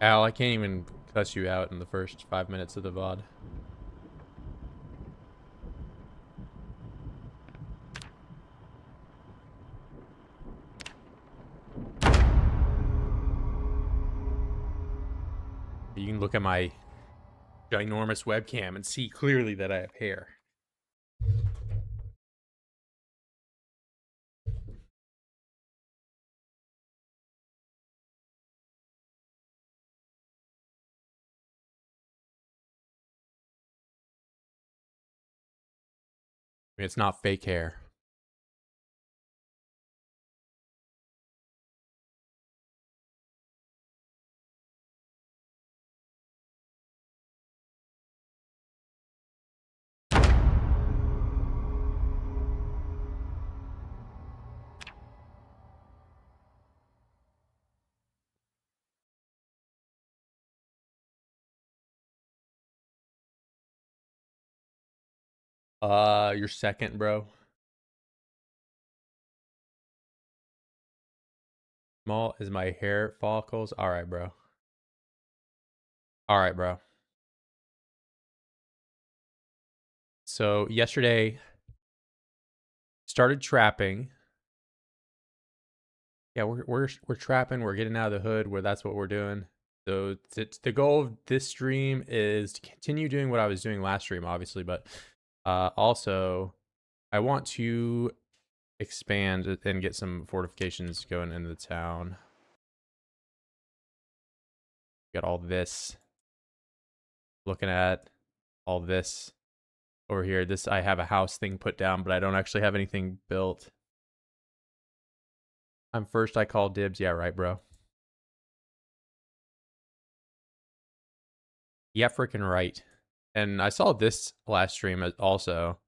Al, I can't even cuss you out in the first 5 minutes of the VOD. You can look at my ginormous webcam and see clearly that I have hair. I mean, it's not fake hair. You're second, bro. Small is my hair follicles. All right, bro. All right, bro. So yesterday, started trapping. Yeah, we're trapping. We're getting out of the hood. Where that's what we're doing. So the goal of this stream is to continue doing what I was doing last stream, obviously, but also I want to expand and get some fortifications going into the town. Got all this. Looking at all this over here. This, I have a house thing put down, but I don't actually have anything built. I'm first, I call dibs. Yeah, right, bro. Yeah, freaking right. And I saw this last stream also.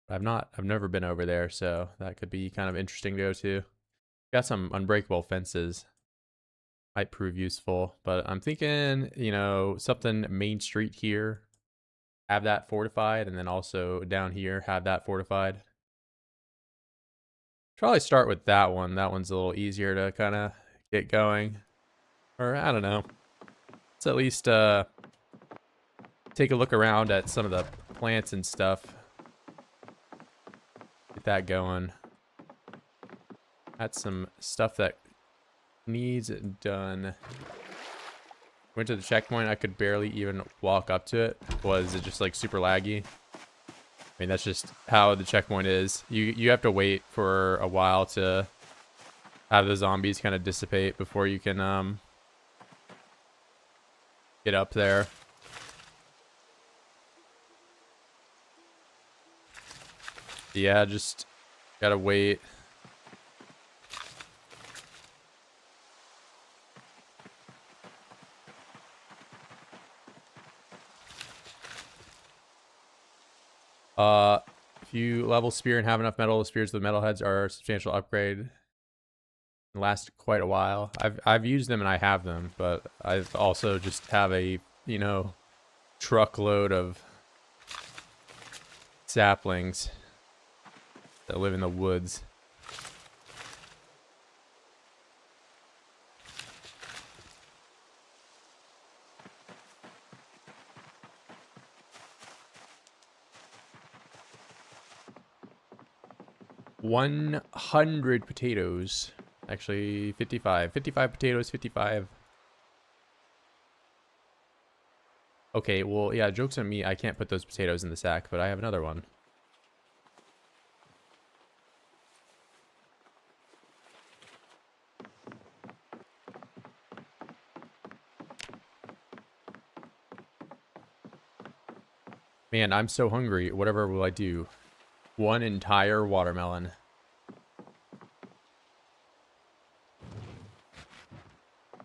I've never been over there, so that could be kind of interesting to go to. Got some unbreakable fences. Might prove useful, but I'm thinking, you know, something Main Street here, have that fortified, and then also down here, have that fortified. Probably start with that one. That one's a little easier to kind of get going. Or, I don't know. Let's at least take a look around at some of the plants and stuff. Get that going. That's some stuff that needs done. Went to the checkpoint. I could barely even walk up to it. Was it just like super laggy? I mean, that's just how the checkpoint is. You have to wait for a while to have the zombies kind of dissipate before you can get up there. Yeah, just gotta wait. If you level spear and have enough metal, the spears with metalheads are a substantial upgrade. Last quite a while. I've used them and I have them, but I've also just have a, you know, truckload of saplings that live in the woods. $100 potatoes. Actually, 55. 55 potatoes, 55. Okay, well, yeah, joke's on me. I can't put those potatoes in the sack, but I have another one. Man, I'm so hungry. Whatever will I do? One entire watermelon.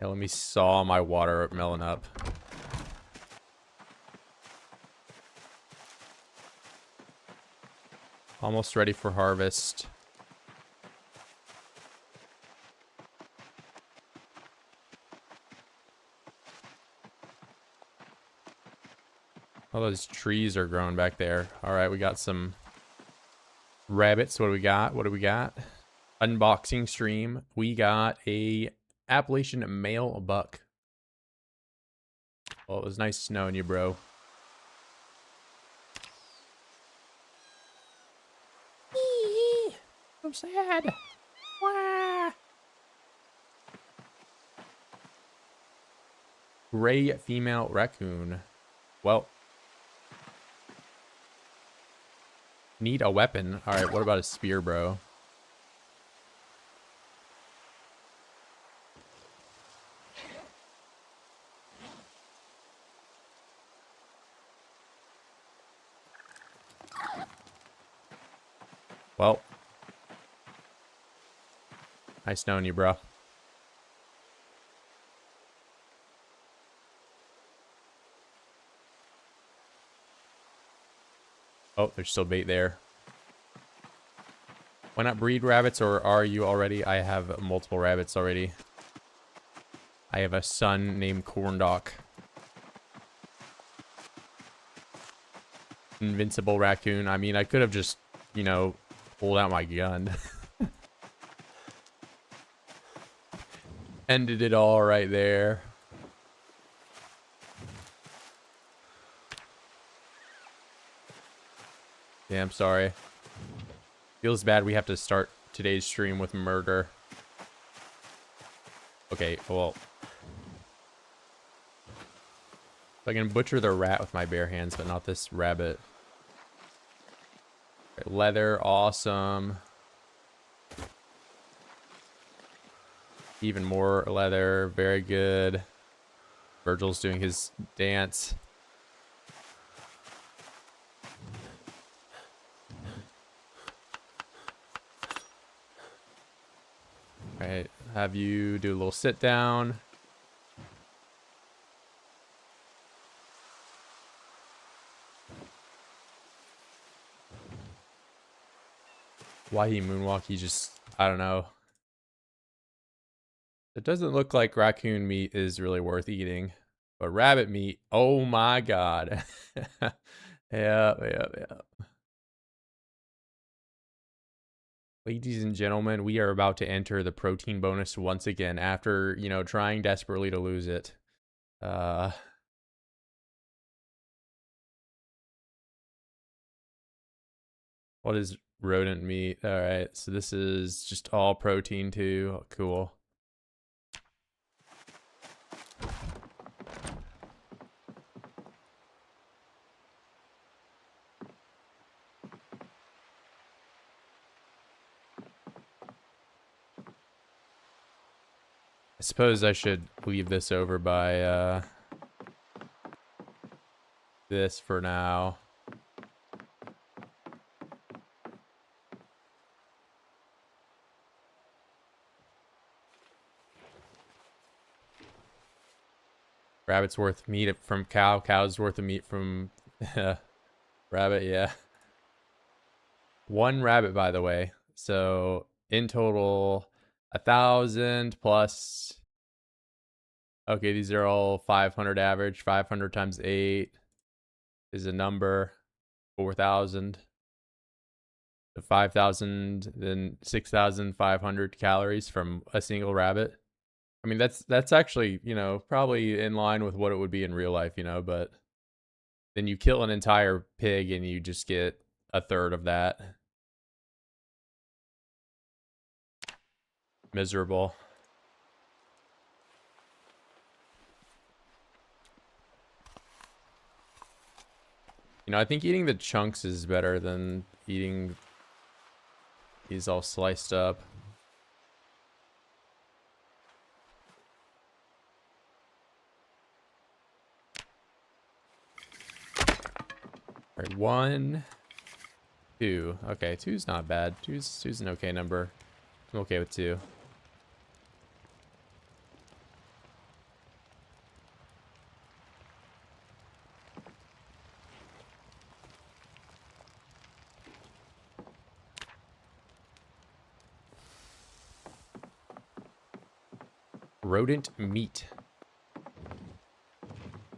Yeah, let me saw my watermelon up. Almost ready for harvest. All those trees are growing back there. All right, we got some rabbits. What do we got? What do we got? Unboxing stream. We got a Appalachian male buck. Well, it was nice knowing you, bro. So sad. Wah. Gray female raccoon. Well, need a weapon. All right, what about a spear, bro? Well, nice knowing you, bro. Oh, there's still bait there. Why not breed rabbits, or are you already? I have multiple rabbits already. I have a son named Corndog. Invincible raccoon. I mean, I could have just, you know, pulled out my gun. Ended it all right there. Yeah, I'm sorry. Feels bad we have to start today's stream with murder. Okay, well. I can butcher the rat with my bare hands, but not this rabbit. Okay, leather, awesome. Even more leather, very good. Virgil's doing his dance. Alright, have you do a little sit down. Why he moonwalk? He just, I don't know. It doesn't look like raccoon meat is really worth eating. But rabbit meat, oh my god. Yeah. Ladies and gentlemen, we are about to enter the protein bonus once again after, you know, trying desperately to lose it. What is rodent meat? All right, so this is just all protein too. Oh, cool. I suppose I should leave this over by this for now. Rabbit's worth meat from cow. Cow's worth of meat from rabbit, yeah. One rabbit, by the way. So in total, 1,000 plus. Okay, these are all 500 average. 500 times 8 is a number. 4,000. 5,000, then 6,500 calories from a single rabbit. I mean, that's actually, you know, probably in line with what it would be in real life, you know, but then you kill an entire pig and you just get a third of that. Miserable. You know, I think eating the chunks is better than eating these all sliced up. All right, 1, 2. Okay, 2's not bad. Two's an okay number. I'm okay with 2. Rodent meat.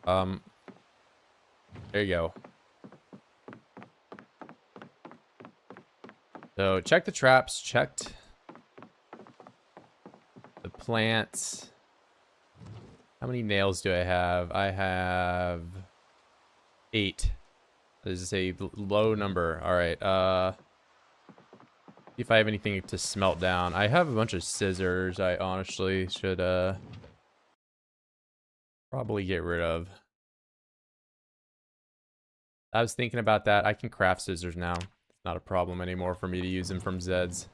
There you go. So check the traps, checked the plants. How many nails do I have? I have 8. This is a low number. All right. See if I have anything to smelt down. I have a bunch of scissors. I honestly should probably get rid of. I was thinking about that. I can craft scissors now. It's not a problem anymore for me to use them from Zeds.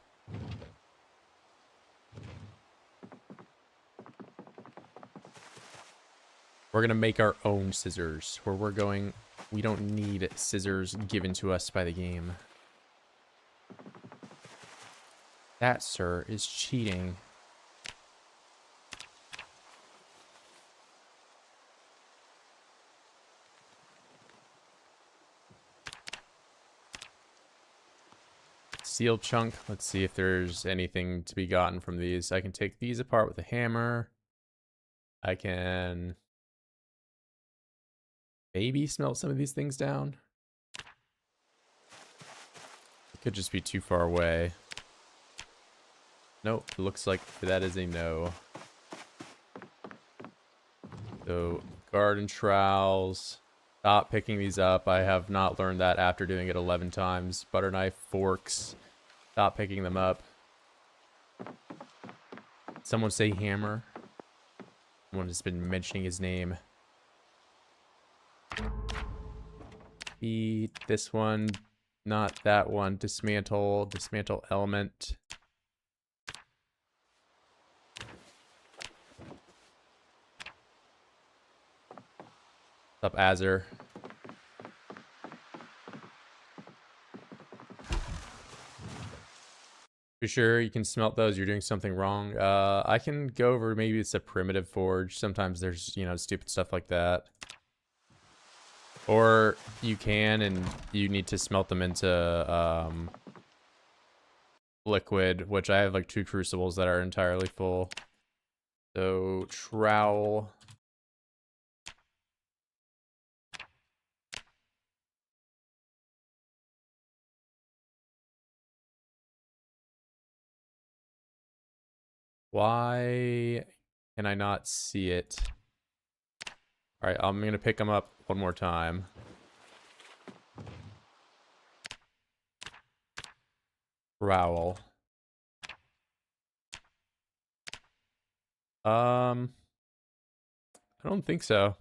We're gonna make our own scissors. We don't need scissors given to us by the game. That, sir, is cheating. Steel chunk. Let's see if there's anything to be gotten from these. I can take these apart with a hammer. I can maybe smelt some of these things down. It could just be too far away. Nope, looks like that is a no. So, garden trowels. Stop picking these up. I have not learned that after doing it 11 times. Butter knife, forks. Stop picking them up. Someone say hammer. Someone has been mentioning his name. Eat this one. Not that one. Dismantle. Dismantle element. What's up, Azur? For sure, you can smelt those. You're doing something wrong. I can go over, maybe it's a primitive forge. Sometimes there's, you know, stupid stuff like that. Or you can, and you need to smelt them into liquid, which I have like 2 crucibles that are entirely full. So, trowel. Why can I not see it? All right, I'm gonna pick them up one more time. Trowel. I don't think so.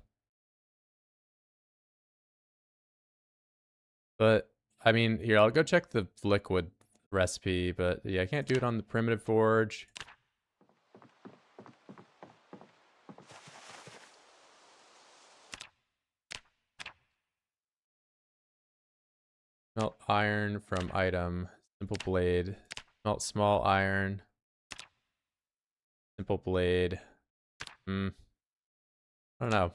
But I mean, here, I'll go check the liquid recipe, but yeah, I can't do it on the primitive forge. Smelt iron from item. Simple blade. Smelt small iron. Simple blade. I don't know.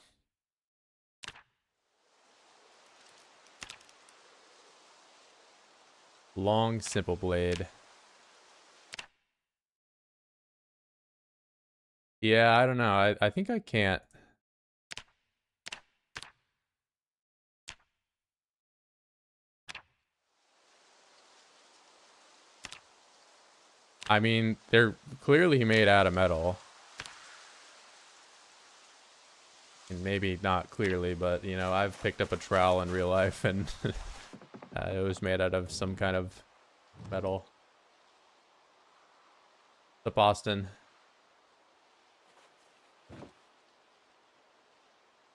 Long simple blade. Yeah, I don't know. I think I can't. I mean, they're clearly made out of metal. And maybe not clearly, but, you know, I've picked up a trowel in real life, and it was made out of some kind of metal. The Boston.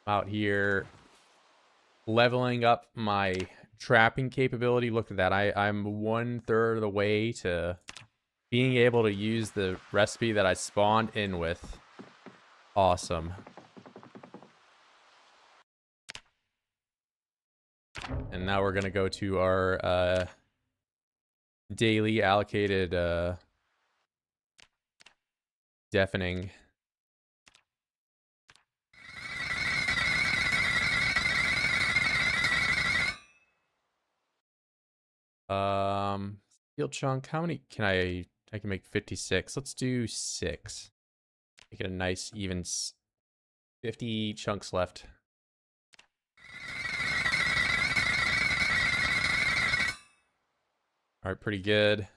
Out here, leveling up my trapping capability. Look at that. I'm 1/3 of the way to being able to use the recipe that I spawned in with. Awesome. And now we're going to go to our daily allocated deafening. Steel chunk. How many can I can make 56. Let's do 6. Make it a nice even 50 chunks left. All right, pretty good.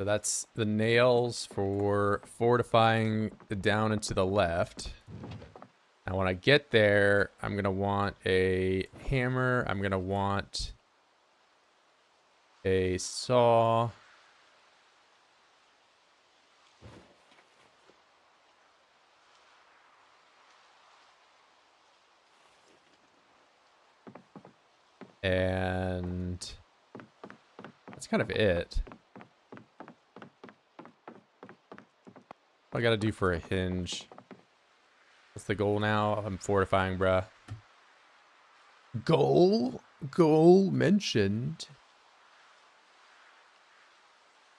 So that's the nails for fortifying the down and to the left. Now when I get there, I'm going to want a hammer. I'm going to want a saw. And that's kind of it. What I gotta do for a hinge. What's the goal now? I'm fortifying, bruh. Goal mentioned.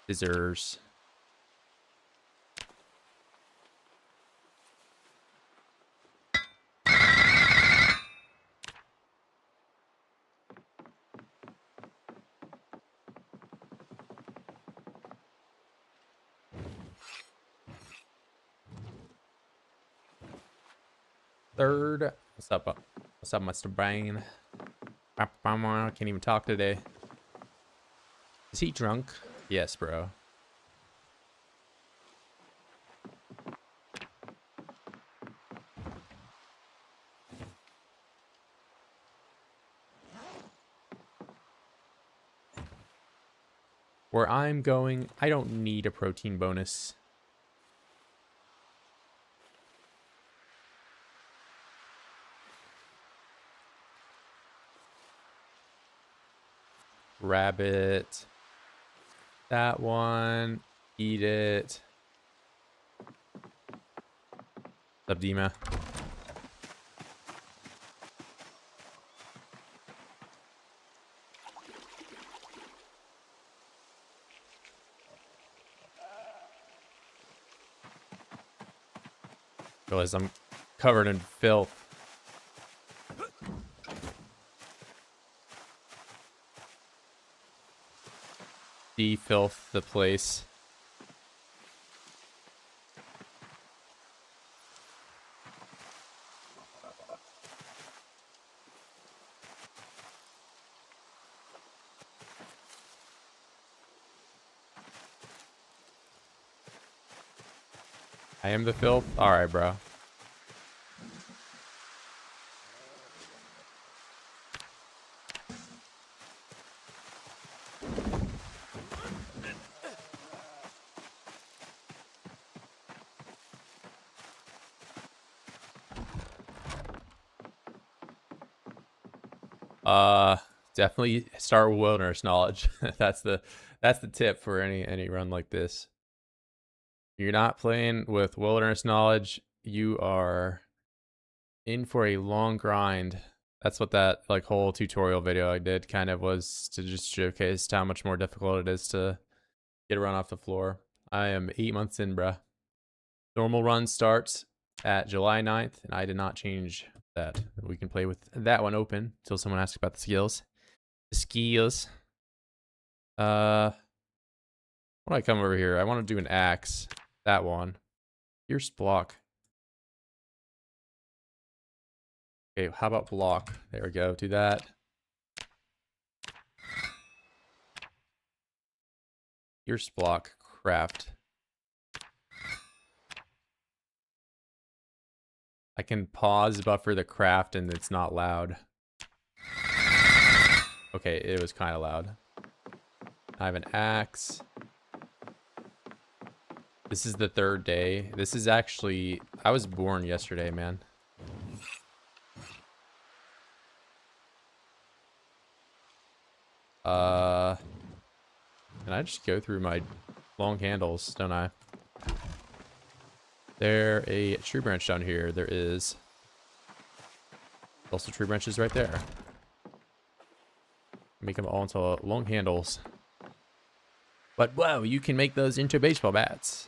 Scissors. Third. What's up, Mr. Brain? Can't even talk today. Is he drunk? Yes, bro. Where I'm going, I don't need a protein bonus. Rabbit. That one. Eat it. What's up, Dima? Realize I'm covered in filth. De-filth the place. I am the filth? Alright, bro. Definitely start with wilderness knowledge. that's the tip for any run like this. You're not playing with wilderness knowledge, you are in for a long grind. That's what that like whole tutorial video I did kind of was, to just showcase how much more difficult it is to get a run off the floor. I am 8 months in, bruh. Normal run starts at July 9th, and I did not change that. We can play with that one open until someone asks about the skills. The skills. When I come over here, I want to do an axe. That one. Here's block. Okay, how about block? There we go. Do that. Here's block. Craft. I can pause buffer the craft and it's not loud. Okay, it was kind of loud. I have an axe. This is the third day. This is actually... I was born yesterday, man. Can I just go through my long handles, don't I? There a tree branch down here. There is. Also tree branches right there. Make them all into long handles. But whoa, you can make those into baseball bats.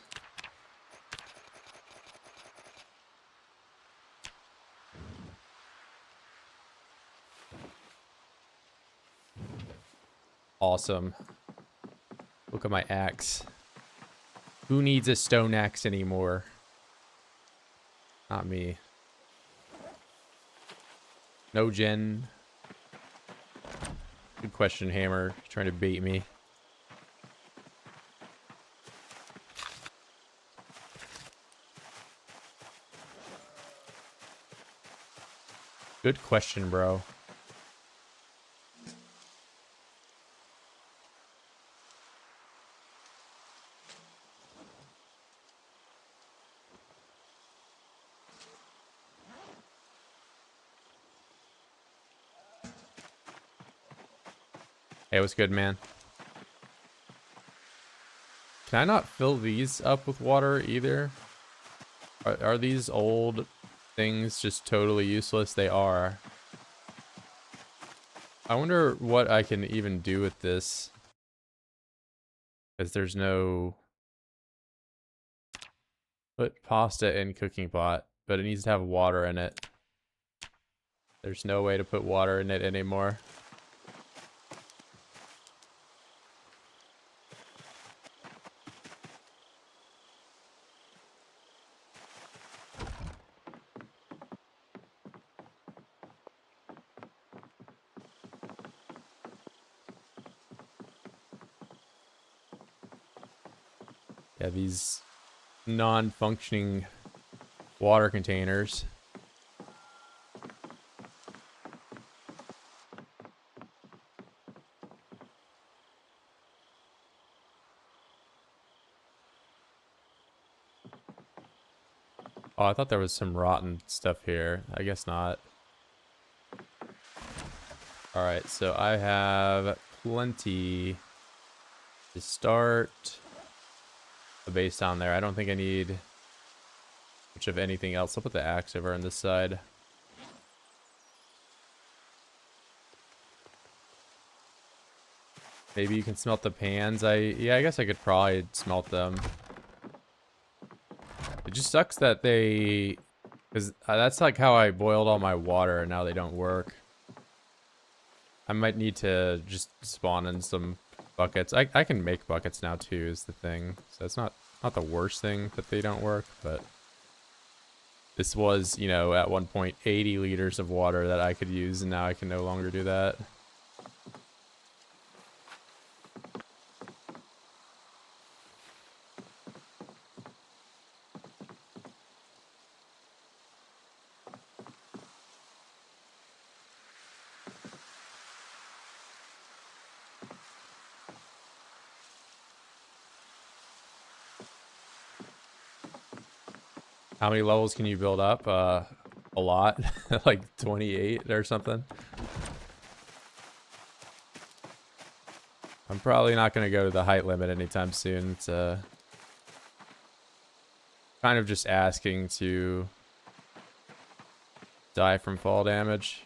Awesome. Look at my axe. Who needs a stone axe anymore? Not me. No gen. Good question, Hammer. Trying to bait me. Good question, bro. Hey, what's good, man? Can I not fill these up with water either? Are these old things just totally useless? They are. I wonder what I can even do with this. Because there's no... Put pasta in cooking pot, but it needs to have water in it. There's no way to put water in it anymore. Yeah, these non-functioning water containers. Oh, I thought there was some rotten stuff here. I guess not. Alright, so I have plenty to start a base down there. I don't think I need much of anything else. I'll put the axe over on this side. Maybe you can smelt the pans. Yeah, I guess I could probably smelt them. It just sucks that they... Because that's like how I boiled all my water and now they don't work. I might need to just spawn in some buckets. I can make buckets now too is the thing. So it's not the worst thing that they don't work, but... This was, you know, at one point 80 liters of water that I could use, and now I can no longer do that. How many levels can you build up? A lot. Like 28 or something. I'm probably not going to go to the height limit anytime soon. It's kind of just asking to die from fall damage.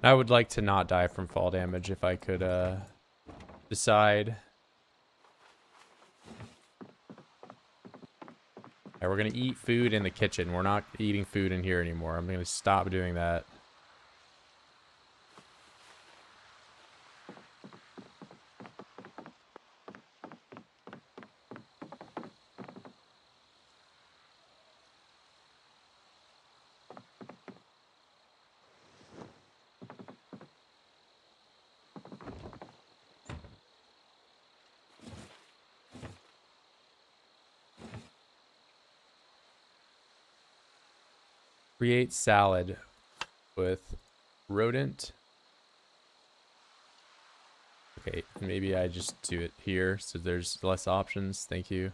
I would like to not die from fall damage if I could decide. Alright, we're gonna eat food in the kitchen. We're not eating food in here anymore. I'm gonna stop doing that. Create salad with rodent. Okay, maybe I just do it here so there's less options. Thank you.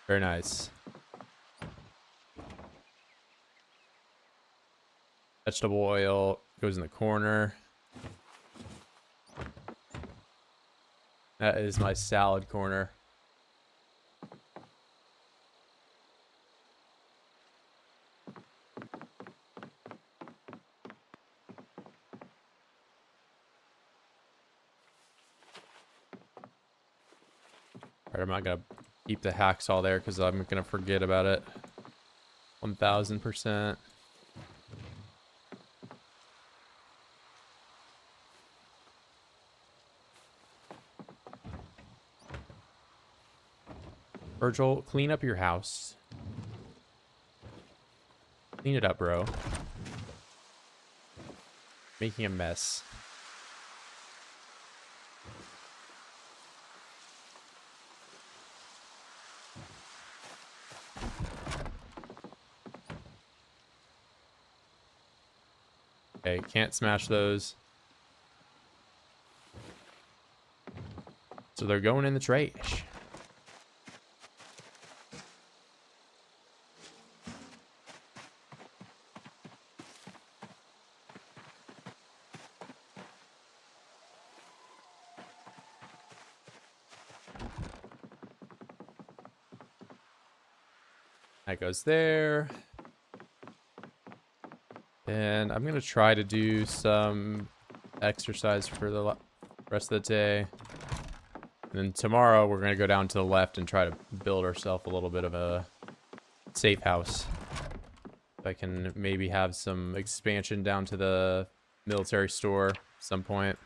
Very nice. Vegetable oil goes in the corner. That is my salad corner. Alright, I'm not gonna keep the hacksaw there because I'm gonna forget about it. 1000%. Virgil, clean up your house. Clean it up, bro. Making a mess. Okay, can't smash those. So they're going in the trash. That goes there. And I'm going to try to do some exercise for the rest of the day. And then tomorrow we're going to go down to the left and try to build ourselves a little bit of a safe house. If I can maybe have some expansion down to the military store at some point.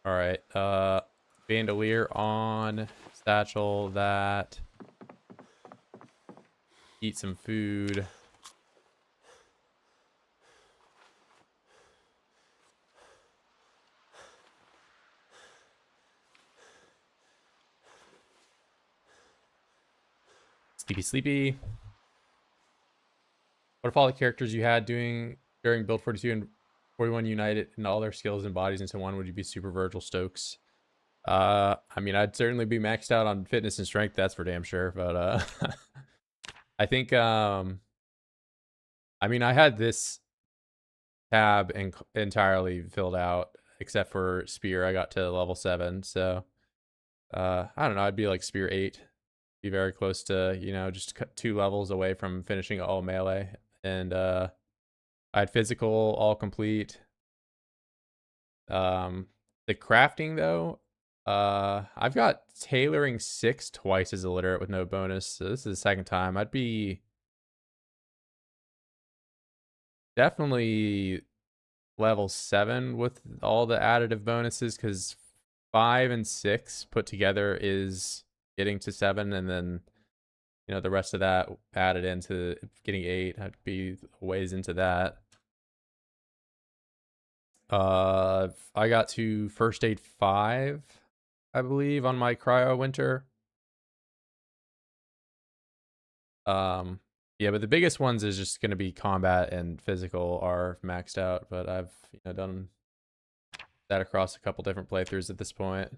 All right, bandolier on, satchel that, eat some food. Sleepy, sleepy. What if all the characters you had during build 42 and 41 united and all their skills and bodies into one? Would you be Super Virgil Stokes? I mean, I'd certainly be maxed out on fitness and strength, that's for damn sure. But I think I mean, I had this tab entirely filled out except for spear. I got to level 7, so I don't know. I'd be like spear 8, be very close to, you know, just 2 levels away from finishing all melee. And I had physical all complete. The crafting though, I've got tailoring 6 twice as illiterate with no bonus, so this is the second time. I'd be definitely level 7 with all the additive bonuses, because 5 and 6 put together is getting to 7, and then, you know, the rest of that added into getting 8. I'd be ways into that. I got to first aid 5, I believe, on my cryo winter. Yeah, but the biggest ones is just going to be combat and physical are maxed out, but I've, you know, done that across a couple different playthroughs at this point.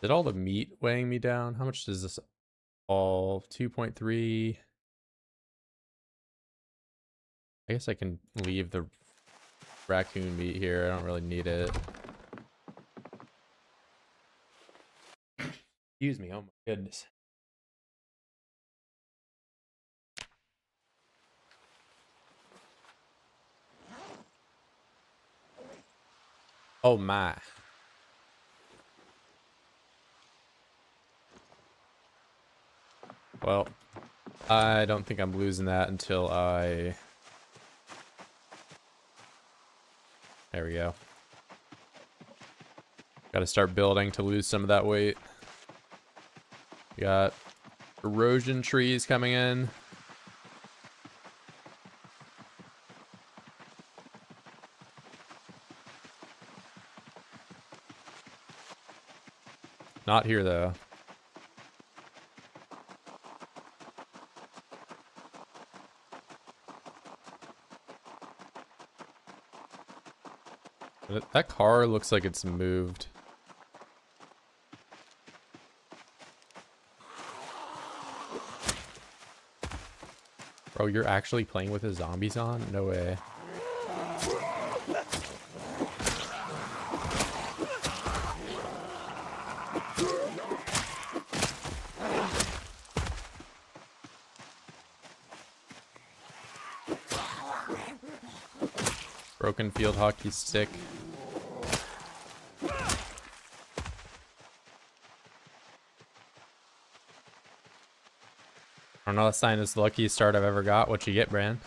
Did all the meat weighing me down? How much does this all? 2.3. I guess I can leave the raccoon meat here. I don't really need it. Excuse me. Oh my goodness. Oh my. Well, I don't think I'm losing that until I... There we go. Got to start building to lose some of that weight. We got erosion trees coming in. Not here though. That car looks like it's moved. Bro, you're actually playing with the zombies on? No way. Broken field hockey stick. I don't know, that sign is the luckiest start I've ever got. What you get, Bran?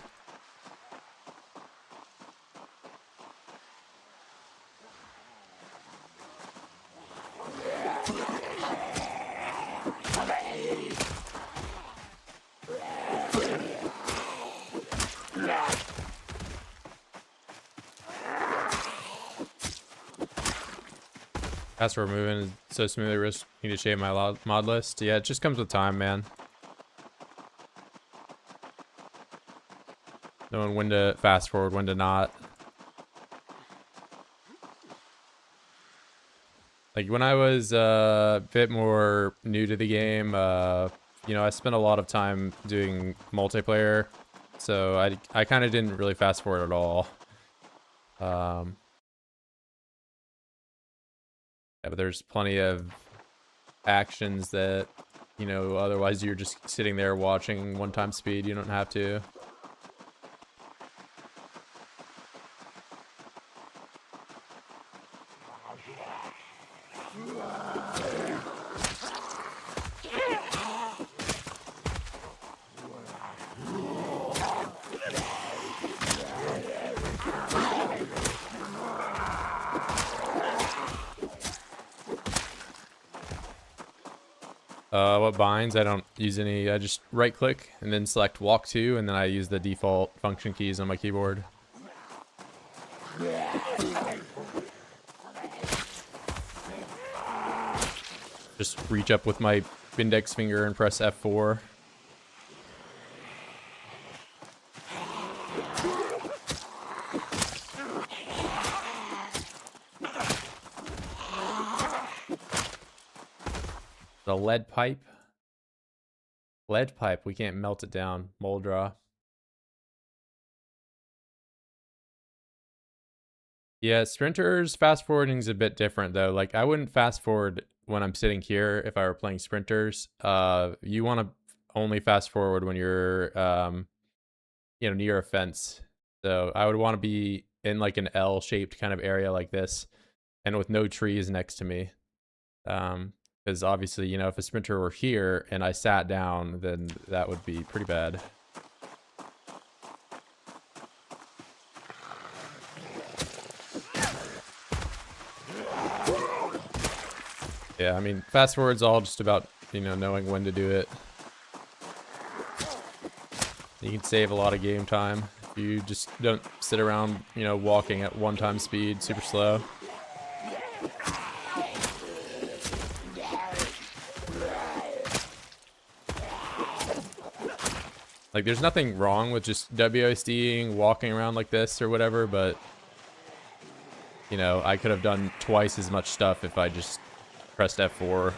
That's where we're moving so smoothly. Need to shave my mod list. Yeah, it just comes with time, man. Knowing when to fast forward, when to not. Like when I was a bit more new to the game, you know, I spent a lot of time doing multiplayer, so I kind of didn't really fast forward at all. Yeah, but there's plenty of actions that, you know, otherwise you're just sitting there watching 1x speed. You don't have to. What binds? I don't use any. I just right click and then select walk to, and then I use the default function keys on my keyboard. Just reach up with my index finger and press F4. The lead pipe. Lead pipe, we can't melt it down. Mold draw. Yeah, sprinters fast forwarding is a bit different though. Like I wouldn't fast forward when I'm sitting here if I were playing sprinters. You want to only fast forward when you're you know, near a fence. So I would want to be in like an L-shaped kind of area like this, and with no trees next to me. Because obviously, you know, if a sprinter were here and I sat down, then that would be pretty bad. Yeah, I mean, fast forward's all just about, you know, knowing when to do it. You can save a lot of game time if you just don't sit around, you know, walking at 1x speed, super slow. Like, there's nothing wrong with just WSDing, walking around like this or whatever, but, you know, I could have done twice as much stuff if I just pressed F4.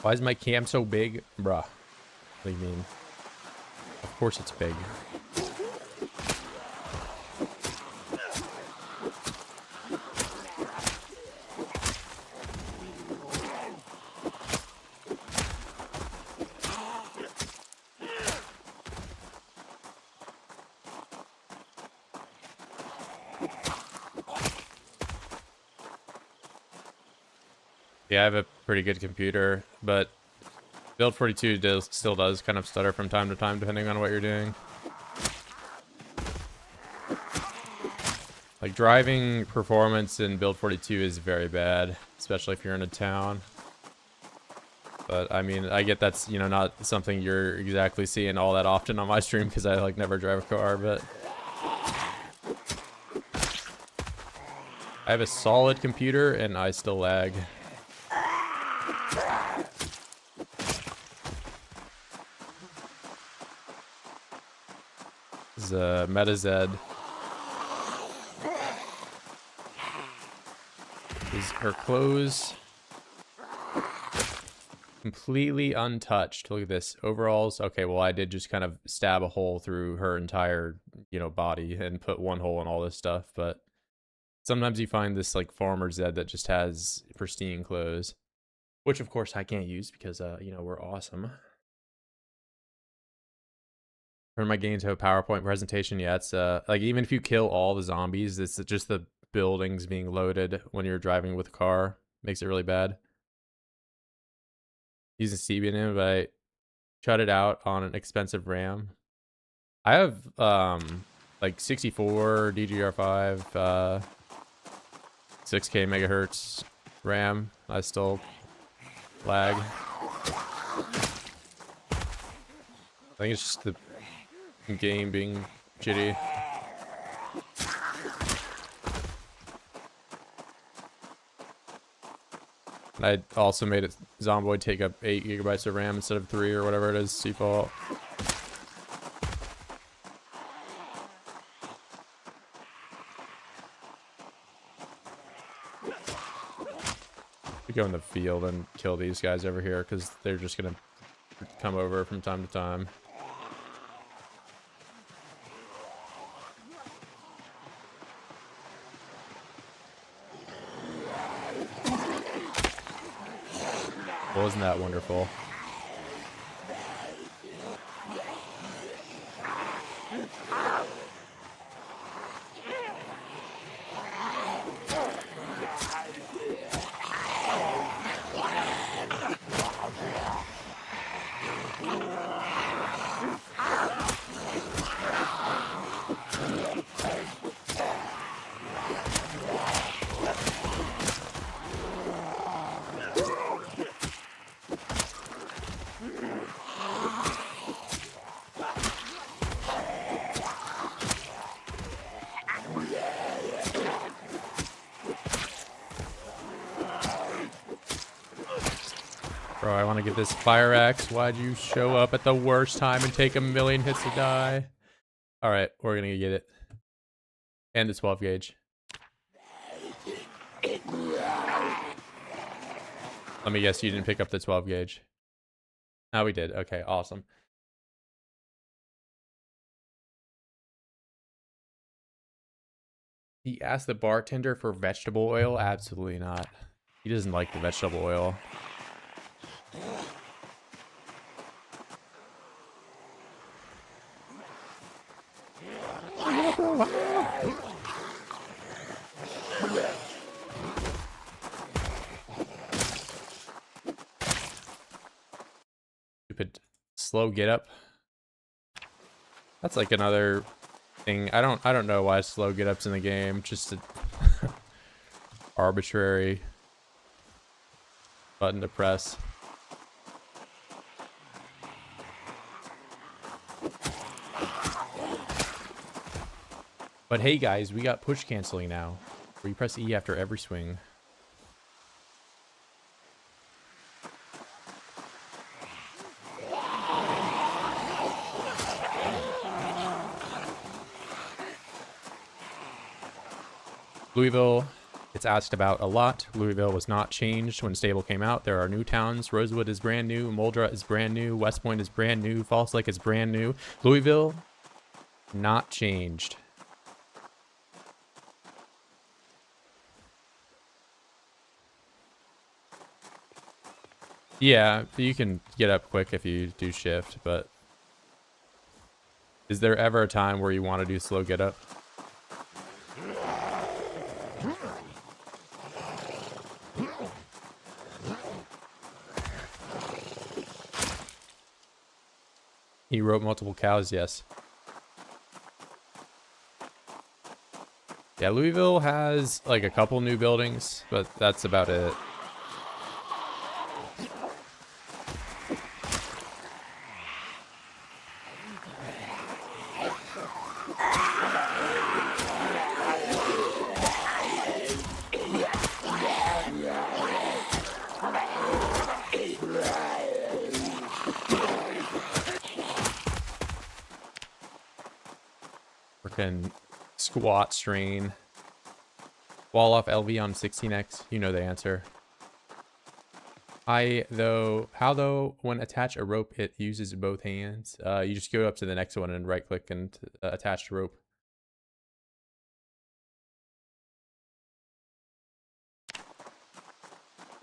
Why is my cam so big? Bruh. What do you mean? Of course it's big. Yeah, I have a pretty good computer, but Build 42 still does kind of stutter from time to time, depending on what you're doing. Like, driving performance in Build 42 is very bad, especially if you're in a town. But, I mean, I get that's, you know, not something you're exactly seeing all that often on my stream because I, like, never drive a car, but... I have a solid computer and I still lag. This is MetaZ. Her clothes completely untouched. Look at this. Overalls. Okay, well, I did just kind of stab a hole through her entire, you know, body and put one hole in all this stuff, but sometimes you find this, like, farmer Zed that just has pristine clothes, which, of course, I can't use because, you know, we're awesome. Turn my game into a PowerPoint presentation. Yeah, it's, like, even if you kill all the zombies, it's just the buildings being loaded when you're driving with a car. Makes it really bad. Using CBN, but I shut it out on an expensive RAM. I have, like, 64 DDR5, 6K megahertz RAM. I still lag. I think it's just the game being shitty. And I also made it Zomboid take up 8 gigabytes of RAM instead of 3 or whatever it is default. We go in the field and kill these guys over here because they're just gonna come over from time to time. Well, isn't that wonderful? Bro, I want to get this fire axe. Why'd you show up at the worst time and take a million hits to die? Alright, we're gonna get it. And the 12 gauge. Let me guess, you didn't pick up the 12 gauge. Oh, we did. Okay, awesome. He asked the bartender for vegetable oil? Absolutely not. He doesn't like the vegetable oil. Stupid slow get up. That's like another thing. I don't know why slow get ups in the game. Just a arbitrary button to press. But hey guys, we got push canceling now, where you press E after every swing. Louisville, it's asked about a lot. Louisville was not changed when Stable came out. There are new towns. Rosewood is brand new. Muldra is brand new. West Point is brand new. Fallas Lake is brand new. Louisville, not changed. Yeah, you can get up quick if you do shift, but is there ever a time where you want to do slow get up? He wrote multiple cows, yes. Yeah, Louisville has like a couple new buildings, but that's about it. Freaking squat strain. Wall off LV on 16x. You know the answer. How though, when attach a rope, it uses both hands. You just go up to the next one and right click and attach the rope.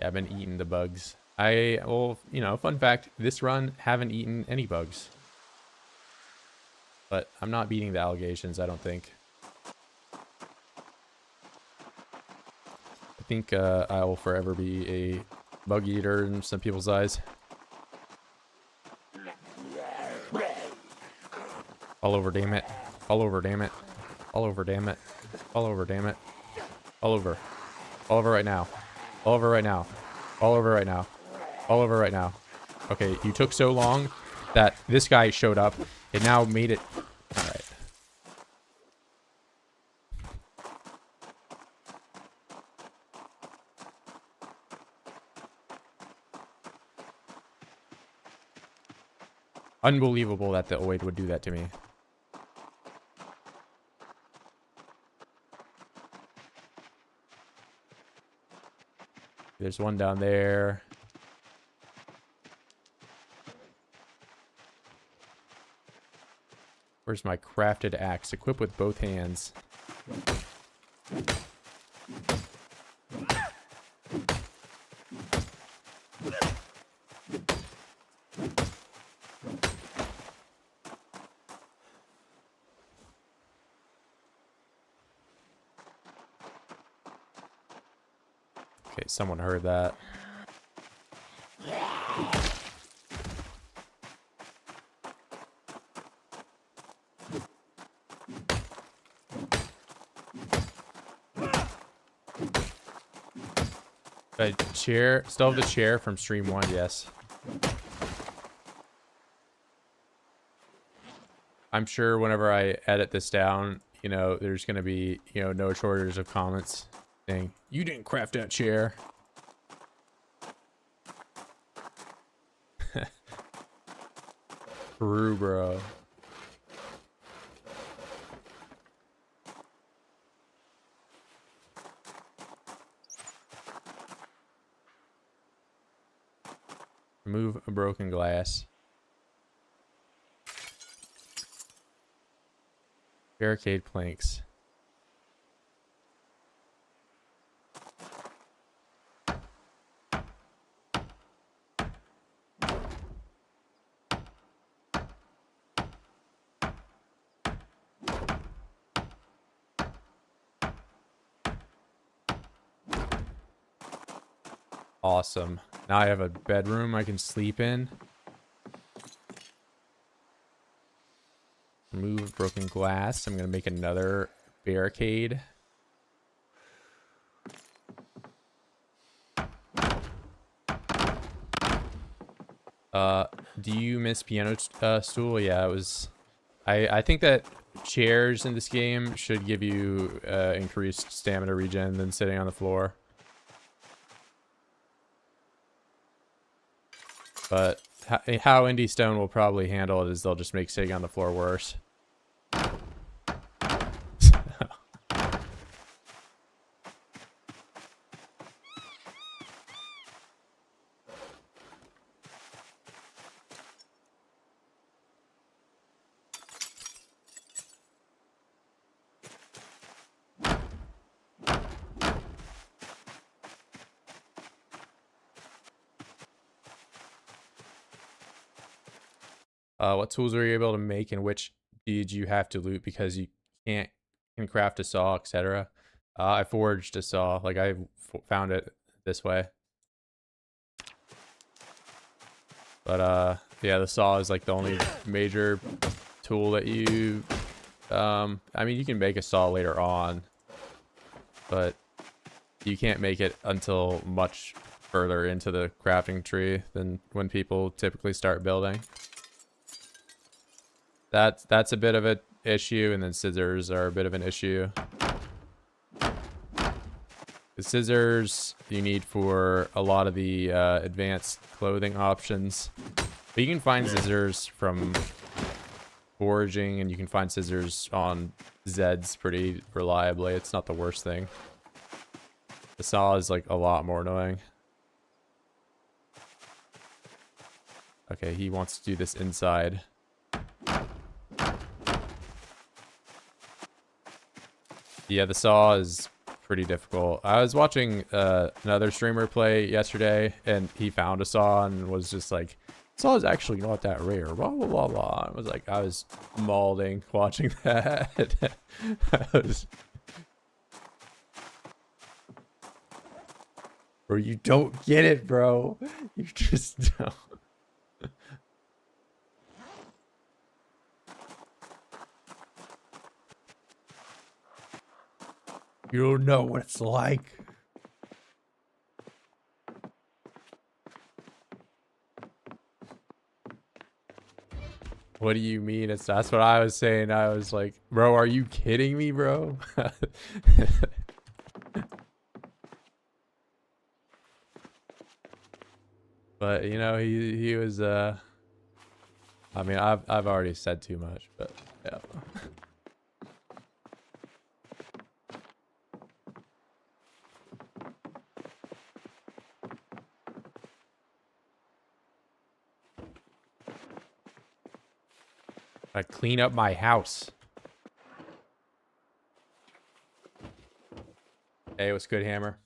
Yeah, I've been eating the bugs. Well, you know, fun fact, this run, haven't eaten any bugs. But I'm not beating the allegations, I don't think. I think I will forever be a bug eater in some people's eyes. All over, damn it. All over, damn it. All over, damn it. All over, damn it. All over. All over right now. All over right now. All over right now. All over right now. Okay, you took so long that this guy showed up. It now made it... Alright. Unbelievable that the Oid would do that to me. There's one down there. Where's my crafted axe? Equip with both hands. Okay, someone heard that. Chair, still have the chair from stream 1, yes. I'm sure whenever I edit this down, you know, there's going to be, you know, no shortage of comments saying, you didn't craft that chair. True, bro. Remove a broken glass. Barricade planks. Awesome. Now I have a bedroom I can sleep in. Remove broken glass. I'm gonna make another barricade. Do you miss piano stool? Yeah, it was. I think that chairs in this game should give you increased stamina regen than sitting on the floor. But how Indie Stone will probably handle it is they'll just make sitting on the floor worse. What tools were you able to make and which did you have to loot because you can craft a saw, etc.? I forged a saw, like I found it this way. But yeah, the saw is like the only major tool that you I mean, you can make a saw later on, but you can't make it until much further into the crafting tree than when people typically start building. That's a bit of an issue, and then scissors are a bit of an issue. The scissors you need for a lot of the advanced clothing options. But you can find scissors from foraging, and you can find scissors on Zeds pretty reliably. It's not the worst thing. The saw is like a lot more annoying. Okay, he wants to do this inside. Yeah, the saw is pretty difficult. I was watching another streamer play yesterday, and he found a saw and was just like, saw is actually not that rare, blah blah blah blah. I was mauling watching that. Bro, you don't get it, bro. You just don't. You don't know what it's like. What do you mean? That's what I was saying. I was like, bro, are you kidding me, bro? But you know, he was I mean, I've already said too much, but yeah. I clean up my house. Hey, what's good, Hammer?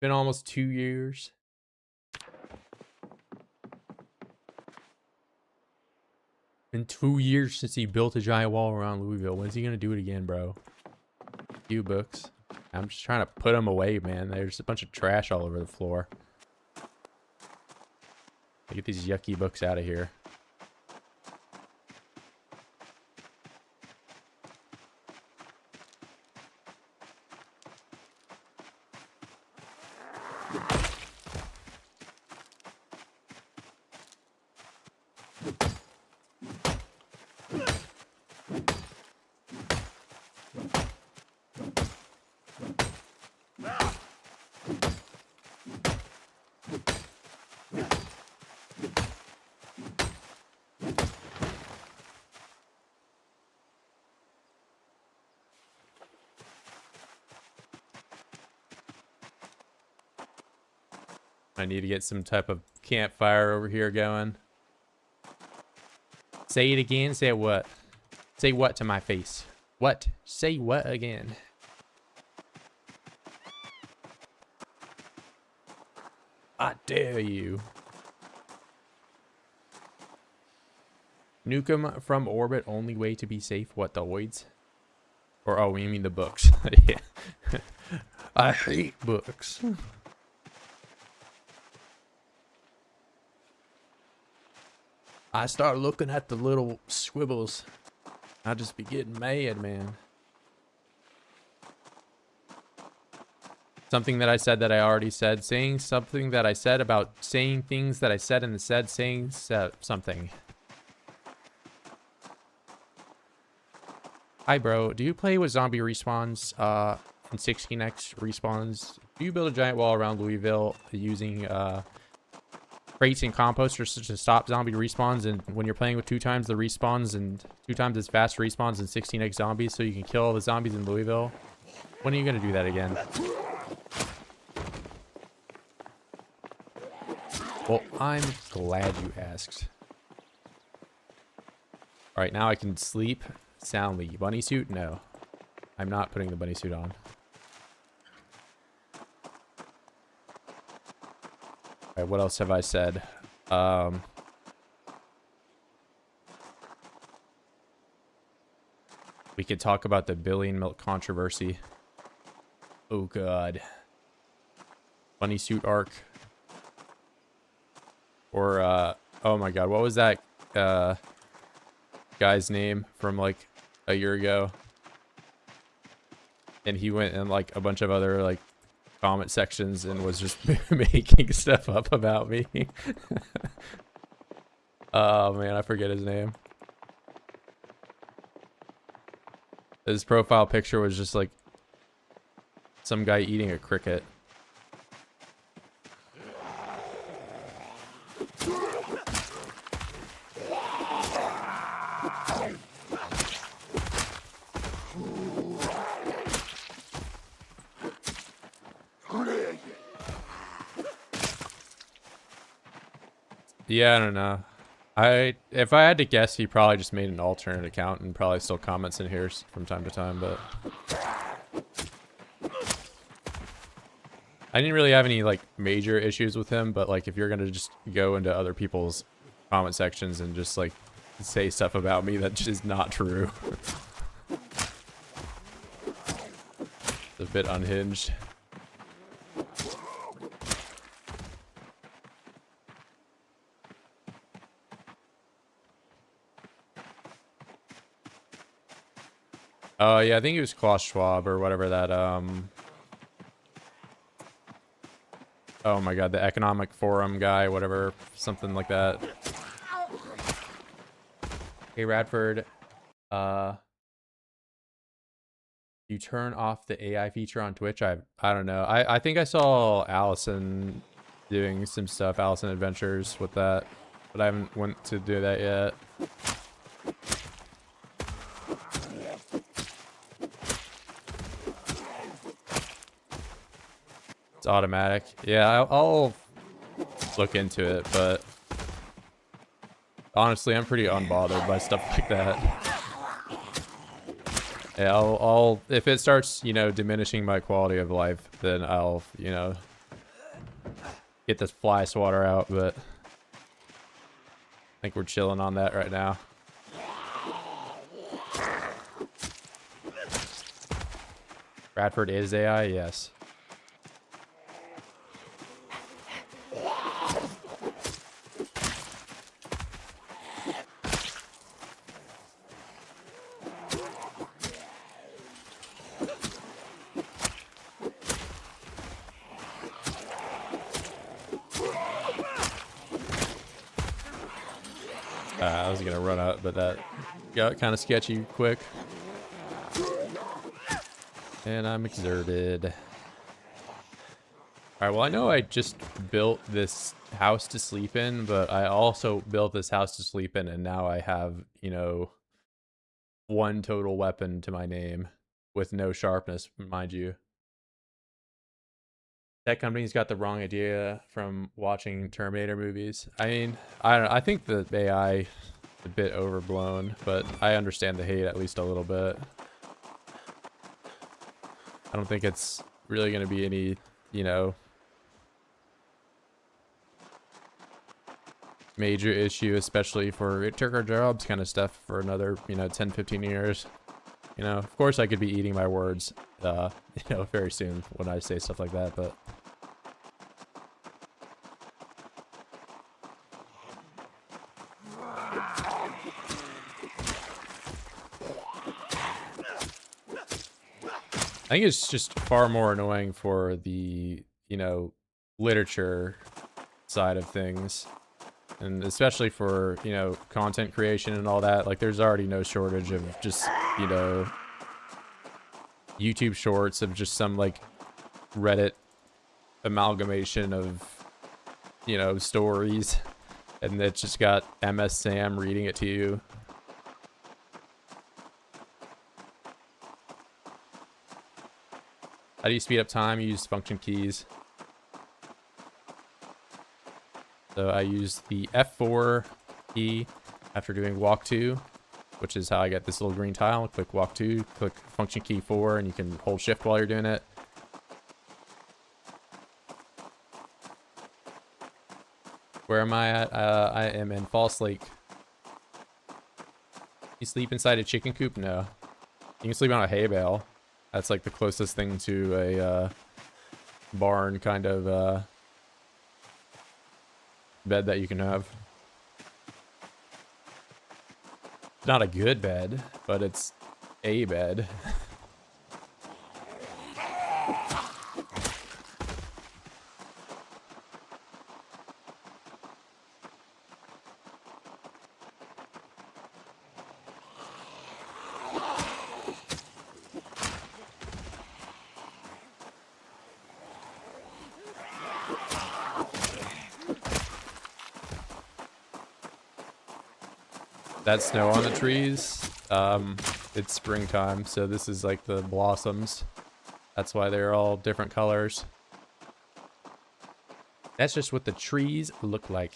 Been almost 2 years. Been 2 years since he built a giant wall around Louisville. When's he gonna do it again, bro? Few books. I'm just trying to put them away, man. There's a bunch of trash all over the floor. Get these yucky books out of here. I need to get some type of campfire over here going. Say it again. Say what? Say what to my face? What? Say what again? I dare you. Nuke 'em from orbit. Only way to be safe. What, the voids? Or, oh, you mean the books. Yeah. I hate books. I start looking at the little squibbles. I just be getting mad, man. Something that I said that I already said. Saying something that I said about saying things that I said in the said saying something. Hi, bro. Do you play with zombie respawns and 16x respawns? Do you build a giant wall around Louisville using crates and composters to stop zombie respawns, and when you're playing with 2 times the respawns and 2 times as fast respawns and 16x zombies so you can kill all the zombies in Louisville? When are you going to do that again? Well, I'm glad you asked. Alright, now I can sleep soundly. Bunny suit? No. I'm not putting the bunny suit on. Alright, what else have I said? We could talk about the billion milk controversy. Oh god. Bunny suit arc. Or oh my god, what was that guy's name from like a year ago? and he went in like a bunch of other like comment sections and was just making stuff up about me. Oh man, I forget his name. His profile picture was just like some guy eating a cricket. Yeah, I don't know. If I had to guess, he probably just made an alternate account and probably still comments in here from time to time, but I didn't really have any like major issues with him, but like if you're gonna just go into other people's comment sections and just like say stuff about me that just is not true. It's a bit unhinged. Oh yeah, I think it was Klaus Schwab or whatever that oh my god, the economic forum guy, whatever, something like that. Hey Radford, you turn off the AI feature on Twitch? I don't know. I think I saw Allison doing some stuff, Allison Adventures with that, but I haven't went to do that yet. It's automatic. Yeah, I'll look into it, but honestly, I'm pretty unbothered by stuff like that. Yeah, I'll if it starts, you know, diminishing my quality of life, then I'll, you know, get this fly swatter out, but I think we're chilling on that right now. Bradford is AI, yes. I was gonna run out, but that got kind of sketchy quick. And I'm exerted. Alright, well I know I just built this house to sleep in, but I also built this house to sleep in, and now I have, you know, 1 total weapon to my name with no sharpness, mind you. That company's got the wrong idea from watching Terminator movies. I mean, I don't know, I think the AI is a bit overblown, but I understand the hate at least a little bit. I don't think it's really going to be any, you know, major issue, especially for it took our jobs kind of stuff for another, you know, 10, 15 years. You know, of course I could be eating my words, you know, very soon when I say stuff like that, but I think it's just far more annoying for the, you know, literature side of things. And especially for, you know, content creation and all that. Like, there's already no shortage of just, you know, YouTube shorts of just some, like, Reddit amalgamation of, you know, stories. And it's just got MS Sam reading it to you. How do you speed up time? You use function keys. So I use the F4 key after doing walk 2, which is how I get this little green tile. Click walk 2, click function key 4, and you can hold shift while you're doing it. Where am I at? I am in Fallas Lake. You sleep inside a chicken coop? No. You can sleep on a hay bale. That's like the closest thing to a barn kind of bed that you can have. Not a good bed, but it's a bed. That snow on the trees, it's springtime, so this is like the blossoms. That's why they're all different colors. That's just what the trees look like.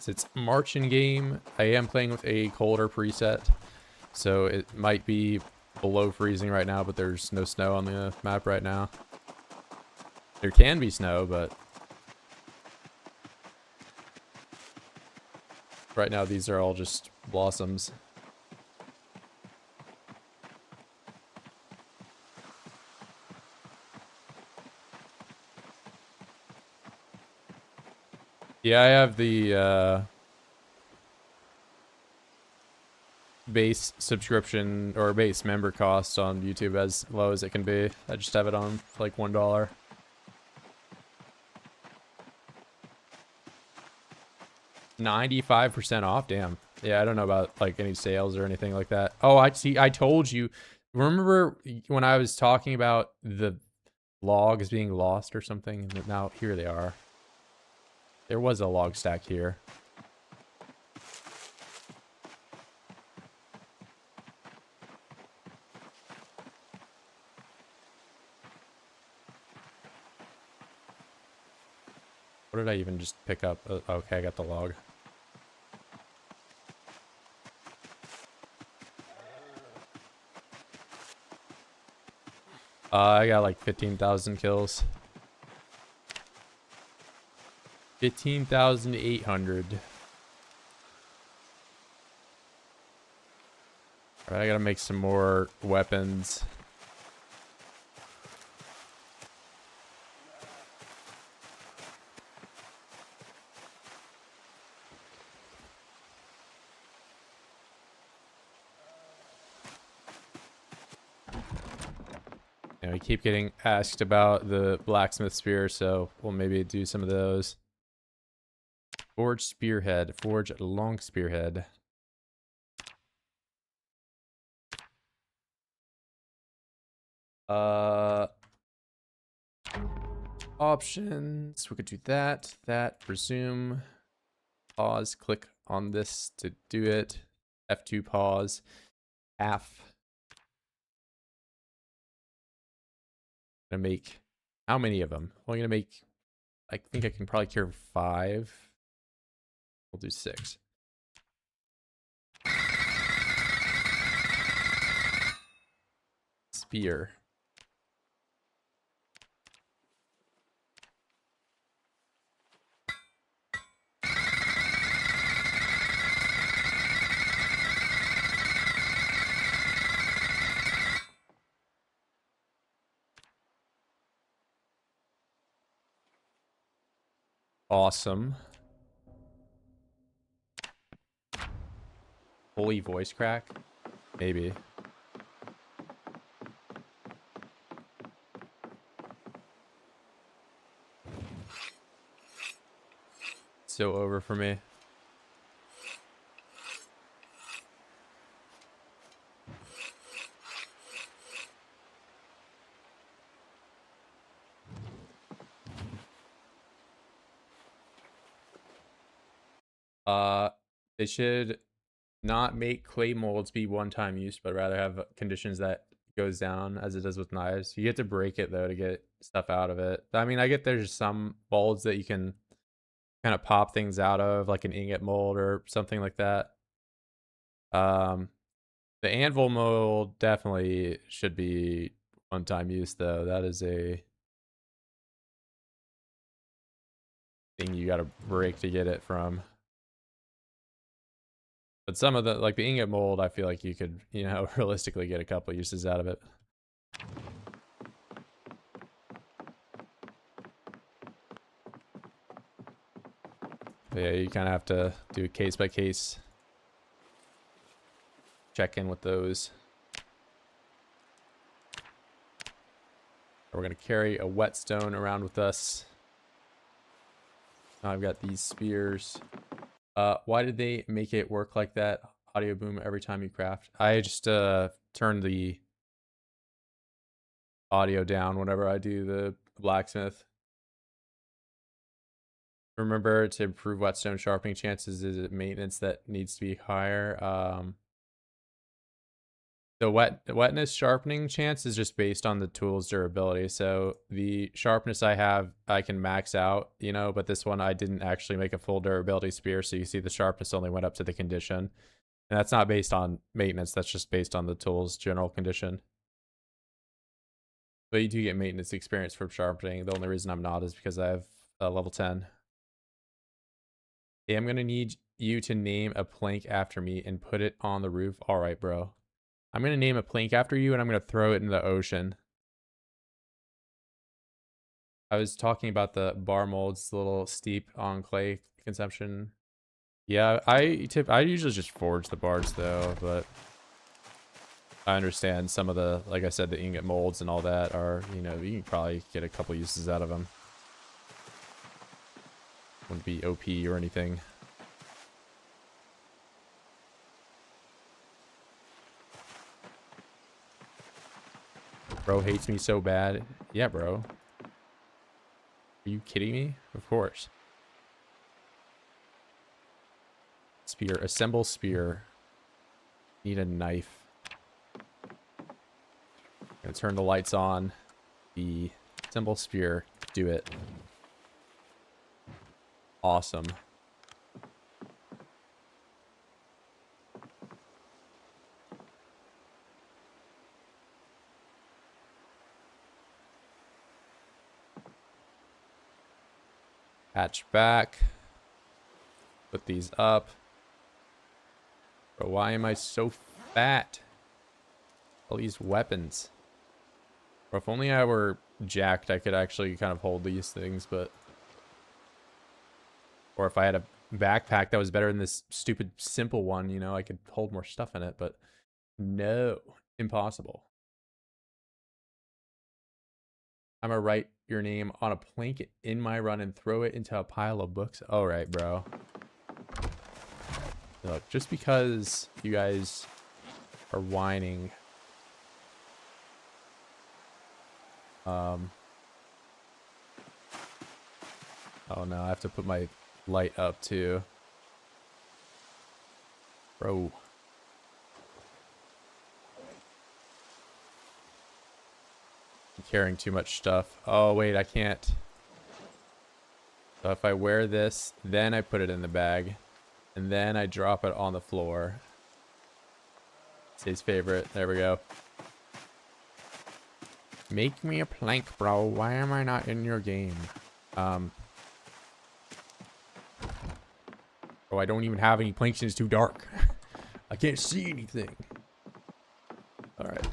It's March in game. I am playing with a colder preset, so it might be below freezing right now, but there's no snow on the map right now. There can be snow, but right now these are all just blossoms. Yeah, I have the base subscription or base member cost on YouTube as low as it can be. I just have it on like $1. 95% off, damn. Yeah, I don't know about like any sales or anything like that. Oh, I see. I told you. Remember when I was talking about the logs being lost or something? Now here they are. There was a log stack here. What did I even just pick up? Okay, I got the log. I got like 15,000 kills. 15,800. Alright, I gotta make some more weapons. We keep getting asked about the blacksmith spear, so we'll maybe do some of those. Forge spearhead. Forge long spearhead. Options. We could do that. Resume. Pause. Click on this to do it. F2 pause. Half. Gonna make how many of them? Well, I'm gonna make, I think I can probably cure 5. We'll do 6. Spear. Awesome. Holy voice crack? Maybe. So over for me. They should not make clay molds be one-time use, but rather have conditions that goes down as it does with knives. You get to break it though to get stuff out of it. I mean, I get there's some molds that you can kind of pop things out of, like an ingot mold or something like that. The anvil mold definitely should be one-time use though. That is a thing you gotta break to get it from. But some of the, like the ingot mold, I feel like you could, you know, realistically get a couple uses out of it. But yeah, you kind of have to do case by case. Check in with those. We're gonna carry a whetstone around with us. Now I've got these spears. Why did they make it work like that? Audio boom every time you craft. I just turn the audio down whenever I do the blacksmith. Remember, to improve whetstone sharpening chances, is it maintenance that needs to be higher? The wetness sharpening chance is just based on the tool's durability. So the sharpness I have, I can max out, you know, but this one I didn't actually make a full durability spear. So you see the sharpness only went up to the condition. And that's not based on maintenance. That's just based on the tool's general condition. But you do get maintenance experience from sharpening. The only reason I'm not is because I have level 10. Hey, I'm going to need you to name a plank after me and put it on the roof. All right, bro. I'm going to name a plank after you, and I'm going to throw it in the ocean. I was talking about the bar molds, the little steep on clay consumption. Yeah, I usually just forge the bars, though, but I understand some of the, like I said, the ingot molds and all that are, you know, you can probably get a couple uses out of them. Wouldn't be OP or anything. Bro hates me so bad. Yeah, bro. Are you kidding me? Of course. Spear. Assemble spear. Need a knife. Gonna turn the lights on. The assemble spear. Do it. Awesome. Hatch back. Put these up. Bro, why am I so fat? All these weapons. Or if only I were jacked, I could actually kind of hold these things, but... Or if I had a backpack that was better than this stupid simple one, you know, I could hold more stuff in it, but... No. Impossible. I'm gonna write your name on a plank in my run and throw it into a pile of books. All right, bro. Look, just because you guys are whining, oh no, I have to put my light up too, bro. I'm carrying too much stuff. Oh wait, I can't. So if I wear this, then I put it in the bag. And then I drop it on the floor. It's his favorite. There we go. Make me a plank, bro. Why am I not in your game? Oh, I don't even have any planks and it's too dark. I can't see anything. Alright.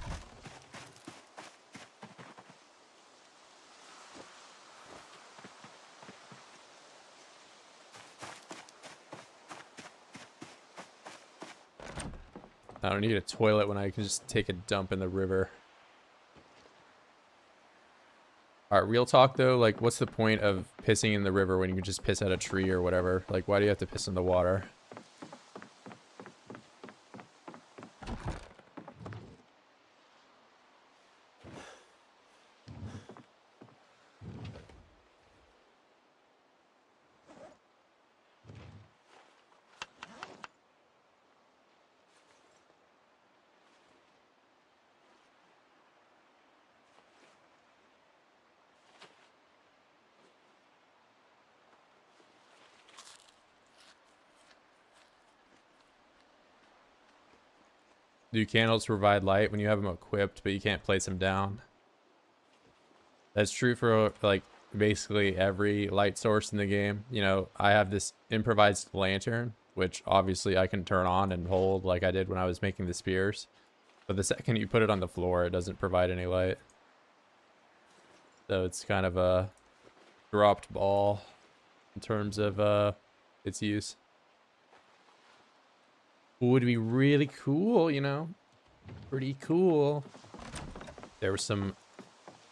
I don't need a toilet when I can just take a dump in the river. Alright, real talk though, like what's the point of pissing in the river when you can just piss at a tree or whatever? Like why do you have to piss in the water? Do candles provide light when you have them equipped, but you can't place them down? That's true for like basically every light source in the game. You know, I have this improvised lantern, which obviously I can turn on and hold like I did when I was making the spears. But the second you put it on the floor, it doesn't provide any light. So it's kind of a dropped ball in terms of its use. Would be really cool, you know? Pretty cool. There was some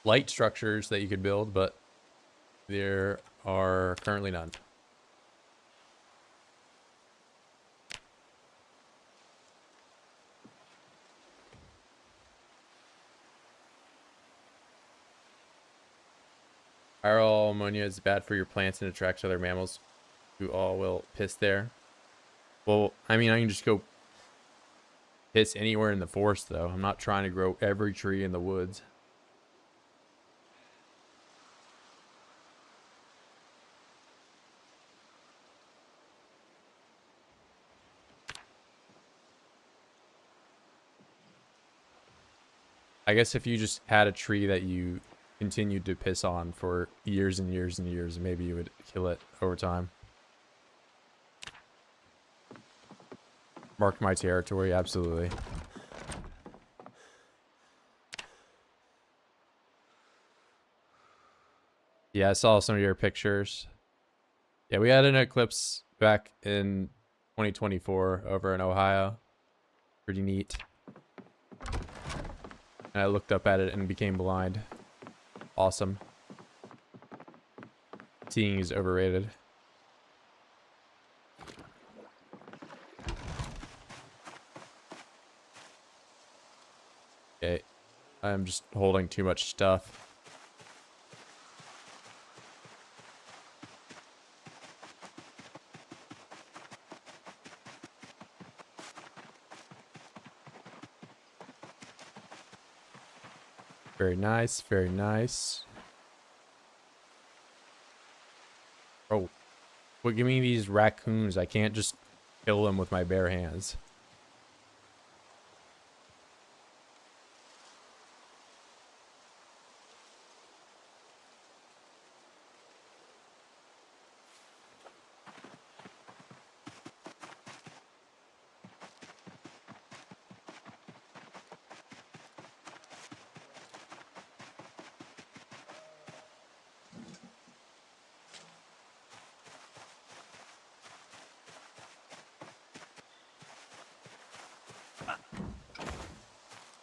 light structures that you could build, but there are currently none. Viral ammonia is bad for your plants and attracts other mammals who all will piss there. Well, I mean, I can just go piss anywhere in the forest, though. I'm not trying to grow every tree in the woods. I guess if you just had a tree that you continued to piss on for years and years and years, maybe you would kill it over time. Mark my territory, absolutely. Yeah, I saw some of your pictures. Yeah, we had an eclipse back in 2024 over in Ohio. Pretty neat. And I looked up at it and became blind. Awesome. Seeing is overrated. Okay. I'm just holding too much stuff. Very nice, very nice. Oh, well, give me these raccoons. I can't just kill them with my bare hands.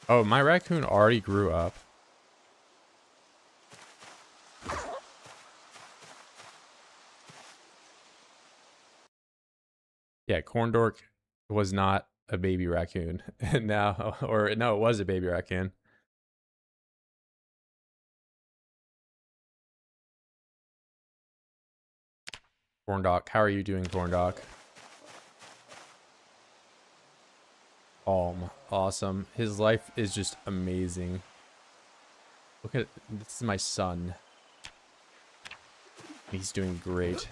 Oh, my raccoon already grew up. Yeah, Corndork was not a baby raccoon. And now, or no, it was a baby raccoon. Corndog, how are you doing, Corndog? Awesome. His life is just amazing. Look at, this is my son. He's doing great.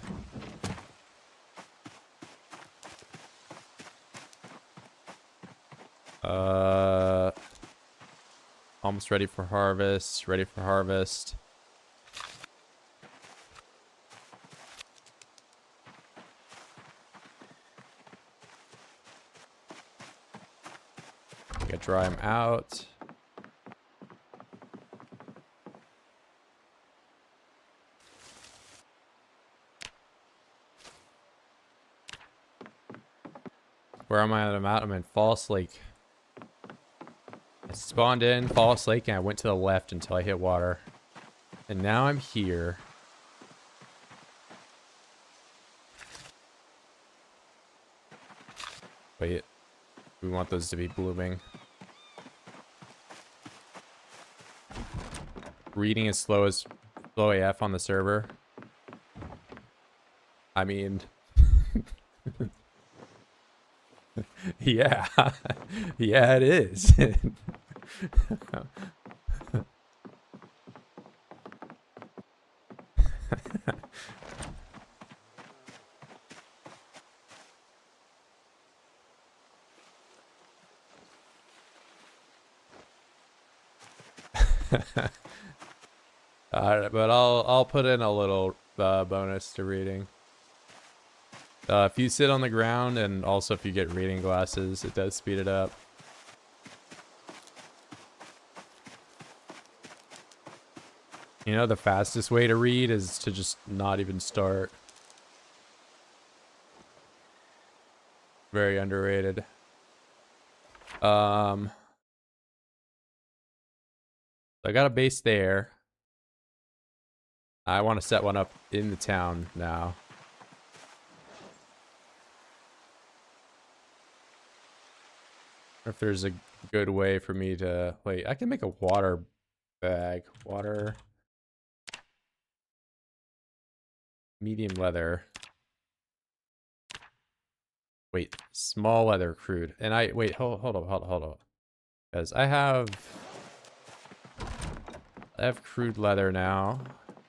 Almost ready for harvest. Ready for harvest. Gotta dry him out. Where am I? I'm in Fallas Lake. I spawned in Fallas Lake and I went to the left until I hit water. And now I'm here. Wait. We want those to be blooming. Reading is slow AF on the server. I mean... yeah. Yeah, it is. But I'll put in a little bonus to reading. If you sit on the ground and also if you get reading glasses, it does speed it up. You know, the fastest way to read is to just not even start. Very underrated. I got a base there. I want to set one up in the town now. If there's a good way for me to... Wait, I can make a water bag. Water... Medium leather. Wait, small leather crude. And I... Wait, hold on. Because I have crude leather now.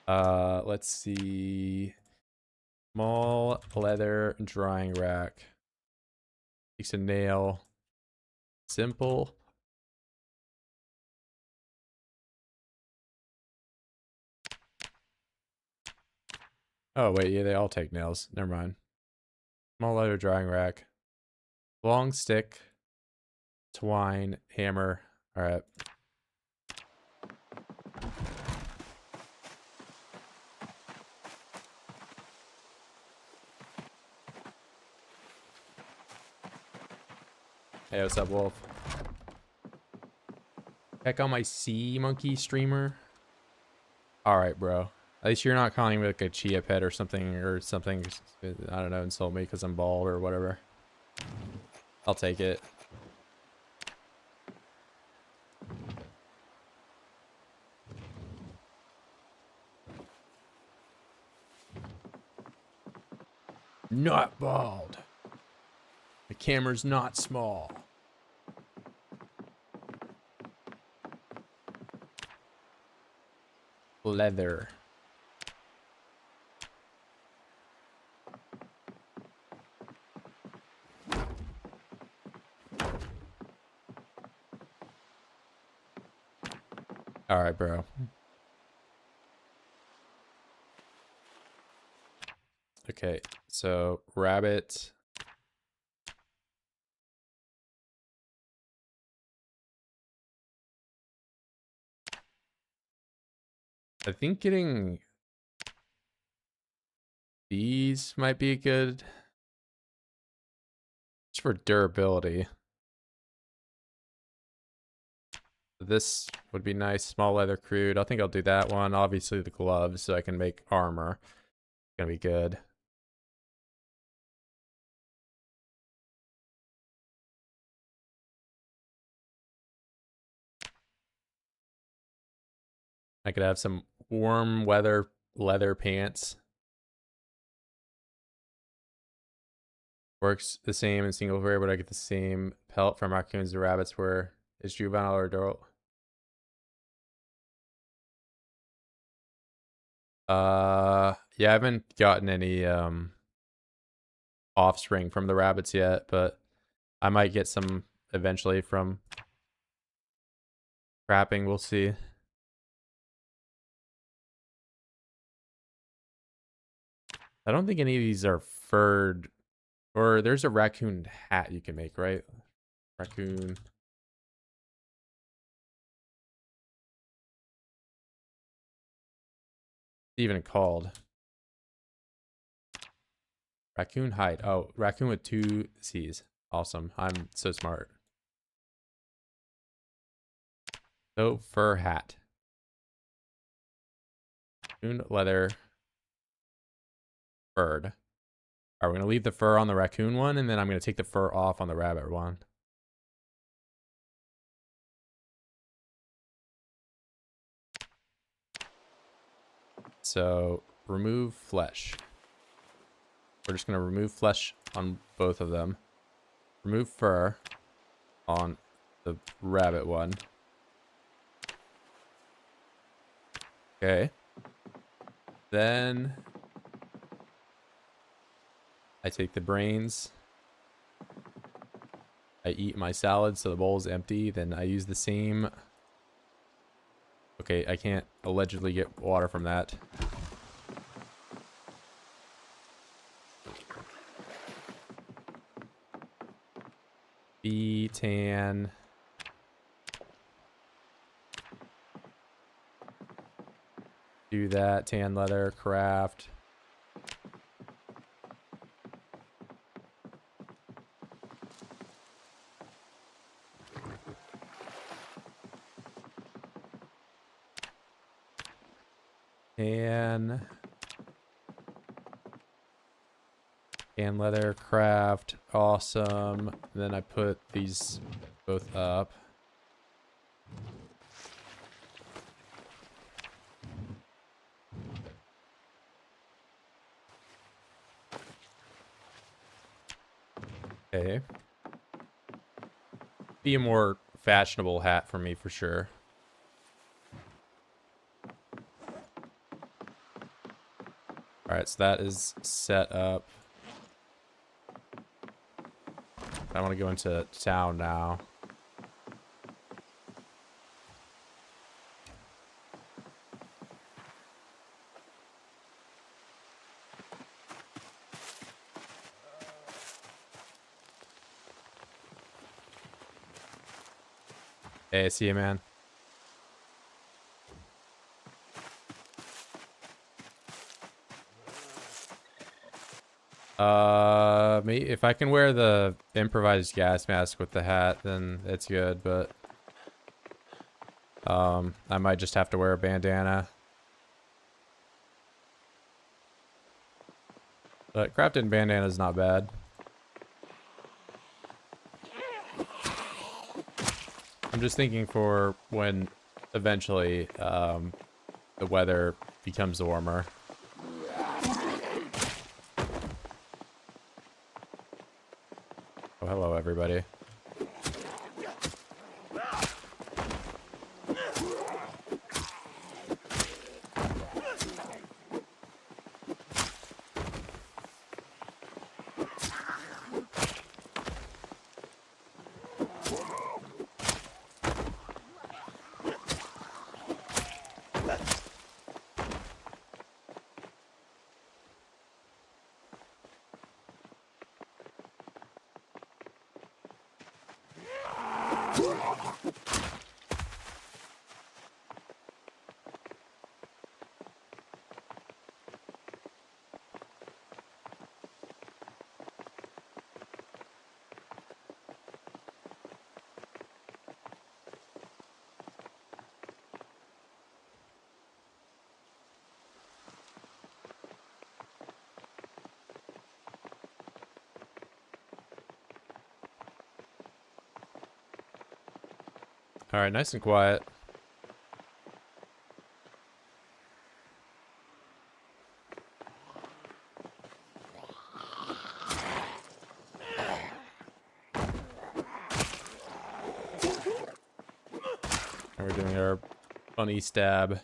Let's see. Small leather drying rack. Takes a nail. Simple. Oh, wait, yeah, they all take nails. Never mind. Small leather drying rack. Long stick. Twine. Hammer. Alright. Hey, what's up, Wolf? Check on my sea monkey streamer. Alright, bro. At least you're not calling me like a chia pet or something, I don't know, insult me because I'm bald or whatever. I'll take it. Not bald. The camera's not small. Leather. All right, bro. Okay, so rabbit. I think getting these might be good. Just for durability. This would be nice. Small leather crude. I think I'll do that one. Obviously the gloves so I can make armor. Gonna be good. I could have some warm weather leather pants. Works the same in single player, but I get the same pelt from raccoons and rabbits. Where is juvenile or adult? Yeah, I haven't gotten any offspring from the rabbits yet, but I might get some eventually from trapping. We'll see. I don't think any of these are furred. Or there's a raccoon hat you can make, right? Raccoon. Even called raccoon hide. Oh, raccoon with 2 C's. Awesome. I'm so smart. So fur hat. Raccoon leather. Furred. Are we gonna leave the fur on the raccoon one, and then I'm gonna take the fur off on the rabbit one. So remove flesh. We're just gonna remove flesh on both of them. Remove fur on the rabbit one. Okay. Then I take the brains. I eat my salad so the bowl is empty. Then I use the same... Okay, I can't allegedly get water from that. Tan. Do that. Tan leather. Craft. And leather craft, awesome. And then I put these both up. Okay. Be a more fashionable hat for me for sure. Alright, so that is set up. I want to go into town now. Hey, see you, man. If I can wear the improvised gas mask with the hat, then it's good, but I might just have to wear a bandana. But crafted bandana is not bad. I'm just thinking for when eventually the weather becomes warmer. Oh, hello, everybody. All right, nice and quiet. And we're doing our funny stab.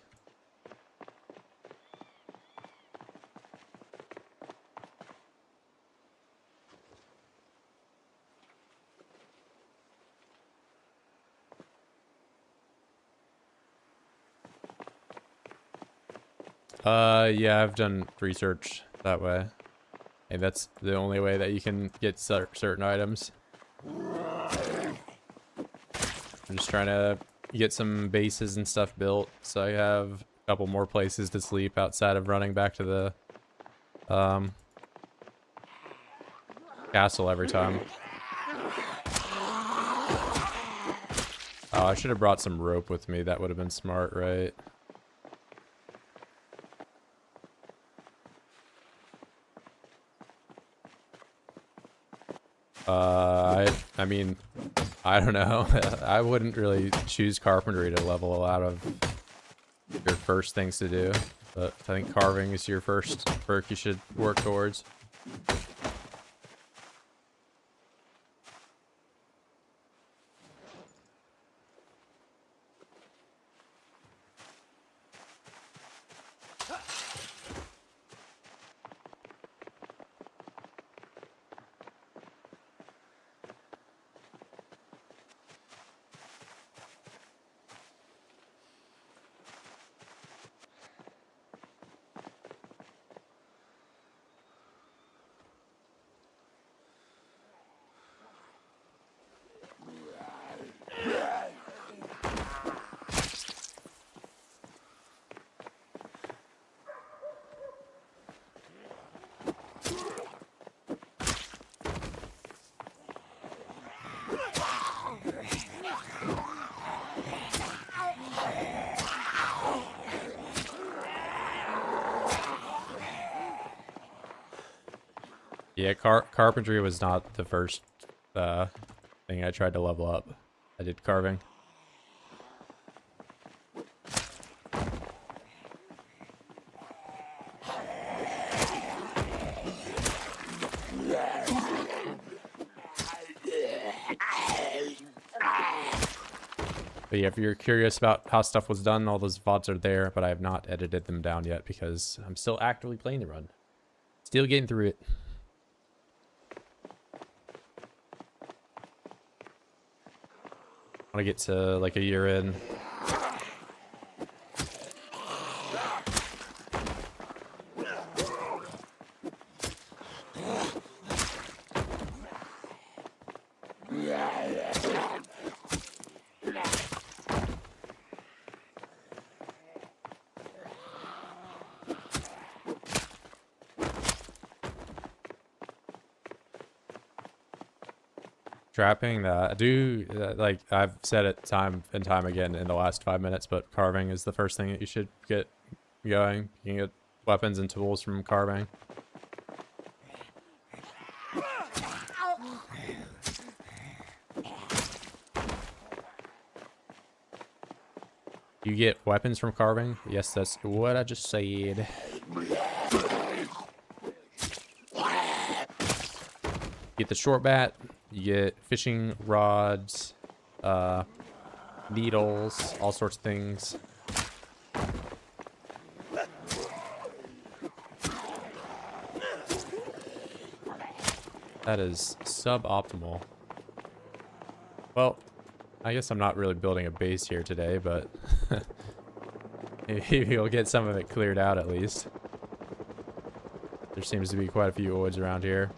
Yeah, I've done research that way. And that's the only way that you can get certain items. I'm just trying to get some bases and stuff built, so I have a couple more places to sleep outside of running back to the castle every time. Oh, I should have brought some rope with me. That would have been smart, right? I mean, I don't know. I wouldn't really choose carpentry to level out of your first things to do, but I think carving is your first perk you should work towards. Yeah, carpentry was not the first thing I tried to level up. I did carving. But yeah, if you're curious about how stuff was done, all those VODs are there, but I have not edited them down yet because I'm still actively playing the run. Still getting through it. I want to get to like a year in. Trapping that, like I've said it time and time again in the last 5 minutes, but carving is the first thing that you should get going. You can get weapons and tools from carving. You get weapons from carving? Yes, that's what I just said. Get the short bat. You get fishing rods, needles, all sorts of things. That is suboptimal. Well, I guess I'm not really building a base here today, but maybe we'll get some of it cleared out at least. There seems to be quite a few oids around here.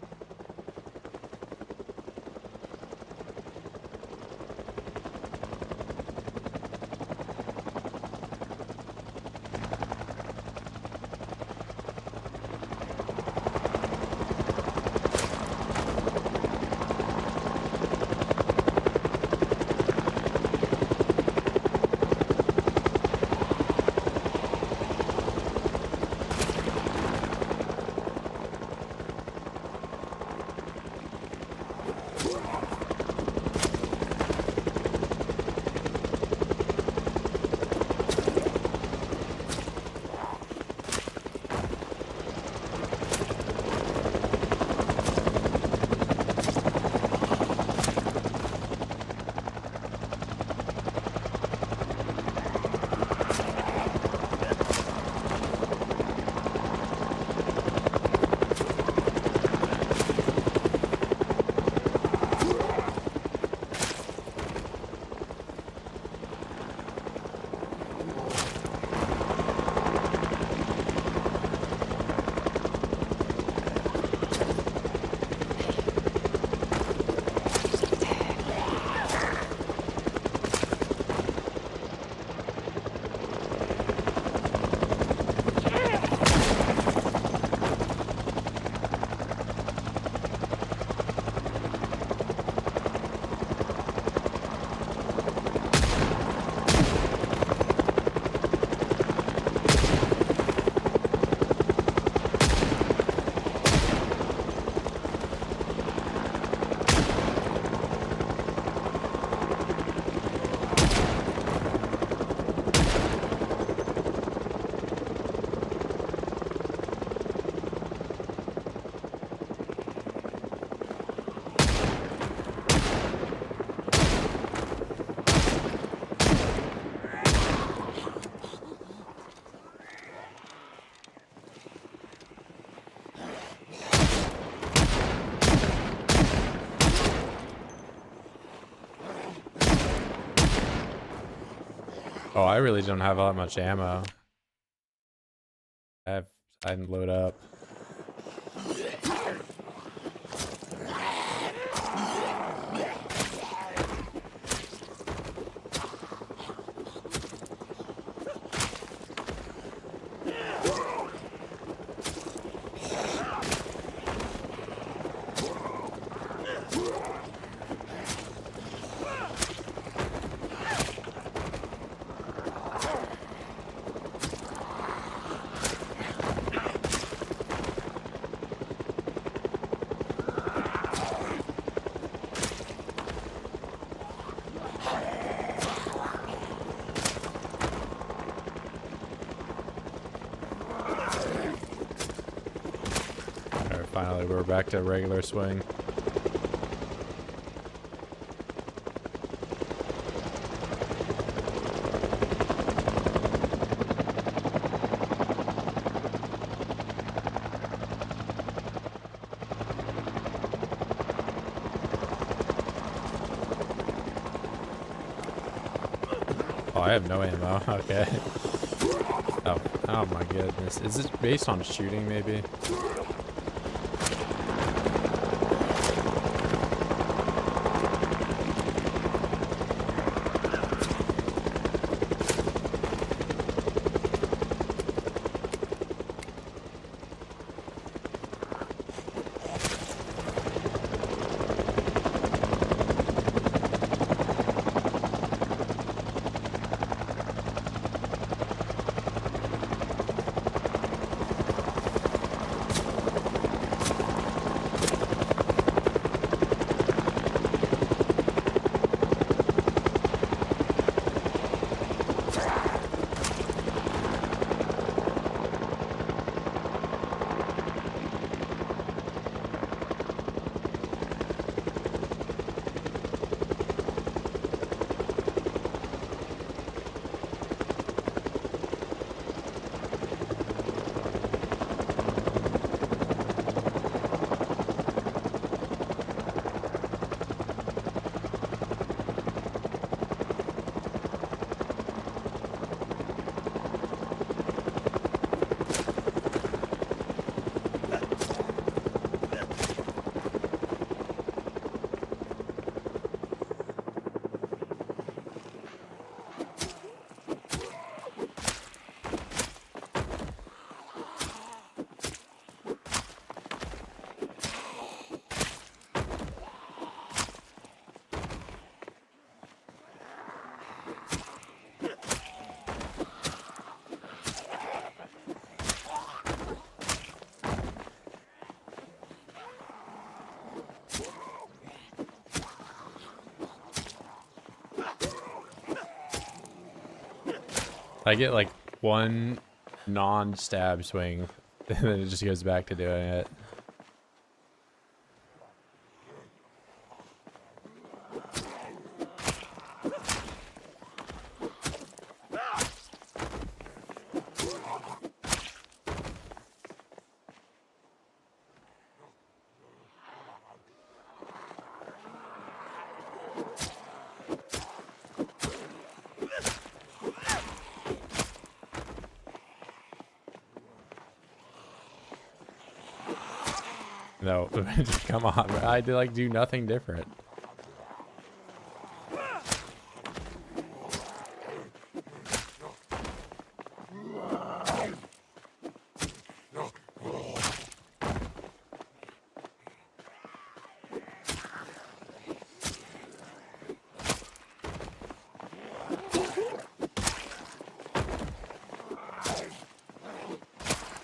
Oh, I really don't have that much ammo. I didn't load up. Finally, we're back to regular swing. Oh, I have no ammo. Okay. Oh my goodness. Is this based on shooting, maybe? I get like one non-stab swing, and then it just goes back to doing it. No, come on, I do nothing different.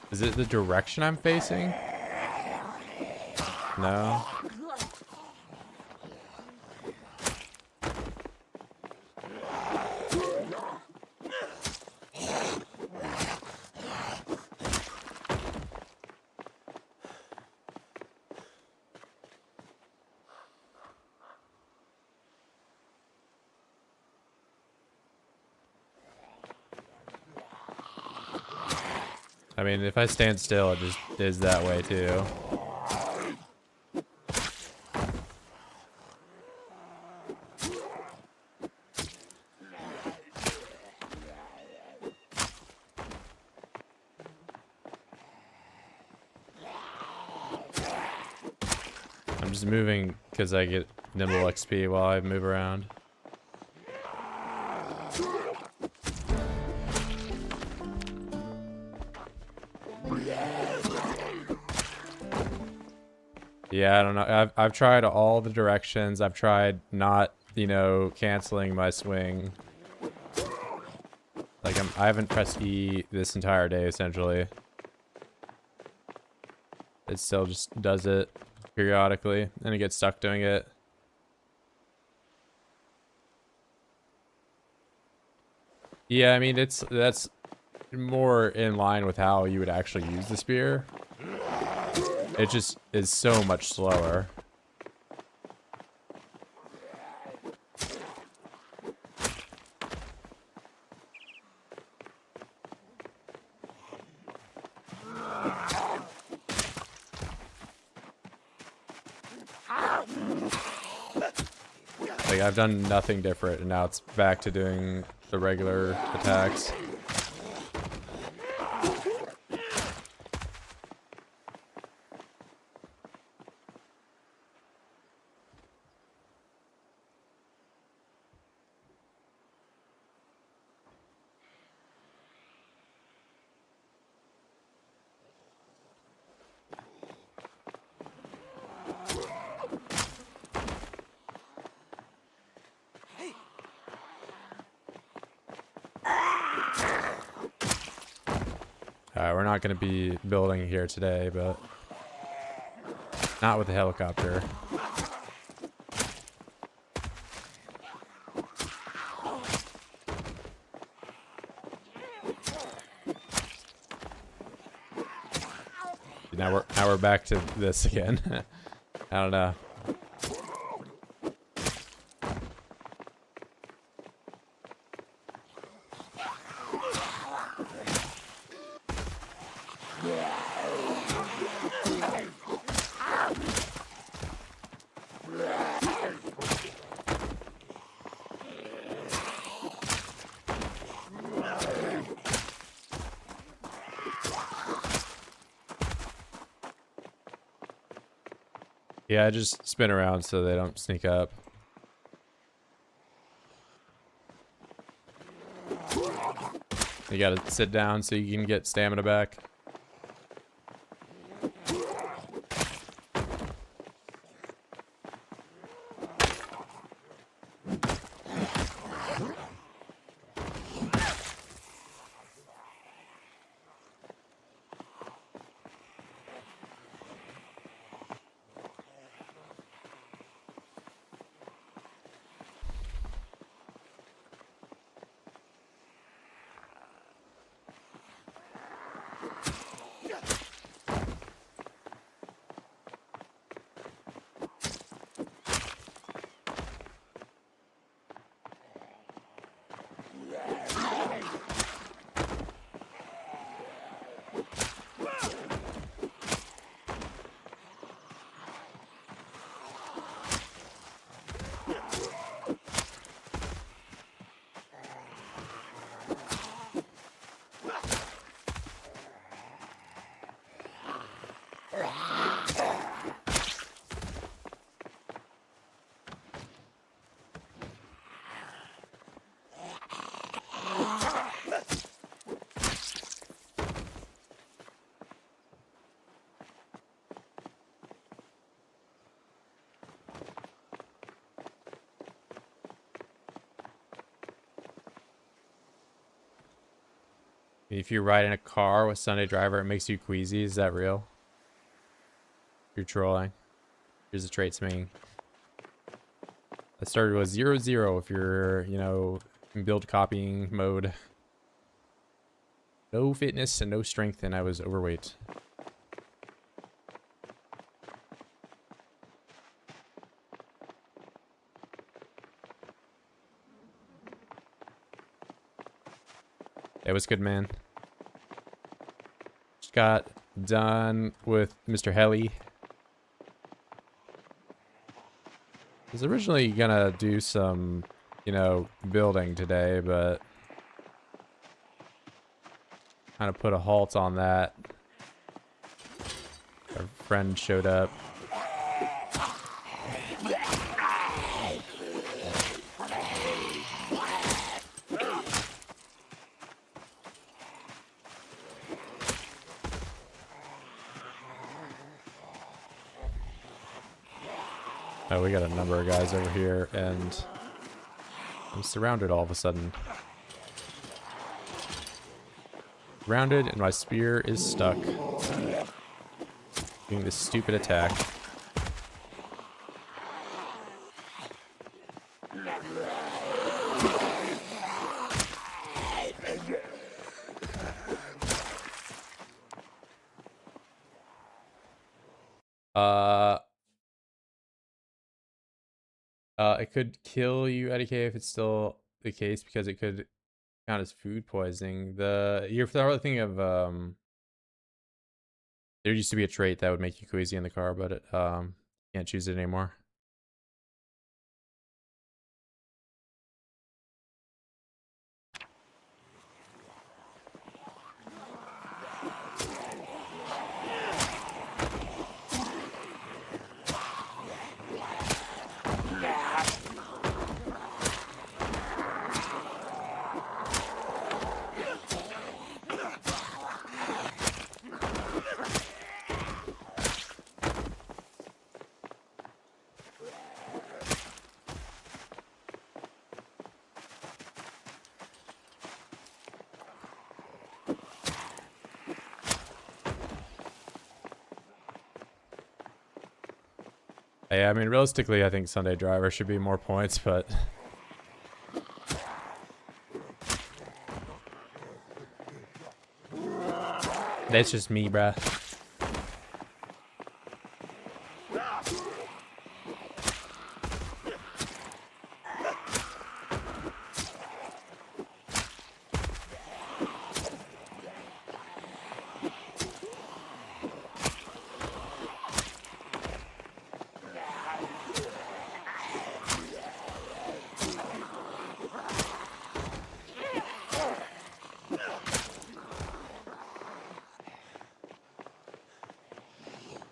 Is it the direction I'm facing? No. I mean, if I stand still, it just is that way too. I'm just moving because I get nimble XP while I move around. Yeah, I don't know. I've tried all the directions. I've tried not, you know, canceling my swing. Like I haven't pressed E this entire day essentially. It still just does it periodically, and it gets stuck doing it. Yeah, I mean that's more in line with how you would actually use the spear. It just is so much slower. Like, I've done nothing different, and now it's back to doing the regular attacks. Alright, we're not going to be building here today, but not with the helicopter. Now we're back to this again. I don't know. Yeah, I just spin around so they don't sneak up. You gotta sit down so you can get stamina back. If you ride in a car with Sunday Driver, it makes you queasy. Is that real? You're trolling. Here's the trait swing. I started with 0-0 if you're, you know, in build copying mode. No fitness and no strength, and I was overweight. It was good, man. Just got done with Mr. Heli. I was originally gonna do some, you know, building today, but kind of put a halt on that. Our friend showed up. Oh, we got a number of guys over here, and I'm surrounded all of a sudden. Surrounded, and my spear is stuck. Doing this stupid attack. It could kill you, Eddie if it's still the case, because it could count as food poisoning. You're probably thinking of there used to be a trait that would make you queasy in the car, but it can't choose it anymore. Yeah, I mean, realistically, I think Sunday Driver should be more points, but that's just me, bruh.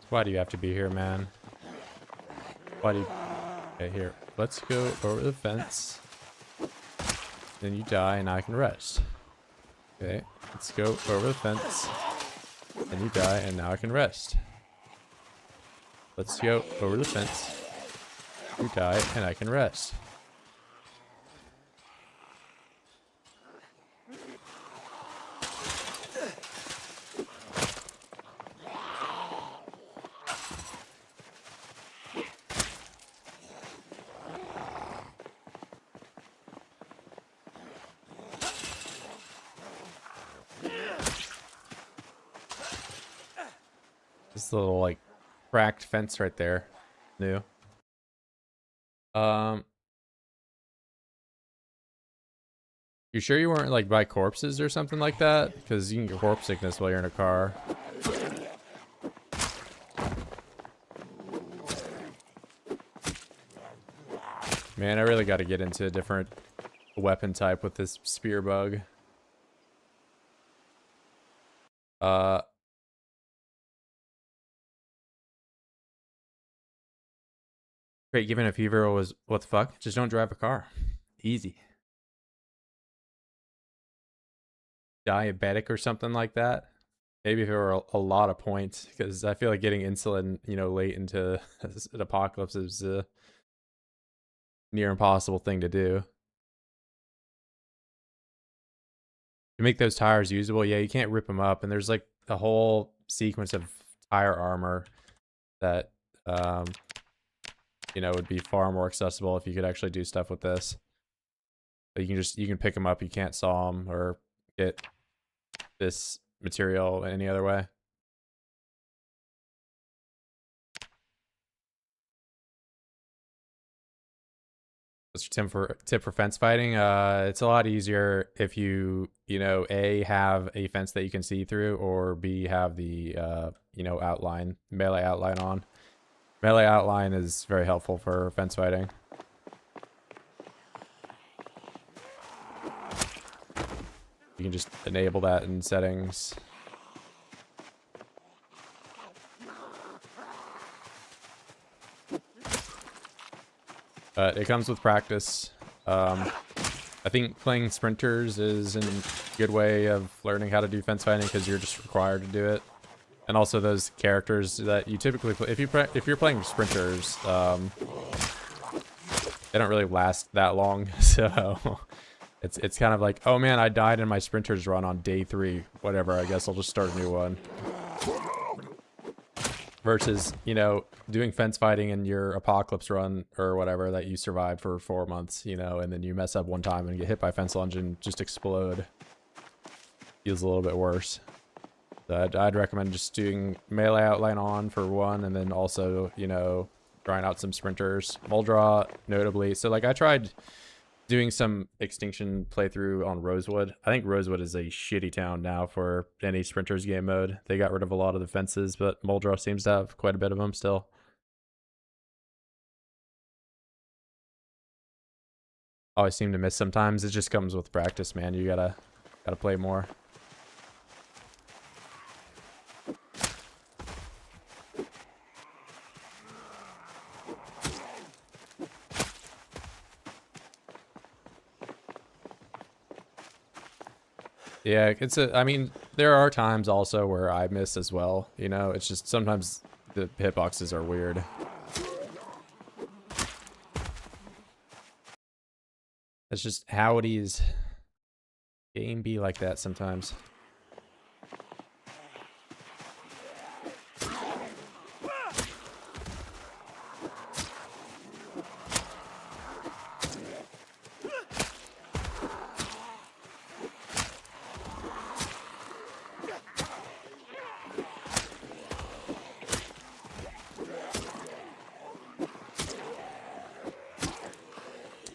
Why do you have to be here, man? Why do you... Okay, here. Let's go over the fence. Then you die and I can rest. Okay, let's go over the fence. Then you die and now I can rest. Let's go over the fence. You die and I can rest. This little like cracked fence right there. New. You sure you weren't like by corpses or something like that? Because you can get corpse sickness while you're in a car. Man, I really got to get into a different weapon type with this spear bug. Great, given a fever was what the fuck? Just don't drive a car. Easy. Diabetic or something like that. Maybe if it were a lot of points, because I feel like getting insulin, you know, late into an apocalypse is a near impossible thing to do. To make those tires usable, yeah, you can't rip them up, and there's like a whole sequence of tire armor that you know, would be far more accessible if you could actually do stuff with this. But you can pick them up, you can't saw them or get this material any other way. What's your tip for fence fighting? It's a lot easier if you know, A, have a fence that you can see through, or B, have the you know, melee outline on. Melee outline is very helpful for fence fighting. You can just enable that in settings. But it comes with practice. I think playing sprinters is a good way of learning how to do fence fighting, because you're just required to do it. And also those characters that you typically play, if you're playing sprinters, they don't really last that long. So it's kind of like, oh man, I died in my sprinters run on day 3. Whatever, I guess I'll just start a new one. Versus, you know, doing fence fighting in your apocalypse run or whatever that you survived for 4 months, you know, and then you mess up one time and get hit by fence lunge and just explode. Feels a little bit worse. So I'd recommend just doing melee outline on for one, and then also, you know, trying out some sprinters. Muldra, notably. So like I tried doing some Extinction playthrough on Rosewood. I think Rosewood is a shitty town now for any sprinters game mode. They got rid of a lot of the fences, but Muldra seems to have quite a bit of them still. Always seem to miss sometimes. It just comes with practice, man. You gotta play more. Yeah, I mean, there are times also where I miss as well, you know, it's just sometimes the hitboxes are weird. It's just how it is. Game be like that sometimes.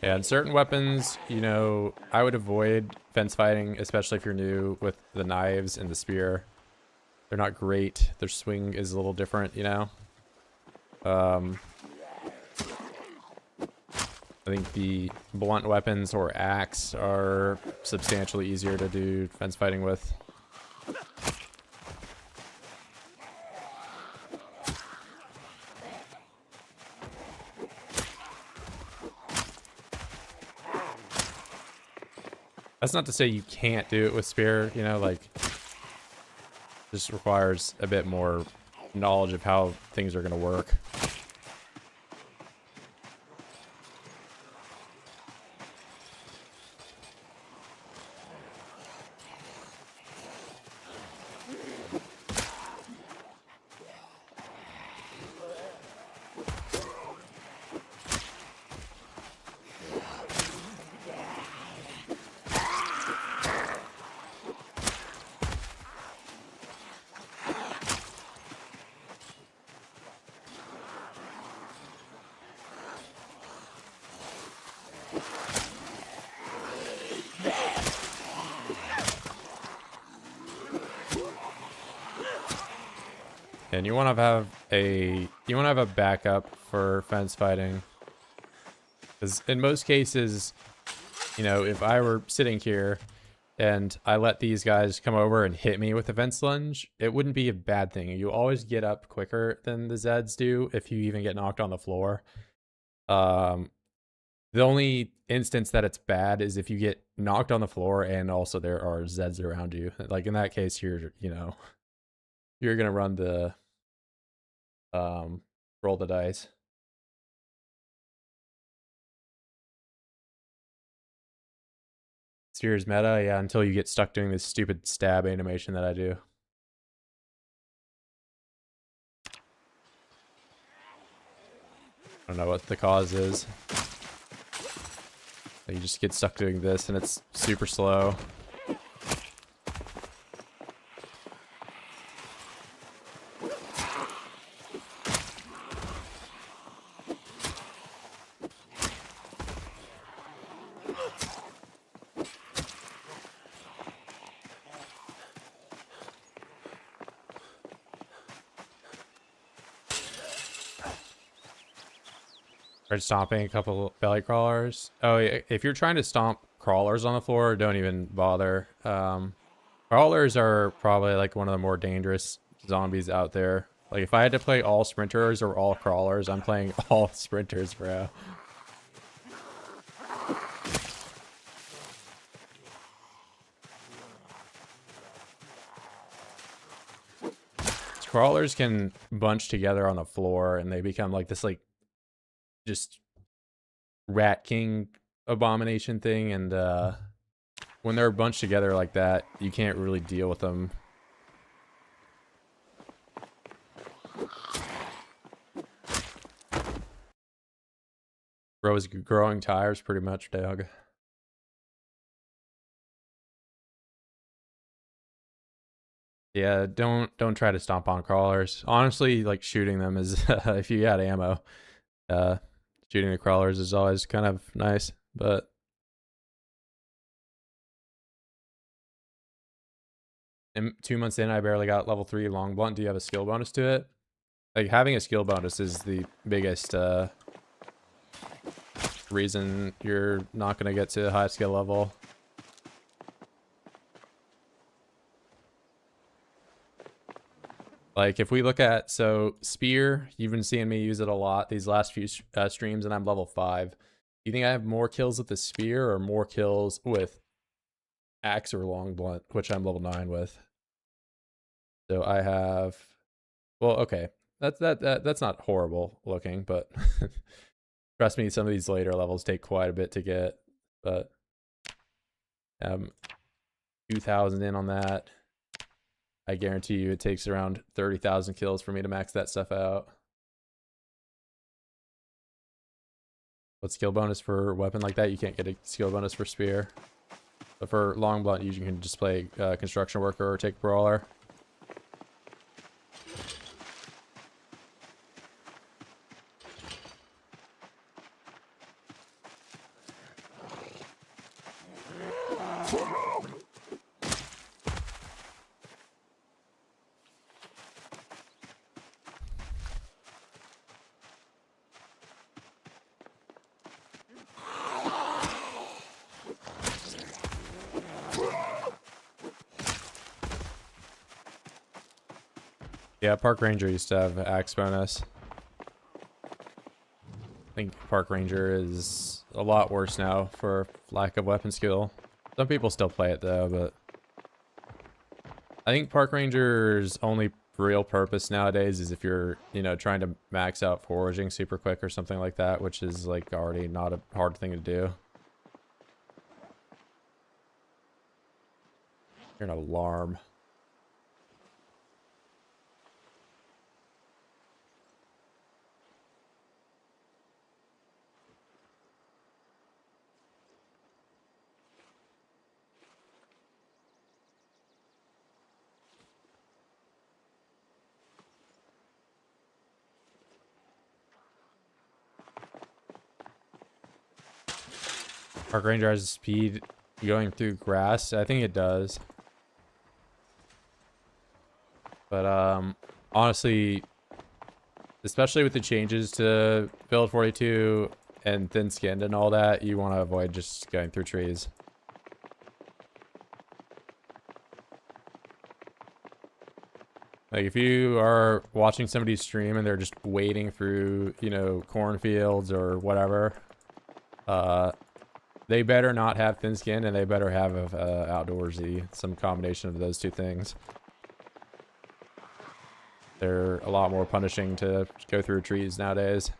Yeah, and certain weapons, you know, I would avoid fence fighting, especially if you're new with the knives and the spear. They're not great. Their swing is a little different, you know. I think the blunt weapons or axe are substantially easier to do fence fighting with. That's not to say you can't do it with spear, you know, like, just requires a bit more knowledge of how things are going to work. And you want to have a backup for fence fighting, because in most cases, you know, if I were sitting here and I let these guys come over and hit me with a fence lunge, it wouldn't be a bad thing. You always get up quicker than the Zeds do if you even get knocked on the floor. The only instance that it's bad is if you get knocked on the floor and also there are Zeds around you. Like in that case, you're gonna run the roll the dice. Spears meta, yeah, until you get stuck doing this stupid stab animation that I do. I don't know what the cause is. You just get stuck doing this and it's super slow. Start stomping a couple belly crawlers. Oh, if you're trying to stomp crawlers on the floor, don't even bother. Crawlers are probably like one of the more dangerous zombies out there. Like if I had to play all sprinters or all crawlers, I'm playing all sprinters, bro. Crawlers can bunch together on the floor and they become like this, like, just rat king abomination thing, and when they're bunched together like that, you can't really deal with them. Bro is growing tires pretty much, dog. Yeah, don't try to stomp on crawlers. Honestly, like shooting them is if you got ammo, uh, shooting the crawlers is always kind of nice. But in 2 months in, I barely got level 3 long blunt. Do you have a skill bonus to it? Like having a skill bonus is the biggest reason you're not gonna get to a high skill level. Like if we look at, so spear, you've been seeing me use it a lot these last few streams, and I'm level 5. Do you think I have more kills with the spear or more kills with axe or long blunt, which I'm level 9 with? So I have, well, okay, that's not horrible looking, but trust me, some of these later levels take quite a bit to get. But 2,000 in on that. I guarantee you it takes around 30,000 kills for me to max that stuff out. What skill bonus for weapon like that? You can't get a skill bonus for spear. But for long blunt, you can just play construction worker or take brawler. Yeah, Park Ranger used to have axe bonus. I think Park Ranger is a lot worse now for lack of weapon skill. Some people still play it though, but I think Park Ranger's only real purpose nowadays is if you're, you know, trying to max out foraging super quick or something like that, which is like already not a hard thing to do. You're an alarm. Park Ranger has speed going through grass. I think it does. But honestly, especially with the changes to build 42 and thin skinned and all that, you want to avoid just going through trees. Like if you are watching somebody stream and they're just wading through, you know, cornfields or whatever, they better not have thin skin and they better have outdoorsy, some combination of those two things. They're a lot more punishing to go through trees nowadays.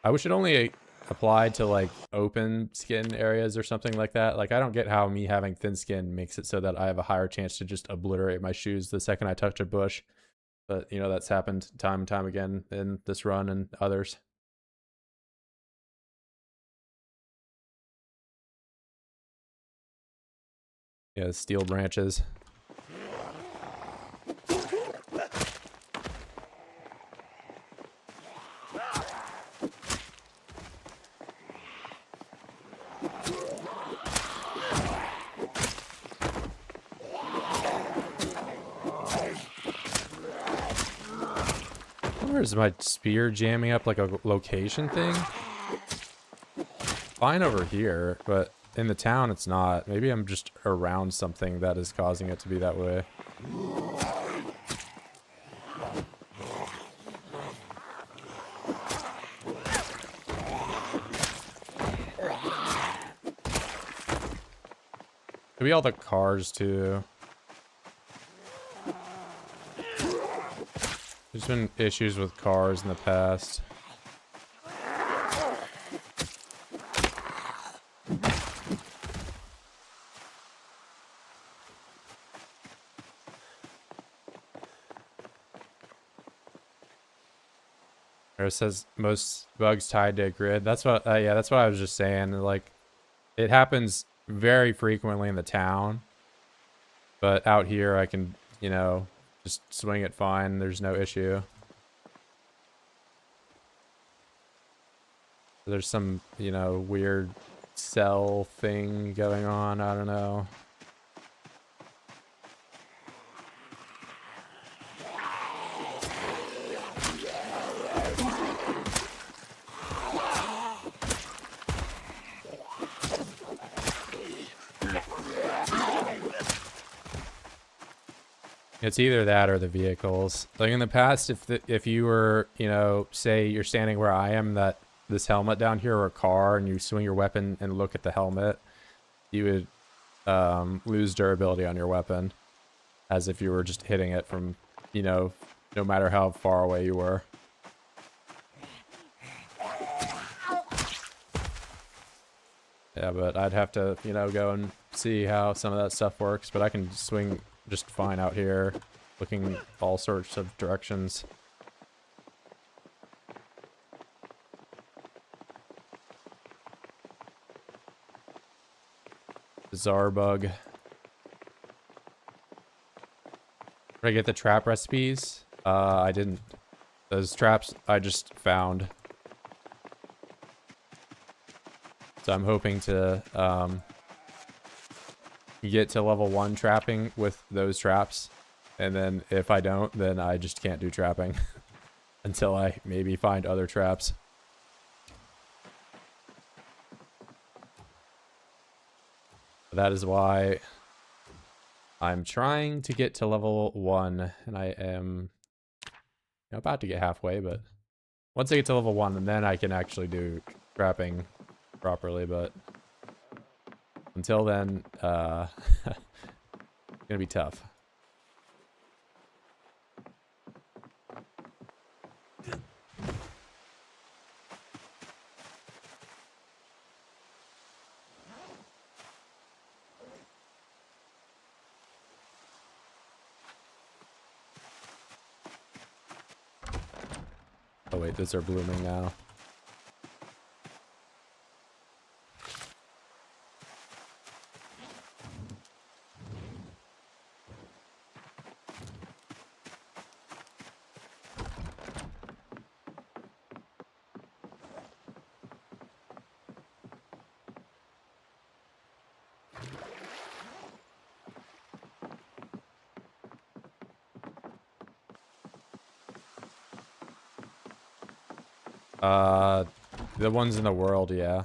I wish it only applied to like open skin areas or something like that. Like I don't get how me having thin skin makes it so that I have a higher chance to just obliterate my shoes the second I touch a bush. But you know, that's happened time and time again in this run and others. Yeah, steel branches. Where is my spear jamming up like a location thing? Fine over here, but in the town it's not. Maybe I'm just around something that is causing it to be that way. Could be all the cars too. There's been issues with cars in the past. It says most bugs tied to a grid. That's what, yeah, that's what I was just saying. Like, it happens very frequently in the town, but out here I can, you know, just swing it fine. There's no issue. There's some, you know, weird cell thing going on. I don't know. It's either that or the vehicles. Like in the past, if you were, you know, say you're standing where I am, that this helmet down here or a car, and you swing your weapon and look at the helmet, you would lose durability on your weapon, as if you were just hitting it from, you know, no matter how far away you were. Yeah, but I'd have to, you know, go and see how some of that stuff works, but I can swing just fine out here, looking all sorts of directions. Bizarre bug. Did I get the trap recipes? I didn't. Those traps I just found. So I'm hoping to get to level 1 trapping with those traps, and then if I don't, then I just can't do trapping until I maybe find other traps. That is why I'm trying to get to level 1, and I am, you know, about to get halfway, but once I get to level 1, and then I can actually do trapping properly, but until then, it's gonna be tough. Oh wait, those are blooming now. The ones in the world, yeah.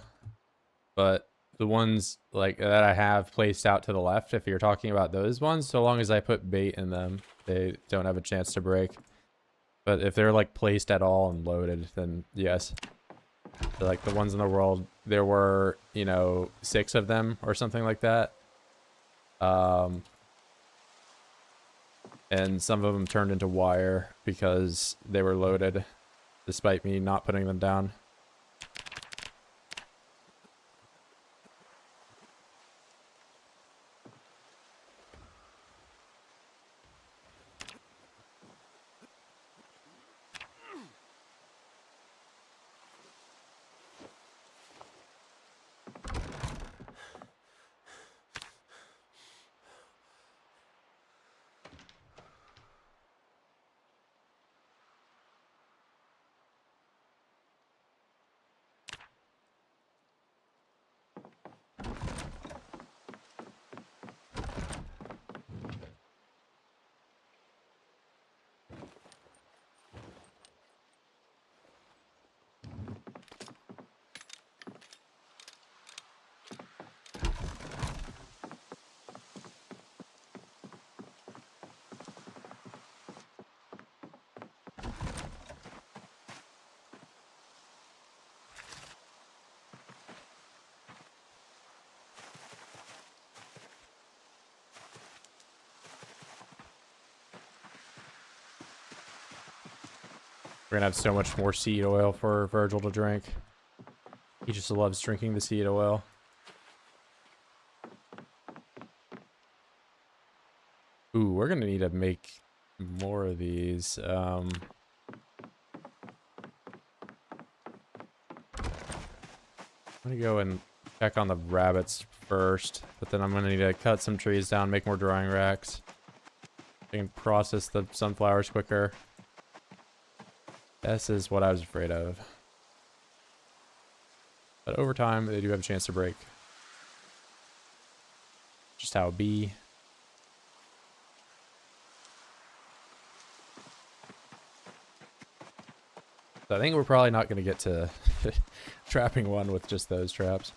But the ones like that I have placed out to the left, if you're talking about those ones, so long as I put bait in them, they don't have a chance to break. But if they're like placed at all and loaded, then yes. So, like the ones in the world, there were, you know, 6 of them or something like that. And some of them turned into wire because they were loaded, despite me not putting them down. We're gonna have so much more seed oil for Virgil to drink. He just loves drinking the seed oil. Ooh, we're gonna need to make more of these. I'm gonna go and check on the rabbits first, but then I'm gonna need to cut some trees down, make more drying racks. They can process the sunflowers quicker. This is what I was afraid of. But over time, they do have a chance to break. Just how it be. So I think we're probably not going to get to trapping one with just those traps.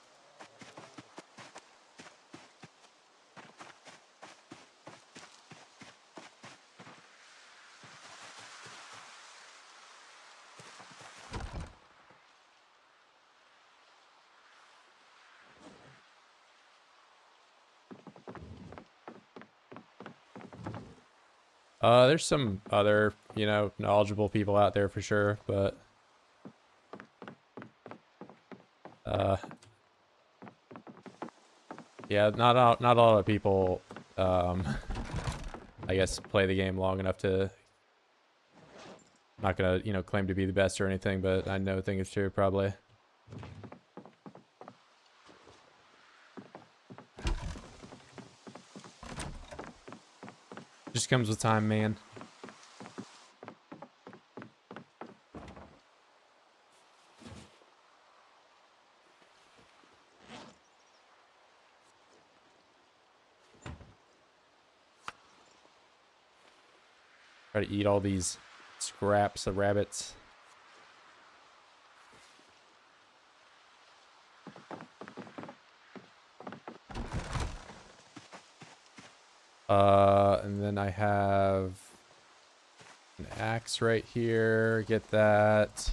There's some other, you know, knowledgeable people out there for sure, but yeah, not a lot of people, I guess, play the game long enough to. Not gonna, you know, claim to be the best or anything, but I think it's true, probably. Just comes with time, man. Try to eat all these scraps of rabbits. And then I have an axe right here. Get that.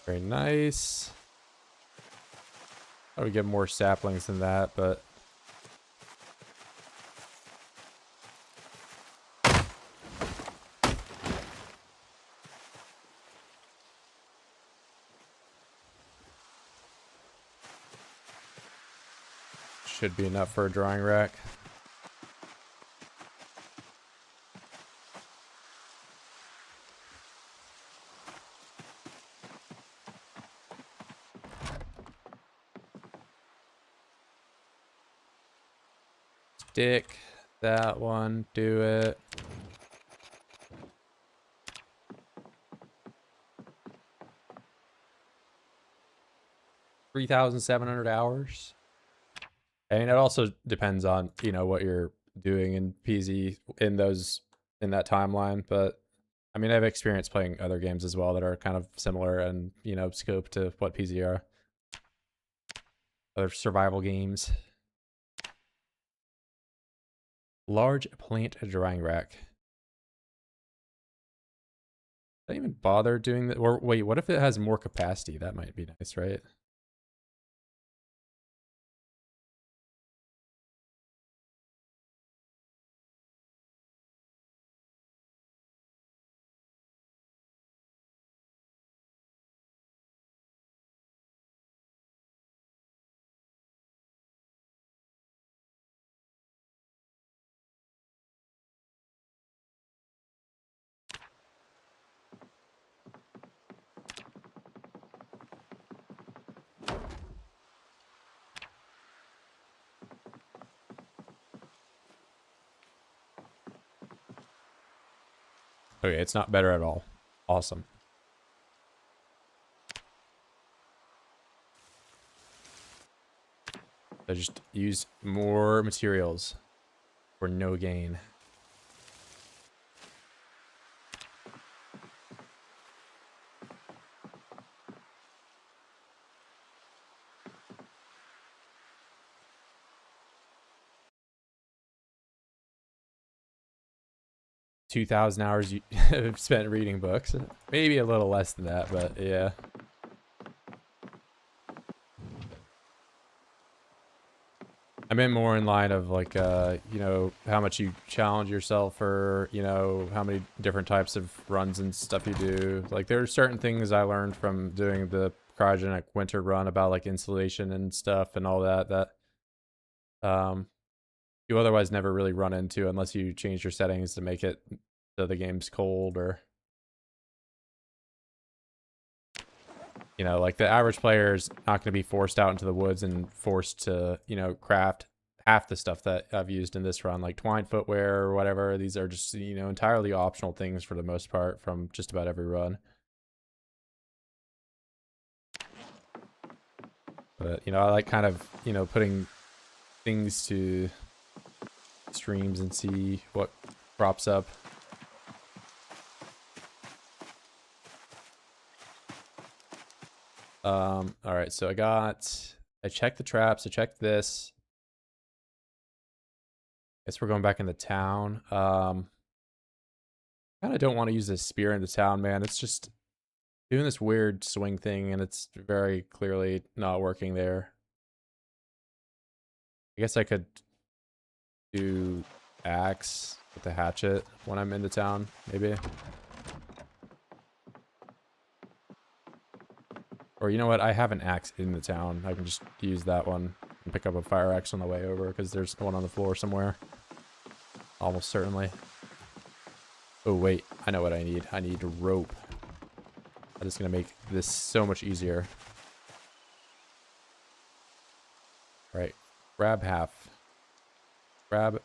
Very nice. I would get more saplings than that, but should be enough for a drying rack. Stick that one, do it. $3,700. I mean, it also depends on, you know, what you're doing in PZ in that timeline, but I mean, I've experienced playing other games as well that are kind of similar and, you know, scope to what PZ are. Other survival games. Large plant drying rack. Did I even bother doing that? Or wait, what if it has more capacity? That might be nice, right? Okay, it's not better at all. Awesome. So just use more materials for no gain. $2,000 you have spent reading books. Maybe a little less than that, but yeah. I meant more in line of like, you know, how much you challenge yourself, or, you know, how many different types of runs and stuff you do. Like, there are certain things I learned from doing the cryogenic winter run about like insulation and stuff and all that you otherwise never really run into unless you change your settings to make it so the game's cold, or you know, like the average player is not going to be forced out into the woods and forced to, you know, craft half the stuff that I've used in this run, like twine footwear or whatever. These are just, you know, entirely optional things for the most part from just about every run. But, you know, I like kind of, you know, putting things to streams and see what crops up. All right, so I checked the traps, I checked this. Guess we're going back in the town. Kind of don't want to use this spear in the town, man. It's just doing this weird swing thing, and it's very clearly not working there. I guess I could do axe with the hatchet when I'm in the town, maybe. Or you know what? I have an axe in the town. I can just use that one and pick up a fire axe on the way over, because there's one on the floor somewhere. Almost certainly. Oh, wait. I know what I need. I need rope. That is going to make this so much easier. Right. Grab half. Grab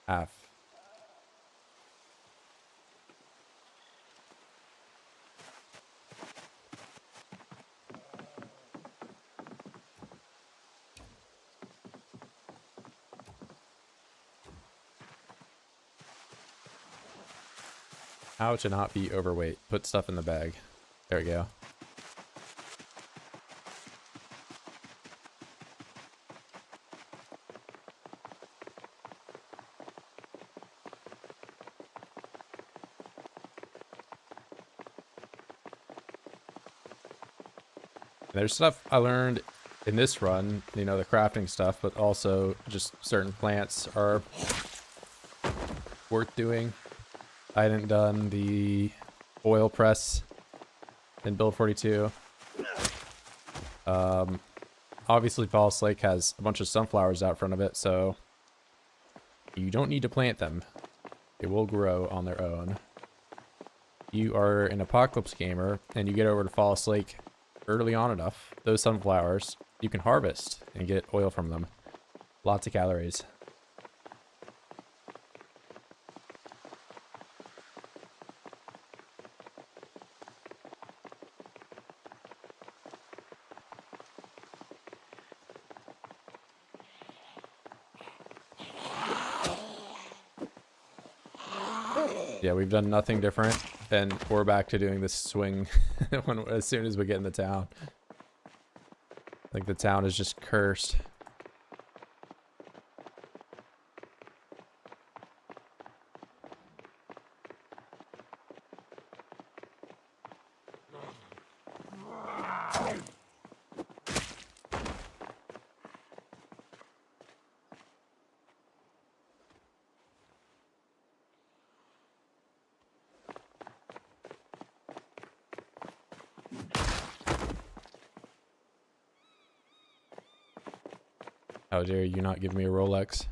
half. How to not be overweight. Put stuff in the bag. There we go. There's stuff I learned in this run, you know, the crafting stuff, but also just certain plants are worth doing. I hadn't done the oil press in Build 42. Obviously Fallas Lake has a bunch of sunflowers out front of it, so you don't need to plant them. They will grow on their own. You are an apocalypse gamer and you get over to Fallas Lake early on enough, those sunflowers, you can harvest and get oil from them. Lots of calories. Yeah, we've done nothing different, and we're back to doing this swing as soon as we get in the town. Like the town is just cursed. How dare you not give me a Rolex?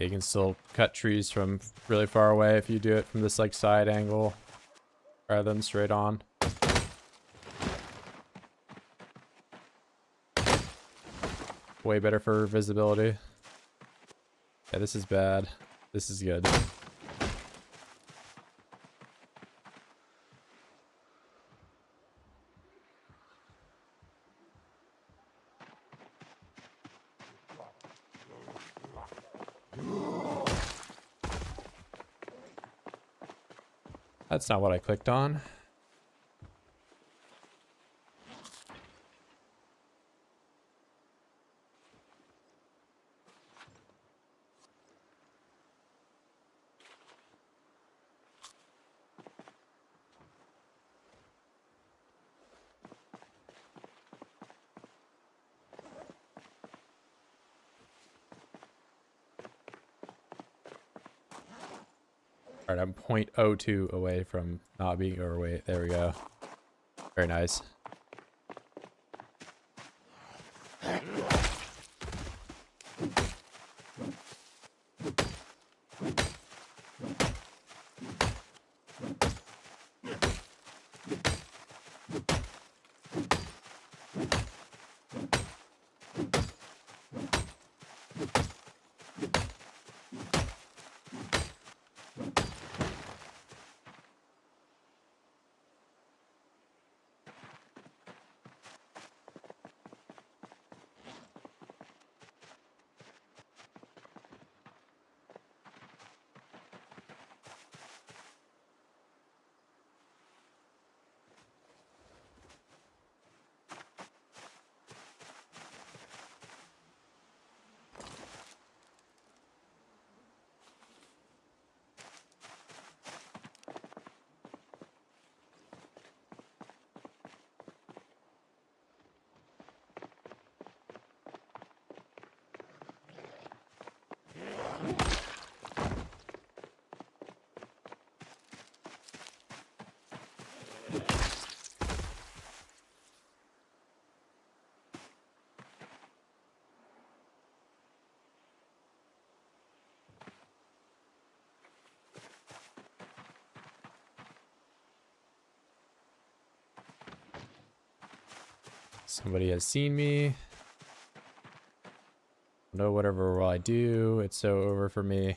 You can still cut trees from really far away if you do it from this like side angle rather than straight on. Way better for visibility. Yeah, this is bad. This is good. That's not what I clicked on. All right, I'm 0.02 away from not being overweight. There we go. Very nice. Somebody has seen me. No, whatever will I do? It's so over for me.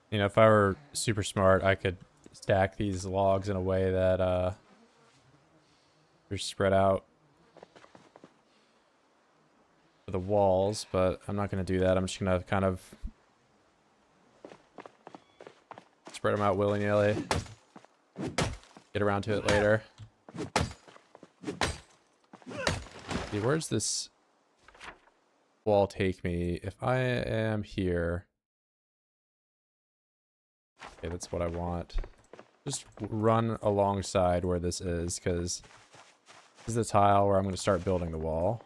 You know, if I were super smart, I could stack these logs in a way that they're spread out for the walls, but I'm not going to do that. I'm just going to kind of spread them out willy-nilly. Get around to it later. See, where's this wall take me? If I am here... Okay, that's what I want. Just run alongside where this is, because this is the tile where I'm going to start building the wall.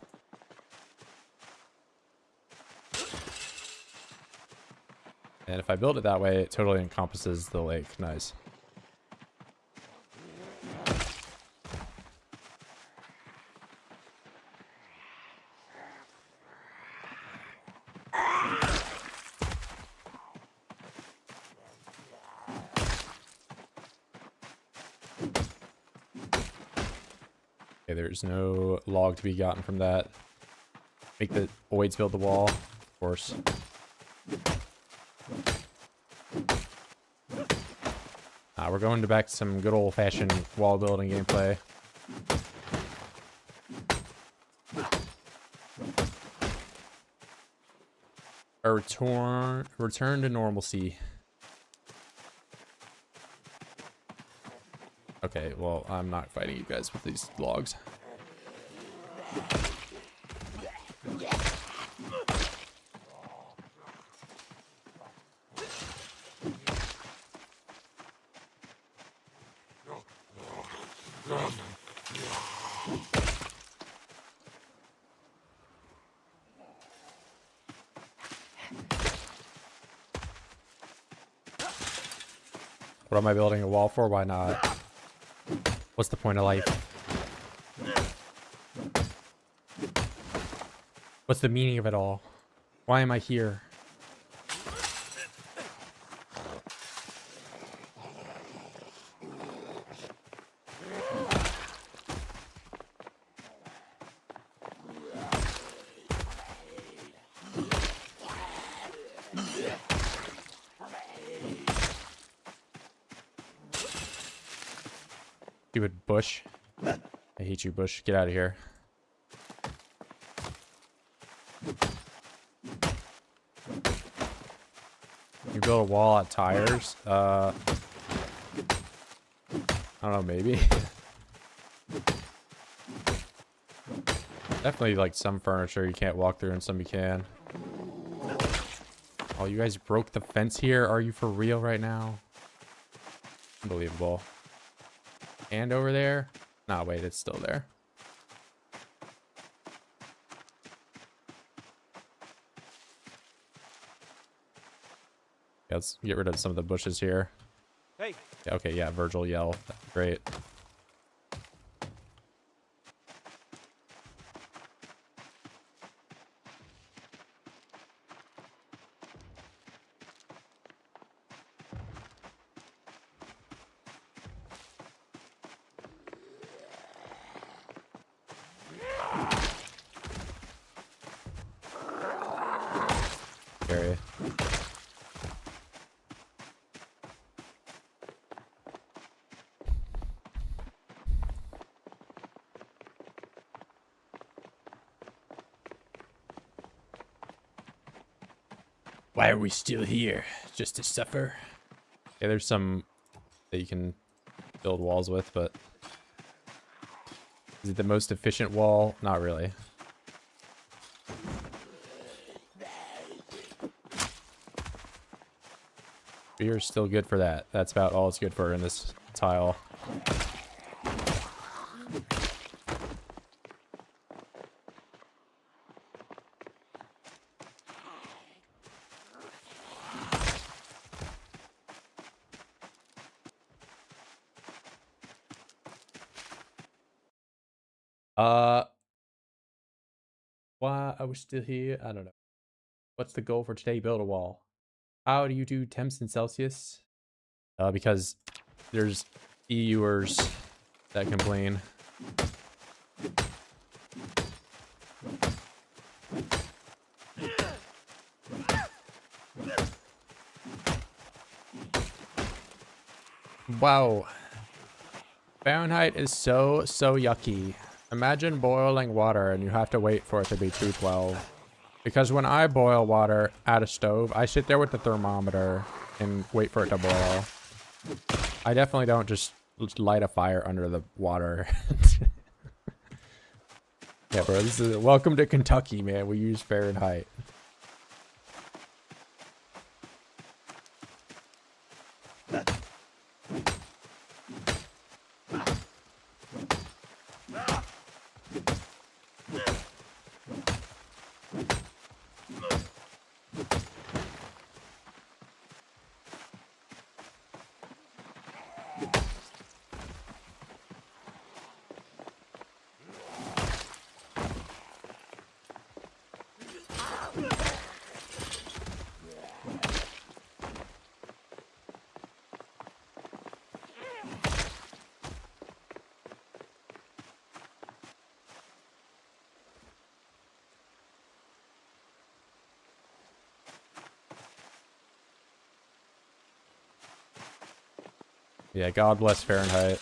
And if I build it that way, it totally encompasses the lake. Nice. Okay, there's no log to be gotten from that. Make the voids build the wall, of course. We're going back to some good old-fashioned wall building gameplay. A return to normalcy. Okay, well, I'm not fighting you guys with these logs. What am I building a wall for? Why not? What's the point of life? What's the meaning of it all? Why am I here? Stupid bush. I hate you, bush. Get out of here. You build a wall at tires? I don't know, maybe. Definitely like some furniture you can't walk through and some you can. Oh, you guys broke the fence here? Are you for real right now? Unbelievable. And over there? Nah, wait, it's still there. Yeah, let's get rid of some of the bushes here. Hey. Yeah, okay, yeah, Virgil yell. Great. Scary. Why are we still here? Just to suffer? Yeah, there's some that you can build walls with, but is it the most efficient wall? Not really. Beer is still good for that. That's about all it's good for in this tile. Why are we still here? I don't know. What's the goal for today? Build a wall. How do you do temps in Celsius? Because there's EUers that complain. Wow. Fahrenheit is so yucky. Imagine boiling water and you have to wait for it to be 212. Because when I boil water at a stove, I sit there with the thermometer and wait for it to boil. I definitely don't just light a fire under the water. Yeah, bro, this is welcome to Kentucky, man. We use Fahrenheit. Yeah, God bless Fahrenheit.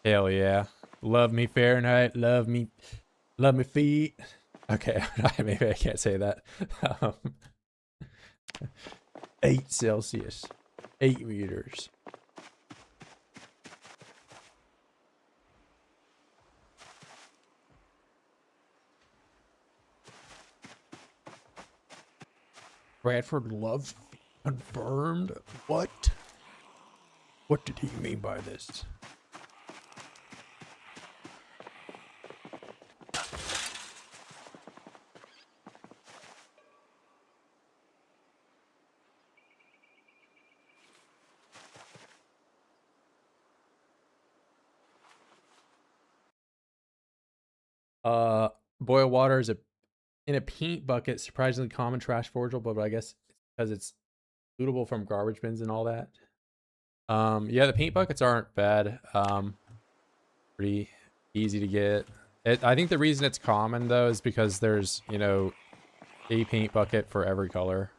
Hell yeah. Love me Fahrenheit, love me feet. Okay, maybe I can't say that. Um, 8 Celsius. 8 meters. Bradford loves Confirmed? What? What did he mean by this? Boil water is in a paint bucket, surprisingly common trash forgeable, but I guess because it's lootable from garbage bins and all that. Yeah, the paint buckets aren't bad. Pretty easy to get. I think the reason it's common though is because there's, you know, a paint bucket for every color.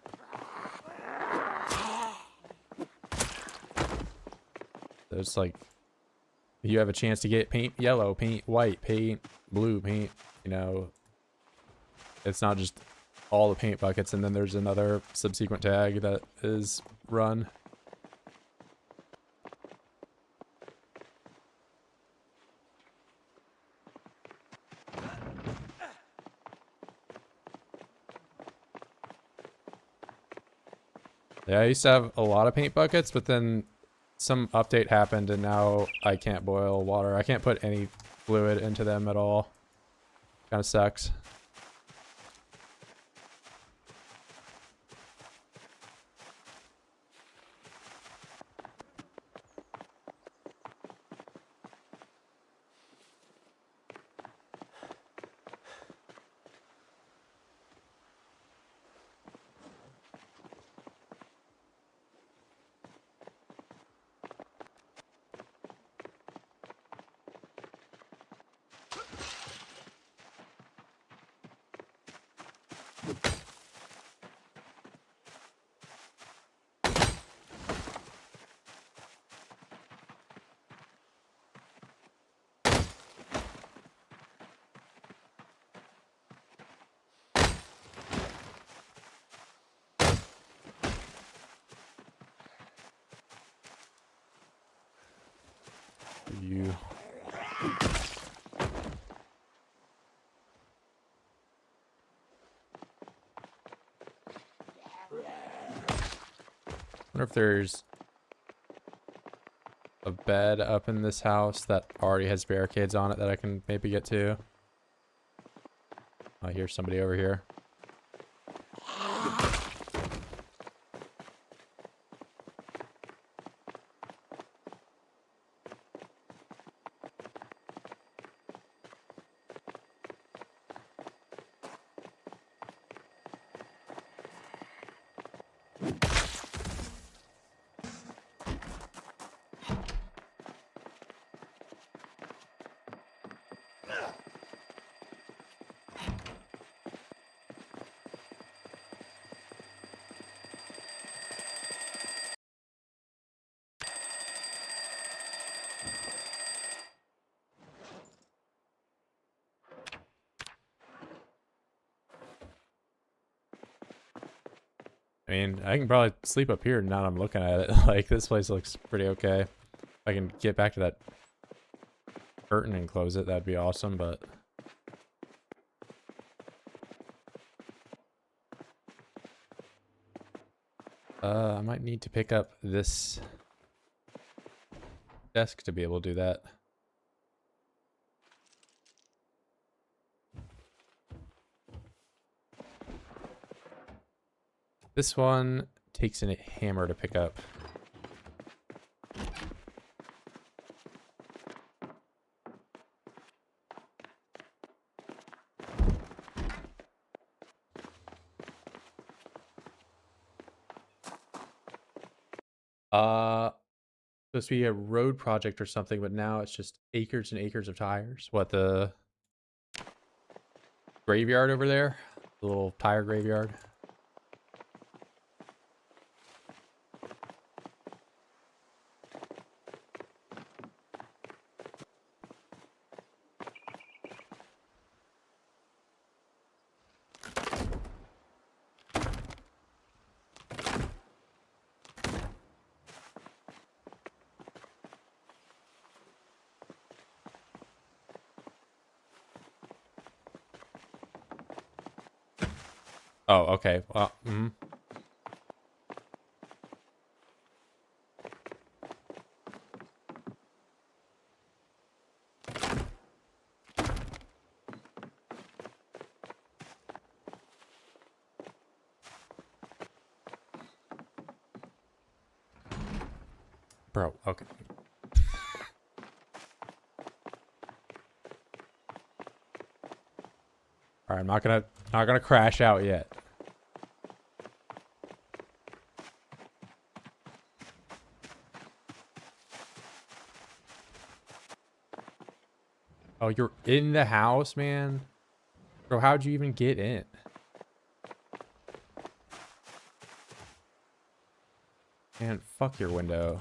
So it's like you have a chance to get paint yellow, paint white, paint blue, paint, you know, it's not just all the paint buckets and then there's another subsequent tag that is run. Yeah, I used to have a lot of paint buckets, but then some update happened and now I can't boil water. I can't put any fluid into them at all. Kind of sucks. You. Wonder if there's a bed up in this house that already has barricades on it that I can maybe get to. I hear somebody over here. I mean, I can probably sleep up here now that I'm looking at it. Like, this place looks pretty okay. If I can get back to that curtain and close it, that'd be awesome, but... I might need to pick up this desk to be able to do that. This one takes a hammer to pick up. Supposed to be a road project or something, but now it's just acres and acres of tires. What, the graveyard over there? The little tire graveyard? Oh, okay. Well, Bro, okay. All right, I'm not gonna crash out yet. Oh, you're in the house, man? Bro, how'd you even get in? Man, fuck your window.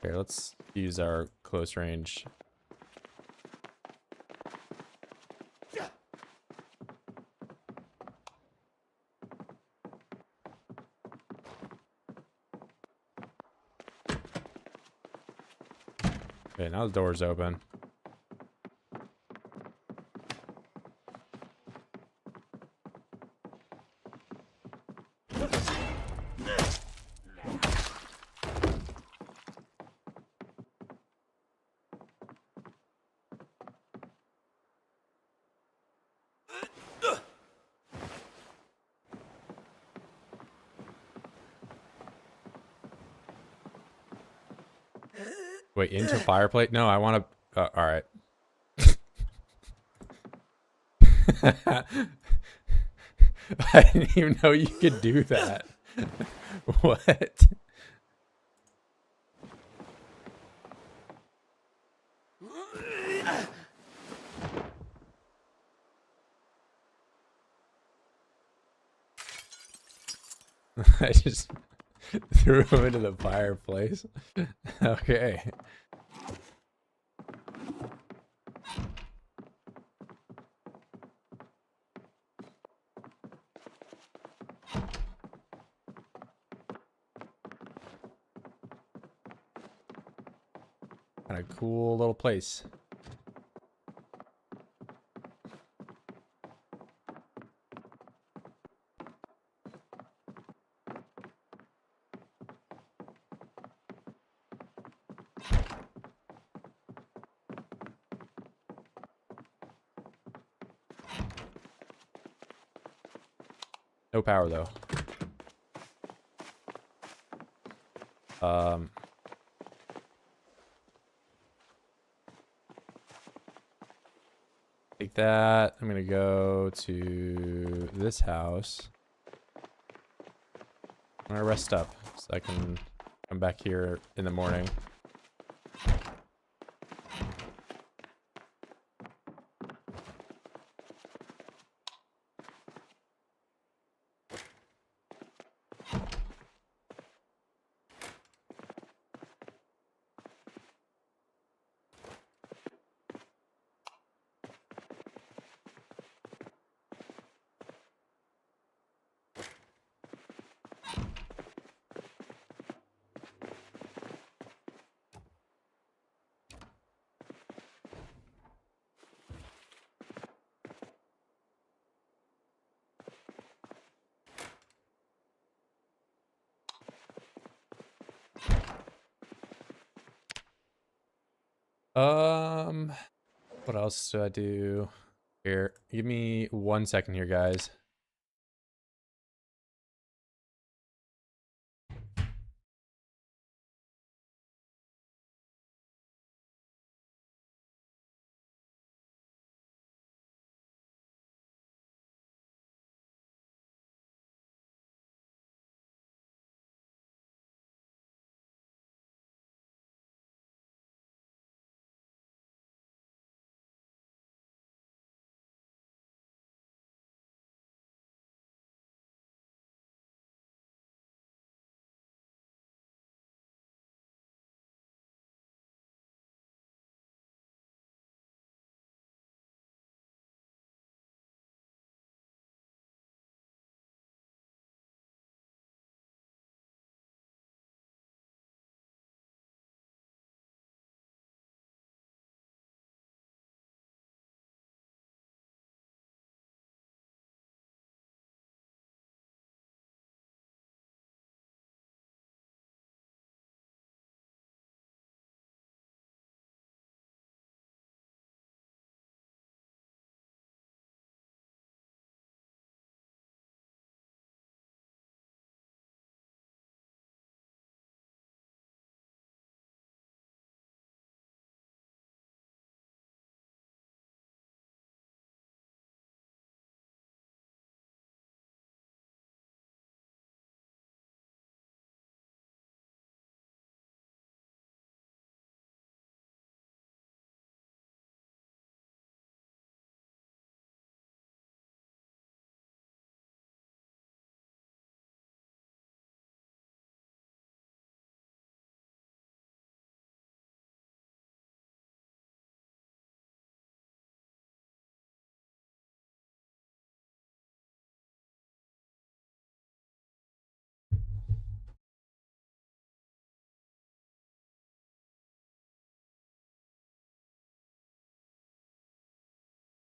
Okay, let's use our close range. Okay, now the door's open. Wait, into fireplace? No, I want to. All right. I didn't even know you could do that. What? I just threw him into the fireplace. Okay. Kind of cool little place. No power though. Take that. I'm gonna go to this house. I'm gonna rest up so I can come back here in the morning. What else do I do? Here, give me 1 second here, guys.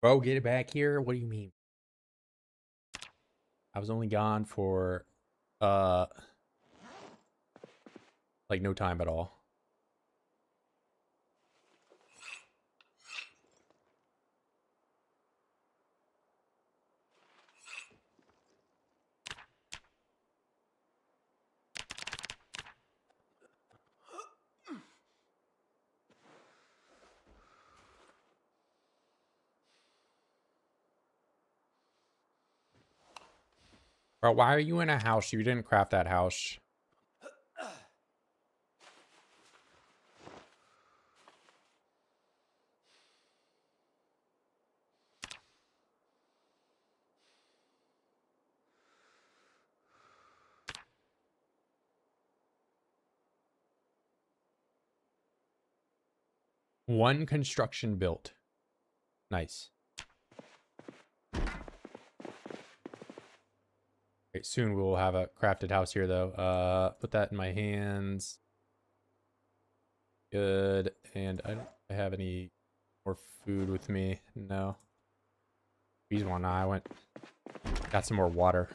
Bro, get it back here. What do you mean? I was only gone for like no time at all. Bro, why are you in a house? You didn't craft that house. One construction built. Nice. Okay, soon we will have a crafted house here, though. Put that in my hands. Good. And I don't have any more food with me. No. These one. I went. Got some more water.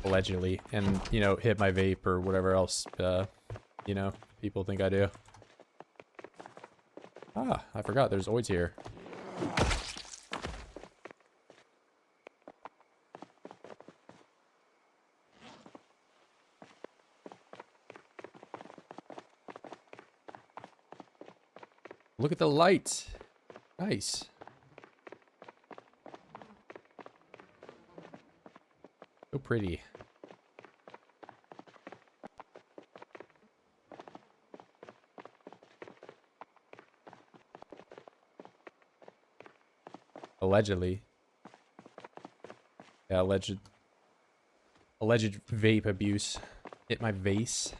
Allegedly. And, you know, hit my vape or whatever else, you know, people think I do. Ah, I forgot there's oids here. Look at the lights. Nice. So pretty. Allegedly. Yeah, alleged vape abuse. Hit my vase.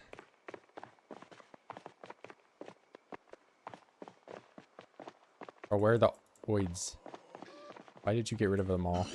Or where are the oids? Why did you get rid of them all?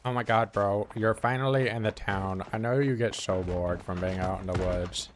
Oh my god, bro. You're finally in the town. I know you get so bored from being out in the woods.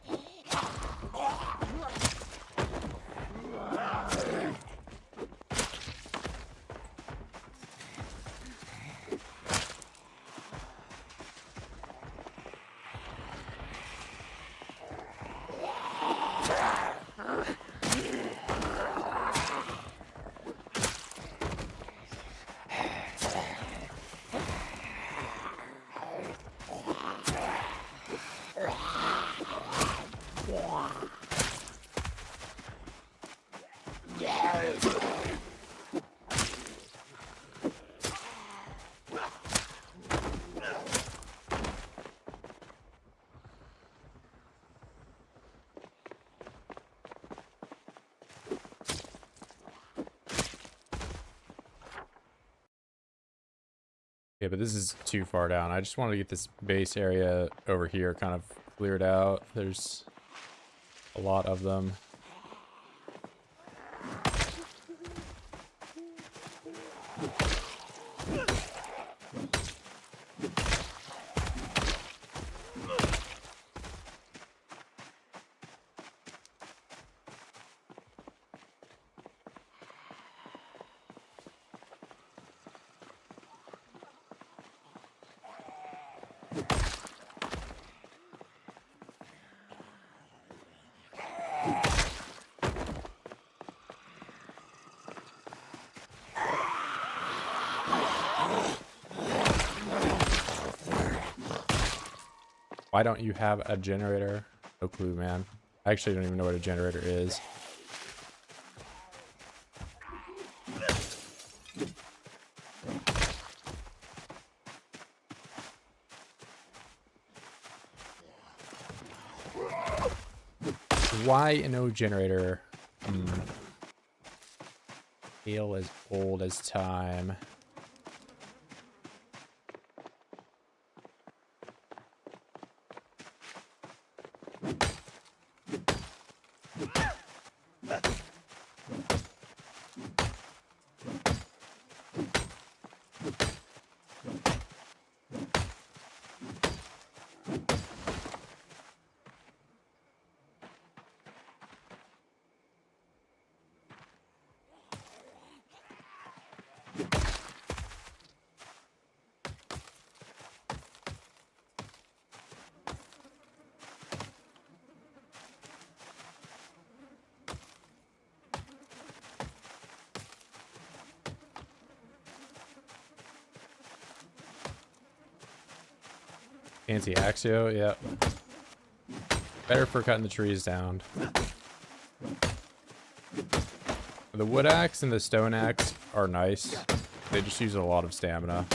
Yeah, but this is too far down. I just want to get this base area over here kind of cleared out. There's a lot of them. Why don't you have a generator? No clue, man. I actually don't even know what a generator is. Why no generator? Ale as old as time. Fancy Axio, yep. Better for cutting the trees down. The wood axe and the stone axe are nice. They just use a lot of stamina.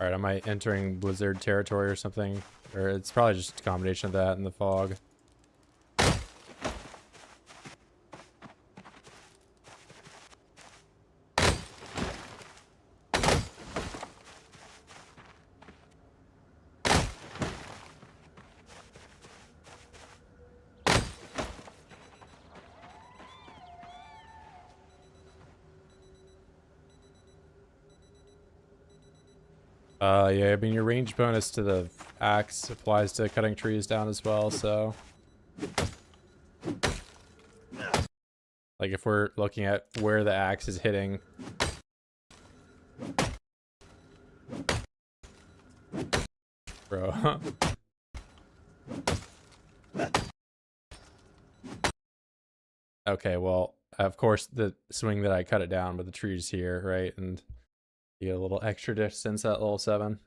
Alright, am I entering blizzard territory or something? Or it's probably just a combination of that and the fog. Yeah, I mean, your range bonus to the axe applies to cutting trees down as well, so... Like, if we're looking at where the axe is hitting... Bro. Okay, well, of course, the swing that I cut it down, but the tree's here, right? And you get a little extra distance at level 7.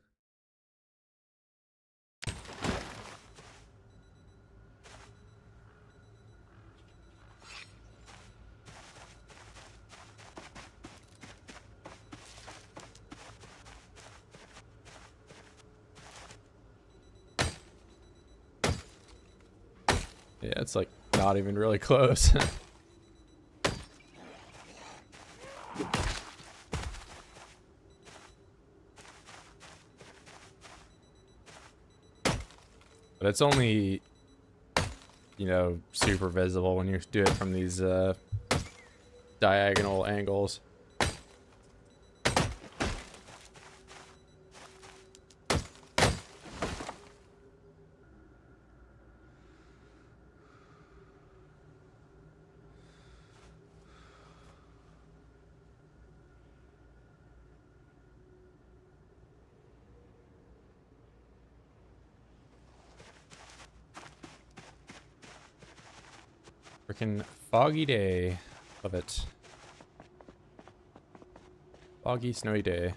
Yeah, it's like not even really close. But it's only, you know, super visible when you do it from these diagonal angles. Freaking foggy day. Love it. Foggy, snowy day.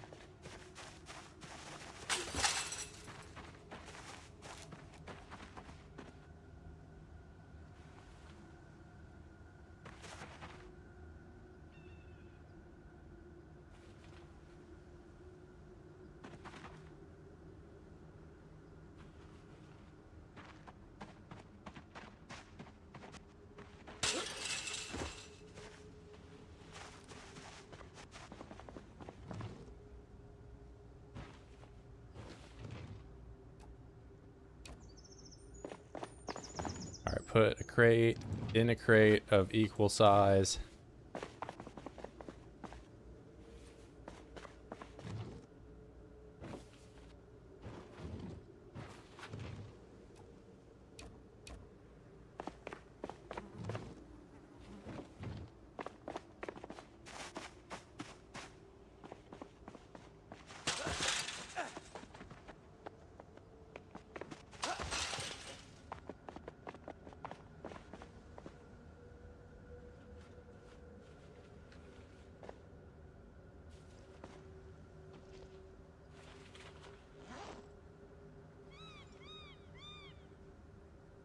Alright, put a crate in a crate of equal size.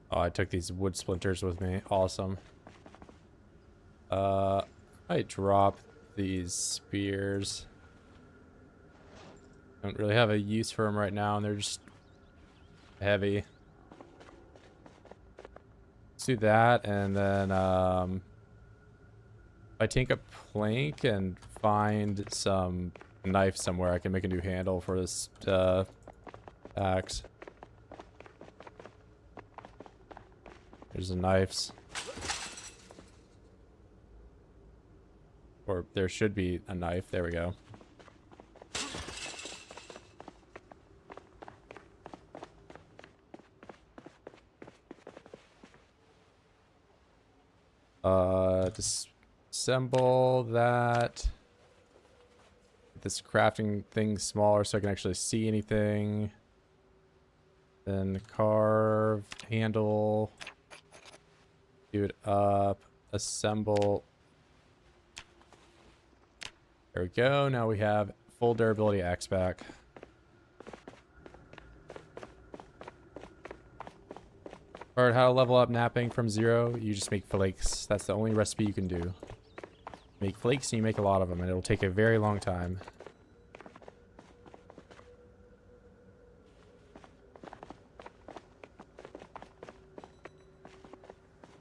Oh, I took these wood splinters with me. Awesome. I drop these spears. Don't really have a use for them right now, and they're just heavy. Let's do that, and then I take a plank and find some knife somewhere. I can make a new handle for this axe. There's the knives. Or there should be a knife. There we go. Disassemble that. This crafting thing smaller so I can actually see anything. Then carve, handle. Do it up, assemble. There we go. Now we have full durability axe back. Alright, how to level up napping from 0? You just make flakes. That's the only recipe you can do. Make flakes and you make a lot of them, and it'll take a very long time.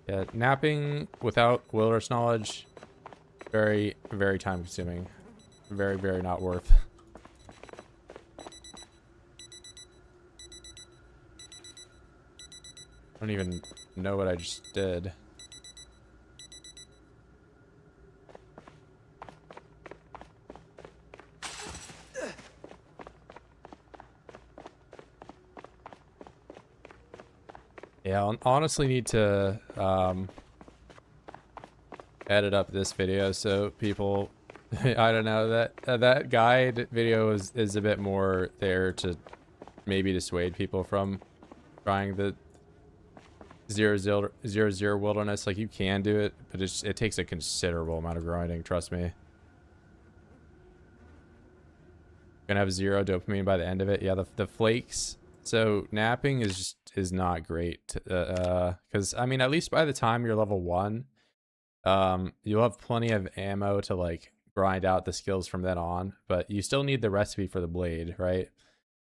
Yeah, napping without wilderness knowledge, very, very time consuming. Very, very not worth. I don't even know what I just did. Yeah, I honestly need to edit up this video so people, I don't know, that guide video is a bit more there to maybe dissuade people from trying the 0-0 wilderness. Like, you can do it, but it takes a considerable amount of grinding, trust me. Gonna have 0 dopamine by the end of it. Yeah, the flakes. So napping is not great, because I mean, at least by the time you're level 1, you'll have plenty of ammo to like grind out the skills from then on, but you still need the recipe for the blade, right?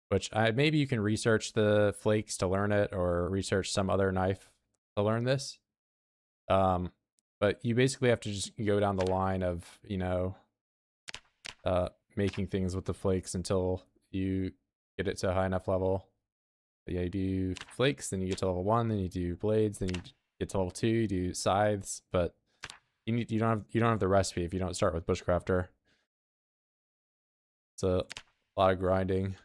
Which maybe you can research the flakes to learn it, or research some other knife to learn this. But you basically have to just go down the line of, you know, making things with the flakes until you get it to a high enough level. But yeah, you do flakes, then you get to level 1, then you do blades, then you get to level 2, you do scythes. But You don't have the recipe if you don't start with bushcrafter. It's a lot of grinding.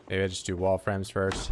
Maybe I just do wall frames first.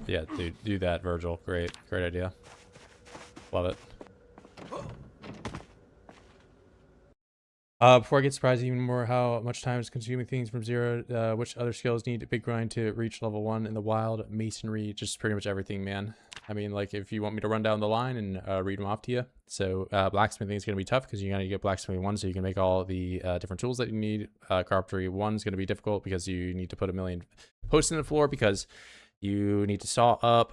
Yeah, dude, do that, Virgil. Great idea. Love it. Before I get surprised even more how much time is consuming things from zero, which other skills need a big grind to reach level 1 in the wild? Masonry, just pretty much everything, man. I mean, like, if you want me to run down the line and read them off to you. So blacksmithing is going to be tough because you're going to get blacksmithing 1 so you can make all the different tools that you need. Carpentry 1 is going to be difficult because you need to put a million posts in the floor because you need to saw up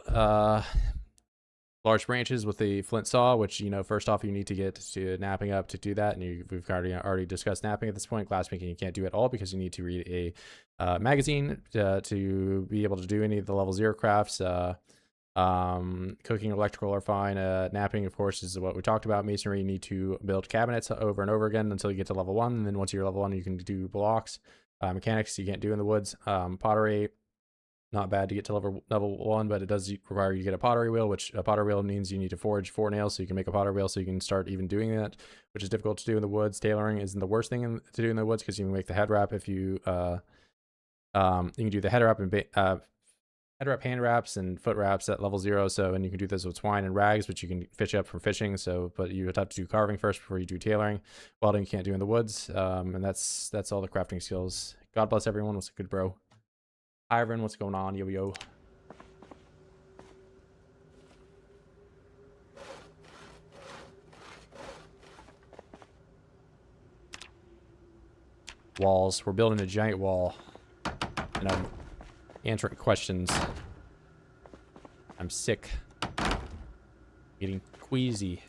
large branches with the flint saw, which, you know, first off, you need to get to napping up to do that. And we've already discussed napping at this point. Glassmaking, you can't do at all because you need to read a magazine to be able to do any of the level 0 crafts. Cooking, electrical are fine. Napping, of course, is what we talked about. Masonry, you need to build cabinets over and over again until you get to level 1. And then once you're level 1, you can do blocks. Mechanics, you can't do in the woods. Pottery, not bad to get to level 1, but it does require you to get a pottery wheel, which a pottery wheel means you need to forge 4 nails so you can make a pottery wheel so you can start even doing that, which is difficult to do in the woods. Tailoring isn't the worst thing to do in the woods because you can make the head wrap if you you can do the head wrap and head wrap, hand wraps, and foot wraps at level 0. So, and you can do this with twine and rags, which you can fish up from fishing. So, but you would have to do carving first before you do tailoring. Welding you can't do in the woods. And that's all the crafting skills. God bless everyone. What's a good bro? Hi everyone, what's going on? Yo. Walls. We're building a giant wall. And I'm answering questions. I'm sick. Getting queasy.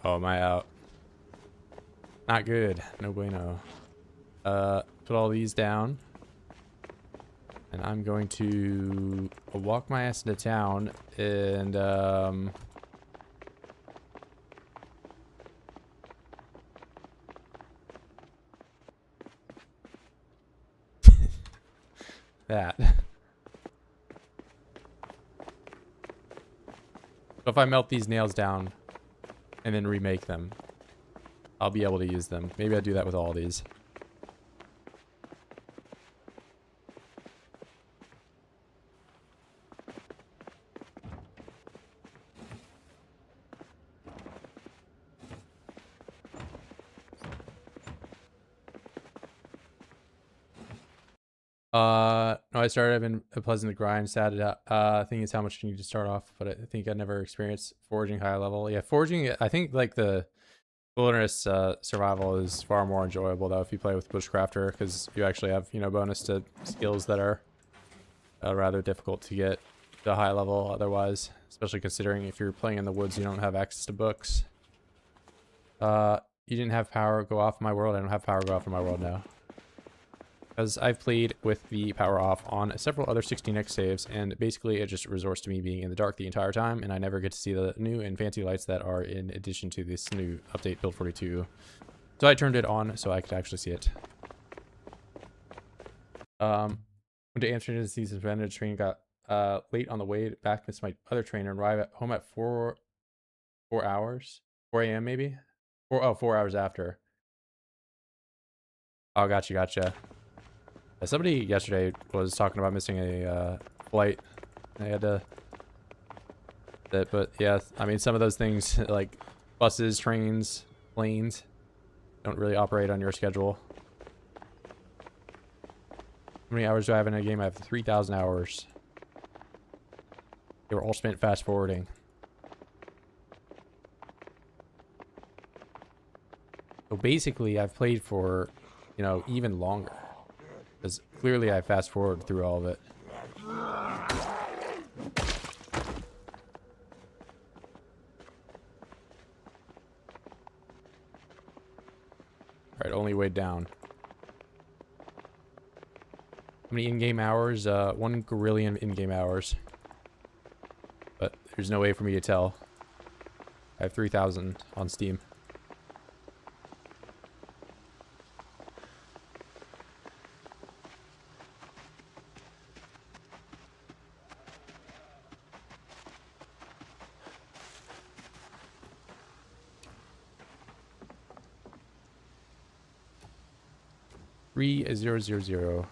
Oh, am I out? Not good. No bueno. Put all these down. And I'm going to walk my ass into town and, that. So if I melt these nails down and then remake them, I'll be able to use them. Maybe I'll do that with all these. No, I started. I've been a pleasant grind. Sad thing is how much you need to start off, but I think I never experienced foraging high level. Yeah, foraging. I think like the wilderness survival is far more enjoyable though if you play with bushcrafter, because you actually have bonus to skills that are rather difficult to get to high level otherwise. Especially considering if you're playing in the woods, you don't have access to books. You didn't have power go off in my world. I don't have power go off in my world now. Because I've played with the power off on several other 16x saves, and basically it just resorts to me being in the dark the entire time, and I never get to see the new and fancy lights that are in addition to this new update build 42. So I turned it on so I could actually see it. When to answer this season's advantage train got late on the way back, missed my other train and arrived at home at 4 hours, 4 a.m. maybe? 4 hours after. Oh, gotcha. Somebody yesterday was talking about missing a flight. I had to... But yeah, I mean, some of those things, like buses, trains, planes, don't really operate on your schedule. How many hours do I have in a game? I have 3,000 hours. They were all spent fast forwarding. So basically, I've played for, even longer. Because clearly I fast forward through all of it. Alright, only way down. How many in-game hours? 1 gazillion in-game hours. But there's no way for me to tell. I have 3,000 on Steam. Is 000.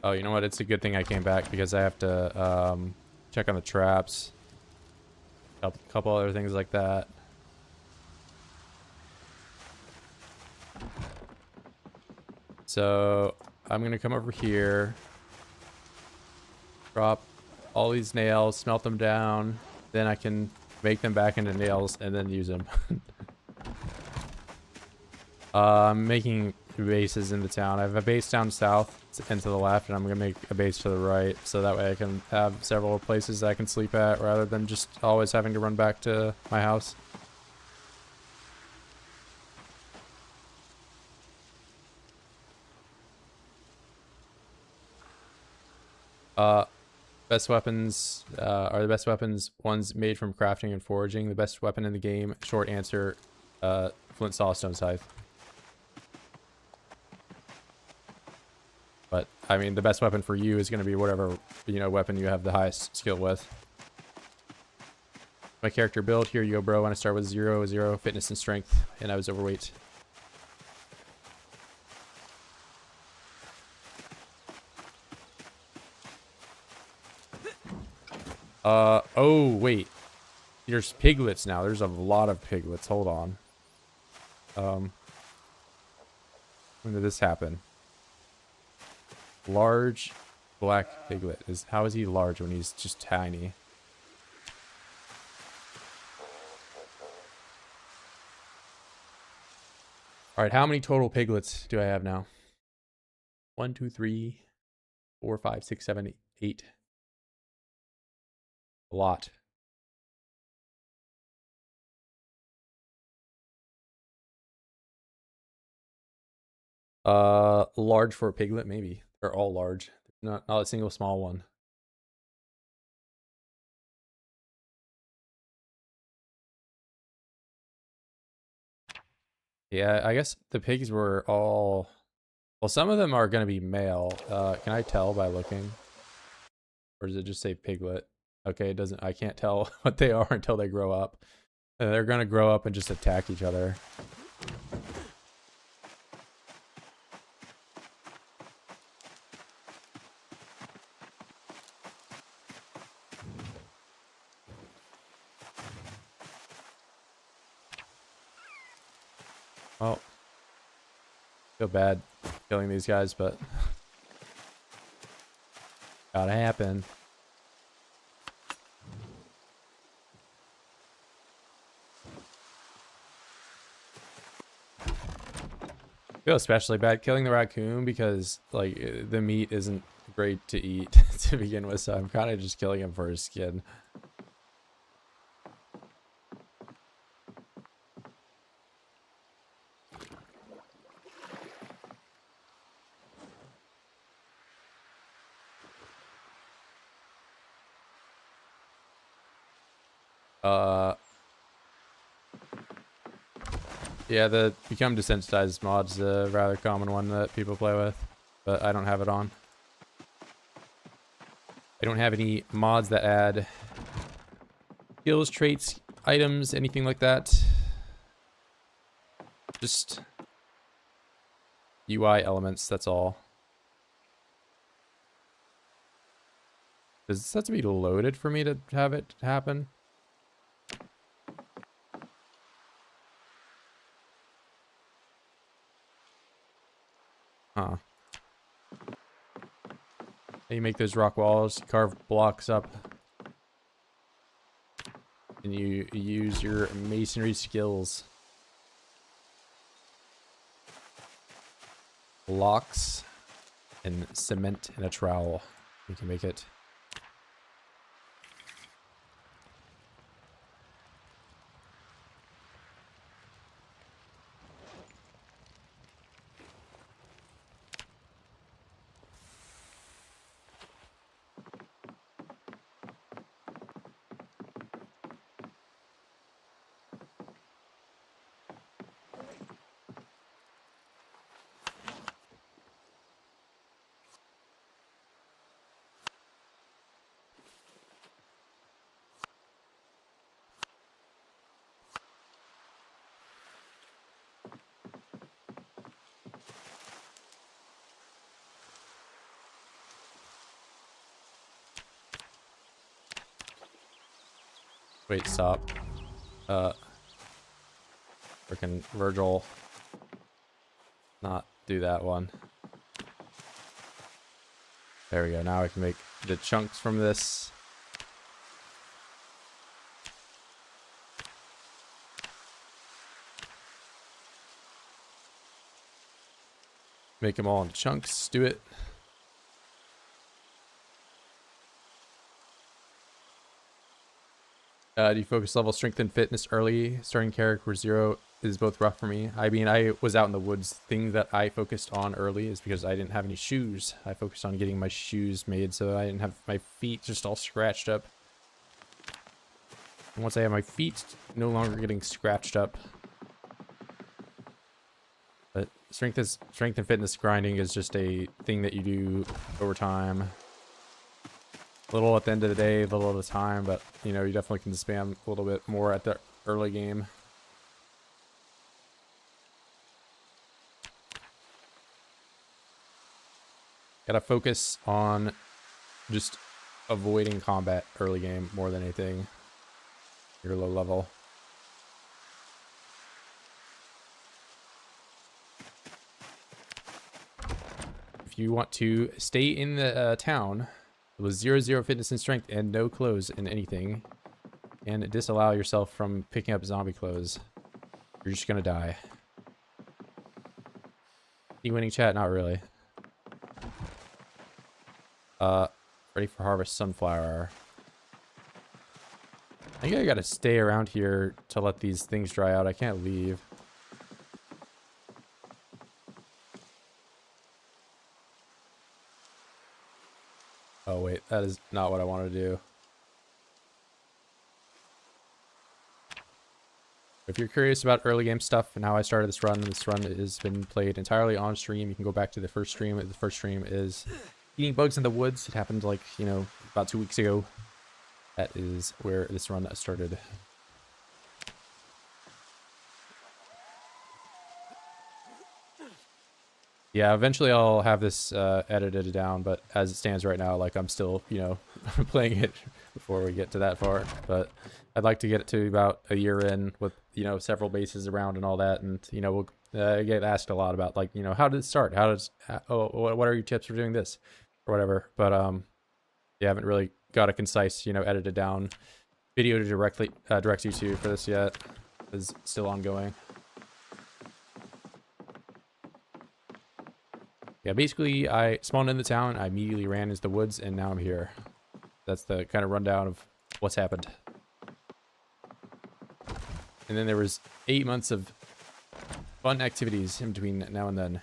Oh, you know what? It's a good thing I came back because I have to check on the traps. A couple other things like that. So I'm gonna come over here, drop all these nails, smelt them down, then I can make them back into nails and then use them. I'm making bases in the town. I have a base down south and to the left, and I'm gonna make a base to the right, so that way I can have several places I can sleep at rather than just always having to run back to my house. Best weapons are the best weapons ones made from crafting and foraging. The best weapon in the game, short answer, flint, saw, stone scythe. But I mean, the best weapon for you is going to be whatever weapon you have the highest skill with. My character build, here you go, bro. When I start with 0 fitness and strength, and I was overweight. Oh, wait. There's piglets now. There's a lot of piglets. Hold on. When did this happen? Large black piglet. How is he large when he's just tiny? Alright, how many total piglets do I have now? 1, 2, 3, 4, 5, 6, 7, 8. A lot. Large for a piglet, maybe. They're all large. Not a single small one. Yeah, I guess the pigs were all... Well, some of them are going to be male. Can I tell by looking? Or does it just say piglet? Okay, it doesn't. I can't tell what they are until they grow up. And they're gonna grow up and just attack each other. Well, feel bad killing these guys, but gotta happen. I feel especially bad killing the raccoon because like the meat isn't great to eat to begin with, so I'm kind of just killing him for his skin. Yeah, the become desensitized mod's a rather common one that people play with, but I don't have it on. I don't have any mods that add skills, traits, items, anything like that. Just UI elements, that's all. Does this have to be loaded for me to have it happen? Huh. You make those rock walls, carve blocks up, and you use your masonry skills. Blocks and cement and a trowel. You can make it. Wait, stop. Frickin' Virgil. Not do that one. There we go. Now I can make the chunks from this. Make them all into chunks. Do it. Do you focus level strength and fitness early? Starting character 0 is both rough for me. I mean, I was out in the woods. Thing that I focused on early is because I didn't have any shoes. I focused on getting my shoes made so I didn't have my feet just all scratched up. And once I have my feet no longer getting scratched up. But strength and fitness grinding is just a thing that you do over time. Little at the end of the day, little at a time, but you know, you definitely can spam a little bit more at the early game. Gotta focus on just avoiding combat early game more than anything. You're low level. If you want to stay in the town with 0 fitness and strength and no clothes in anything, and disallow yourself from picking up zombie clothes, you're just gonna die. You winning chat? Not really. Ready for harvest sunflower. I think I gotta stay around here to let these things dry out. I can't leave. Oh wait, that is not what I want to do. If you're curious about early game stuff and how I started this run has been played entirely on stream. You can go back to the first stream. The first stream is eating bugs in the woods. It happened like, you know, about 2 weeks ago. That is where this run started. Yeah, eventually I'll have this edited down, but as it stands right now, like I'm still, you know, playing it before we get to that far. But I'd like to get it to about a year in with, you know, several bases around and all that. And, you know, we'll get asked a lot about, like, you know, how did it start? What are your tips for doing this or whatever? But yeah, I haven't really got a concise, you know, edited down video to direct you to for this yet. It's still ongoing. Yeah, basically, I spawned in the town, I immediately ran into the woods, and now I'm here. That's the kind of rundown of what's happened. And then there was 8 months of fun activities in between now and then.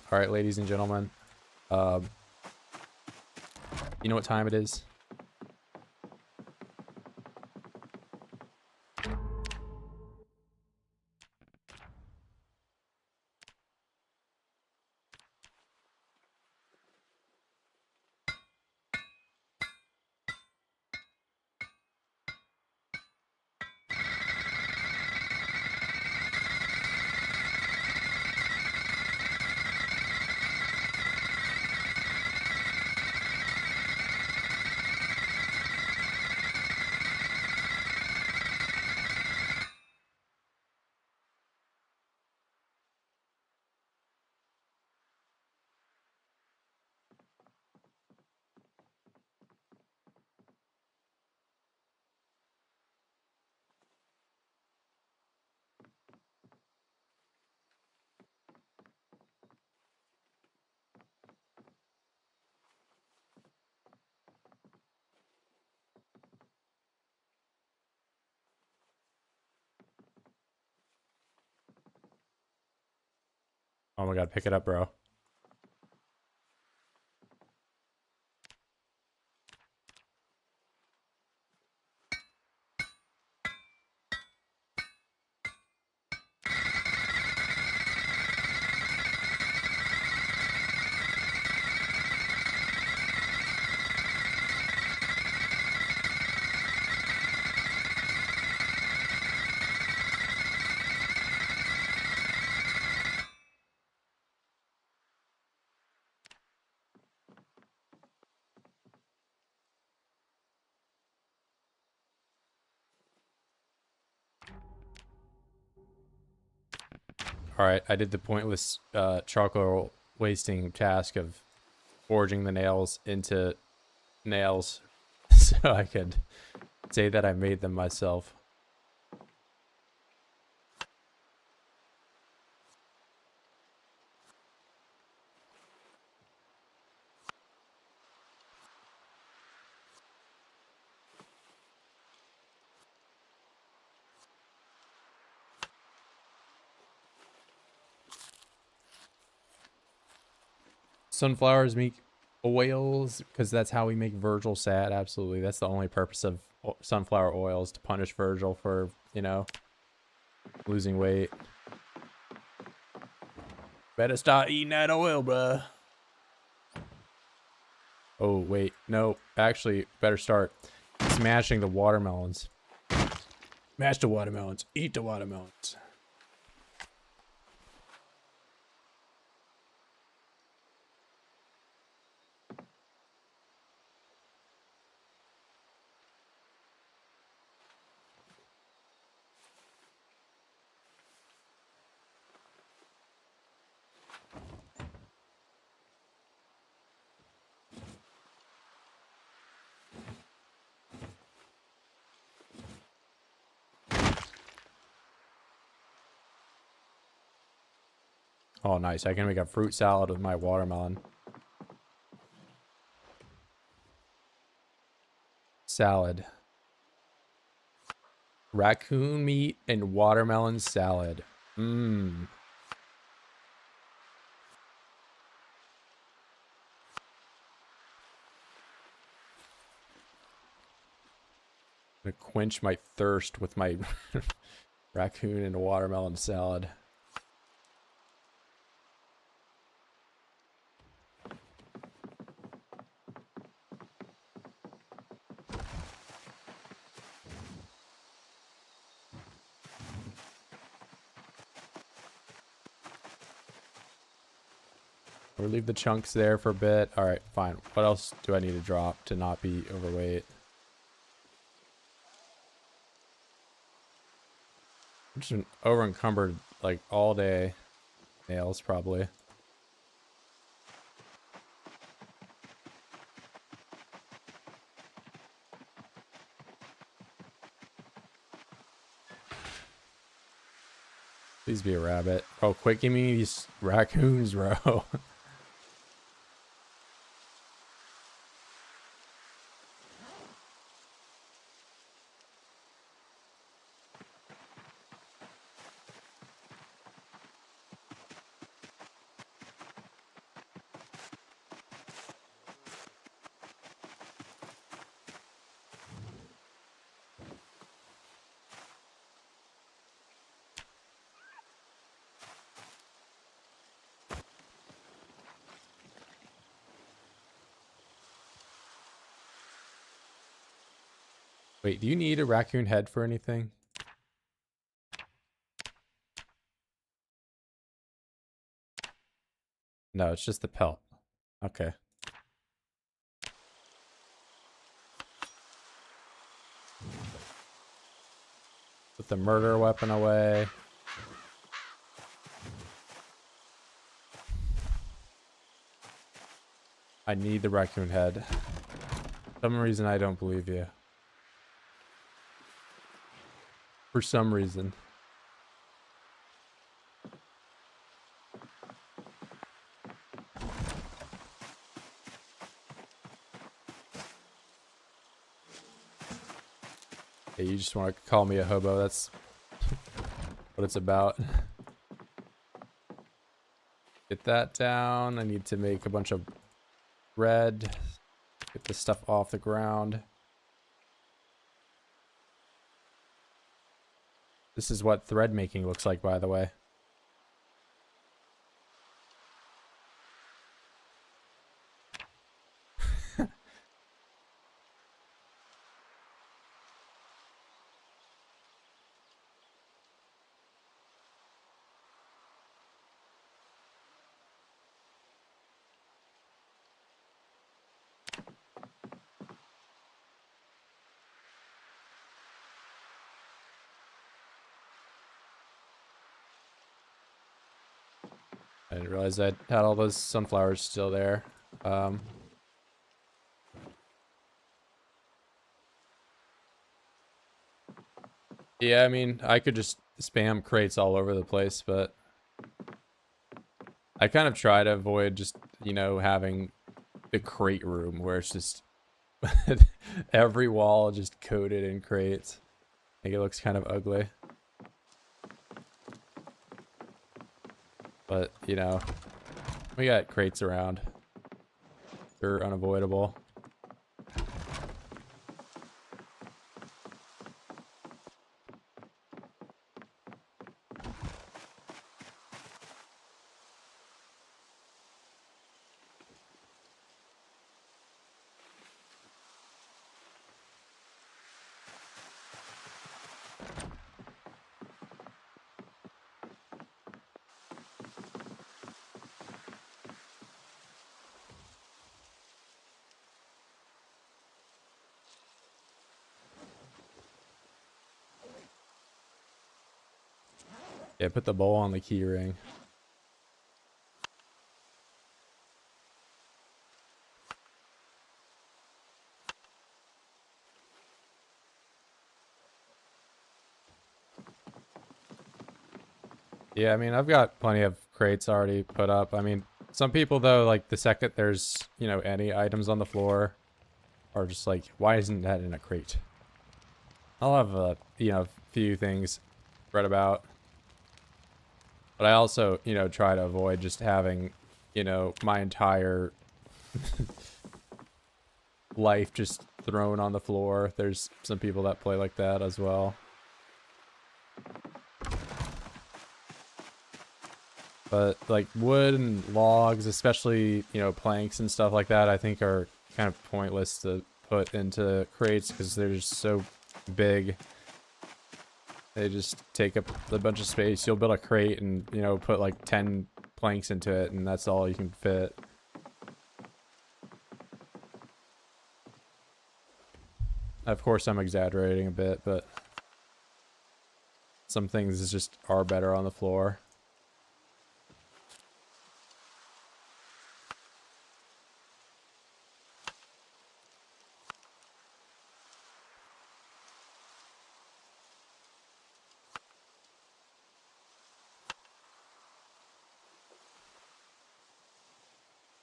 All right, ladies and gentlemen, you know what time it is? Oh my god, pick it up, bro. All right, I did the pointless charcoal wasting task of forging the nails into nails so I could say that I made them myself. Sunflowers make oils because that's how we make Virgil sad. Absolutely, that's the only purpose of sunflower oils, to punish Virgil for, you know, losing weight. Better start eating that oil, bruh. Oh wait, no, actually, better start smashing the watermelons. Smash the watermelons. Eat the watermelons. Oh, nice. I can make a fruit salad with my watermelon. salad. Raccoon meat and watermelon salad. Mmm. I'm gonna quench my thirst with my raccoon and watermelon salad. We'll leave the chunks there for a bit. All right, fine. What else do I need to drop to not be overweight? I'm just been over encumbered like all day. Nails probably. Please be a rabbit. Oh, quick, give me these raccoons, bro. Wait, do you need a raccoon head for anything? No, it's just the pelt. Okay. Put the murder weapon away. I need the raccoon head. For some reason I don't believe you. For some reason. Hey, you just want to call me a hobo, that's what it's about. Get that down. I need to make a bunch of bread. Get this stuff off the ground. This is what thread making looks like, by the way. I didn't realize I had all those sunflowers still there. Yeah, I mean, I could just spam crates all over the place, but I kind of try to avoid just, you know, having the crate room where it's just every wall just coated in crates. I think it looks kind of ugly. But, you know, we got crates around. They're unavoidable. Yeah, put the bowl on the key ring. Yeah, I mean, I've got plenty of crates already put up. I mean, some people, though, like, the second there's, you know, any items on the floor are just like, why isn't that in a crate? I'll have you know, a few things read about, but I also, you know, try to avoid just having, you know, my entire life just thrown on the floor. There's some people that play like that as well. But like wood and logs, especially, you know, planks and stuff like that, I think are kind of pointless to put into crates because they're just so big. They just take up a bunch of space. You'll build a crate and, you know, put like 10 planks into it, and that's all you can fit. Of course, I'm exaggerating a bit, but some things just are better on the floor.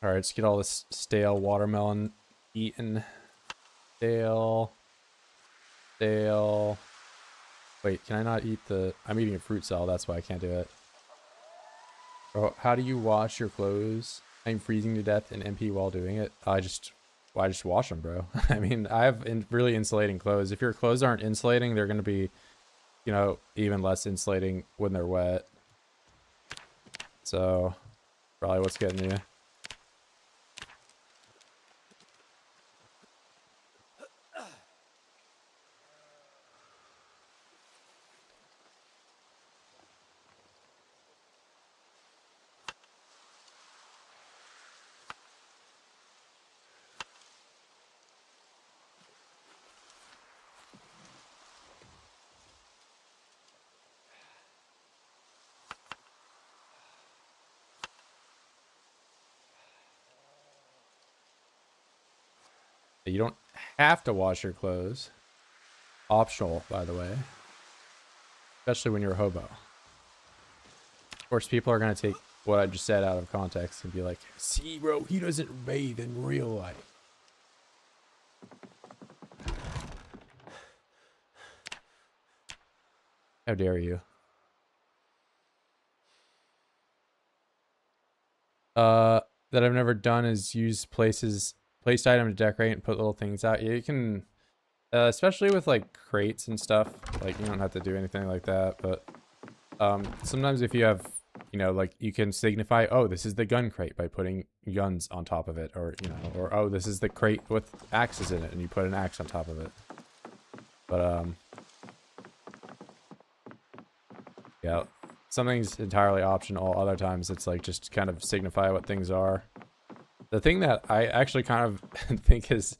Alright, let's get all this stale watermelon eaten. Stale. Stale. Wait, can I not eat the... I'm eating a fruit salad, that's why I can't do it. Bro, how do you wash your clothes? I'm freezing to death in MP while doing it. I just wash them, bro. I mean, I have really insulating clothes. If your clothes aren't insulating, they're going to be, you know, even less insulating when they're wet. So, probably what's getting you. You don't have to wash your clothes. Optional, by the way. Especially when you're a hobo. Of course, people are going to take what I just said out of context and be like, see, bro, he doesn't bathe in real life. How dare you? That I've never done is use placed item to decorate and put little things out. Yeah, you can, especially with like crates and stuff, like you don't have to do anything like that, but sometimes if you have, you know, like you can signify, oh, this is the gun crate by putting guns on top of it, or, you know, or, oh, this is the crate with axes in it, and you put an axe on top of it. But, yeah, something's entirely optional. Other times it's like just kind of signify what things are. The thing that I actually kind of think is,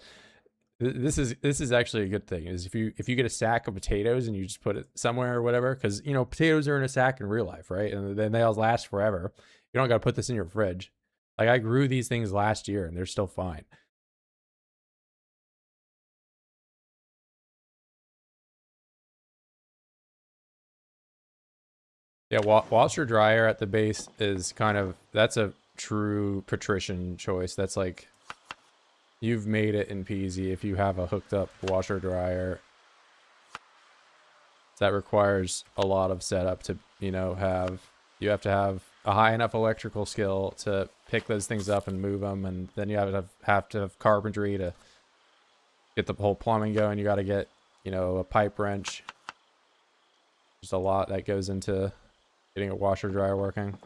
this is actually a good thing, is if you get a sack of potatoes and you just put it somewhere or whatever, because, you know, potatoes are in a sack in real life, right? And then they'll last forever. You don't got to put this in your fridge. Like, I grew these things last year and they're still fine. Yeah, washer dryer at the base is kind of, that's a true patrician choice. That's like, you've made it in peasy if you have a hooked up washer dryer. That requires a lot of setup to, you know, you have to have a high enough electrical skill to pick those things up and move them, and then you have to have carpentry to get the whole plumbing going. You got to get, you know, a pipe wrench. There's a lot that goes into getting a washer dryer working.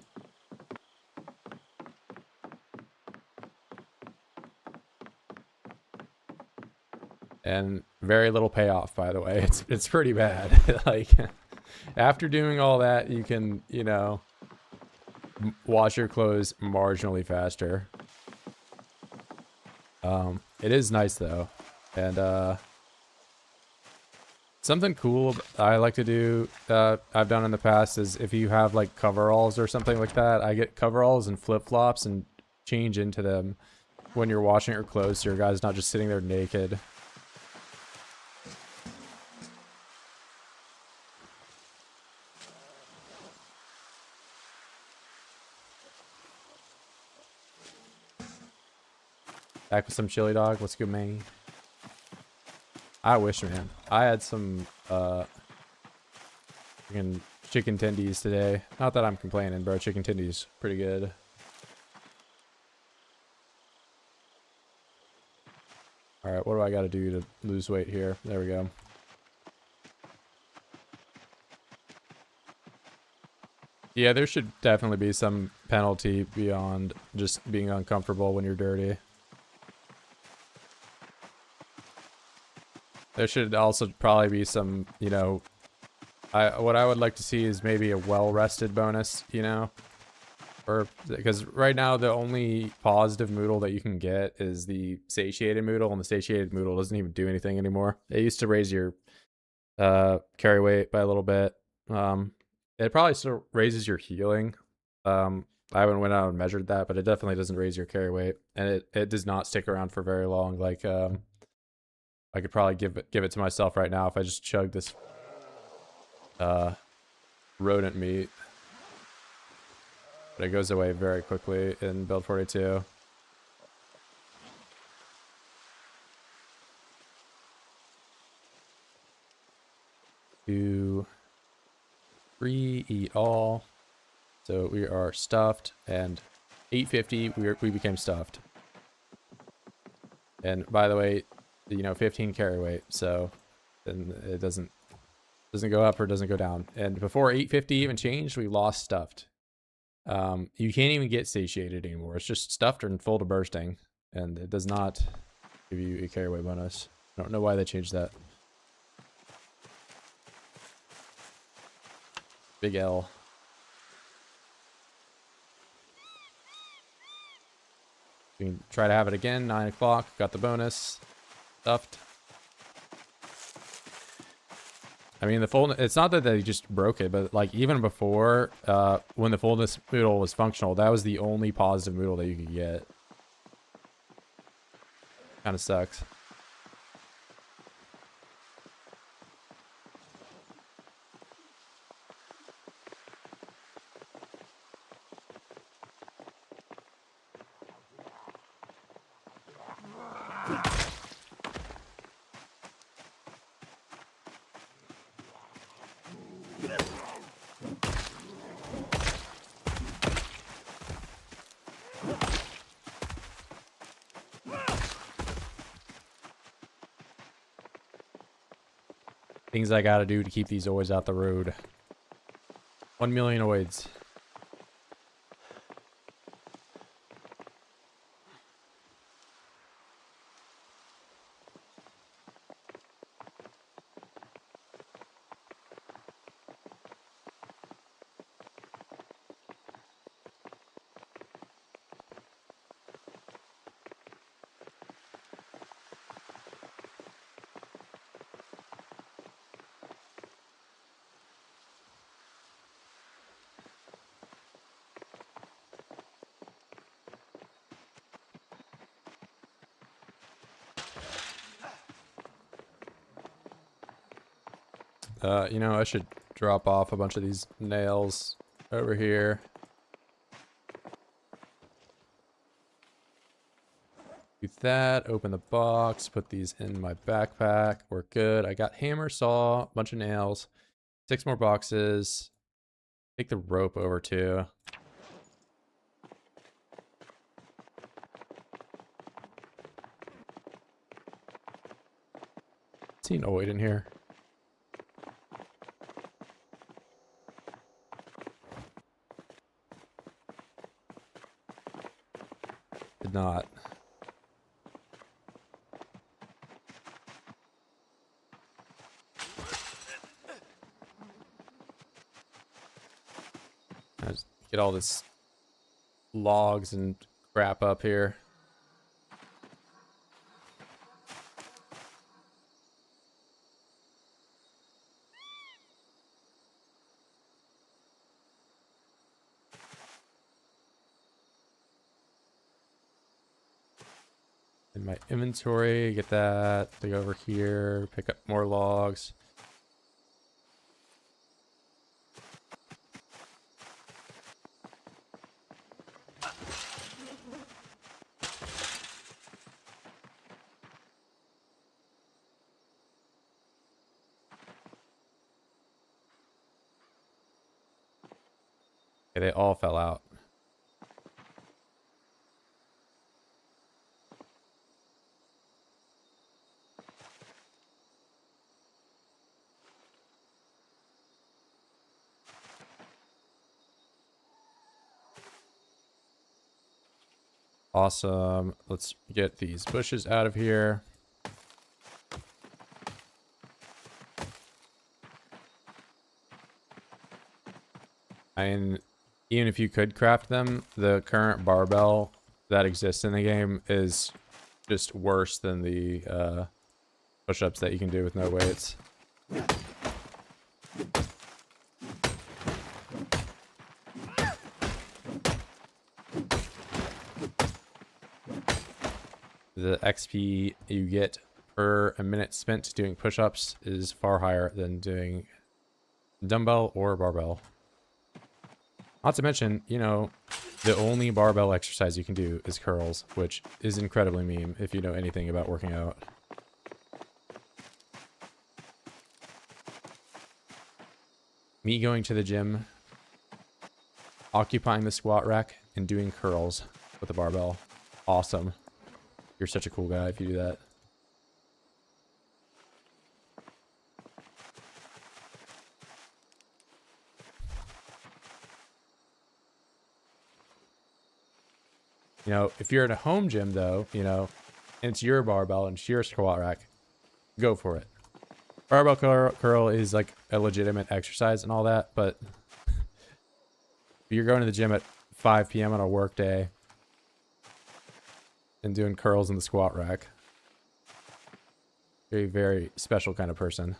And very little payoff, by the way. It's pretty bad. Like, after doing all that, you can, you know, wash your clothes marginally faster. It is nice though, and something cool I like to do, I've done in the past, is if you have like coveralls or something like that, I get coveralls and flip-flops and change into them when you're washing your clothes, so your guy's not just sitting there naked. Back with some chili dog. What's good, man? I wish, man. I had some freaking chicken tendies today. Not that I'm complaining, bro. Chicken tendies pretty good. All right, what do I got to do to lose weight here? There we go. Yeah, there should definitely be some penalty beyond just being uncomfortable when you're dirty. There should also probably be some, you know, what I would like to see is maybe a well-rested bonus, you know? Or, because right now the only positive Moodle that you can get is the satiated Moodle, and the satiated Moodle doesn't even do anything anymore. It used to raise your carry weight by a little bit. It probably still raises your healing. I haven't went out and measured that, but it definitely doesn't raise your carry weight, and it does not stick around for very long. Like I could probably give it to myself right now if I just chug this rodent meat, but it goes away very quickly in build 42. Two, three, eat all. So we are stuffed, and 850 we became stuffed. And by the way, you know, 15 carry weight, so then it doesn't go up or doesn't go down. And before 850 even changed, we lost stuffed. You can't even get satiated anymore. It's just stuffed and full to bursting, and it does not give you a carry weight bonus. I don't know why they changed that. Big L. We can try to have it again. 9 o'clock. Got the bonus. Stuffed. I mean, the fullness, it's not that they just broke it, but like even before, when the fullness Moodle was functional, that was the only positive Moodle that you could get. Kind of sucks. Things I gotta do to keep these oids out the road. 1 million oids. You know, I should drop off a bunch of these nails over here. Do that, open the box, put these in my backpack. We're good. I got hammer, saw, a bunch of nails, 6 more boxes. Take the rope over too. See an oid in here. Did not. I just get all this logs and crap up here. In my inventory, get that, dig over here, pick up more logs. Okay, they all fell out. Awesome. Let's get these bushes out of here. And even if you could craft them, the current barbell that exists in the game is just worse than the push-ups that you can do with no weights. The XP you get per a minute spent doing push-ups is far higher than doing dumbbell or barbell. Not to mention, you know, the only barbell exercise you can do is curls, which is incredibly meme if you know anything about working out. Me going to the gym, occupying the squat rack, and doing curls with a barbell. Awesome. You're such a cool guy if you do that. You know, if you're at a home gym though, you know, and it's your barbell and it's your squat rack, go for it. Barbell curl is like a legitimate exercise and all that, but if you're going to the gym at 5 p.m. on a work day and doing curls in the squat rack, you're a very special kind of person.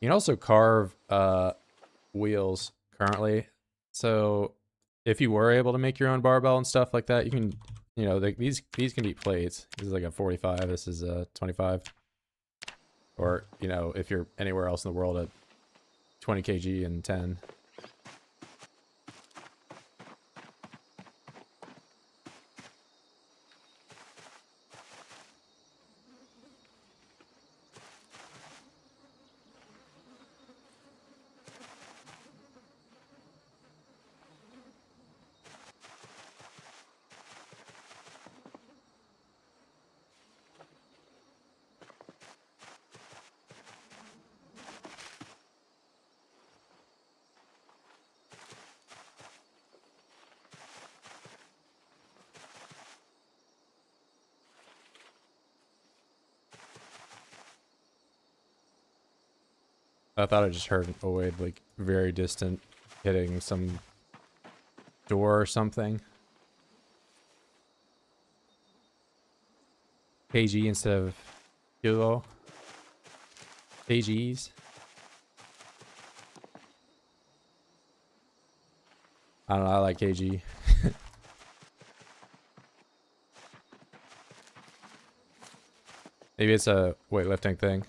You can also carve wheels currently. So if you were able to make your own barbell and stuff like that, you can, you know, these can be plates. This is like a 45. This is a 25. Or, you know, if you're anywhere else in the world at 20 kg and 10. I thought I just heard a wave like very distant hitting some door or something. KG instead of kilo. KGs. I don't know, I like KG. Maybe it's a weightlifting thing.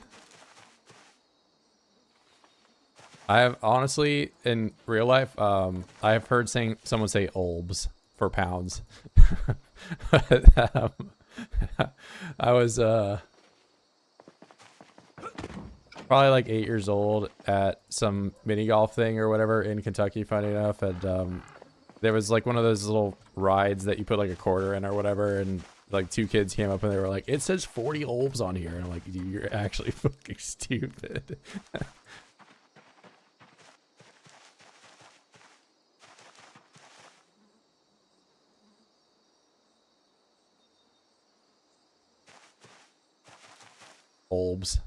I have honestly in real life, I have heard someone say olbs for pounds. But, I was probably like 8 years old at some mini golf thing or whatever in Kentucky, funny enough, and there was like one of those little rides that you put like a quarter in or whatever, and like 2 kids came up and they were like, "It says 40 olbs on here," and I'm like, "Dude, you're actually fucking stupid." Olbs.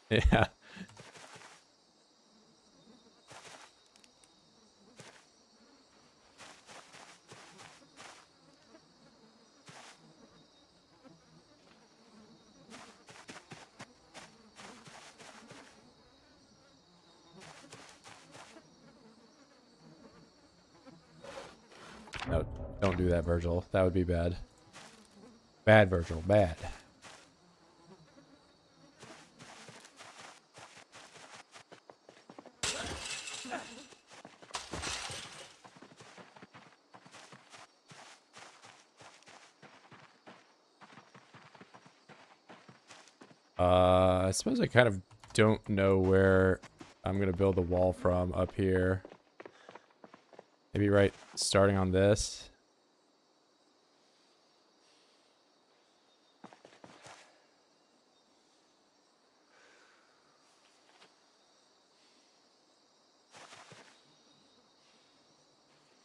Yeah. No, don't do that, Virgil. That would be bad. Bad, Virgil. Bad. I suppose I kind of don't know where I'm gonna build the wall from up here. Maybe right starting on this.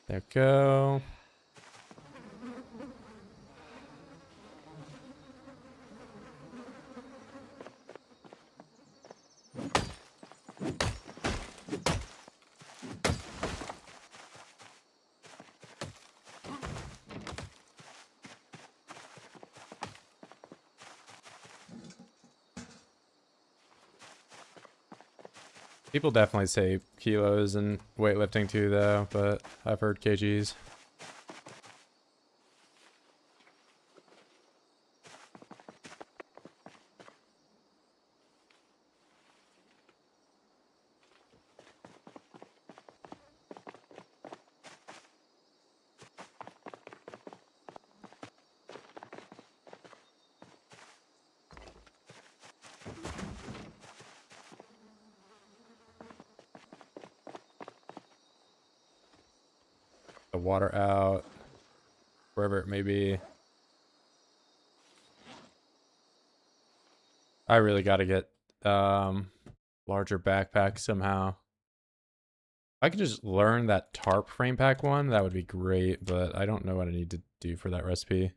There we go. People definitely say kilos and weightlifting too, though, but I've heard kgs. The water out, wherever it may be. I really got to get larger backpack somehow. I could just learn that tarp frame pack one, that would be great, but I don't know what I need to do for that recipe.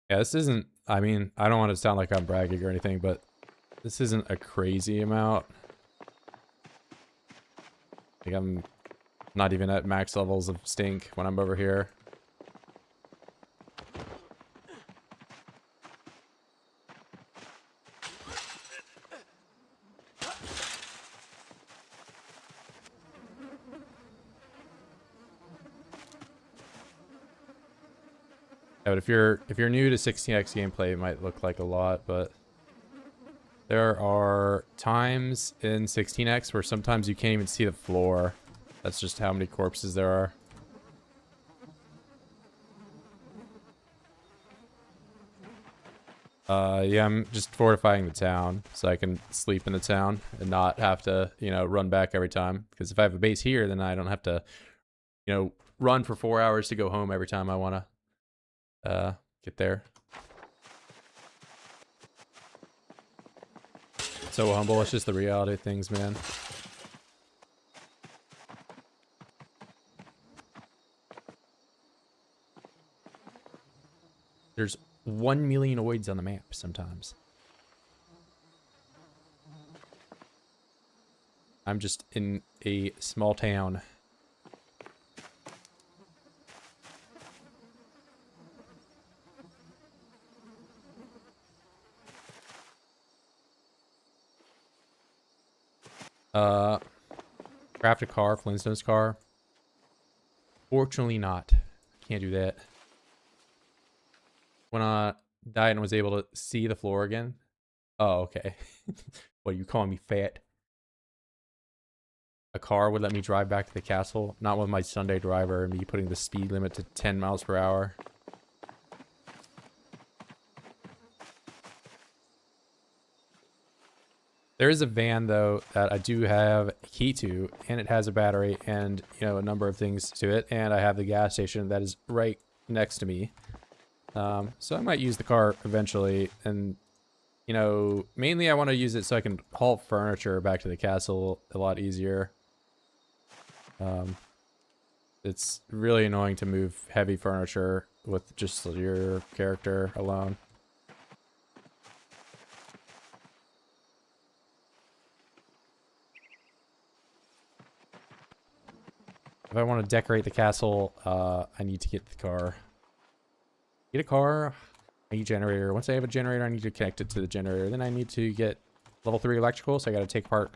Yeah, this isn't, I mean, I don't want to sound like I'm bragging or anything, but this isn't a crazy amount. Like, I'm not even at max levels of stink when I'm over here. Yeah, but if you're new to 16x gameplay, it might look like a lot, but there are times in 16x where sometimes you can't even see the floor. That's just how many corpses there are. Yeah, I'm just fortifying the town so I can sleep in the town and not have to, you know, run back every time. Because if I have a base here, then I don't have to, you know, run for 4 hours to go home every time I want to get there. So humble, it's just the reality of things, man. There's 1 million oids on the map sometimes. I'm just in a small town. Craft a car, Flintstone's car. Fortunately not. Can't do that. When I died and was able to see the floor again. Oh, okay. What, you calling me fat? A car would let me drive back to the castle. Not with my Sunday driver and me putting the speed limit to 10 miles per hour. There is a van, though, that I do have a key to, and it has a battery and, you know, a number of things to it. And I have the gas station that is right next to me. So I might use the car eventually. And, you know, mainly I want to use it so I can haul furniture back to the castle a lot easier. It's really annoying to move heavy furniture with just your character alone. If I want to decorate the castle, I need to get the car. Get a car, I need a generator. Once I have a generator, I need to connect it to the generator. Then I need to get level 3 electrical, so I got to take apart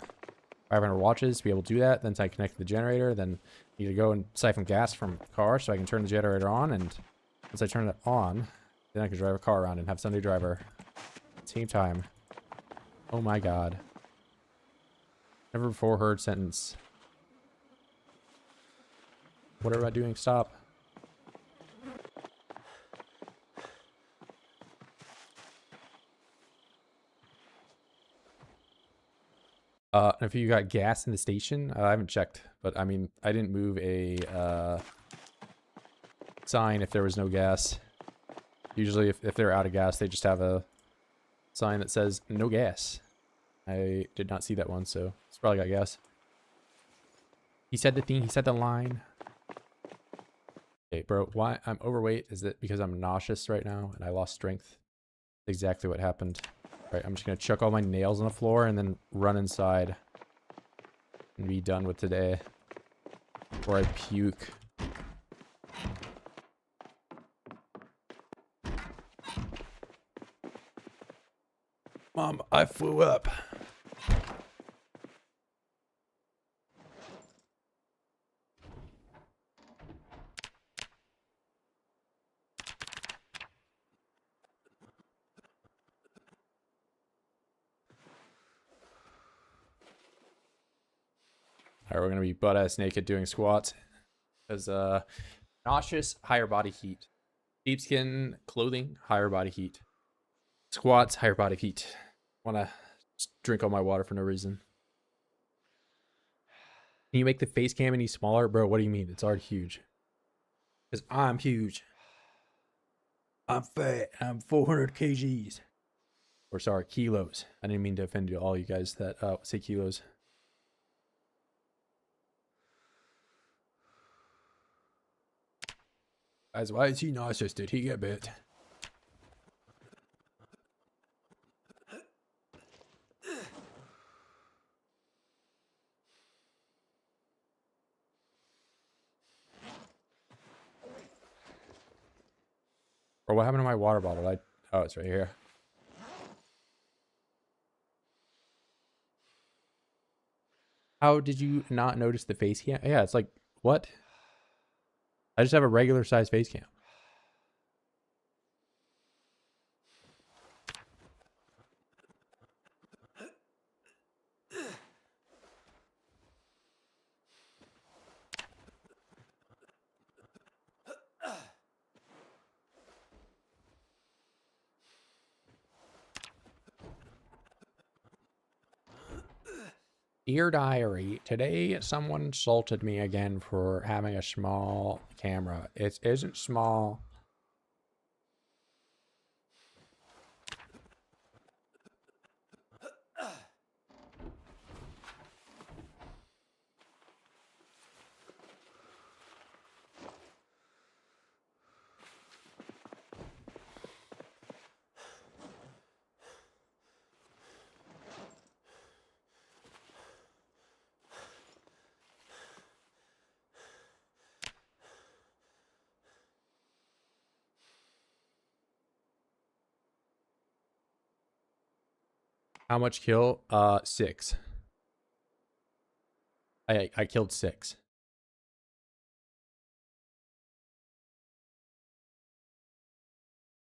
500 watches to be able to do that. Then I connect the generator, then I need to go and siphon gas from the car so I can turn the generator on. And once I turn it on, then I can drive a car around and have Sunday driver at the same time. Oh my god. Never before heard sentence. What am I doing? Stop. If you got gas in the station, I haven't checked, but I mean, I didn't move a sign if there was no gas. Usually if they're out of gas, they just have a sign that says no gas. I did not see that one, so it's probably got gas. He said the thing, he said the line. Okay, bro, why I'm overweight? Is it because I'm nauseous right now and I lost strength? That's exactly what happened. All right, I'm just gonna chuck all my nails on the floor and then run inside and be done with today. Or I puke. Mom, I flew up. Alright, we're gonna be butt-ass naked doing squats. Because, nauseous, higher body heat. Sheepskin clothing, higher body heat. Squats, higher body heat. Wanna just drink all my water for no reason. Can you make the face cam any smaller? Bro, what do you mean? It's already huge. Because I'm huge. I'm fat. I'm 400 kgs. Or sorry, kilos. I didn't mean to offend you, all you guys that say kilos. Guys, why is he nauseous? Did he get bit? Or what happened to my water bottle? Oh, it's right here. How did you not notice the face cam? Yeah, it's like, what? I just have a regular size face cam. Dear diary, today someone insulted me again for having a small camera. It isn't small. How much kill? 6. I killed 6.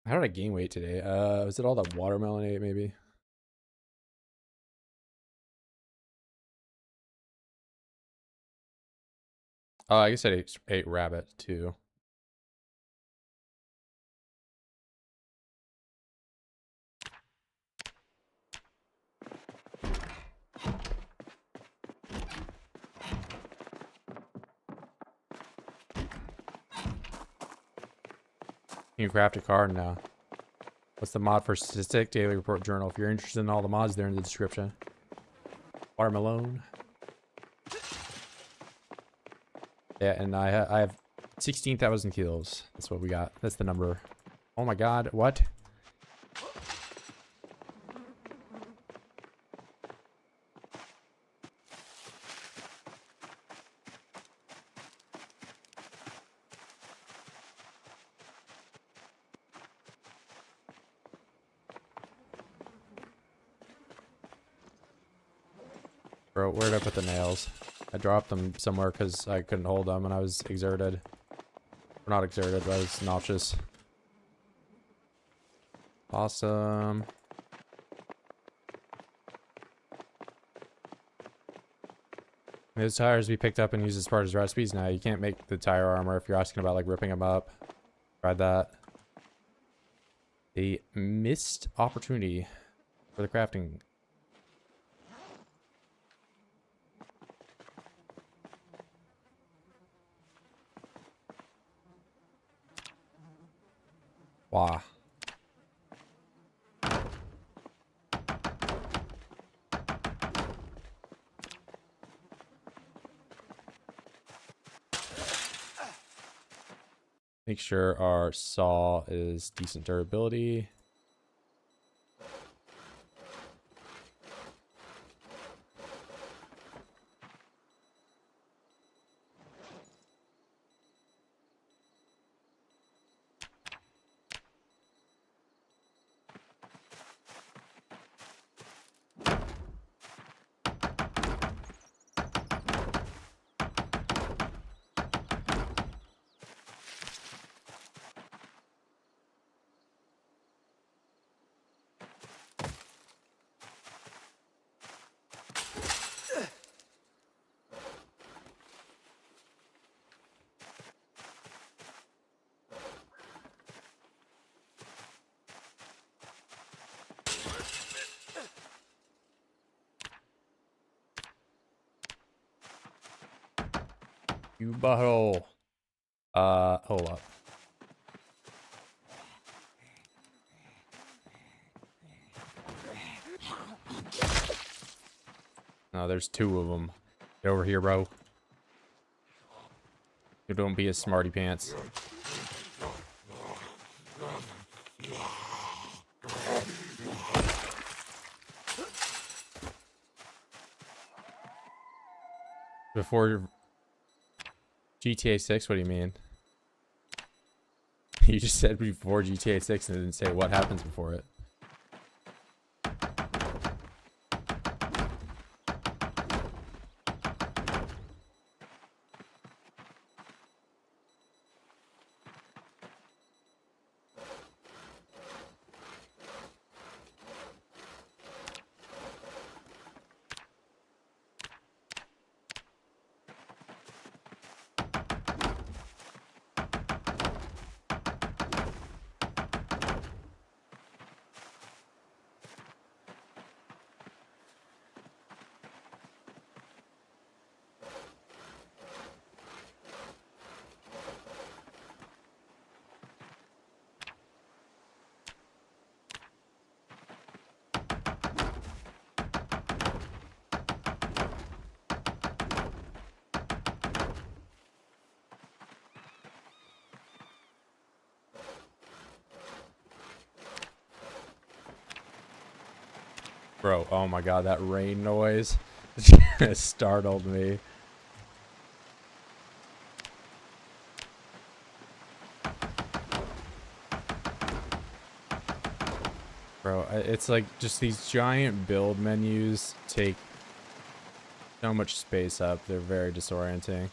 How did I gain weight today? Was it all that watermelon I ate maybe? I guess I ate rabbit too. Can you craft a card now? What's the mod for Statistic Daily Report Journal? If you're interested in all the mods, they're in the description. Watermelon. Yeah, and I have 16,000 kills. That's what we got. That's the number. Oh my god, what? Bro, where'd I put the nails? I dropped them somewhere because I couldn't hold them and I was exerted. Or not exerted, but I was nauseous. Awesome. Those tires we picked up and used as part of recipes. Now you can't make the tire armor if you're asking about like ripping them up. Tried that. A missed opportunity for the crafting. Wow. Make sure our saw is decent durability. You butthole. Hold up. No, there's two of them. Get over here, bro. You don't be a smarty pants. Before GTA 6, what do you mean? You just said before GTA 6 and didn't say what happens before it. Bro, oh my god, that rain noise just startled me. Bro, it's like just these giant build menus take so much space up. They're very disorienting.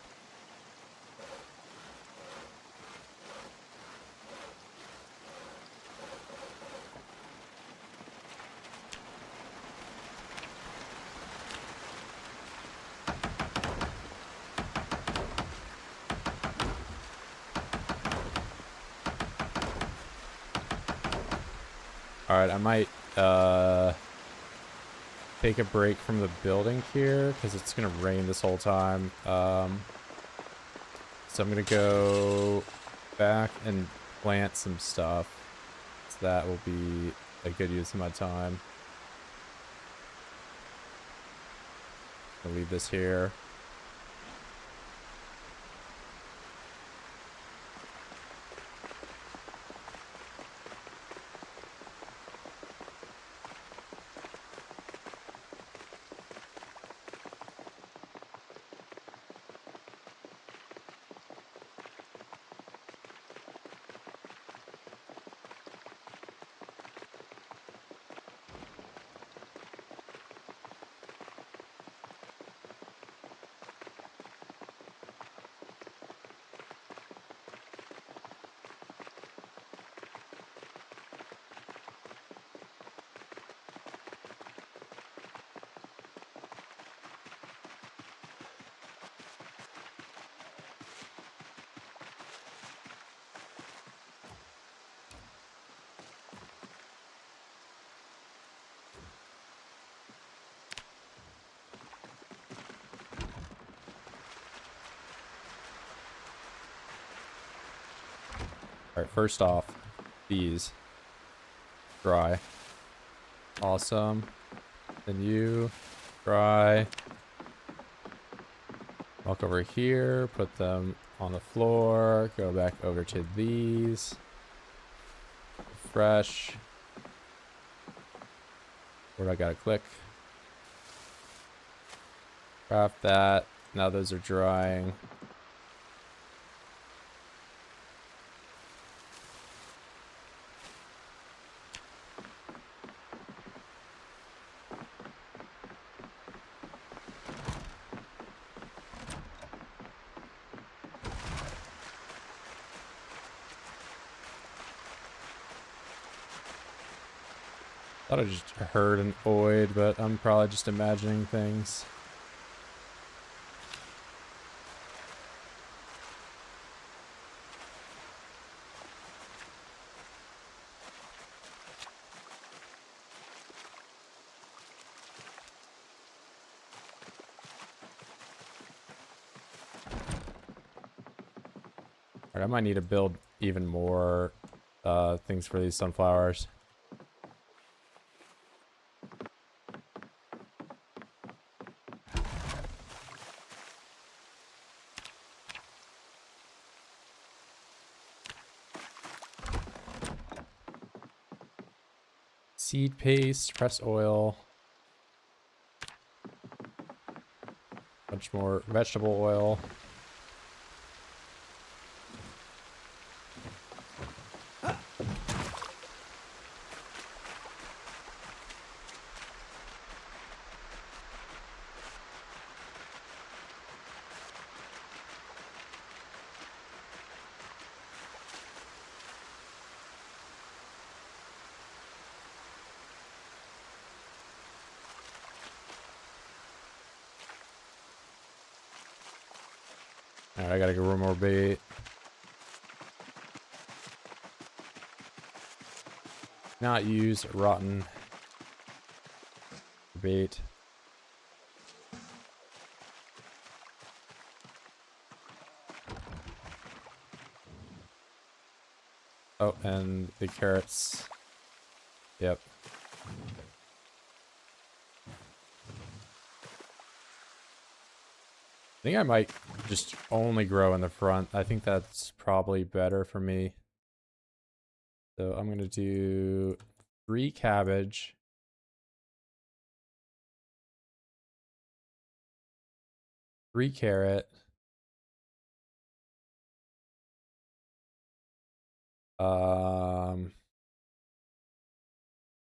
Alright, I might take a break from the building here because it's gonna rain this whole time. So I'm gonna go back and plant some stuff. So that will be a good use of my time. I'll leave this here. Alright, first off, these dry. Awesome. Then you dry. Walk over here, put them on the floor, go back over to these. Fresh. Where do I gotta click? Craft that. Now those are drying. Thought I just heard an oid, but I'm probably just imagining things. Alright, I might need to build even more things for these sunflowers. Seed paste, press oil. Bunch more vegetable oil. Alright, I gotta go more bait. Not use rotten bait. Oh, and the carrots. Yep. I think I might just only grow in the front. I think that's probably better for me. So I'm going to do 3 cabbage. Three carrot.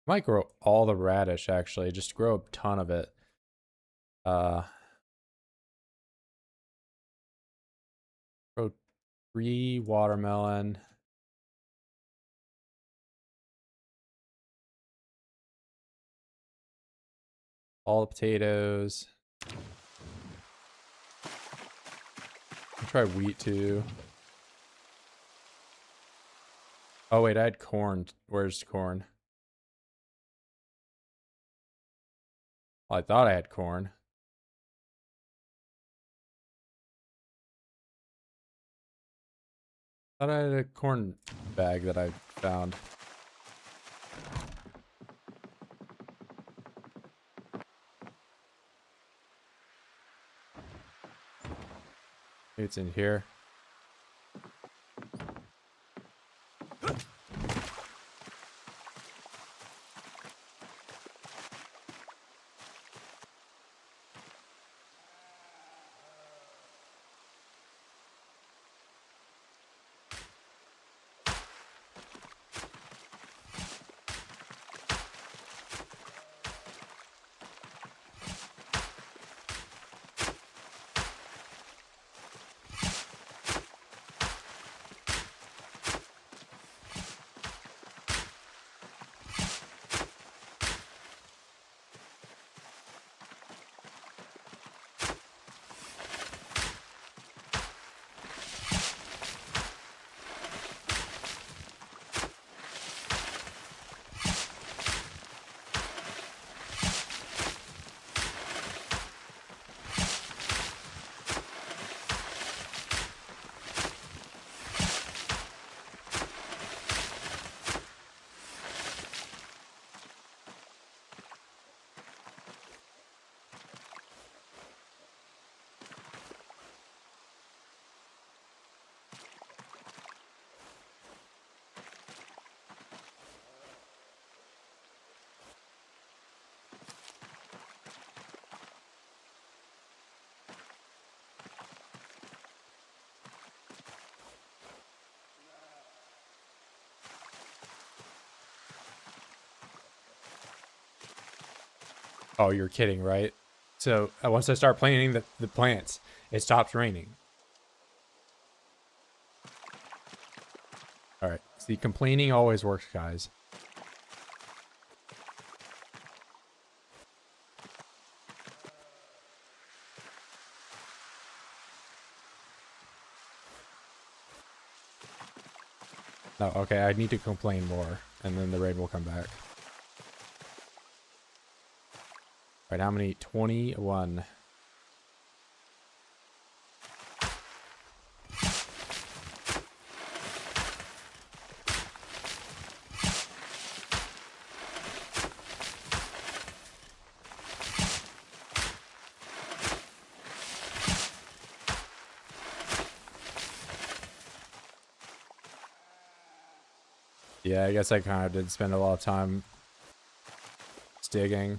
Might grow all the radish actually. Just grow a ton of it. Grow 3 watermelon. All the potatoes. I'll try wheat too. Oh wait, I had corn. Where's corn? Well, I thought I had corn. I thought I had a corn bag that I found. Maybe it's in here. Oh, you're kidding, right? So once I start planting the plants, it stops raining. All right. See, complaining always works, guys. No, okay, I need to complain more, and then the rain will come back. All right, how many? 21. Yeah, I guess I kind of did spend a lot of time digging.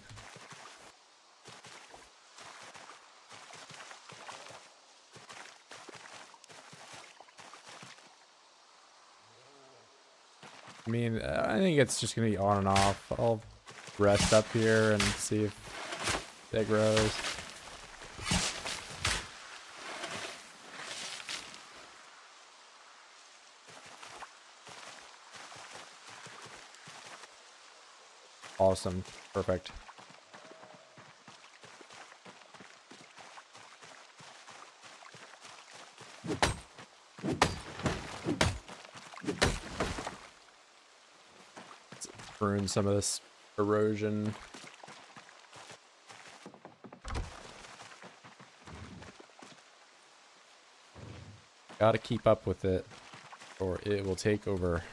I mean, I think it's just going to be on and off. I'll rest up here and see if it grows. Awesome. Perfect. Let's prune some of this erosion. Gotta keep up with it, or it will take over.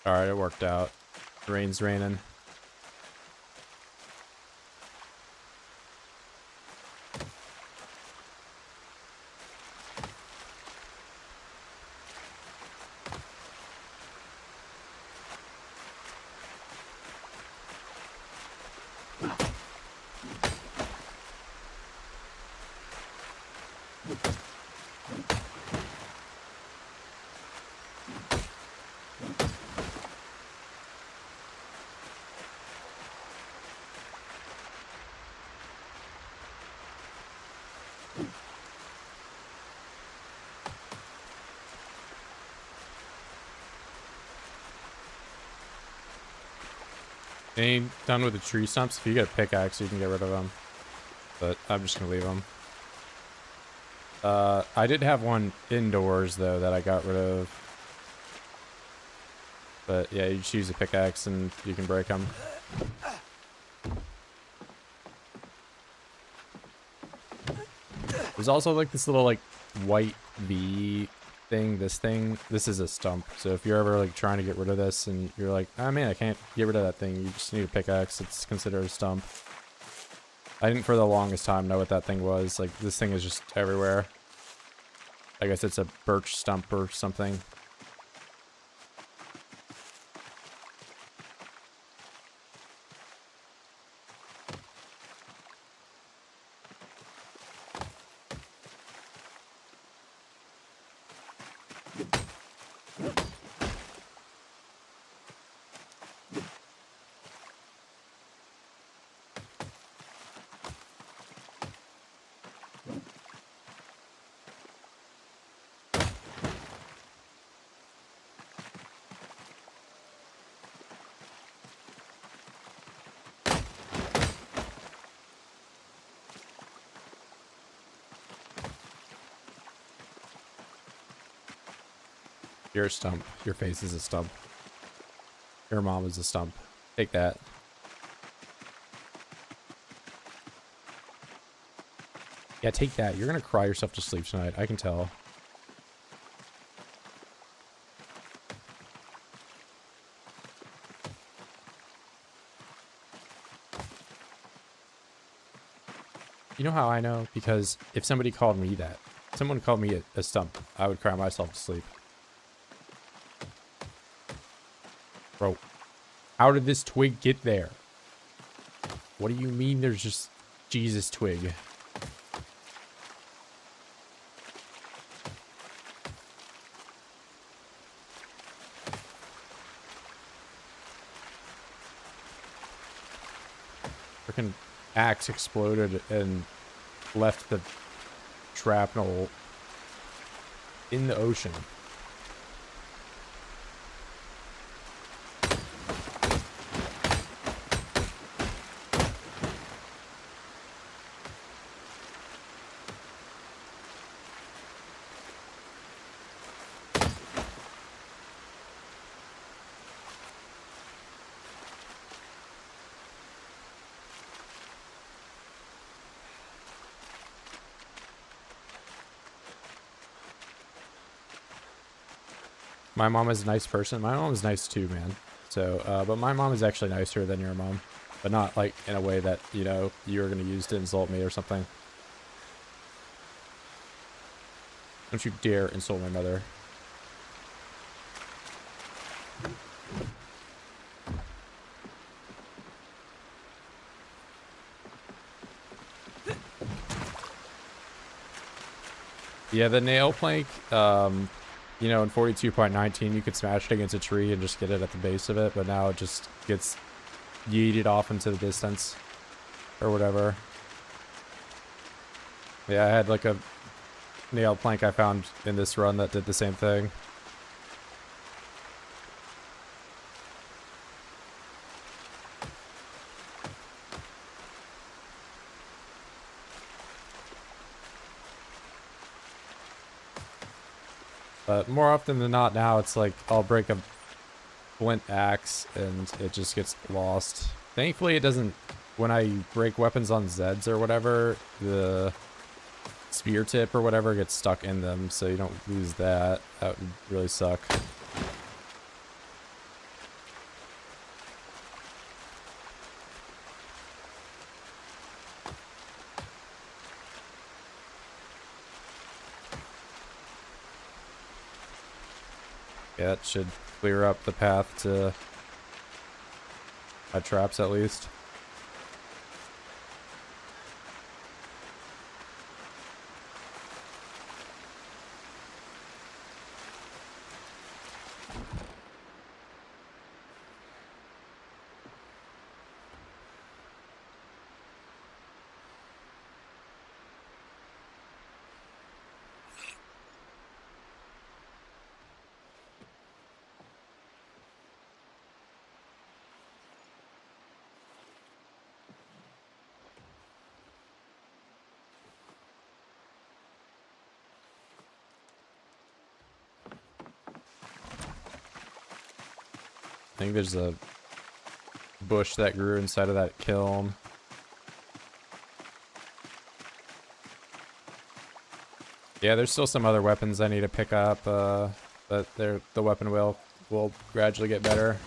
Alright, it worked out. The rain's raining. Any done with the tree stumps? If you get a pickaxe, you can get rid of them. But I'm just gonna leave them. I did have one indoors though that I got rid of. But yeah, you just use a pickaxe and you can break them. There's also like this little like white V thing. This is a stump. So if you're ever like trying to get rid of this and you're like, oh man, I can't get rid of that thing, you just need a pickaxe. It's considered a stump. I didn't for the longest time know what that thing was. Like this thing is just everywhere. I guess it's a birch stump or something. You're a stump. Your face is a stump. Your mom is a stump. Take that. Yeah, take that. You're gonna cry yourself to sleep tonight. I can tell. You know how I know? Because if somebody called me that, someone called me a stump, I would cry myself to sleep. Bro, how did this twig get there? What do you mean there's just Jesus twig? Freaking axe exploded and left the shrapnel in the ocean. My mom is a nice person. My mom is nice too, man. So, but my mom is actually nicer than your mom. But not, like, in a way that, you know, you're going to use to insult me or something. Don't you dare insult my mother. Yeah, the nail plank, you know, in 42.19, you could smash it against a tree and just get it at the base of it, but now it just gets yeeted off into the distance or whatever. Yeah, I had like a nail plank I found in this run that did the same thing. But more often than not now, it's like I'll break a flint axe and it just gets lost. Thankfully, it doesn't... When I break weapons on Zeds or whatever, the spear tip or whatever gets stuck in them, so you don't lose that. That would really suck. Yeah, it should clear up the path to my traps at least. I think there's a bush that grew inside of that kiln. Yeah, there's still some other weapons I need to pick up, but the weapon will gradually get better.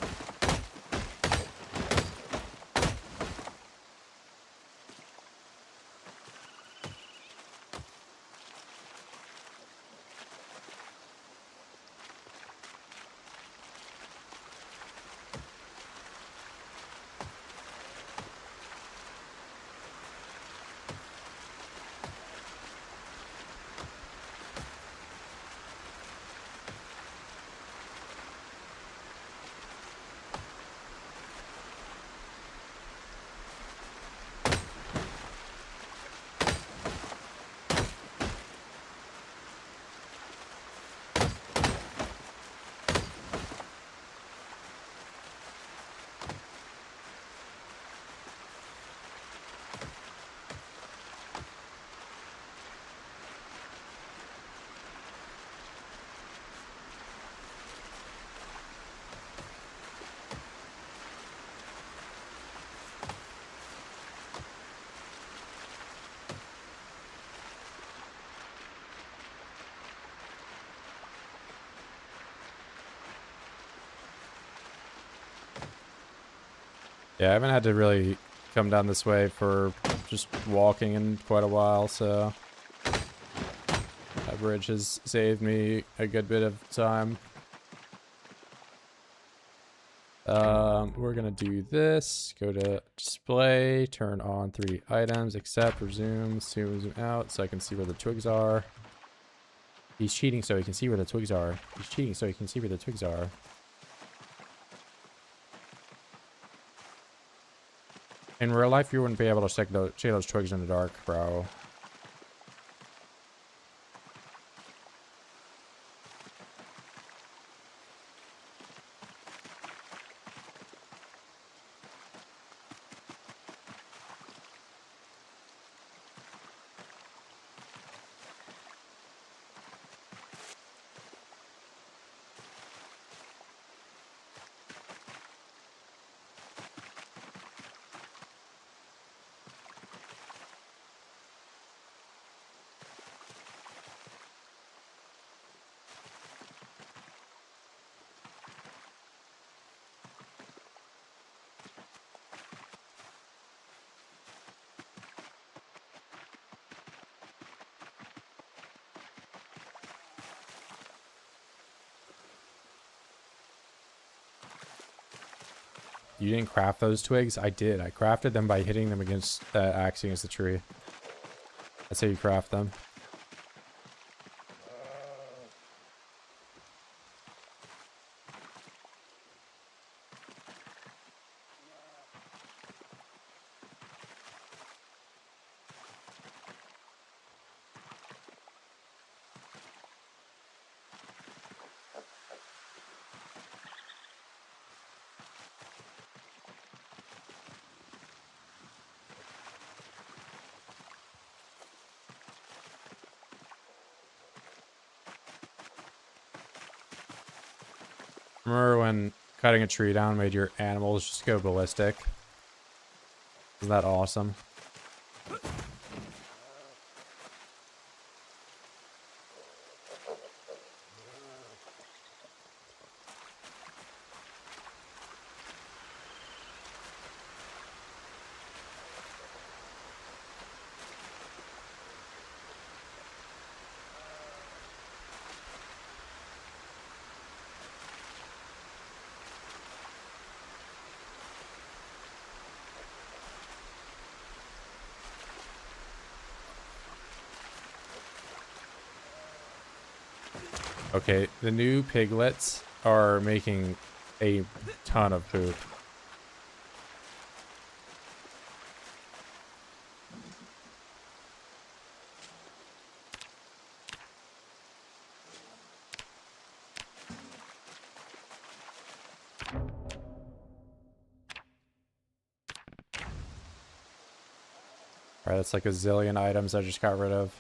Yeah, I haven't had to really come down this way for just walking in quite a while, so that bridge has saved me a good bit of time. We're gonna do this. Go to display, turn on 3 items, accept, resume, zoom out so I can see where the twigs are. He's cheating so he can see where the twigs are. He's cheating so he can see where the twigs are. In real life, you wouldn't be able to see those twigs in the dark, bro. You didn't craft those twigs? I did. I crafted them by hitting them against the axe against the tree. That's how you craft them. Remember when cutting a tree down made your animals just go ballistic? Isn't that awesome? Okay, the new piglets are making a ton of poop. Alright, that's like a zillion items I just got rid of.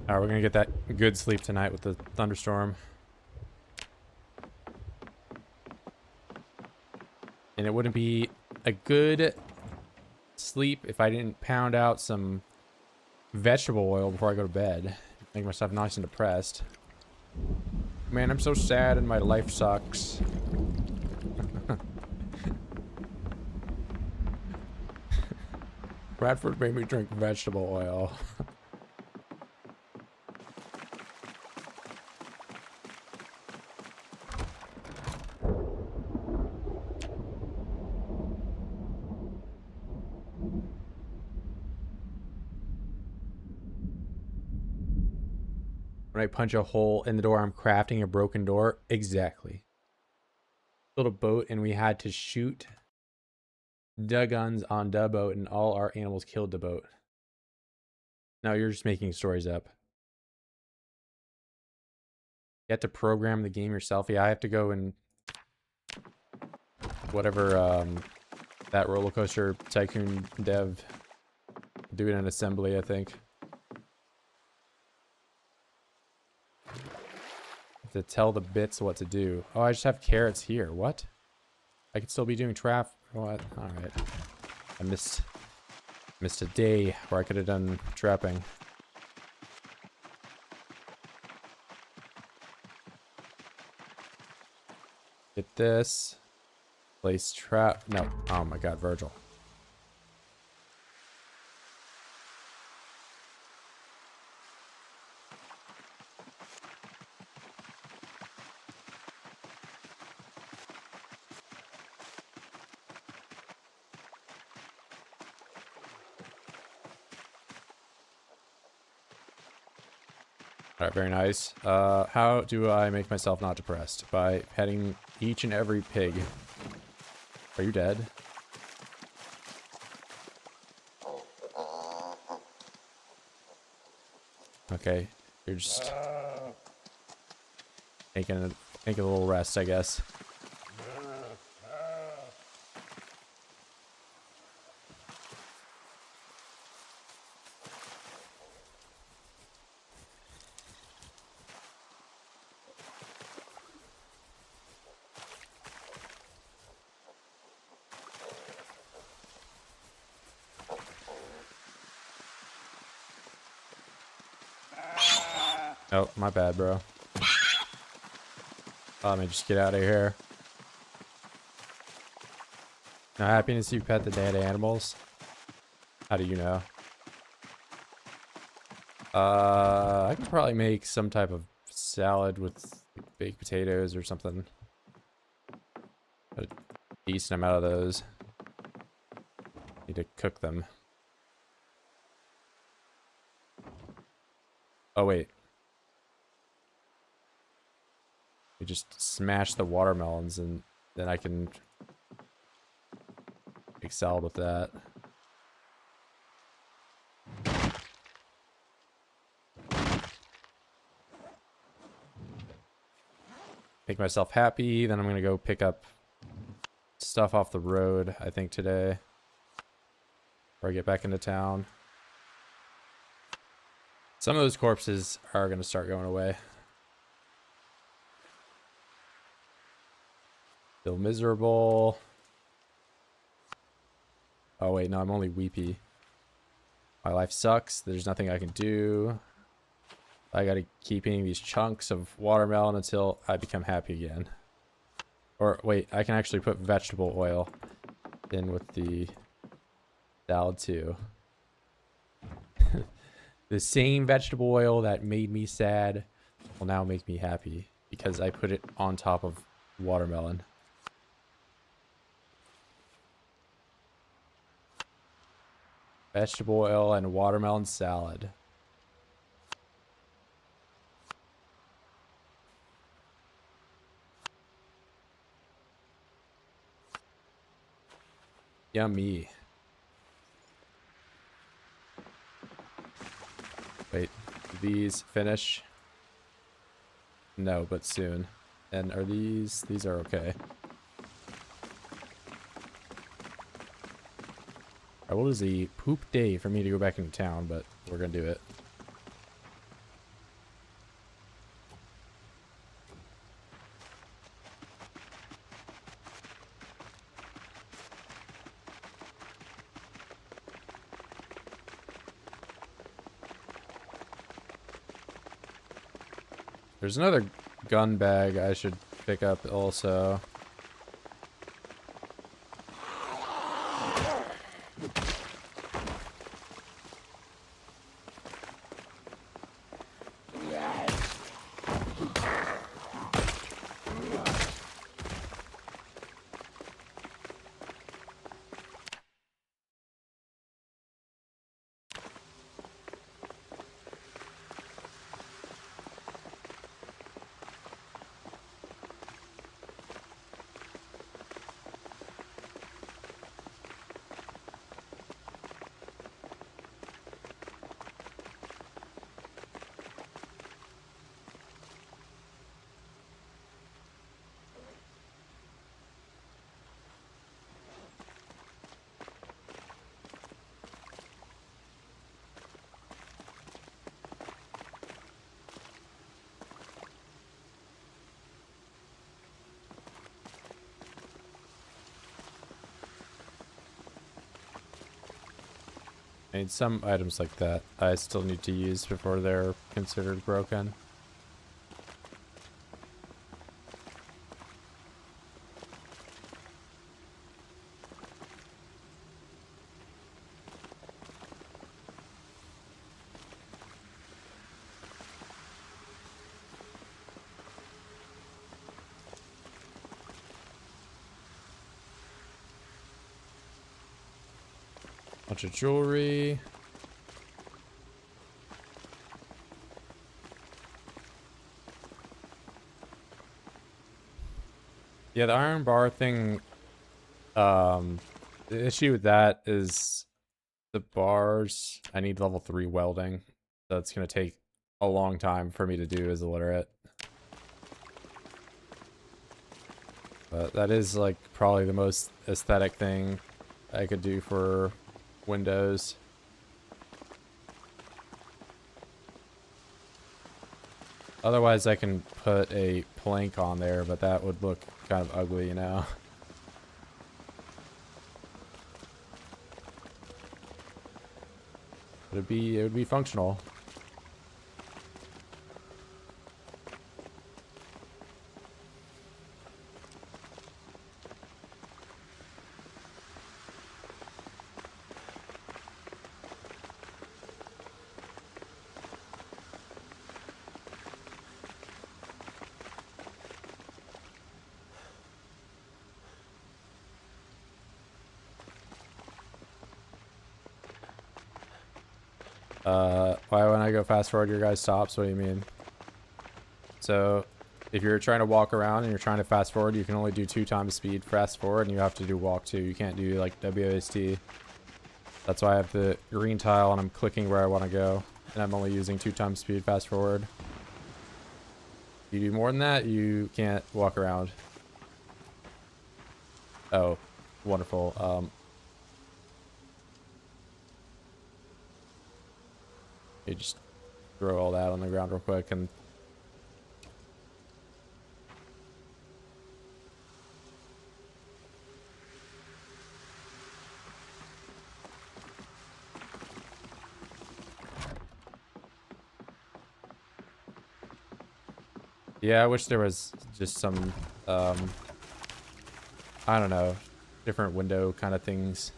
Alright, we're gonna get that good sleep tonight with the thunderstorm. And it wouldn't be a good sleep if I didn't pound out some vegetable oil before I go to bed. Make myself nice and depressed. Man, I'm so sad and my life sucks. Bradford made me drink vegetable oil. When I punch a hole in the door, I'm crafting a broken door. Exactly. Built a boat and we had to shoot the guns on the boat and all our animals killed the boat. No, you're just making stories up. You have to program the game yourself. Yeah, I have to go and whatever that roller coaster tycoon dev do it in assembly, I think. To tell the bits what to do. Oh, I just have carrots here. What? I could still be doing trap. What? All right. I missed a day where I could have done trapping. Get this. Place trap. No. Oh my God, Virgil. All right, very nice. How do I make myself not depressed? By petting each and every pig. Are you dead? Okay, you're just taking a little rest, I guess. Oh, my bad, bro. Let me just get out of here. Now, happiness you pet the dead animals. How do you know? I could probably make some type of salad with baked potatoes or something. A decent amount of those. Need to cook them. Oh, wait. We just smash the watermelons and then I can make salad with that. Make myself happy, then I'm gonna go pick up stuff off the road, I think, today. Before I get back into town. Some of those corpses are gonna start going away. Feel miserable. Oh wait, no, I'm only weepy. My life sucks. There's nothing I can do. I gotta keep eating these chunks of watermelon until I become happy again. Or wait, I can actually put vegetable oil in with the salad too. The same vegetable oil that made me sad will now make me happy because I put it on top of watermelon. Vegetable oil and watermelon salad. Yummy. Wait, do these finish? No, but soon. And are these are okay. Alright, well, it is a poop day for me to go back into town, but we're gonna do it. There's another gun bag I should pick up also. I mean, some items like that I still need to use before they're considered broken. Bunch of jewelry. Yeah, the iron bar thing, the issue with that is the bars, I need level 3 welding. So it's going to take a long time for me to do as illiterate. But that is like probably the most aesthetic thing I could do for windows. Otherwise I can put a plank on there, but that would look kind of ugly, you know. It would be functional. Why when I go fast forward your guys stops? What do you mean? So if you're trying to walk around and you're trying to fast forward, you can only do 2 times speed fast forward, and you have to do walk 2. You can't do like WASD. That's why I have the green tile and I'm clicking where I want to go, and I'm only using 2 times speed fast forward. If you do more than that, you can't walk around. Oh, wonderful. You just throw all that on the ground real quick and yeah, I wish there was just some I don't know, different window kind of things.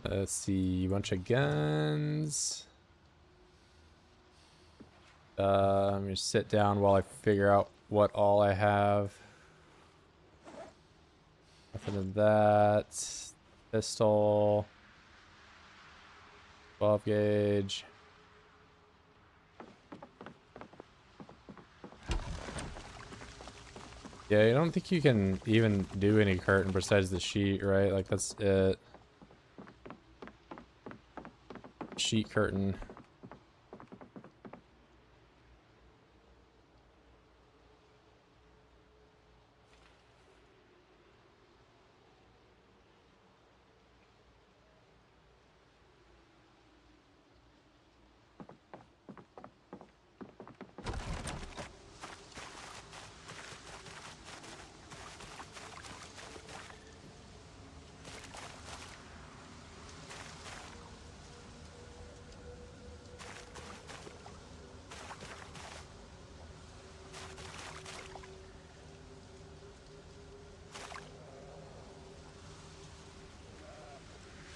Let's see, bunch of guns. I'm gonna sit down while I figure out what all I have. Nothing of that. Pistol. 12 gauge. Yeah, I don't think you can even do any curtain besides the sheet, right? Like, that's it. Sheet curtain.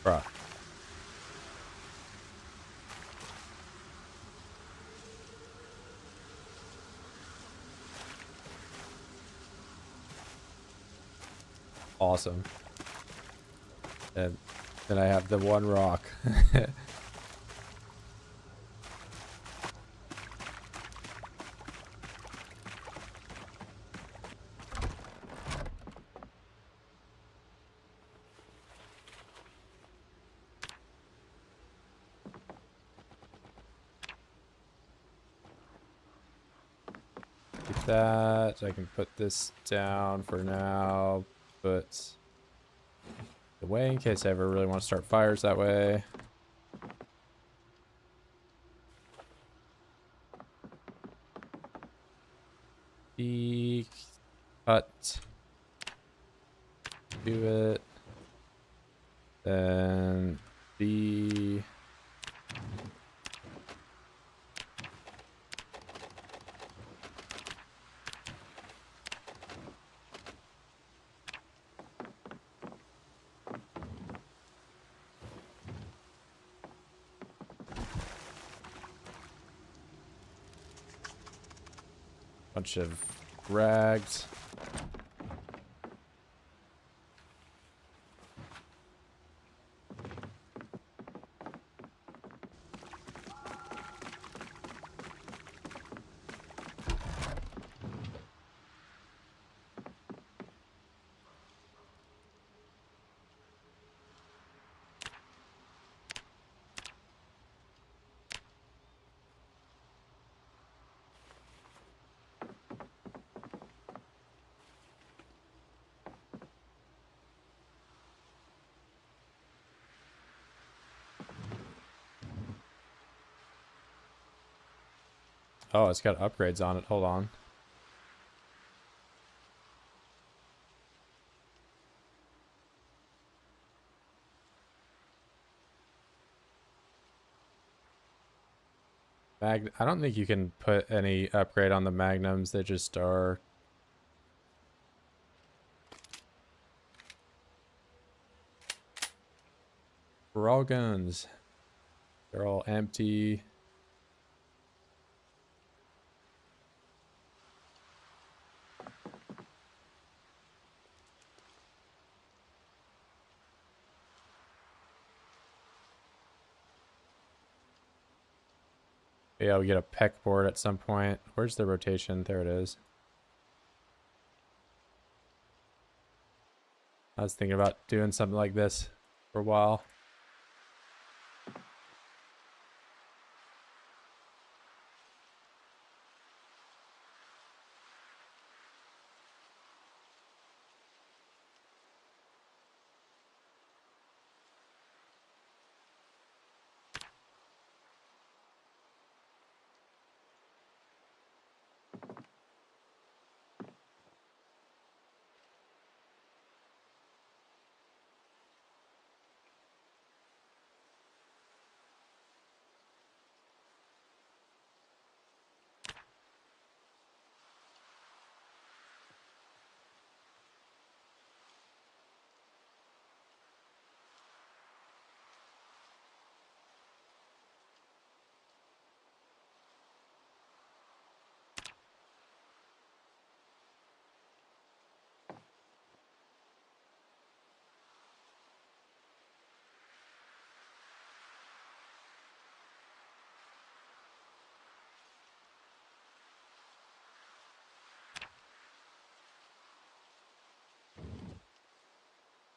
Bruh. Awesome. And then I have the one rock. that. I can put this down for now. Put the way in case I ever really want to start fires that way. B cut. Do it. Then B. Bunch of rags. Oh, it's got upgrades on it. Hold on. I don't think you can put any upgrade on the magnums. They just are. For all guns. They're all empty. Yeah, we get a peck board at some point. Where's the rotation? There it is. I was thinking about doing something like this for a while.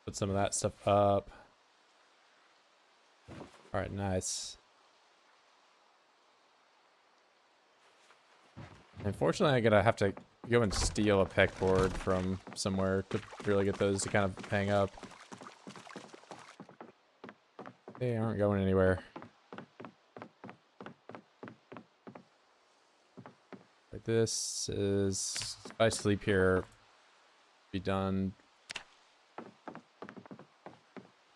Put some of that stuff up. All right, nice. Unfortunately, I'm gonna have to go and steal a peck board from somewhere to really get those to kind of hang up. They aren't going anywhere. Like this is, if I sleep here, be done.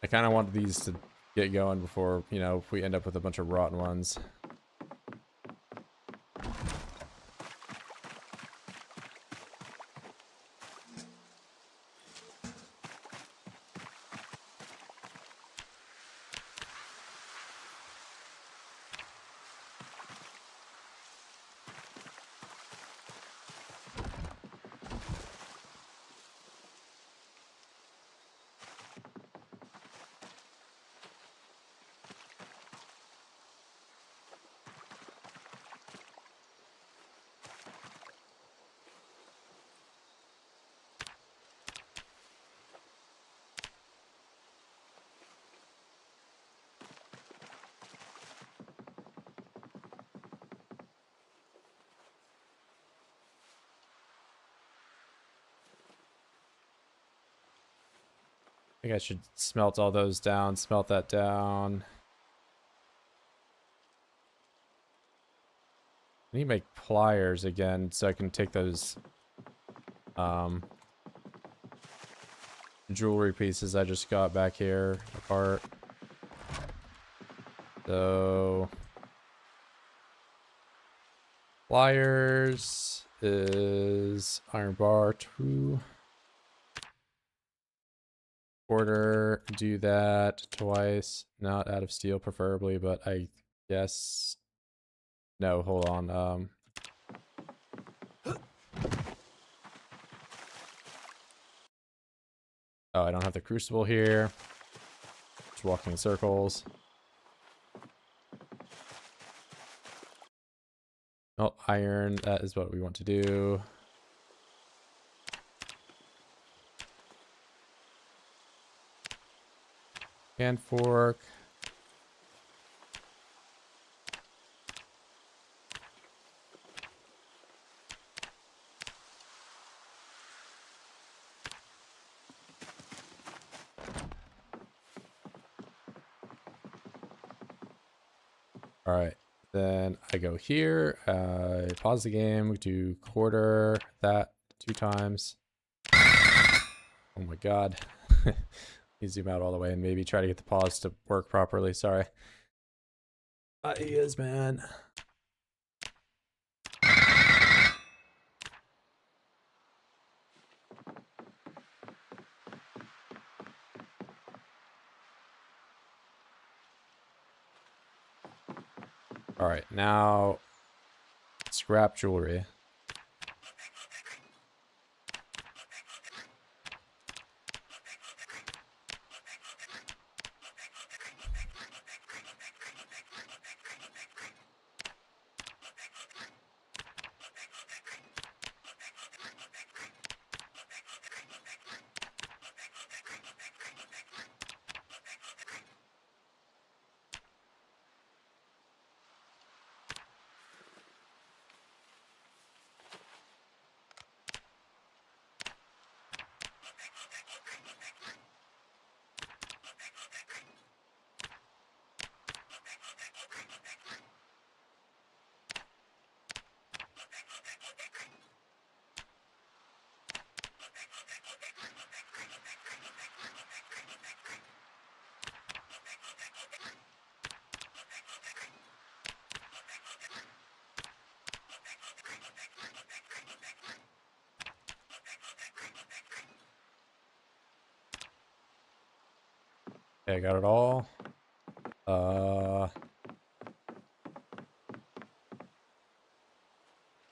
I kind of want these to get going before, you know, if we end up with a bunch of rotten ones. think I should smelt all those down, smelt that down. I need to make pliers again so I can take those jewelry pieces I just got back here apart. So pliers is iron bar 2. Quarter, do that twice. Not out of steel preferably, but I guess no, hold on. Oh, I don't have the crucible here. Just walking in circles. Oh, iron, that is what we want to do. And fork. All right, then I go here, pause the game, do quarter that 2 times. Oh my God. You zoom out all the way and maybe try to get the pause to work properly. Sorry. He is, man. All right, now scrap jewelry. Okay, I got it all.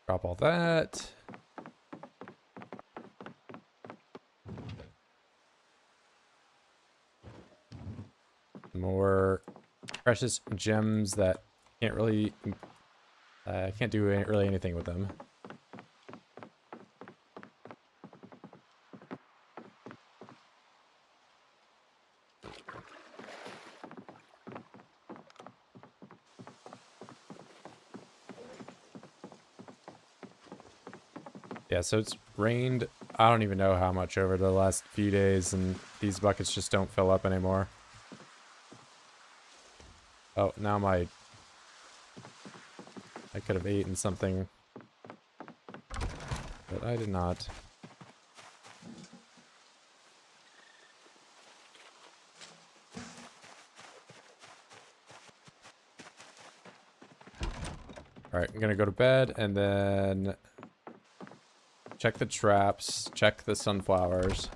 Drop all that. More precious gems that can't really, can't do really anything with them. Yeah, so it's rained, I don't even know how much over the last few days, and these buckets just don't fill up anymore. Oh, now I could have eaten something, but I did not. Alright, I'm gonna go to bed, and then check the traps, check the sunflowers.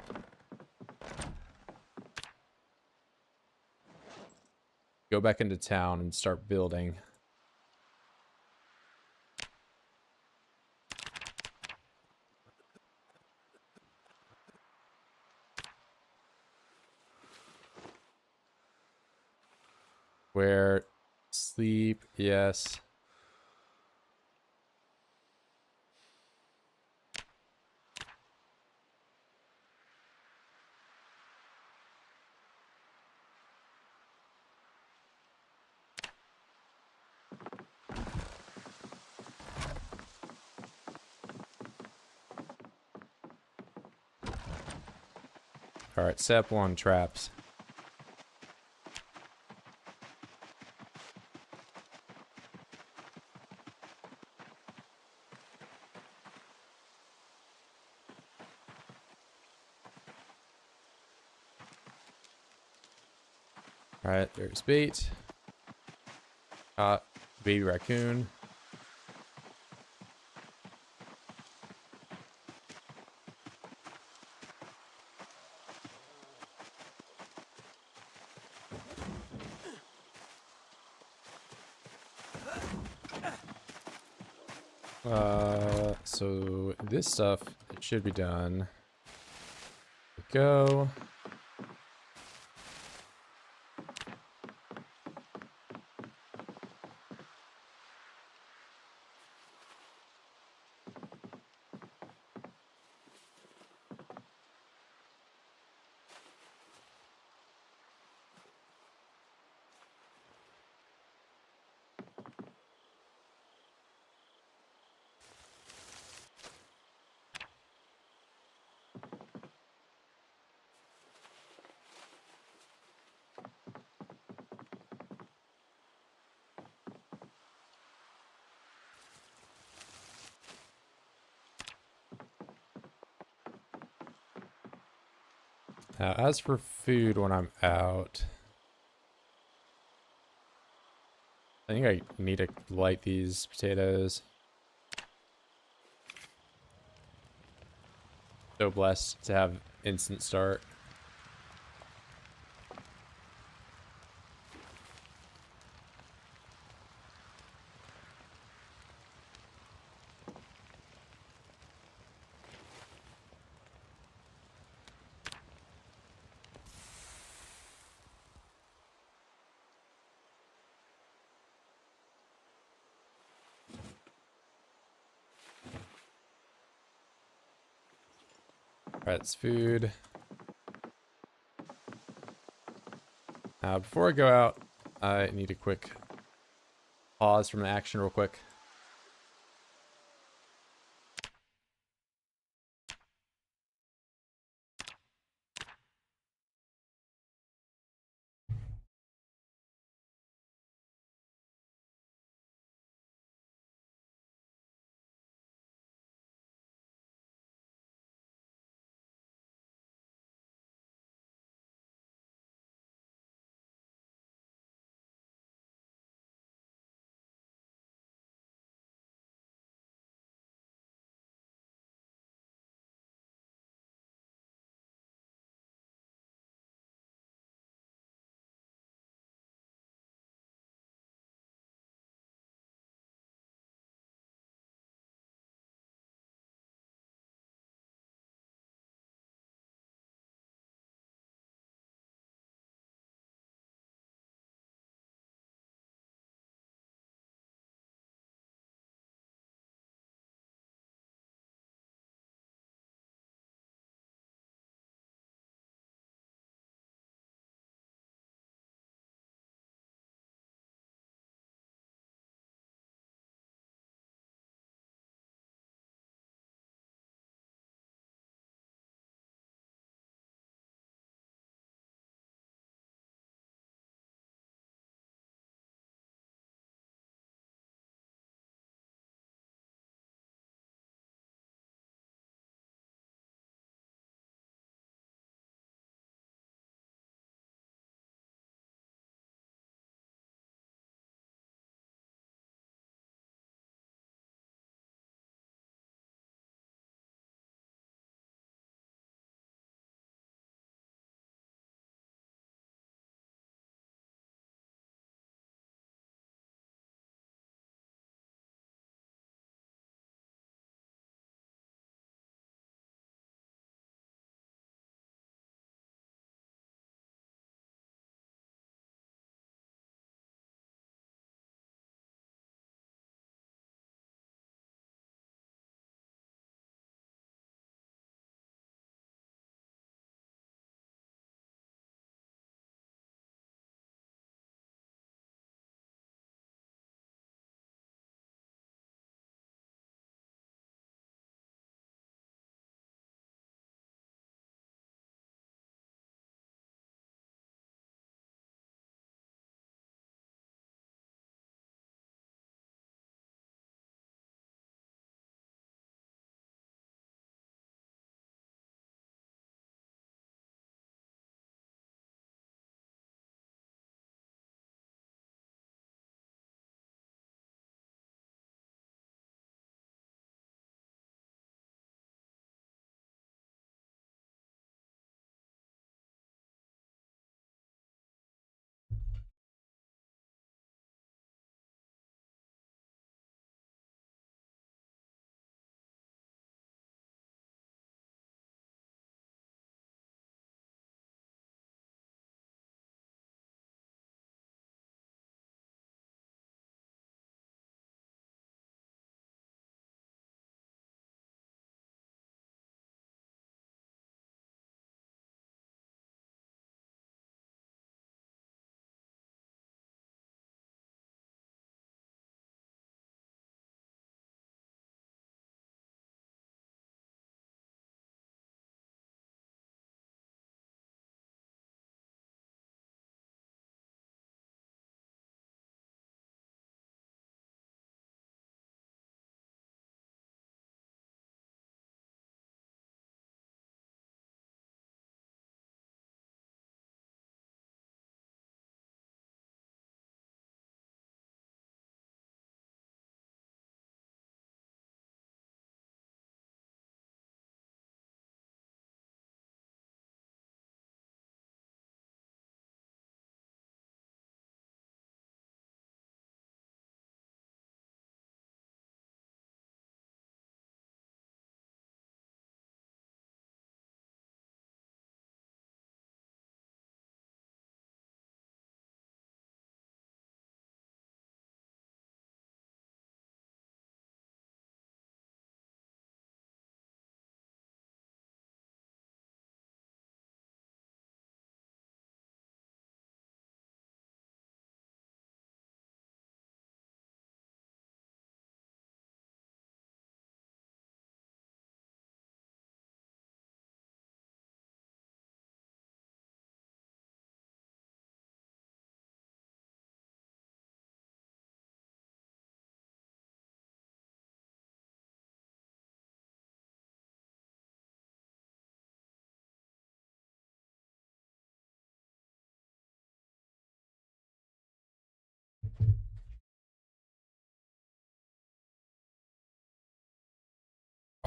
Go back into town and start building. Where sleep, yes. All right, step 1, traps. All right, there's bait. Caught baby raccoon. So this stuff, it should be done. Go. Now, as for food when I'm out, I think I need to light these potatoes. So blessed to have instant start. Alright, it's food. Before I go out, I need a quick pause from the action real quick.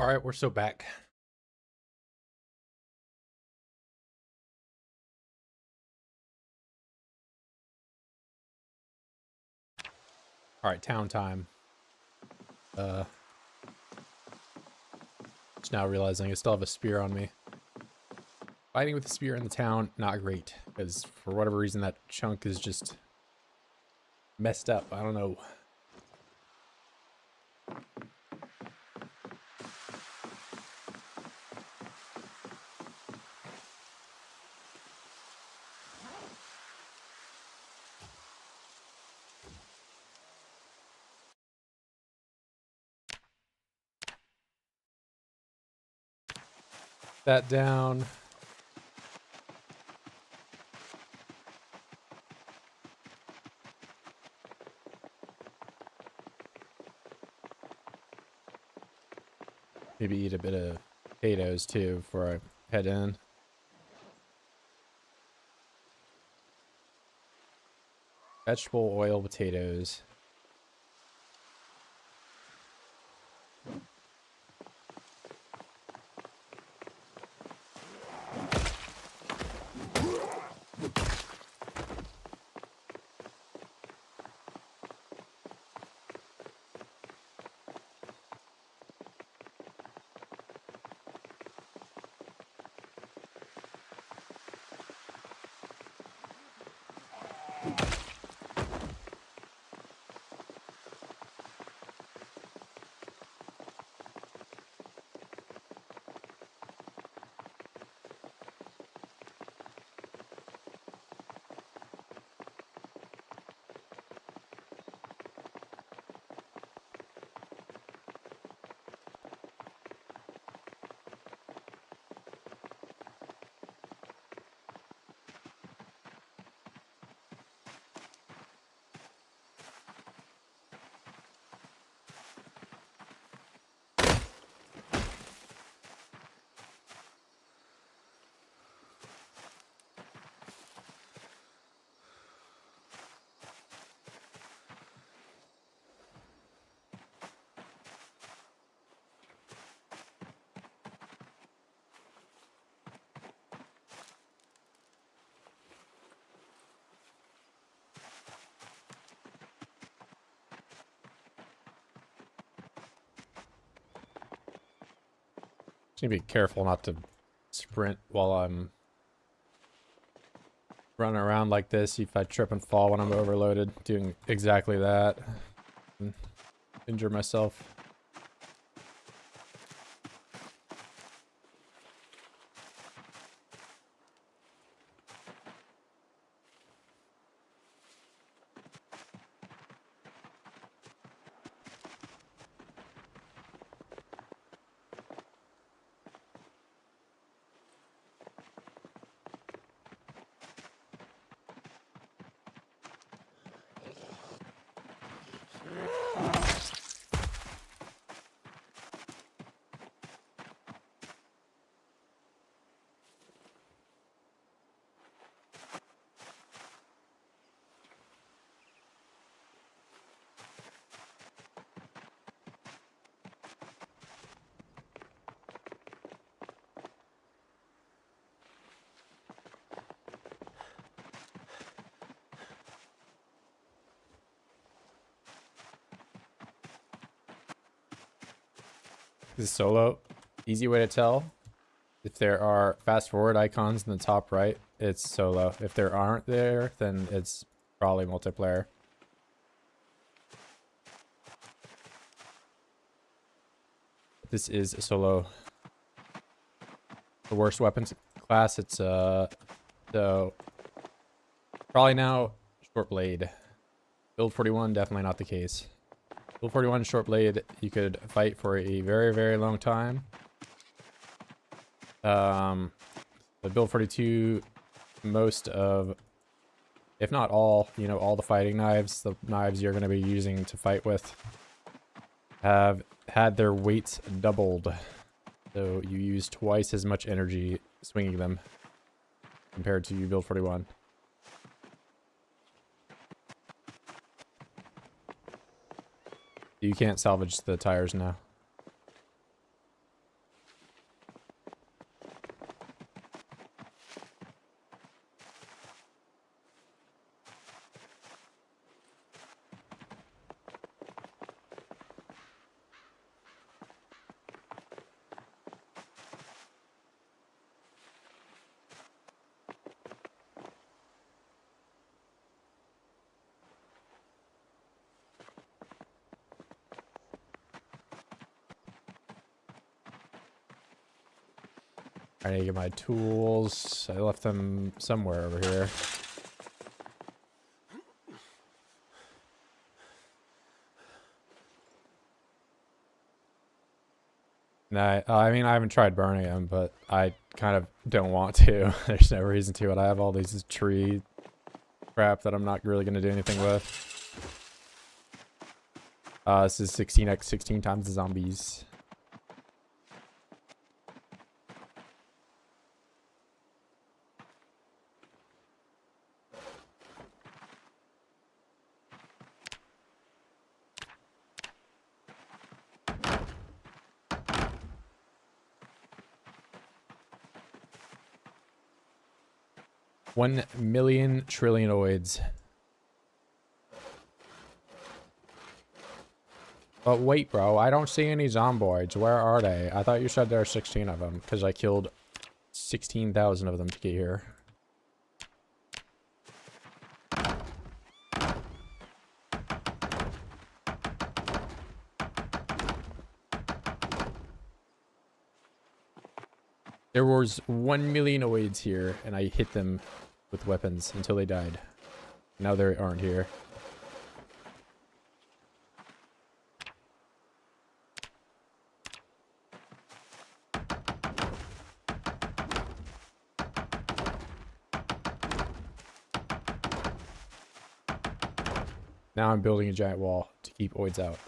All right, we're so back. All right, town time. Just now realizing I still have a spear on me. Fighting with a spear in the town, not great, because for whatever reason that chunk is just messed up. I don't know. That down. Maybe eat a bit of potatoes too before I head in. Vegetable oil potatoes. Just need to be careful not to sprint while I'm running around like this. If I trip and fall when I'm overloaded, doing exactly that. And injure myself. This is solo. Easy way to tell. If there are fast forward icons in the top right, it's solo. If there aren't there, then it's probably multiplayer. This is solo. The worst weapons class, it's so probably now short blade. Build 41, definitely not the case. Build 41 short blade, you could fight for a very, very long time. The build 42, most of, if not all, you know, all the fighting knives, the knives you're going to be using to fight with, have had their weights doubled. So you use twice as much energy swinging them compared to build 41. You can't salvage the tires now. I need to get my tools. I left them somewhere over here. No, I mean, I haven't tried burning them, but I kind of don't want to. There's no reason to. And I have all these tree crap that I'm not really going to do anything with. This is 16x 16 times the zombies. One million trillionoids. But wait, bro, I don't see any zomboids. Where are they? I thought you said there are 16 of them, because I killed 16,000 of them to get here. There was 1 million oids here, and I hit them with weapons until they died. Now they aren't here. Now I'm building a giant wall to keep oids out.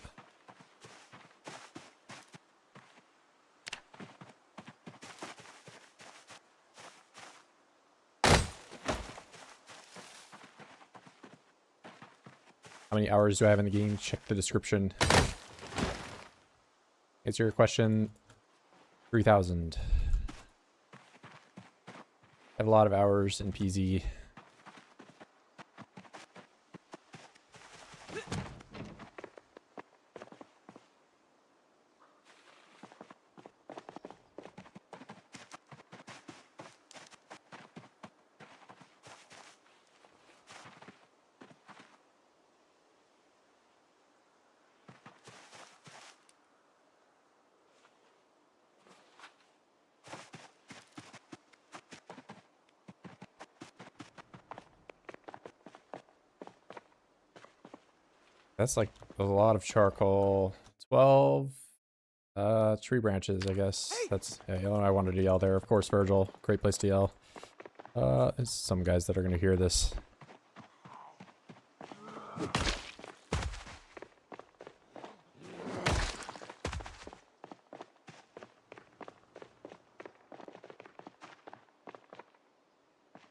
How many hours do I have in the game? Check the description. Answer your question. 3,000. I have a lot of hours in PZ. That's like a lot of charcoal. 12 tree branches, I guess. That's, yeah, I wanted to yell there. Of course, Virgil. Great place to yell. There's some guys that are going to hear this.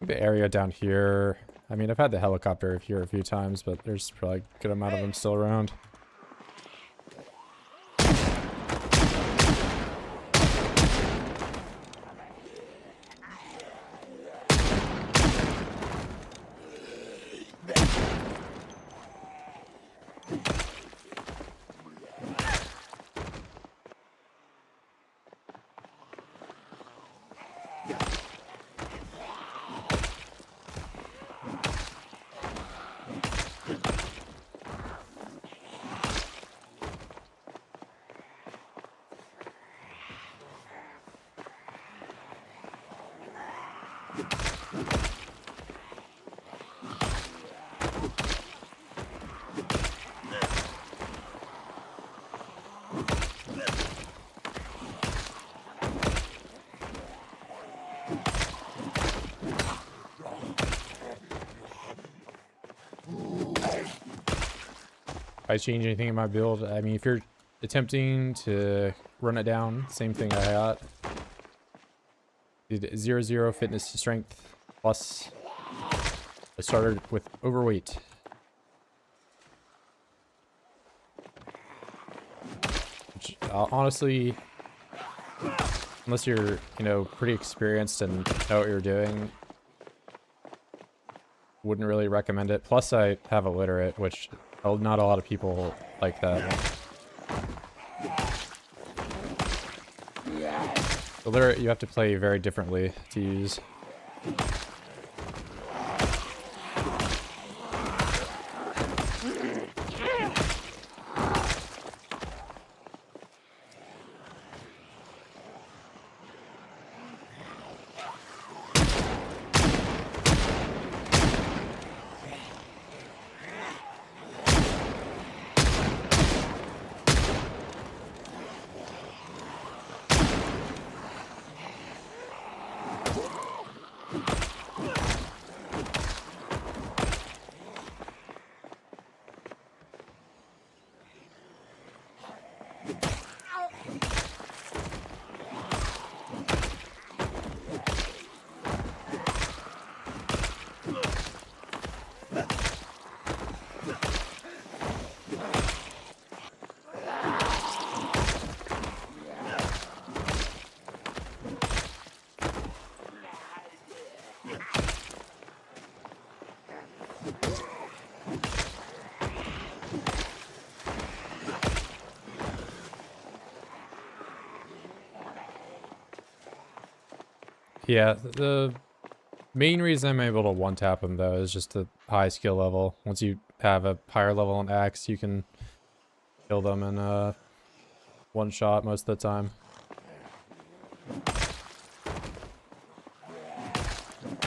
The area down here. I mean, I've had the helicopter here a few times, but there's probably a good amount of them still around. I change anything in my build. I mean, if you're attempting to run it down, same thing I got. Did 0-0 fitness to strength plus. I started with overweight. Which, honestly, unless you're, you know, pretty experienced and know what you're doing, wouldn't really recommend it. Plus, I have illiterate, which not a lot of people like that. Illiterate, you have to play very differently to use. Yeah, the main reason I'm able to one-tap them, though, is just the high skill level. Once you have a higher level on axe, you can kill them in one shot most of the time.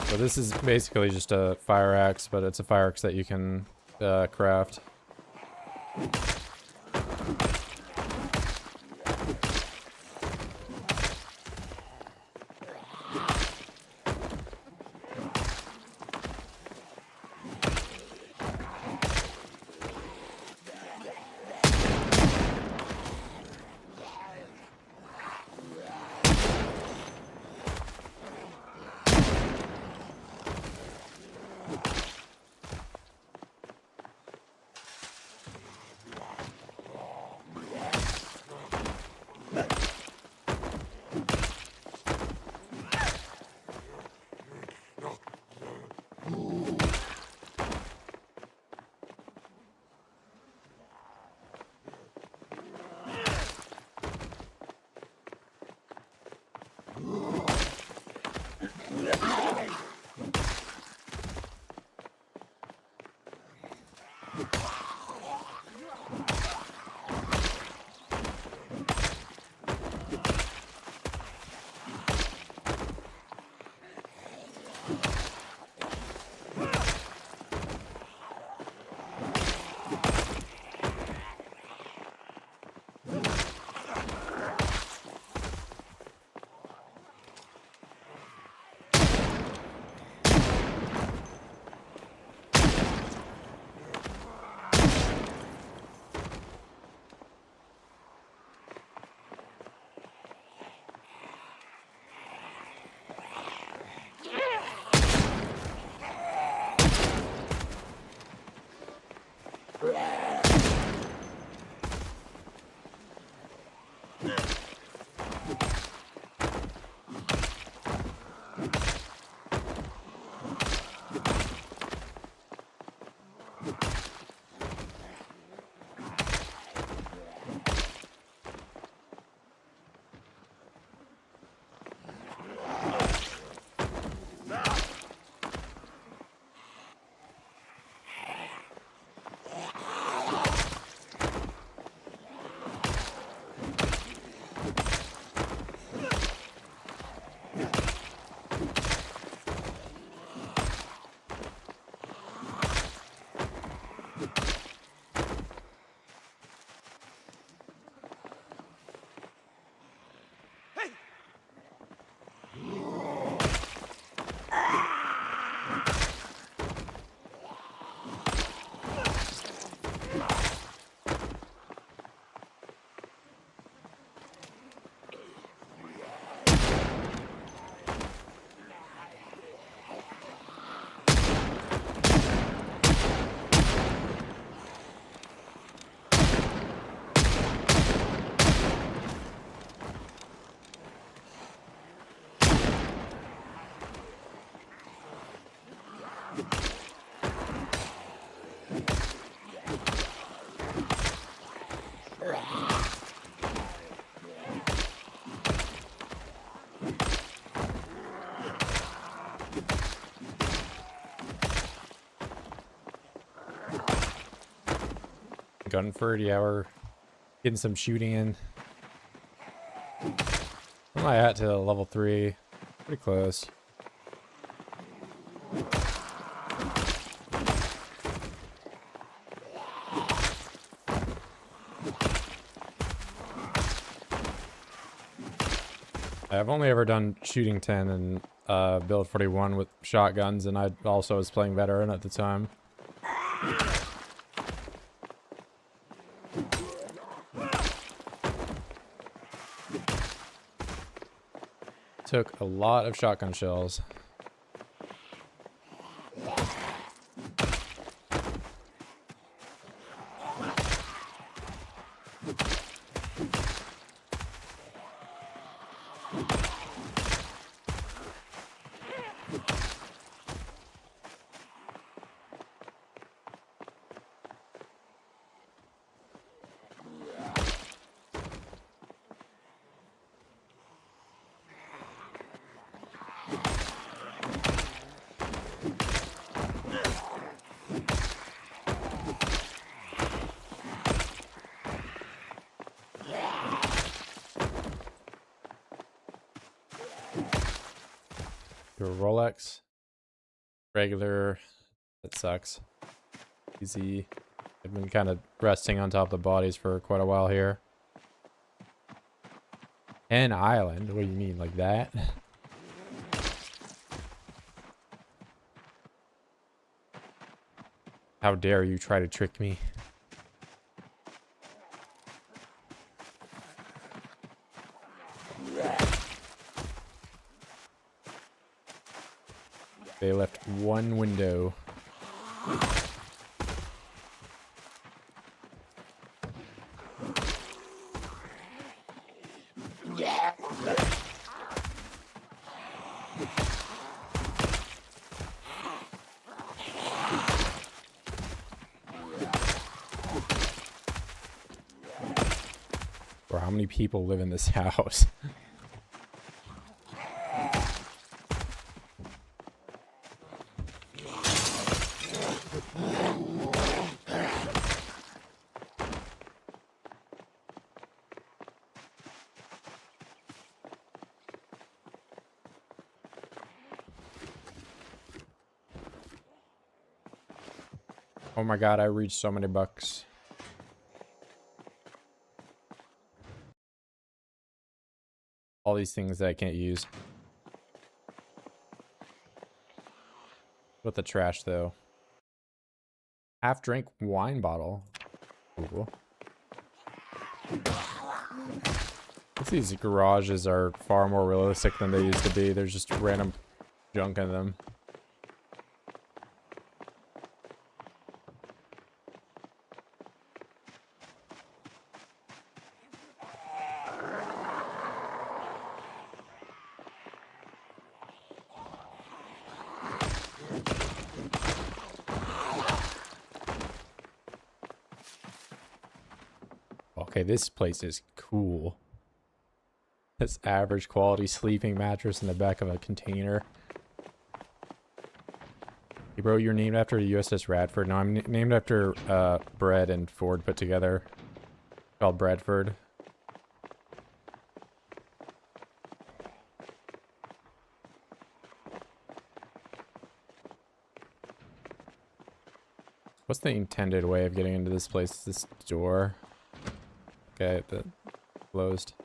So this is basically just a fire axe, but it's a fire axe that you can craft. Gunford, yeah, we're getting some shooting in. Where am I at to level 3? Pretty close. I've only ever done shooting 10 and build 41 with shotguns, and I also was playing veteran at the time. Took a lot of shotgun shells. Rolex. Regular. That sucks. Easy. I've been kind of resting on top of the bodies for quite a while here. An island? What do you mean, like that? How dare you try to trick me? They left one window. Bro, how many people live in this house? Oh my god, I reached so many bucks. All these things that I can't use. With the trash, though. Half drink wine bottle. Cool. These garages are far more realistic than they used to be. There's just random junk in them. Okay, this place is cool. This average quality sleeping mattress in the back of a container. Hey bro, you're named after the USS Radford. No, I'm named after Bread and Ford put together. Called Bradford. What's the intended way of getting into this place? This door. Okay, that closed.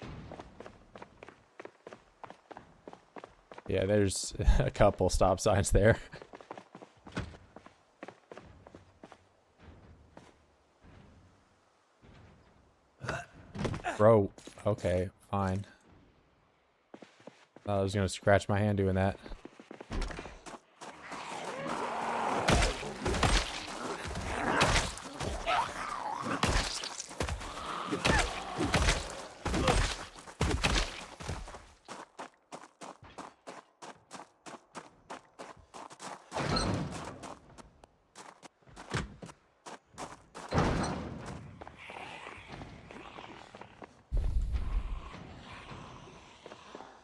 Yeah, there's a couple stop signs there. Bro, okay, fine. I was gonna scratch my hand doing that.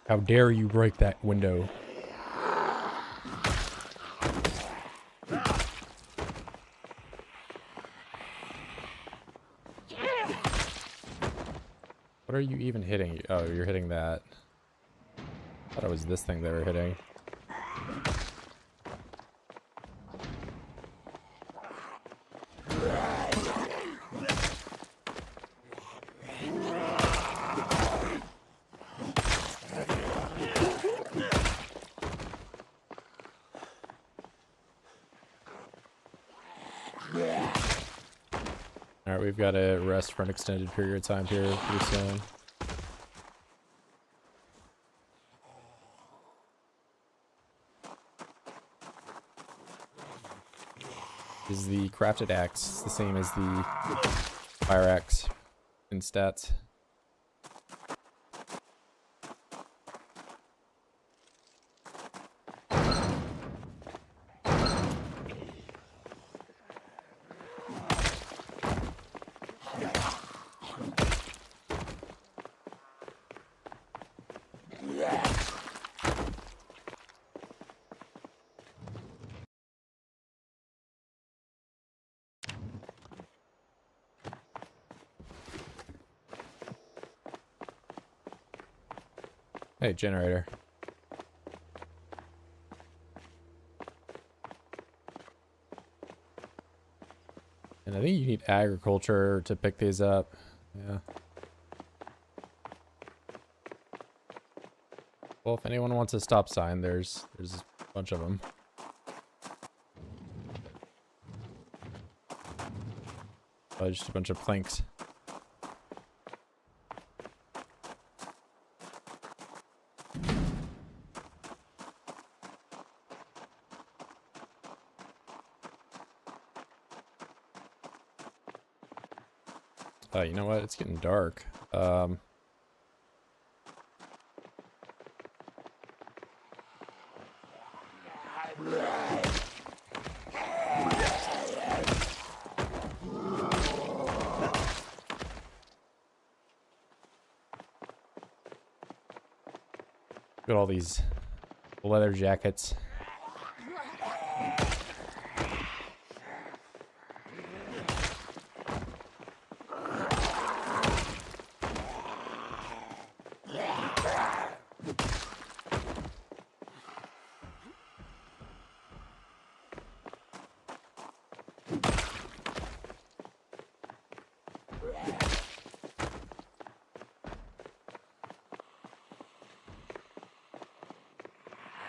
How dare you break that window? What are you even hitting? Oh, you're hitting that. I thought it was this thing they were hitting. Alright, we've got to rest for an extended period of time here pretty soon. This is the crafted axe. It's the same as the fire axe in stats. Hey, generator. And I think you need agriculture to pick these up. Yeah. Well, if anyone wants a stop sign, there's a bunch of them. Oh, just a bunch of planks. Oh, you know what? It's getting dark. Got all these leather jackets.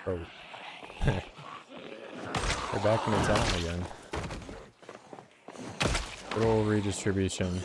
Oh. They're back in the town again. Good old redistribution.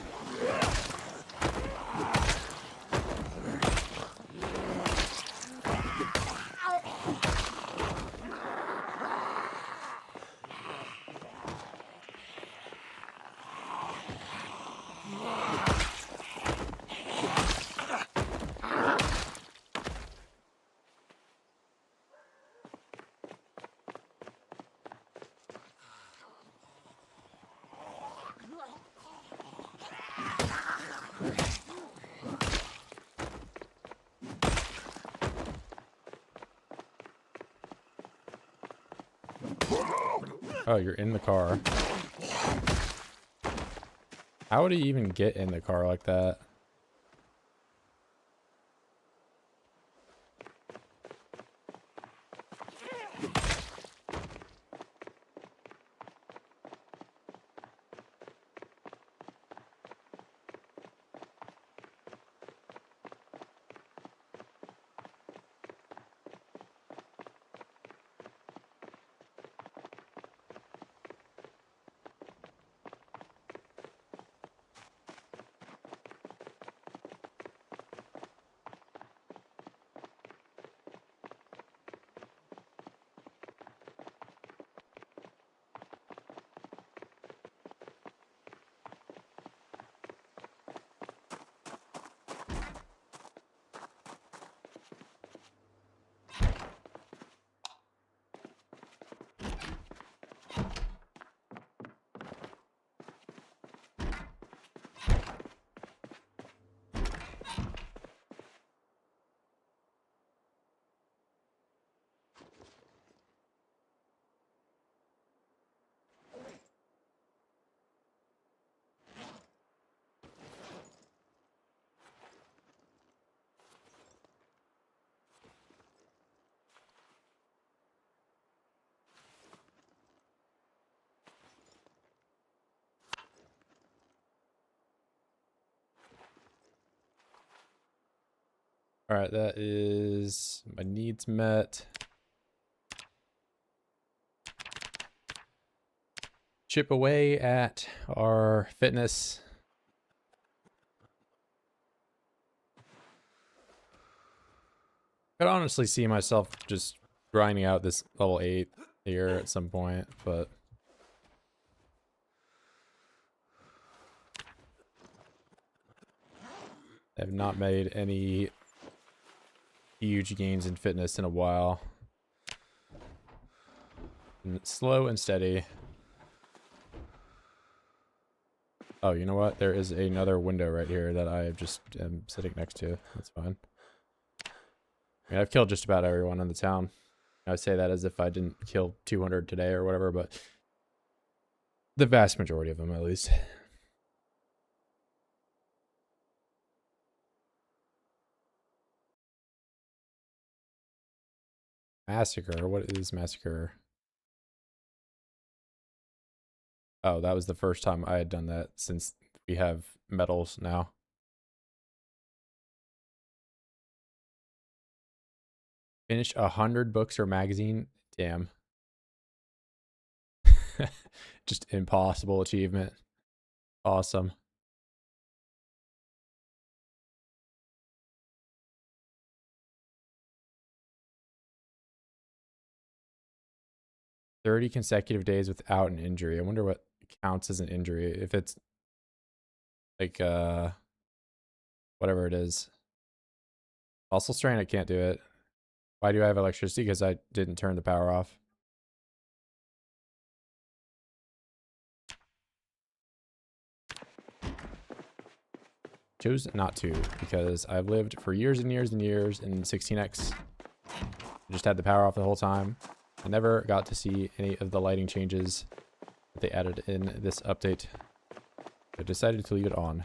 Oh, you're in the car. How would he even get in the car like that? All right, that is my needs met. Chip away at our fitness. I could honestly see myself just grinding out this level 8 here at some point, but I have not made any huge gains in fitness in a while. And it's slow and steady. Oh, you know what? There is another window right here that I just am sitting next to. That's fine. I mean, I've killed just about everyone in the town. I would say that as if I didn't kill 200 today or whatever, but the vast majority of them at least. Massacre? What is massacre? Oh, that was the first time I had done that since we have medals now. Finish 100 books or magazine? Damn. Just impossible achievement. Awesome. "30 consecutive days without an injury." I wonder what counts as an injury. If it's like whatever it is. Muscle strain, I can't do it. Why do I have electricity? Because I didn't turn the power off. Chose not to because I've lived for years and years and years in 16x. I just had the power off the whole time. I never got to see any of the lighting changes that they added in this update. I decided to leave it on.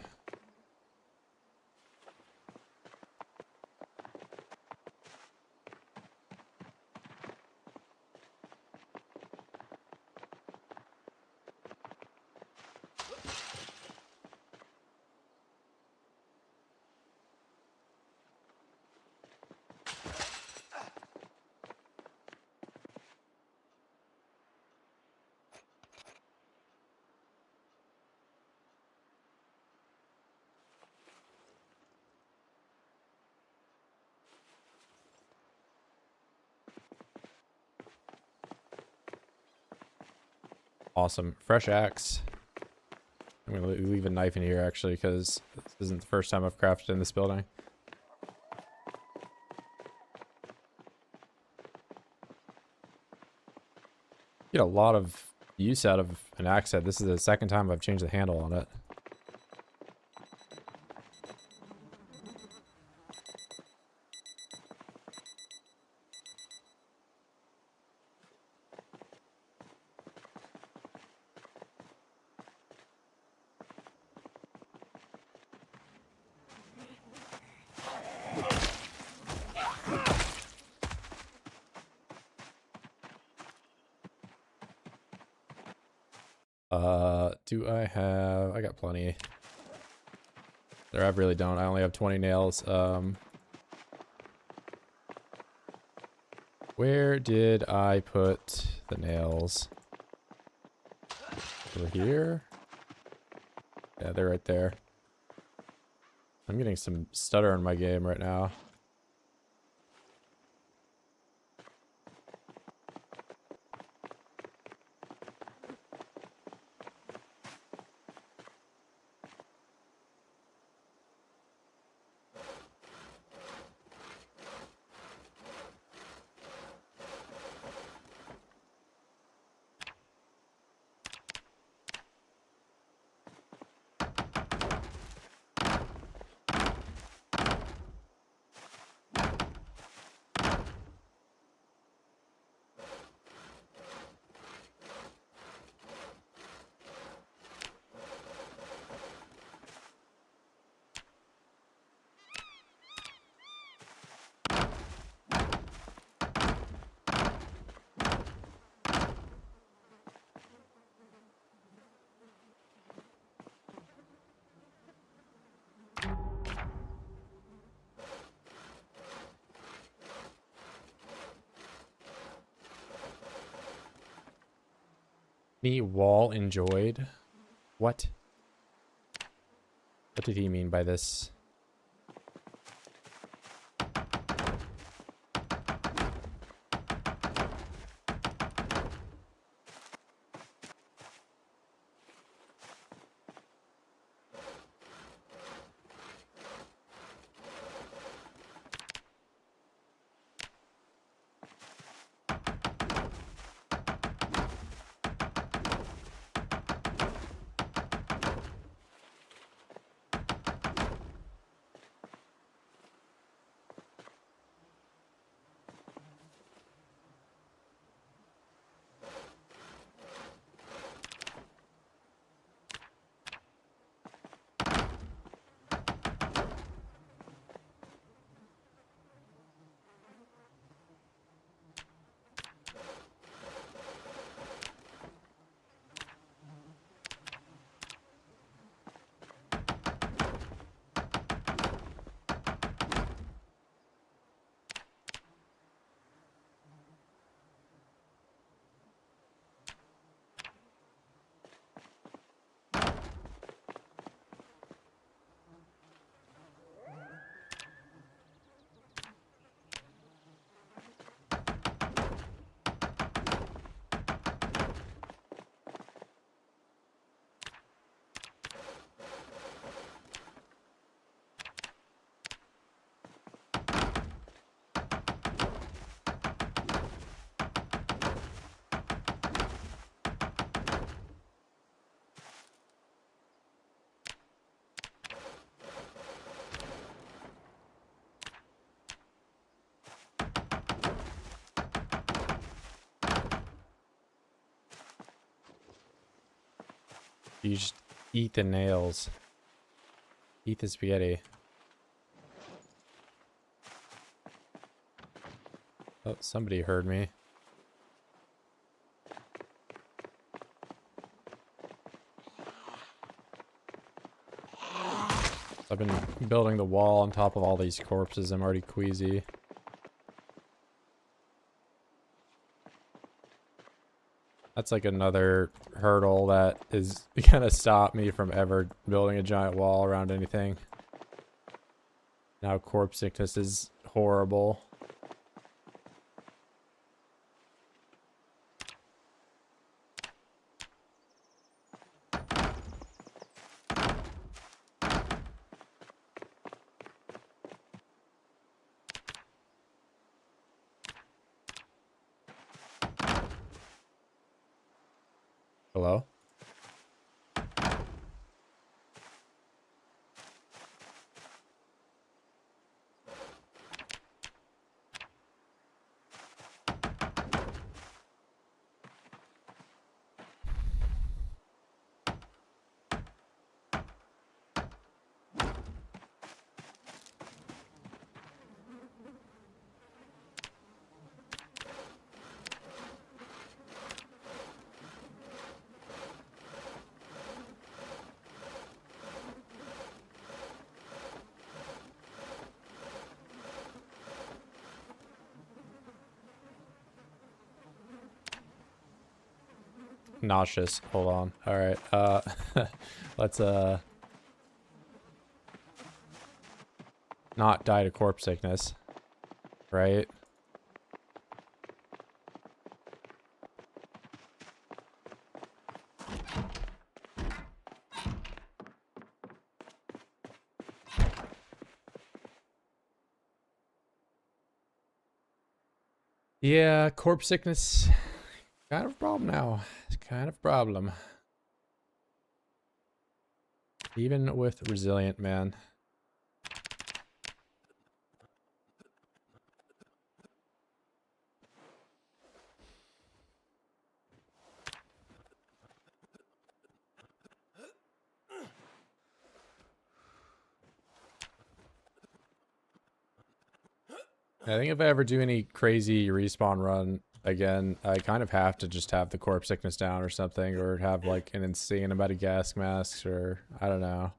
Awesome. Fresh axe. I'm going to leave a knife in here, actually, because this isn't the first time I've crafted in this building. Get a lot of use out of an axe head. This is the second time I've changed the handle on it. Do I have... I got plenty. There, I really don't. I only have 20 nails. Where did I put the nails? Over here? Yeah, they're right there. I'm getting some stutter in my game right now. Any wall enjoyed? What? What did he mean by this? you just eat the nails. Eat the spaghetti. Oh, somebody heard me. I've been building the wall on top of all these corpses. I'm already queasy. That's like another hurdle that is gonna stop me from ever building a giant wall around anything. Now corpse sickness is horrible. Hello? Nauseous. Hold on. All right. Let's not die to corpse sickness, right? Yeah, corpse sickness. Kind of a problem now. It's kind of a problem. Even with resilient, man. I think if I ever do any crazy respawn run again, I kind of have to just have the corpse sickness down or something, or have like an insane amount of gas masks, or I don't know.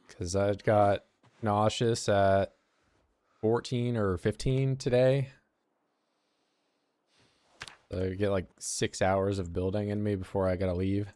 Because I got nauseous at 14 or 15 today. So I get like 6 hours of building in me before I gotta leave.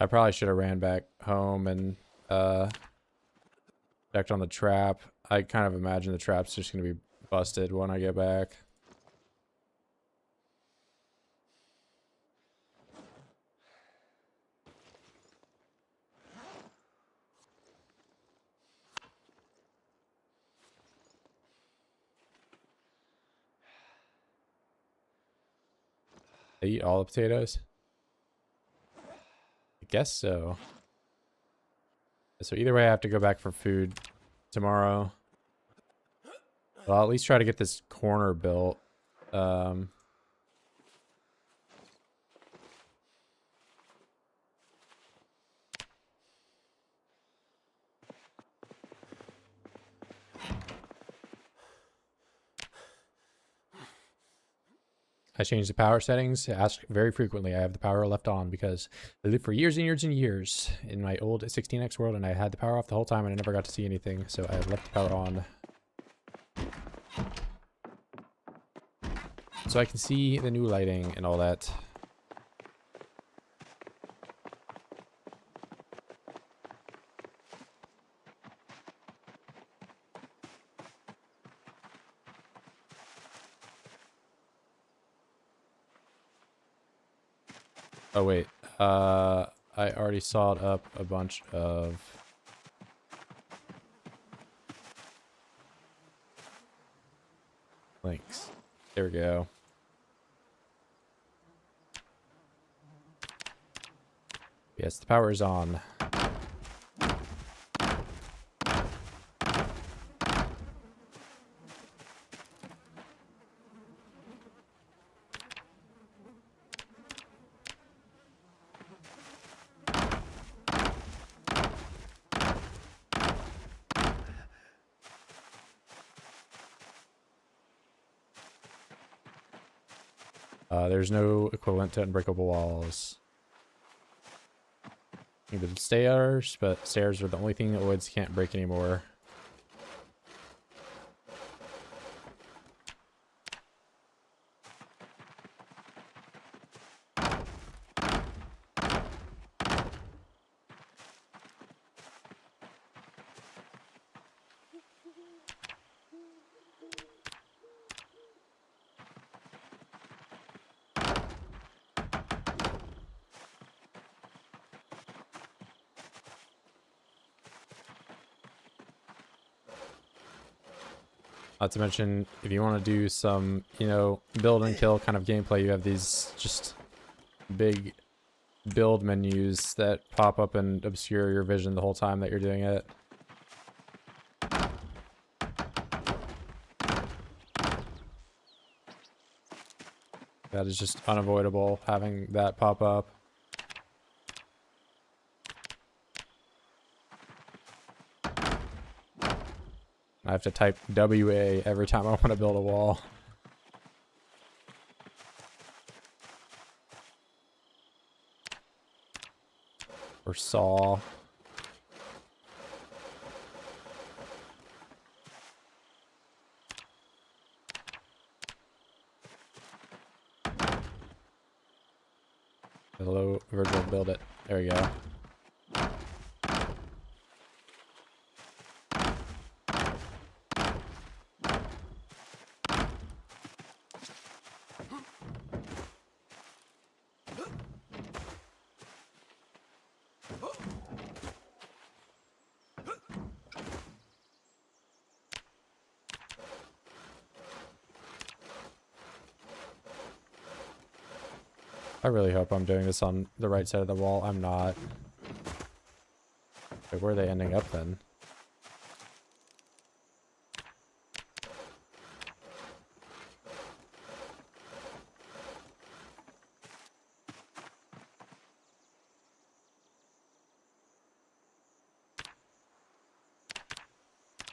I probably should have ran back home and checked on the trap. I kind of imagine the trap's just gonna be busted when I get back. They eat all the potatoes? I guess so. So either way, I have to go back for food tomorrow. Well, I'll at least try to get this corner built. I changed the power settings. Ask very frequently. I have the power left on because I lived for years and years and years in my old 16x world, and I had the power off the whole time, and I never got to see anything. So I left the power on, so I can see the new lighting and all that. Oh wait, I already sawed up a bunch of links. There we go. Yes, the power is on. There's no equivalent to unbreakable walls. Either stairs, but stairs are the only thing that woods can't break anymore. Not to mention, if you want to do some, you know, build and kill kind of gameplay, you have these just big build menus that pop up and obscure your vision the whole time that you're doing it. That is just unavoidable, having that pop up. I have to type WA every time I want to build a wall. Or saw. Hello, Virgil, build it. There we go. I really hope I'm doing this on the right side of the wall. I'm not. Wait, where are they ending up then?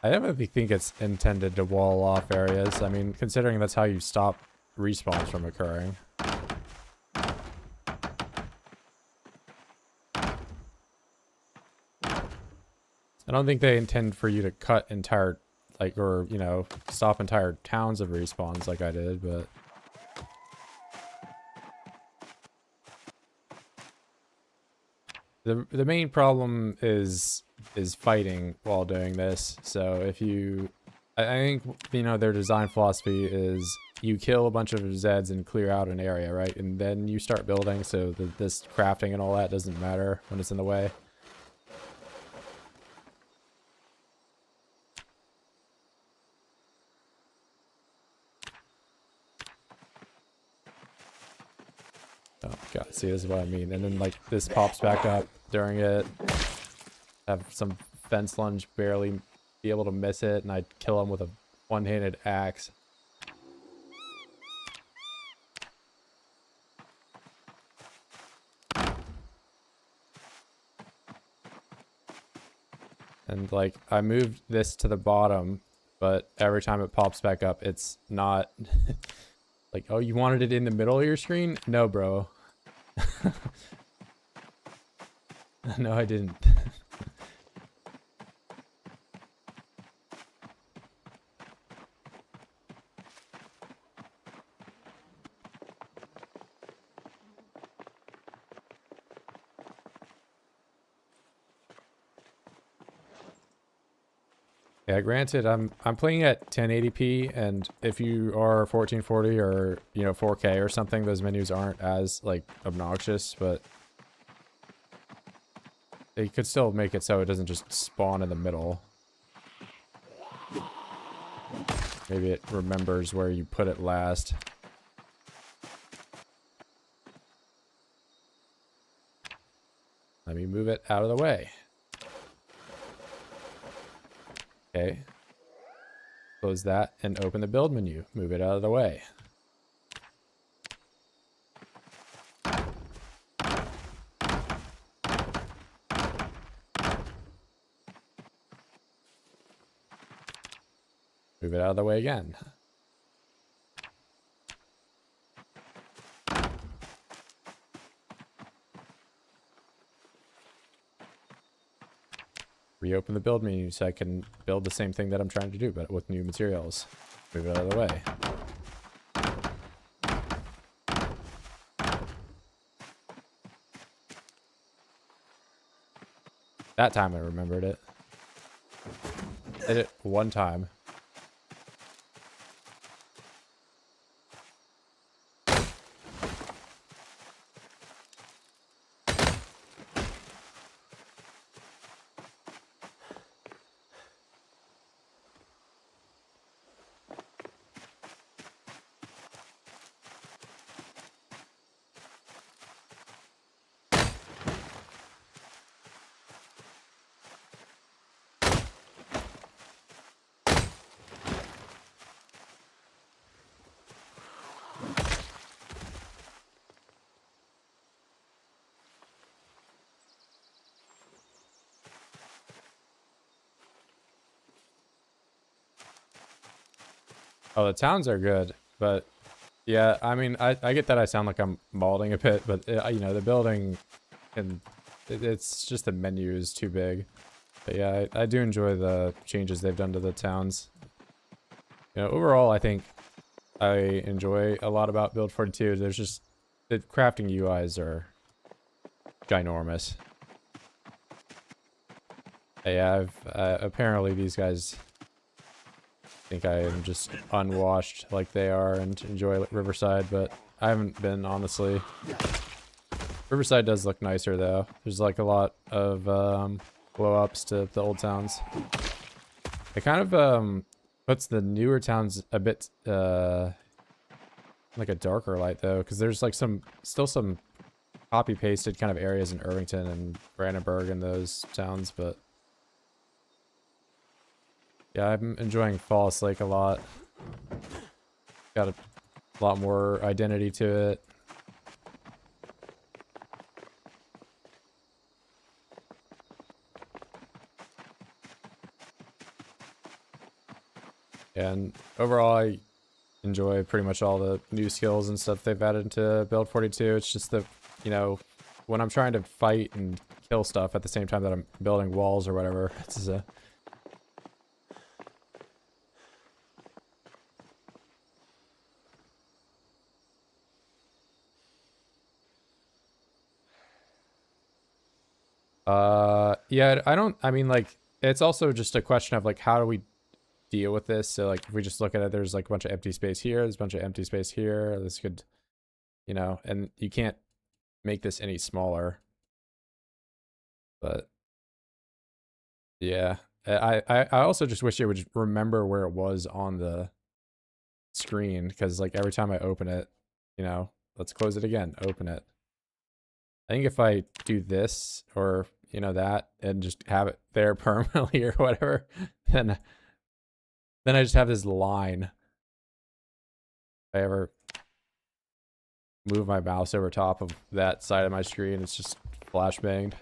I definitely think it's intended to wall off areas. I mean, considering that's how you stop respawns from occurring. I don't think they intend for you to cut entire, like, or, you know, stop entire towns of respawns like I did, but... The main problem is fighting while doing this, so if you... I think, you know, their design philosophy is you kill a bunch of Zeds and clear out an area, right? And then you start building, so this crafting and all that doesn't matter when it's in the way. Oh god, see, this is what I mean. And then, like, this pops back up during it. Have some fence lunge barely be able to miss it, and I'd kill him with a one-handed axe. And, like, I moved this to the bottom, but every time it pops back up, it's not... like, oh, you wanted it in the middle of your screen? No, bro. No, I didn't. Yeah, granted, I'm playing at 1080p, and if you are 1440 or, you know, 4K or something, those menus aren't as, like, obnoxious, but they could still make it so it doesn't just spawn in the middle. Maybe it remembers where you put it last. Let me move it out of the way. Okay. Close that and open the build menu. Move it out of the way. Move it out of the way again. Reopen the build menu so I can build the same thing that I'm trying to do, but with new materials. Move it out of the way. That time I remembered it. Did it one time. Oh, the towns are good, but yeah, I mean, I get that I sound like I'm balding a bit, but you know, the building and it's just the menu is too big. But yeah, I do enjoy the changes they've done to the towns. You know, overall, I think I enjoy a lot about Build 42. There's just the crafting UIs are ginormous. Yeah, apparently these guys think I am just unwashed like they are and enjoy Riverside, but I haven't been, honestly. Riverside does look nicer though. There's like a lot of blow ups to the old towns. It kind of puts the newer towns a bit like a darker light though, because there's like still some copy pasted kind of areas in Irvington and Brandenburg and those towns, but yeah, I'm enjoying Fallas Lake a lot. Got a lot more identity to it. And overall, I enjoy pretty much all the new skills and stuff they've added into Build 42. It's just that, you know, when I'm trying to fight and kill stuff at the same time that I'm building walls or whatever, it's a... Yeah, I mean, like, it's also just a question of, like, how do we deal with this? So, like, if we just look at it, there's, like, a bunch of empty space here, there's a bunch of empty space here, this could, you know, and you can't make this any smaller. But, yeah. I also just wish it would remember where it was on the screen, because, like, every time I open it, you know, let's close it again, open it. I think if I do this, or, you know, that, and just have it there permanently or whatever, then I just have this line. If I ever move my mouse over top of that side of my screen, it's just flashbanged.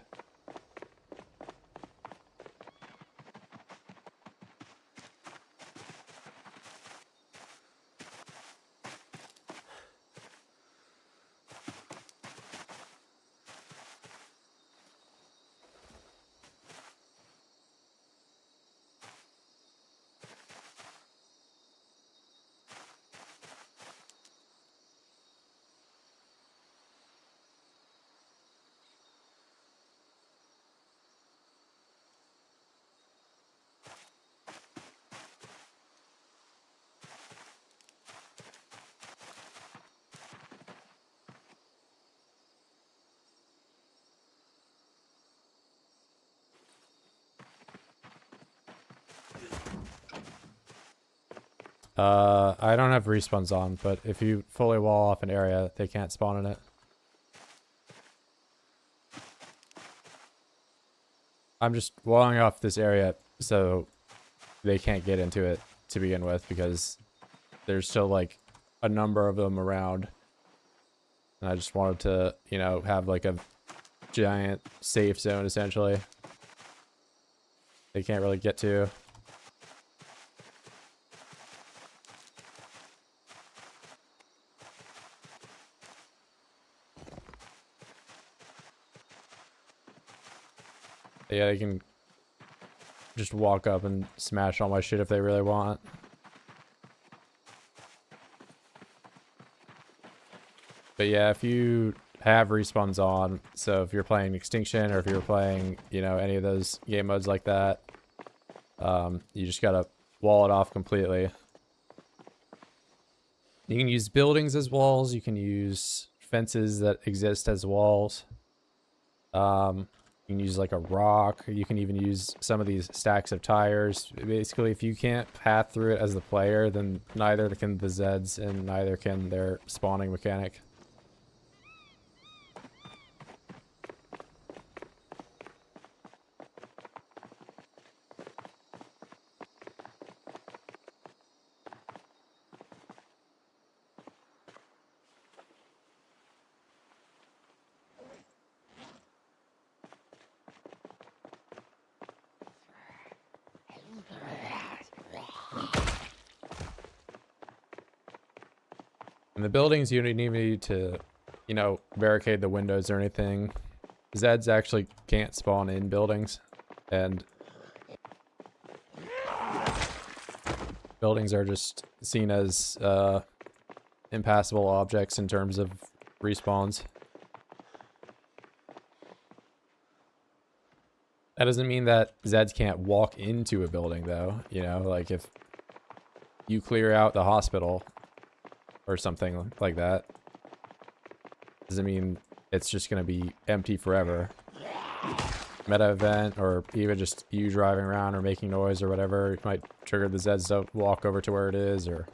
I don't have respawns on, but if you fully wall off an area, they can't spawn in it. I'm just walling off this area so they can't get into it to begin with, because there's still like a number of them around. And I just wanted to, you know, have like a giant safe zone essentially. They can't really get to. Yeah, they can just walk up and smash all my shit if they really want. But yeah, if you have respawns on, so if you're playing Extinction or if you're playing, you know, any of those game modes like that, you just gotta wall it off completely. You can use buildings as walls, you can use fences that exist as walls. You can use like a rock, you can even use some of these stacks of tires. Basically, if you can't path through it as the player, then neither can the Zeds and neither can their spawning mechanic. In the buildings, you don't even need to, you know, barricade the windows or anything. Zeds actually can't spawn in buildings, and buildings are just seen as impassable objects in terms of respawns. That doesn't mean that Zeds can't walk into a building, though. You know, like if you clear out the hospital or something like that, doesn't mean it's just going to be empty forever. Meta event, or even just you driving around or making noise or whatever, it might trigger the Zeds to walk over to where it is, or...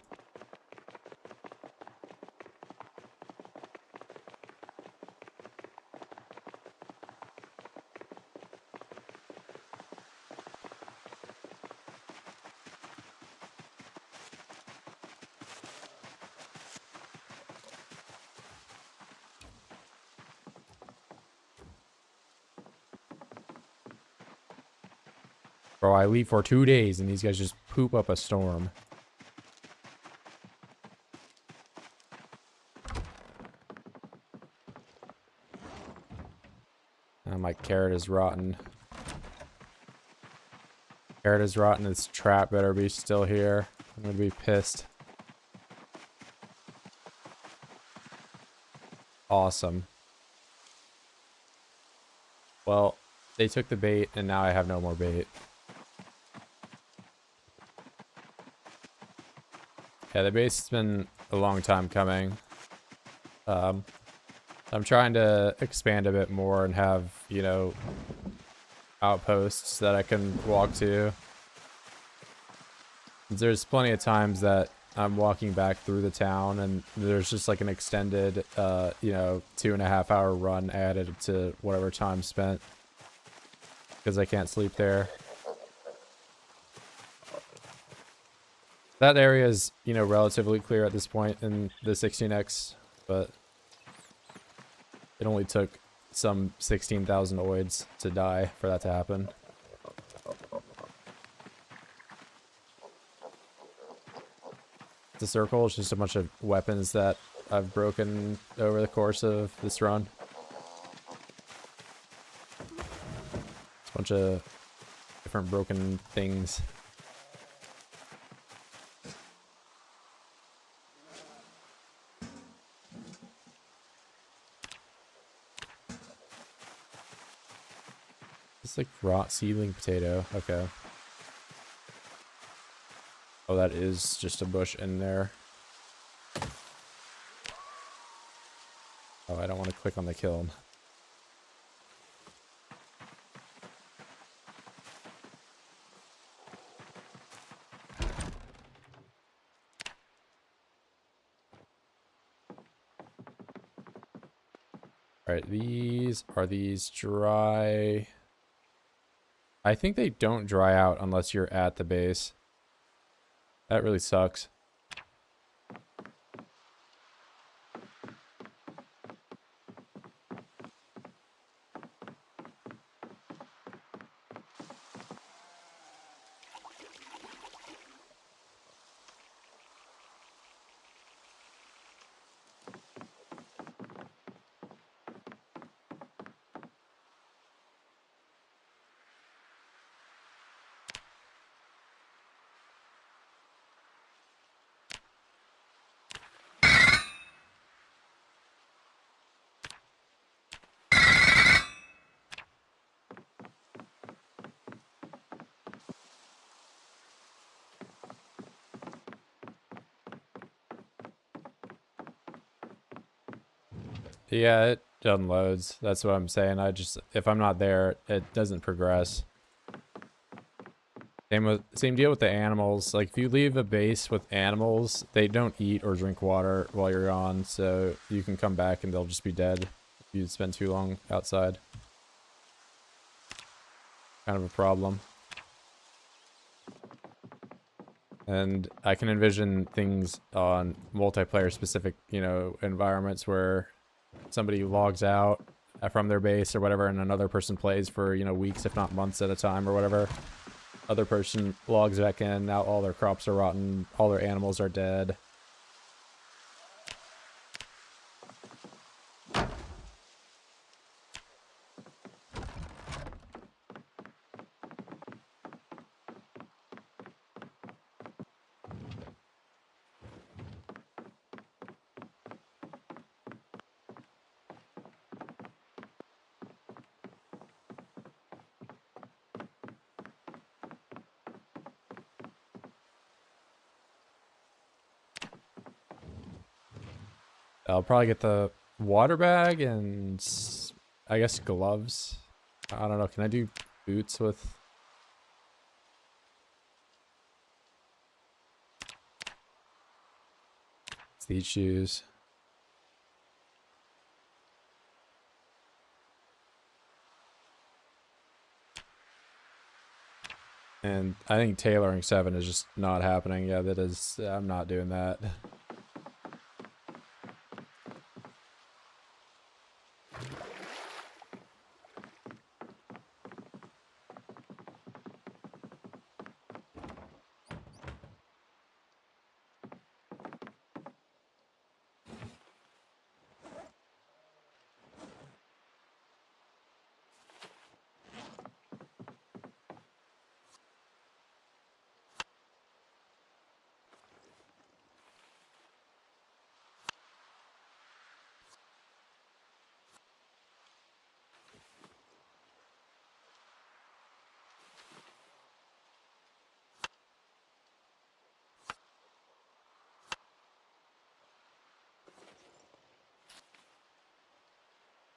Bro, I leave for 2 days and these guys just poop up a storm. Oh, my carrot is rotten. Carrot is rotten. This trap better be still here. I'm gonna be pissed. Awesome. Well, they took the bait and now I have no more bait. Yeah, the base has been a long time coming. I'm trying to expand a bit more and have, you know, outposts that I can walk to. There's plenty of times that I'm walking back through the town and there's just like an extended, you know, 2.5 hour run added to whatever time spent because I can't sleep there. That area is, you know, relatively clear at this point in the 16x, but it only took some 16,000 oids to die for that to happen. The circle is just a bunch of weapons that I've broken over the course of this run. It's a bunch of different broken things. It's like rot seedling potato. Okay. Oh, that is just a bush in there. Oh, I don't want to click on the kiln. Alright, are these dry? I think they don't dry out unless you're at the base. That really sucks. Yeah, it unloads. That's what I'm saying. If I'm not there, it doesn't progress. Same deal with the animals. Like if you leave a base with animals, they don't eat or drink water while you're gone, so you can come back and they'll just be dead if you spend too long outside. Kind of a problem. And I can envision things on multiplayer specific, you know, environments where somebody logs out from their base or whatever and another person plays for, you know, weeks if not months at a time or whatever. Other person logs back in, now all their crops are rotten, all their animals are dead. I'll probably get the water bag and I guess gloves. I don't know. Can I do boots with? It's these shoes. And I think tailoring 7 is just not happening. Yeah, that is. I'm not doing that.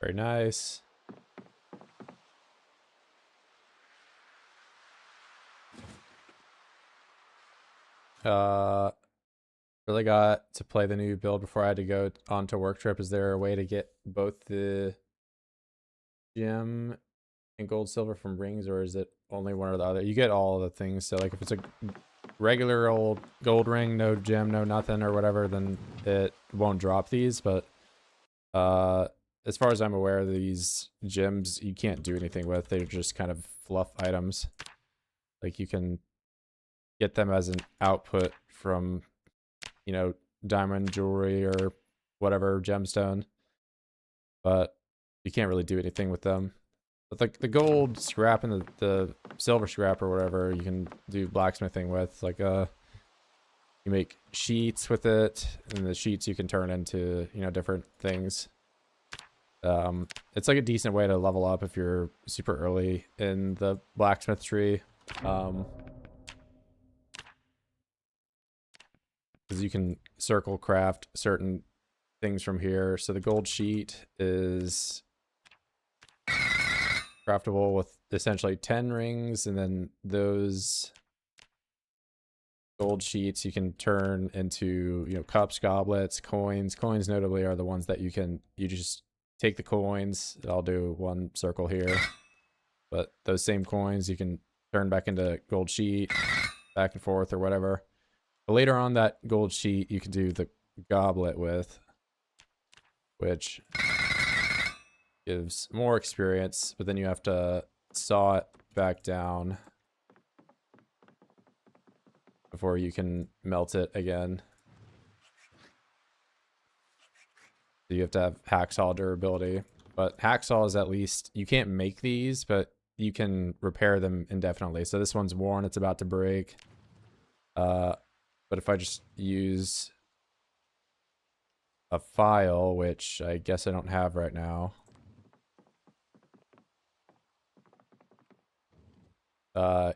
Very nice. Really got to play the new build before I had to go on to work trip. Is there a way to get both the gem and gold silver from rings, or is it only one or the other? You get all the things. So like if it's a regular old gold ring, no gem, no nothing or whatever, then it won't drop these. But as far as I'm aware, these gems you can't do anything with. They're just kind of fluff items. Like you can get them as an output from, you know, diamond jewelry or whatever gemstone, but you can't really do anything with them. But like the gold scrap and the silver scrap or whatever, you can do blacksmithing with. Like you make sheets with it, and the sheets you can turn into, you know, different things. It's like a decent way to level up if you're super early in the blacksmith tree. Because you can circle craft certain things from here. So the gold sheet is craftable with essentially 10 rings, and then those gold sheets you can turn into, you know, cups, goblets, coins. Coins notably are the ones that you just take the coins. I'll do one circle here. But those same coins you can turn back into gold sheet, back and forth or whatever. But later on, that gold sheet you can do the goblet with, which gives more experience, but then you have to saw it back down before you can melt it again. So you have to have hacksaw durability, but hacksaw is at least, you can't make these, but you can repair them indefinitely. So this one's worn, it's about to break. But if I just use a file, which I guess I don't have right now,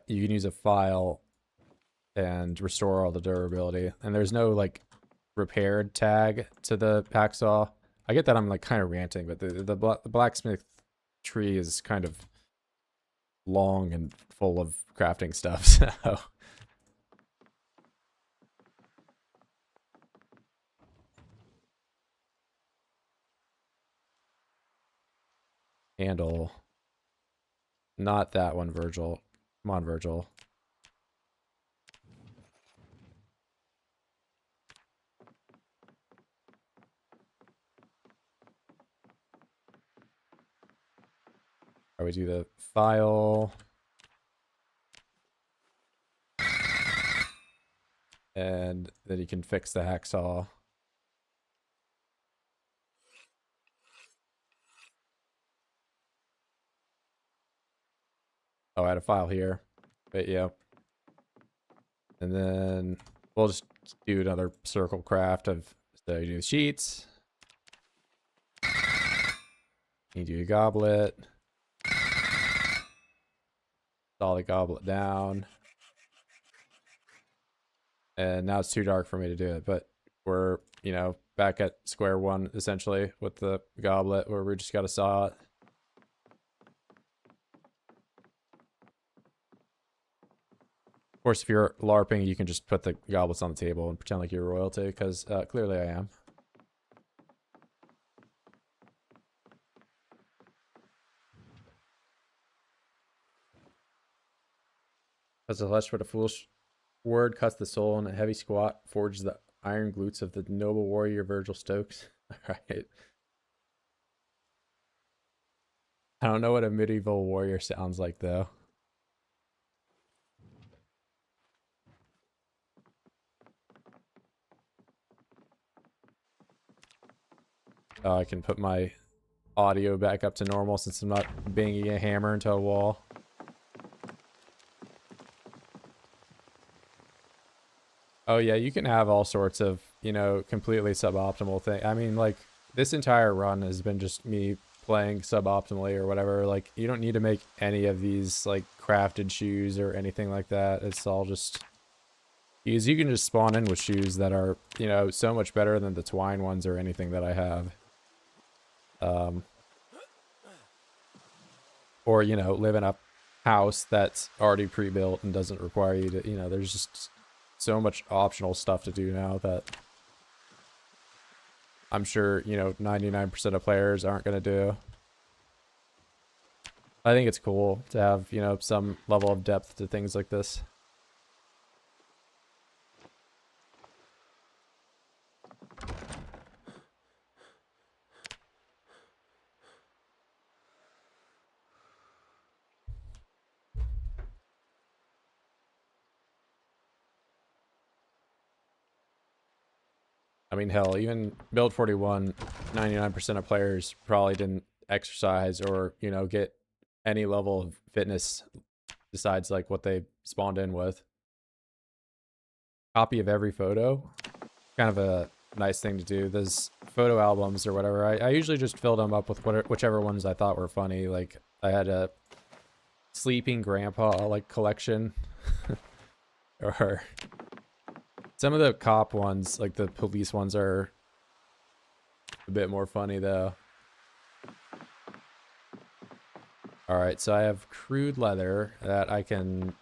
you can use a file and restore all the durability. And there's no like repaired tag to the hacksaw. I get that I'm like kind of ranting, but the blacksmith tree is kind of long and full of crafting stuff, so. Handle. Not that one, Virgil. Come on, Virgil. Or we do the file. And then you can fix the hacksaw. Oh, I had a file here. But yeah. And then we'll just do another circle craft of, so you do the sheets. You do a goblet. Saw the goblet down. And now it's too dark for me to do it, but we're, you know, back at square one, essentially, with the goblet, where we just gotta saw it. Of course, if you're LARPing, you can just put the goblets on the table and pretend like you're royalty, because clearly I am. As a flesh, but a foolish word cuts the soul, and a heavy squat forges the iron glutes of the noble warrior Virgil Stokes. Alright. I don't know what a medieval warrior sounds like, though. I can put my audio back up to normal since I'm not banging a hammer into a wall. Oh yeah, you can have all sorts of, you know, completely suboptimal thing. I mean, like, this entire run has been just me playing suboptimally or whatever. Like, you don't need to make any of these, like, crafted shoes or anything like that. It's all just... You can just spawn in with shoes that are, you know, so much better than the twine ones or anything that I have. Or, you know, live in a house that's already pre-built and doesn't require you to, you know, there's just so much optional stuff to do now that I'm sure, you know, 99% of players aren't going to do. I think it's cool to have, you know, some level of depth to things like this. I mean, hell, even Build 41, 99% of players probably didn't exercise or, you know, get any level of fitness besides, like, what they spawned in with. Copy of every photo. Kind of a nice thing to do. Those photo albums or whatever, I usually just fill them up with whichever ones I thought were funny. Like, I had a sleeping grandpa, like, collection. Or... some of the cop ones, like the police ones, are a bit more funny, though. Alright, so I have crude leather that I can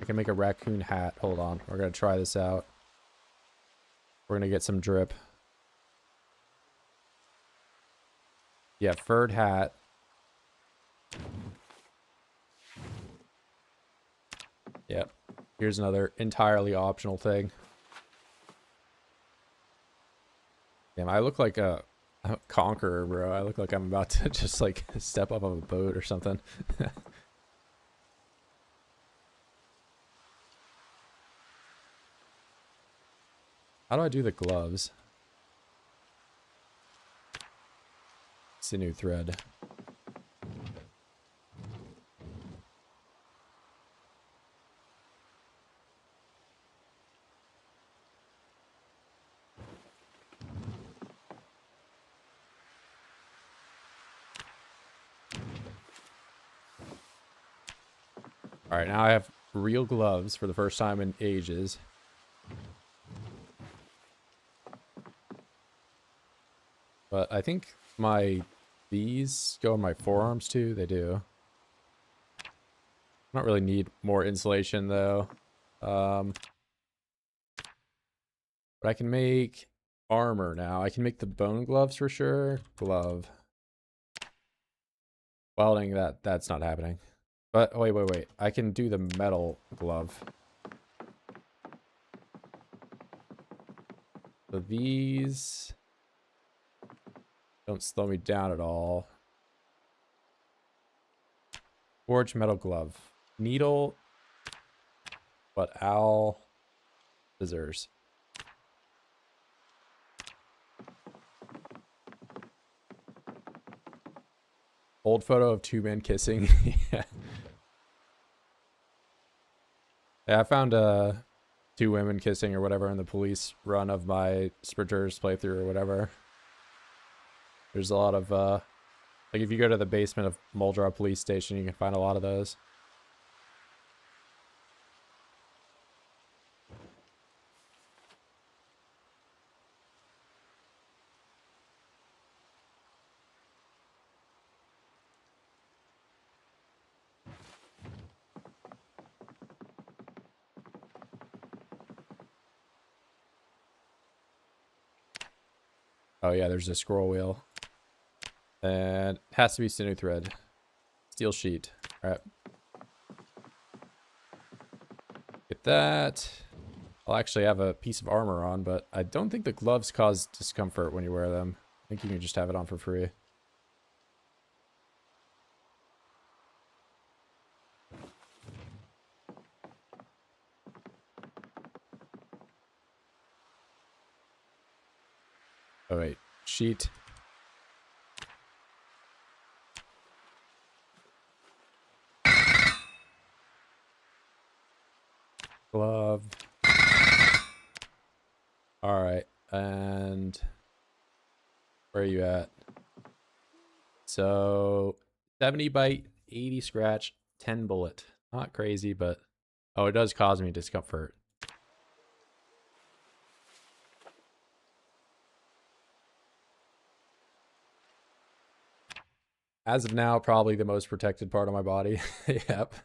make a raccoon hat. Hold on, we're gonna try this out. We're gonna get some drip. Yeah, furred hat. Yep. Here's another entirely optional thing. Damn, I look like a conqueror, bro. I look like I'm about to just like step up on a boat or something. How do I do the gloves? Sinew thread. All right, now I have real gloves for the first time in ages. But I think these go on my forearms too. They do. I don't really need more insulation though. But I can make armor now. I can make the bone gloves for sure. Glove. Welding, that's not happening. But wait. I can do the metal glove. So these don't slow me down at all. Forged metal glove. Needle, but owl scissors. Old photo of two men kissing. Yeah. Yeah, I found two women kissing or whatever in the police run of my Sprinters playthrough or whatever. There's a lot of like if you go to the basement of Muldrow Police Station, you can find a lot of those. Oh yeah, there's a scroll wheel. And it has to be sinew thread. Steel sheet. Alright. Get that. I'll actually have a piece of armor on, but I don't think the gloves cause discomfort when you wear them. I think you can just have it on for free. Oh wait, sheet. Glove. Alright, and where are you at? So 70 bite, 80 scratch, 10 bullet. Not crazy, but oh, it does cause me discomfort. As of now, probably the most protected part of my body. Yep.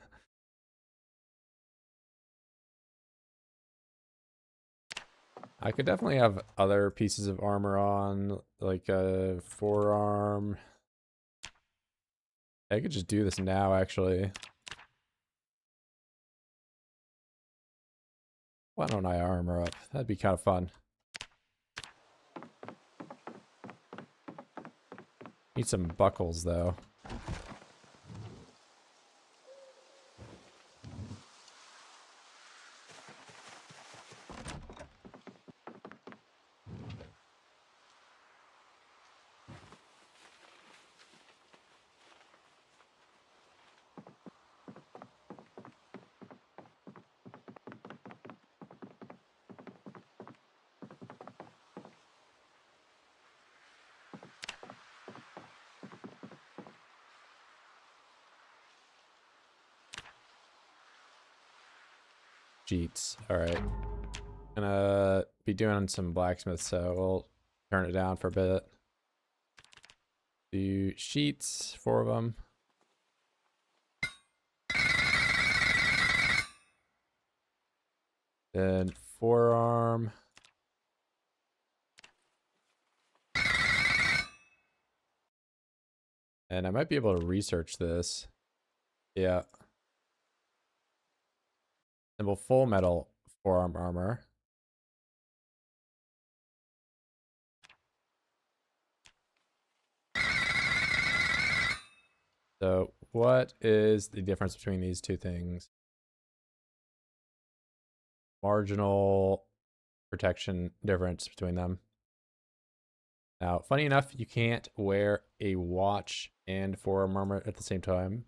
I could definitely have other pieces of armor on, like a forearm. I could just do this now, actually. Why don't I armor up? That'd be kind of fun. Need some buckles, though. Jeets. Alright. Gonna be doing some blacksmith, so we'll turn it down for a bit. Do sheets, 4 of them. Then forearm. And I might be able to research this. Yeah. Symbol full metal forearm armor. So what is the difference between these two things? Marginal protection difference between them. Now, funny enough, you can't wear a watch and forearm armor at the same time.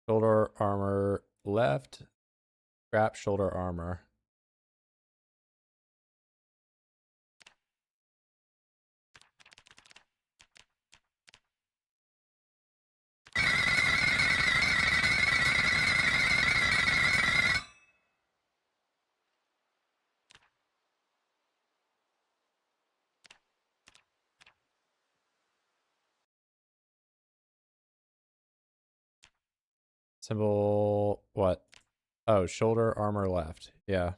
Shoulder armor left, scrap shoulder armor. Symbol, what? Oh, shoulder armor left. Yeah.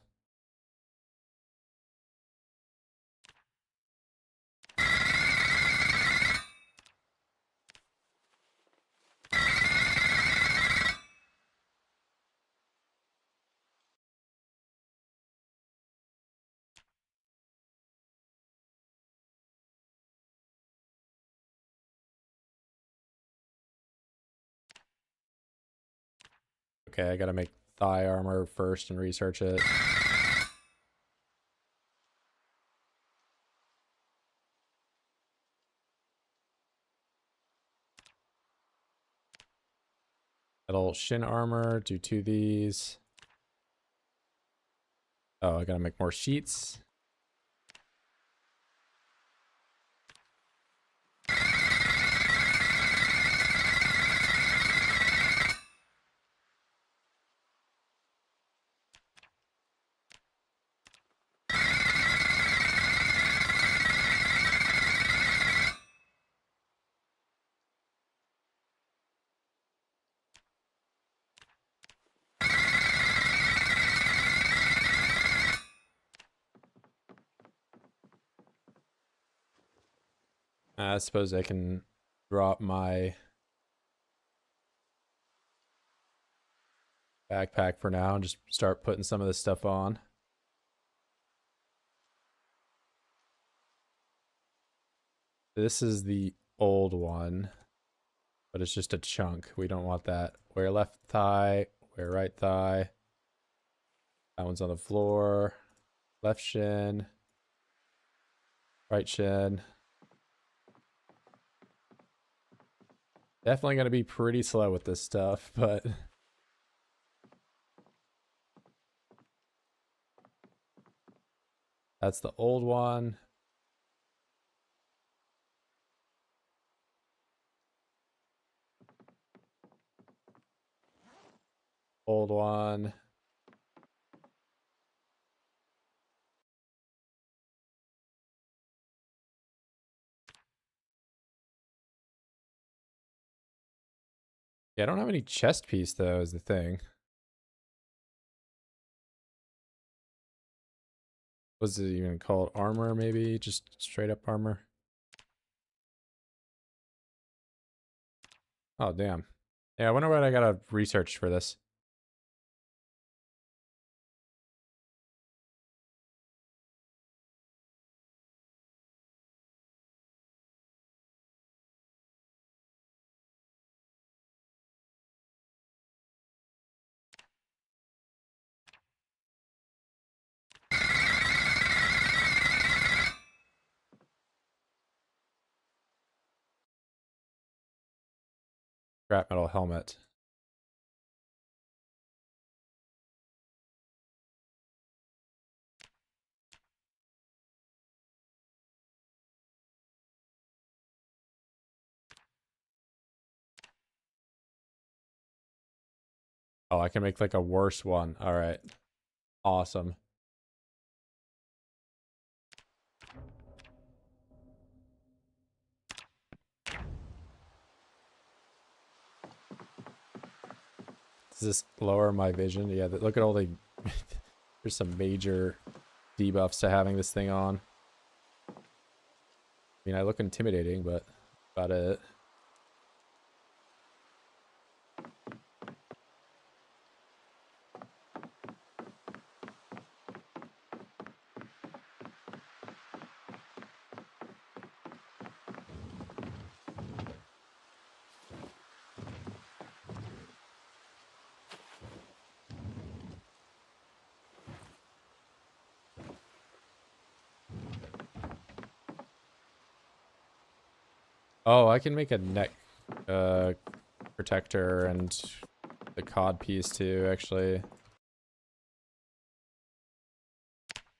Okay, I gotta make thigh armor first and research it. Metal shin armor, do 2 of these. Oh, I gotta make more sheets. I suppose I can drop my backpack for now and just start putting some of this stuff on. This is the old one, but it's just a chunk. We don't want that. Wear left thigh, wear right thigh. That one's on the floor. Left shin, right shin. Definitely going to be pretty slow with this stuff, but that's the old one. Old one. Yeah, I don't have any chest piece though, is the thing. Was it even called armor maybe? Just straight up armor? Oh, damn. Yeah, I wonder what I gotta research for this. Scrap metal helmet. Oh, I can make like a worse one. All right. Awesome. Does this lower my vision? Yeah, look at all the... There's some major debuffs to having this thing on. I mean, I look intimidating, but about it. Oh, I can make a neck protector and the cod piece too, actually.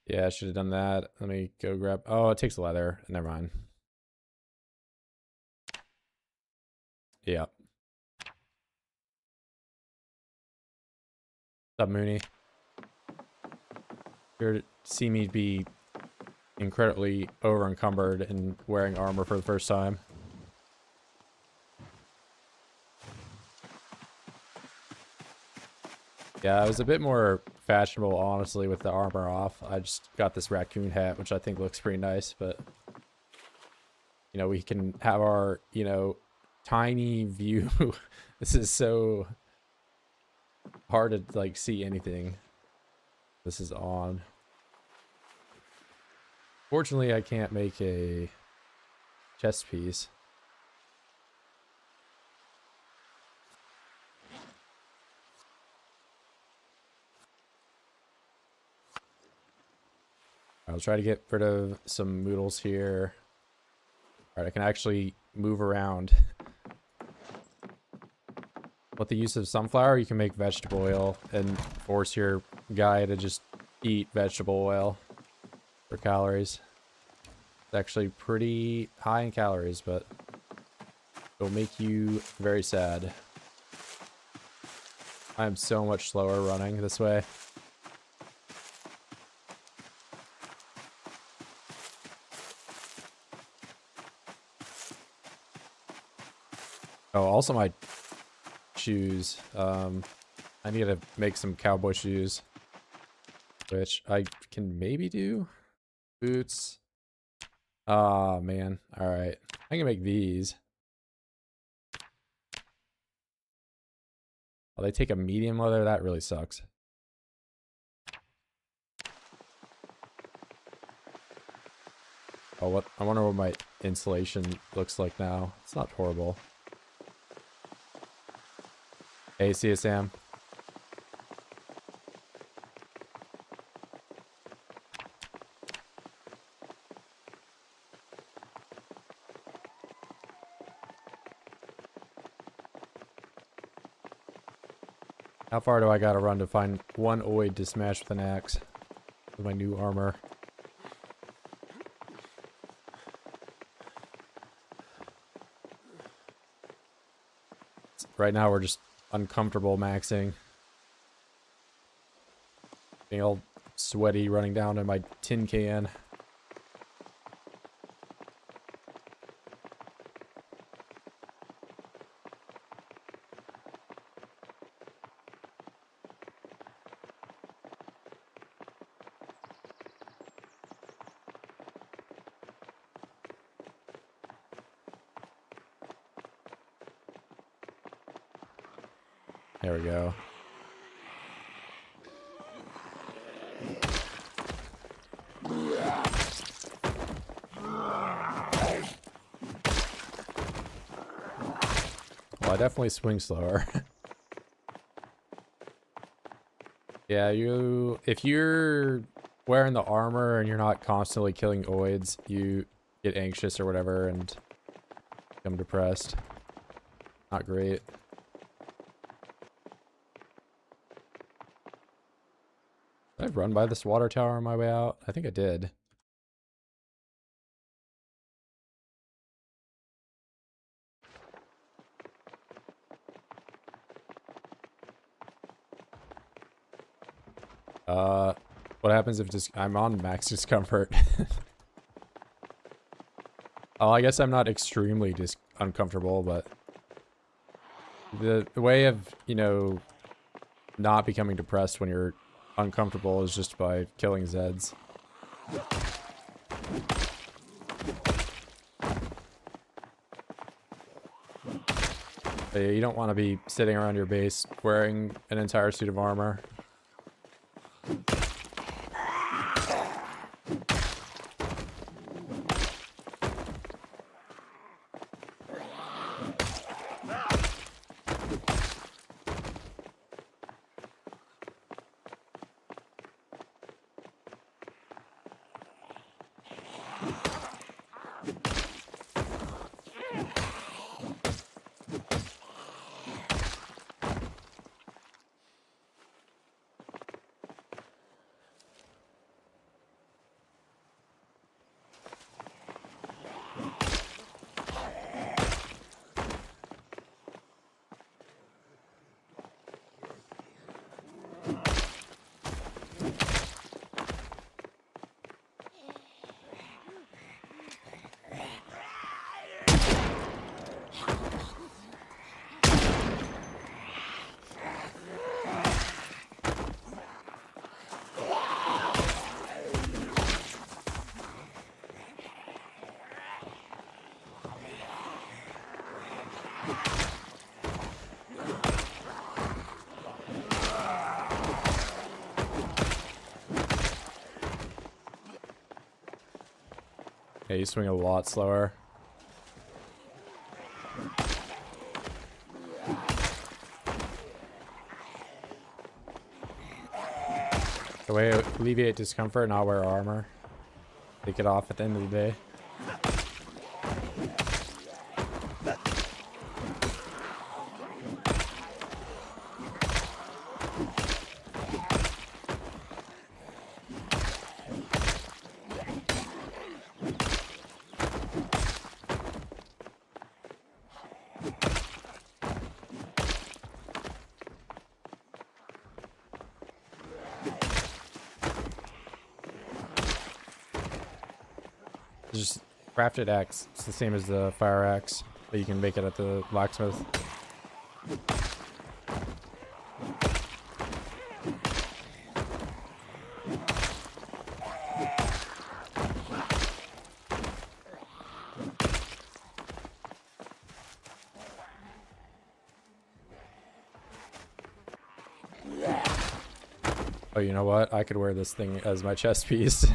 Yeah, I should have done that. Let me go grab... Oh, it takes leather. Never mind. Yeah. What's up, Mooney? Here to see me be incredibly over-encumbered and wearing armor for the first time. Yeah, I was a bit more fashionable, honestly, with the armor off. I just got this raccoon hat, which I think looks pretty nice, but... You know, we can have our, you know, tiny view. This is so hard to, like, see anything. This is on. Fortunately, I can't make a chest piece. I'll try to get rid of some noodles here. Alright, I can actually move around. With the use of sunflower, you can make vegetable oil and force your guy to just eat vegetable oil for calories. It's actually pretty high in calories, but it'll make you very sad. I'm so much slower running this way. Oh, also my shoes. I need to make some cowboy shoes, which I can maybe do. Boots. Ah, man. All right. I can make these. Oh, they take a medium leather? That really sucks. Oh, what? I wonder what my insulation looks like now. It's not horrible. Hey, see you, Sam. How far do I gotta run to find one oid to smash with an axe? With my new armor. Right now we're just uncomfortable maxing. Being all sweaty running down to my tin can. There we go. Well, I definitely swing slower. Yeah, if you're wearing the armor and you're not constantly killing oids, you get anxious or whatever and become depressed. Not great. Did I run by this water tower on my way out? I think I did. What happens if I'm on max discomfort? Oh, I guess I'm not extremely uncomfortable, but the way of, you know, not becoming depressed when you're uncomfortable is just by killing Zeds. But yeah, you don't want to be sitting around your base wearing an entire suit of armor. Yeah, you swing a lot slower. The way to alleviate discomfort, not wear armor. Take it off at the end of the day. Just crafted axe. It's the same as the fire axe, but you can make it at the blacksmith. Oh, you know what? I could wear this thing as my chest piece.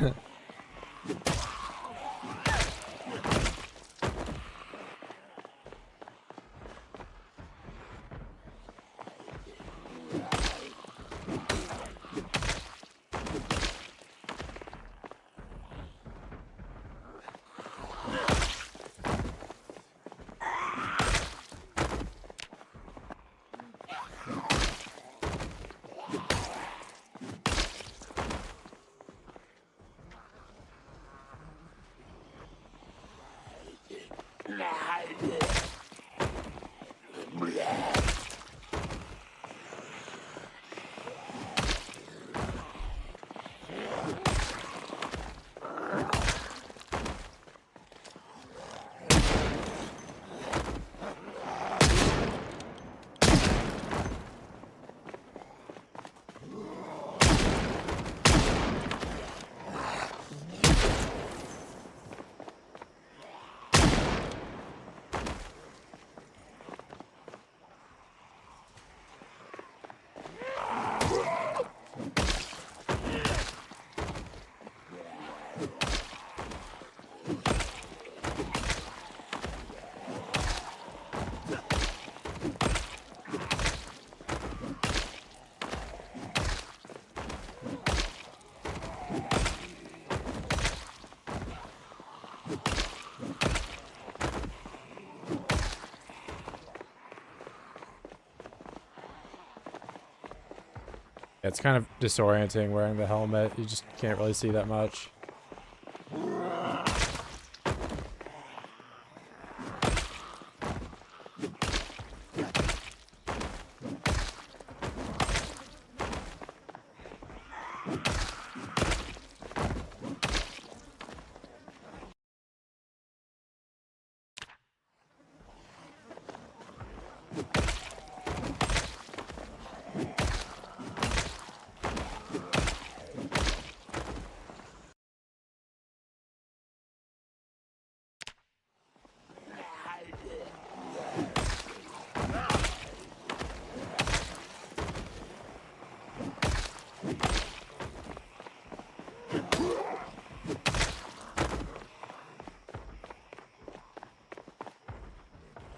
It's kind of disorienting wearing the helmet. You just can't really see that much.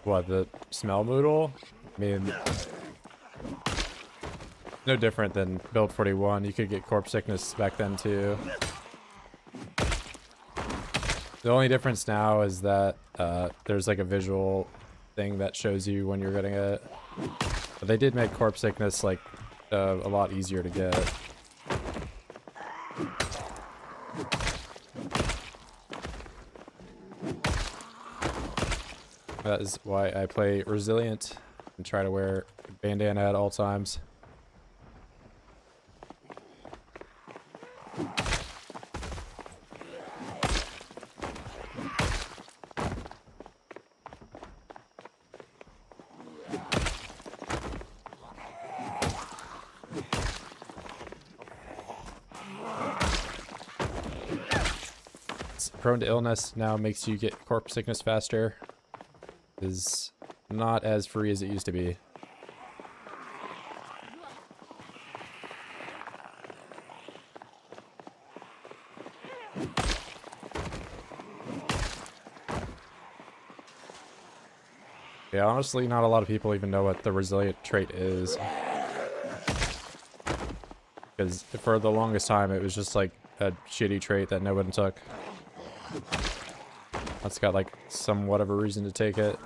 What, the smell moodle? I mean, no different than build 41. You could get corpse sickness back then too. The only difference now is that there's like a visual thing that shows you when you're getting it. But they did make corpse sickness like a lot easier to get. That is why I play resilient and try to wear a bandana at all times. Prone to illness now makes you get corpse sickness faster. Is not as free as it used to be. Yeah, honestly, not a lot of people even know what the resilient trait is. Because for the longest time, it was just like a shitty trait that no one took. That's got like some whatever reason to take it.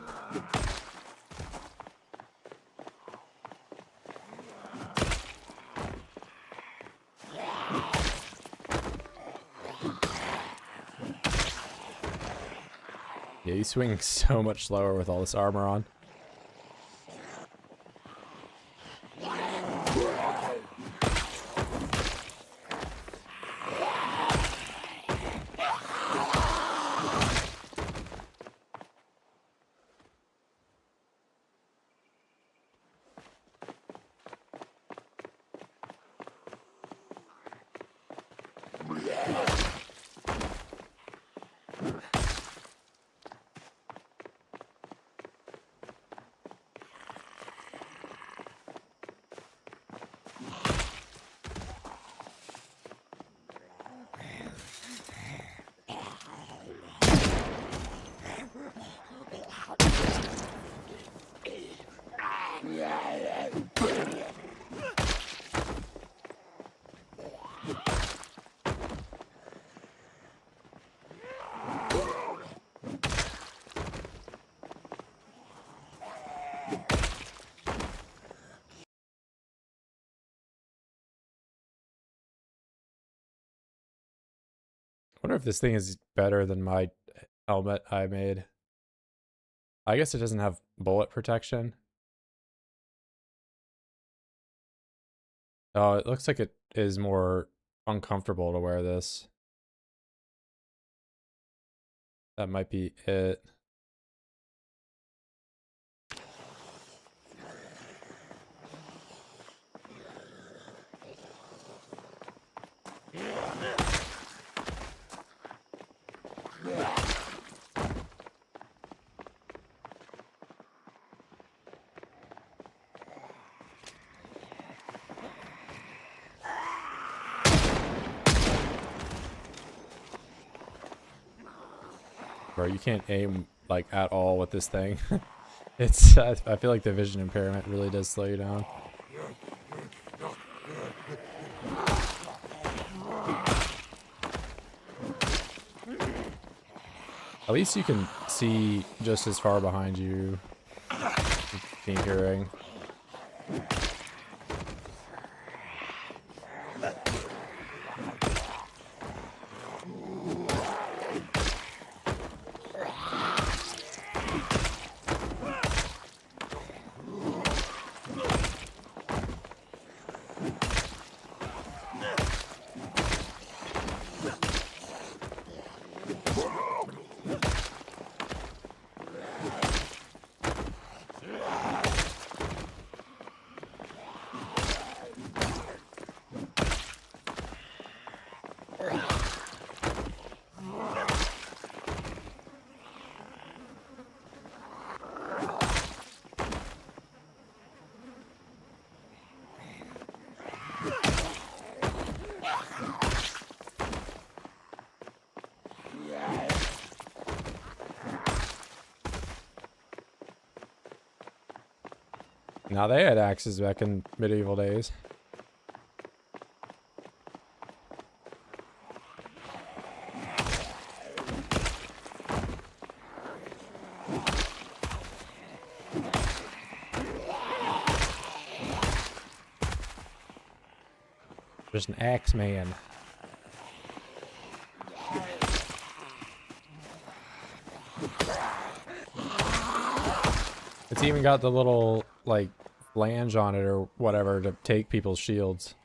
Yeah, you swing so much slower with all this armor on. I wonder if this thing is better than my helmet I made. I guess it doesn't have bullet protection. Oh, it looks like it is more uncomfortable to wear this. That might be it. Bro, you can't aim like at all with this thing. It's I feel like the vision impairment really does slow you down. At least you can see just as far behind you. Keep hearing. Now they had axes back in medieval days. Just an axe man. It's even got the little, like, flange on it or whatever to take people's shields.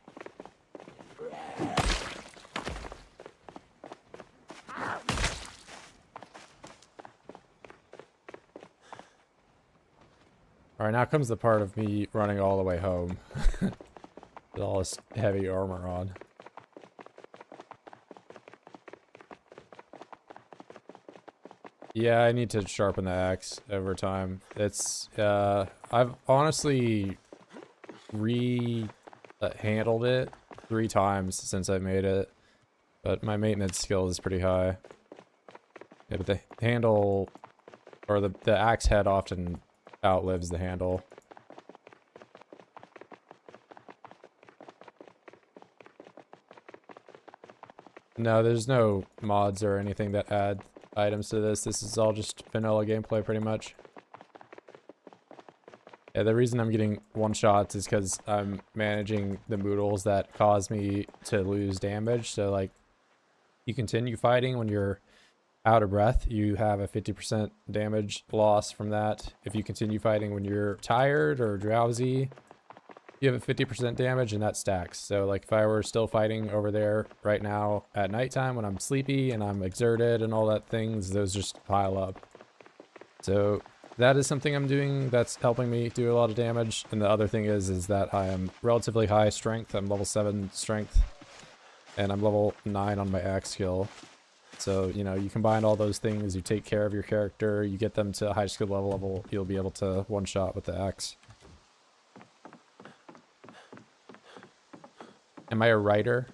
Alright, now comes the part of me running all the way home. With all this heavy armor on. Yeah, I need to sharpen the axe over time. It's, I've honestly handled it 3 times since I made it. But my maintenance skill is pretty high. Yeah, but the handle, or the axe head often outlives the handle. No, there's no mods or anything that add items to this. This is all just vanilla gameplay pretty much. Yeah, the reason I'm getting one-shots is because I'm managing the moodles that cause me to lose damage. So, like, you continue fighting when you're out of breath, you have a 50% damage loss from that. If you continue fighting when you're tired or drowsy, you have a 50% damage, and that stacks. So, like, if I were still fighting over there right now at nighttime when I'm sleepy and I'm exerted and all that things, those just pile up. So that is something I'm doing that's helping me do a lot of damage. And the other thing is that I am relatively high strength. I'm level 7 strength, and I'm level 9 on my axe skill. So, you know, you combine all those things, you take care of your character, you get them to a high skill level, you'll be able to one-shot with the axe. Am I a writer?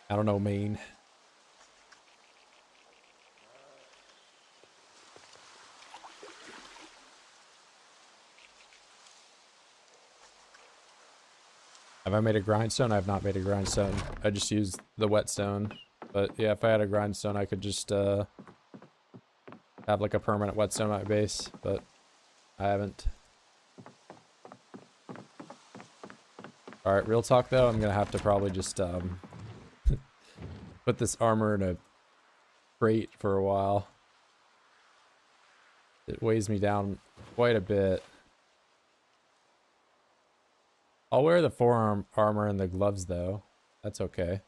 I don't know, Maine. Have I made a grindstone? I have not made a grindstone. I just used the whetstone. But yeah, if I had a grindstone, I could just have like a permanent whetstone at my base, but I haven't. Alright, real talk though, I'm gonna have to probably just put this armor in a crate for a while. It weighs me down quite a bit. I'll wear the forearm armor and the gloves though. That's okay.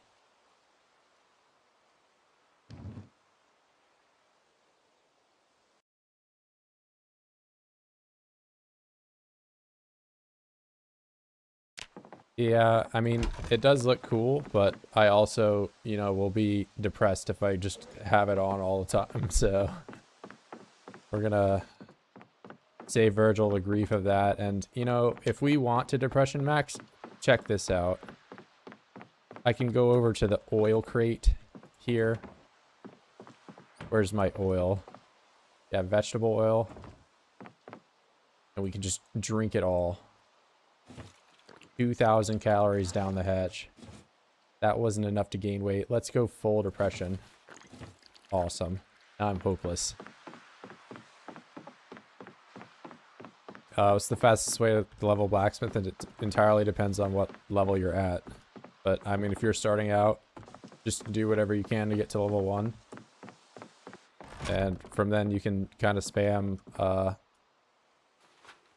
Yeah, I mean, it does look cool, but I also, you know, will be depressed if I just have it on all the time, so we're gonna save Virgil the grief of that. And, you know, if we want to depression max, check this out. I can go over to the oil crate here. Where's my oil? Yeah, vegetable oil. And we can just drink it all. 2,000 calories down the hatch. That wasn't enough to gain weight. Let's go full depression. Awesome. Now I'm hopeless. It's the fastest way to level blacksmith, and it entirely depends on what level you're at. But, I mean, if you're starting out, just do whatever you can to get to level 1. And from then you can kind of spam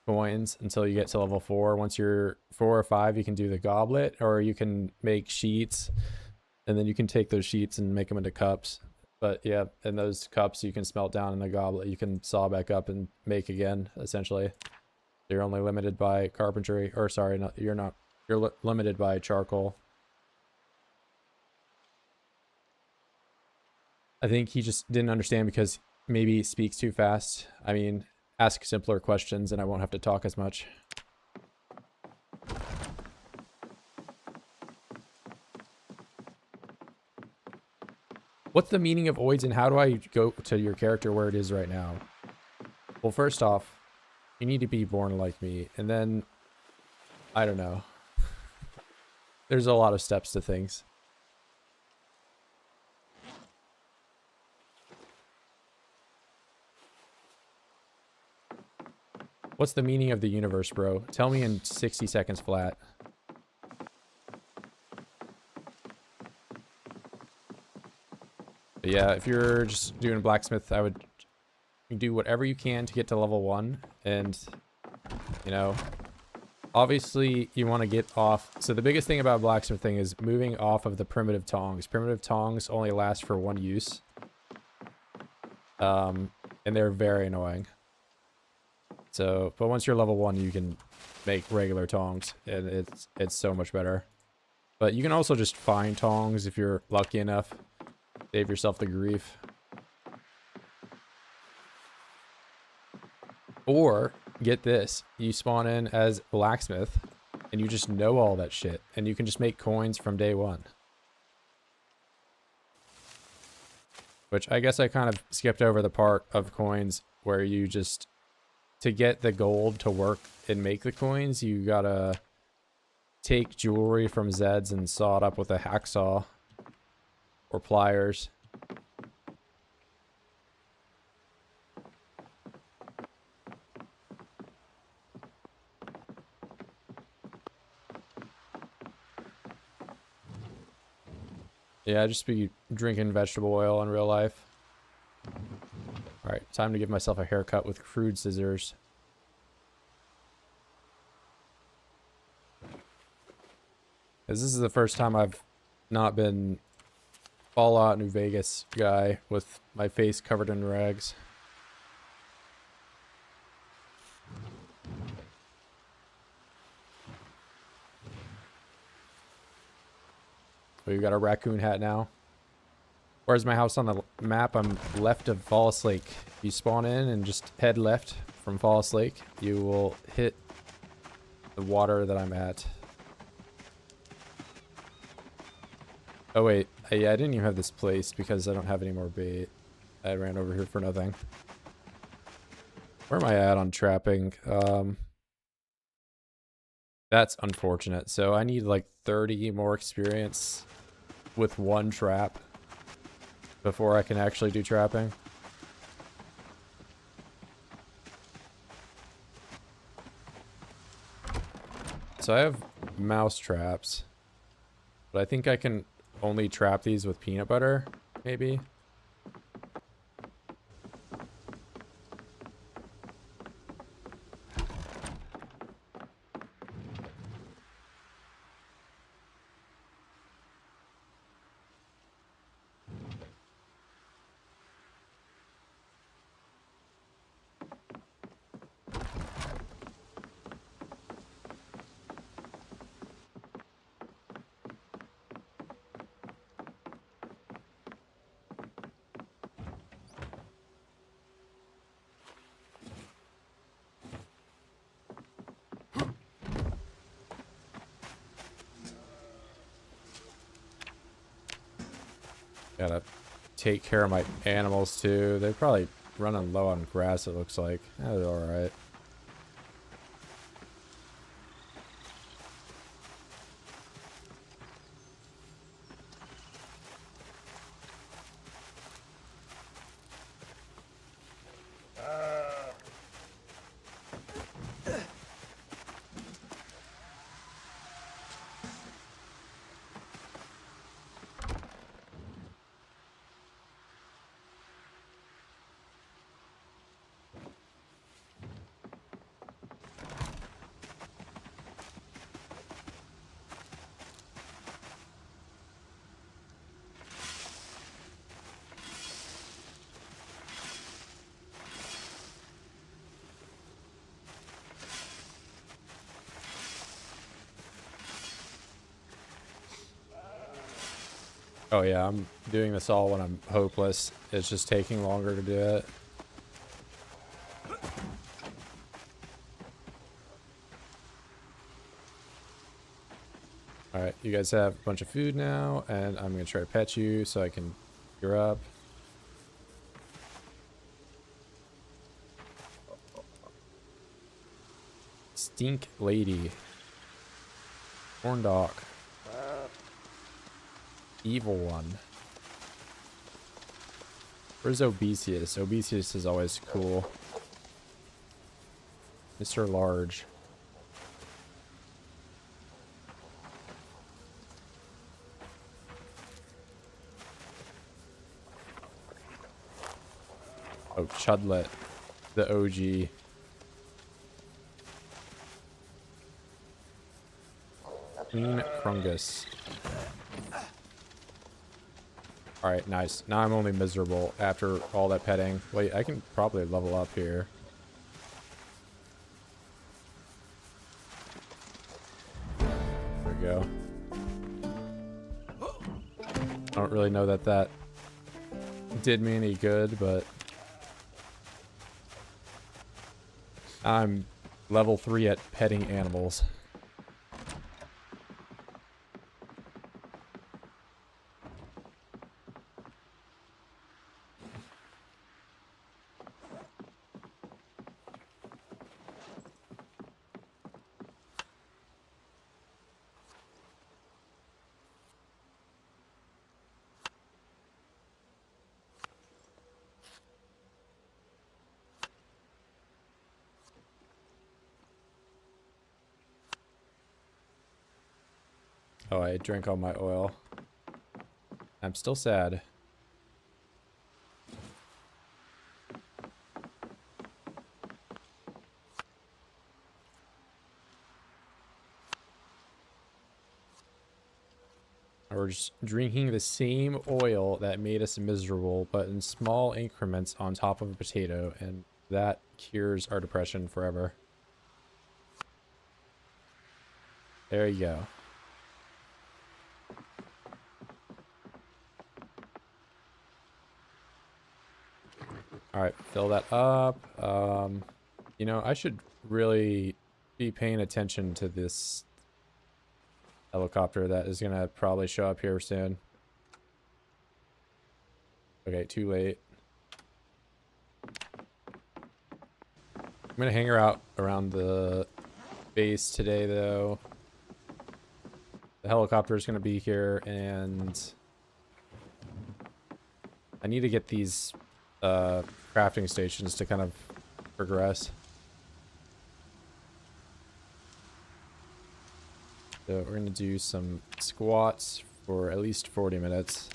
coins until you get to level 4. Once you're 4 or 5, you can do the goblet, or you can make sheets, and then you can take those sheets and make them into cups. But yeah, and those cups you can smelt down in the goblet, you can saw back up and make again, essentially. You're only limited by carpentry, or sorry, no, you're not. You're limited by charcoal. I think he just didn't understand because maybe he speaks too fast. I mean, ask simpler questions and I won't have to talk as much. What's the meaning of oids and how do I go to your character where it is right now? Well, first off, you need to be born like me. And then, I don't know. There's a lot of steps to things. What's the meaning of the universe, bro? Tell me in 60 seconds flat. But yeah, if you're just doing blacksmith, I would do whatever you can to get to level 1. And, you know, obviously you want to get off. So the biggest thing about blacksmithing is moving off of the primitive tongs. Primitive tongs only last for one use. And they're very annoying. So, but once you're level 1, you can make regular tongs, and it's so much better. But you can also just find tongs if you're lucky enough. Save yourself the grief. Or, get this, you spawn in as blacksmith, and you just know all that shit, and you can just make coins from day 1. Which, I guess I kind of skipped over the part of coins where you just... To get the gold to work and make the coins, you gotta take jewelry from Zeds and saw it up with a hacksaw or pliers. Yeah, just be drinking vegetable oil in real life. Alright, time to give myself a haircut with crude scissors. This is the first time I've not been Fallout New Vegas guy with my face covered in rags. We've got a raccoon hat now. Where's my house on the map? I'm left of Fallas Lake. You spawn in and just head left from Fallas Lake. You will hit the water that I'm at. Oh wait, yeah, I didn't even have this placed because I don't have any more bait. I ran over here for nothing. Where am I at on trapping? That's unfortunate. So I need like 30 more experience with one trap before I can actually do trapping. So I have mouse traps, but I think I can only trap these with peanut butter, maybe. Gotta take care of my animals too. They're probably running low on grass, it looks like. That's alright. Oh yeah, I'm doing this all when I'm hopeless. It's just taking longer to do it. Alright, you guys have a bunch of food now, and I'm gonna try to pet you so I can You're up. Stink lady. Corn dog. Evil one. Where's Obesius? Obesius is always cool. Mr. Large. Oh, Chudlet. The OG. Queen Krungus. Alright, nice. Now I'm only miserable after all that petting. Wait, I can probably level up here. There we go. I don't really know that that did me any good, but I'm level 3 at petting animals. Oh, I drank all my oil. I'm still sad. We're just drinking the same oil that made us miserable, but in small increments on top of a potato, and that cures our depression forever. There you go. Alright, fill that up. You know, I should really be paying attention to this helicopter that is gonna probably show up here soon. Okay, too late. I'm gonna hang her out around the base today, though. The helicopter is gonna be here, and I need to get these crafting stations to kind of progress. So we're gonna do some squats for at least 40 minutes.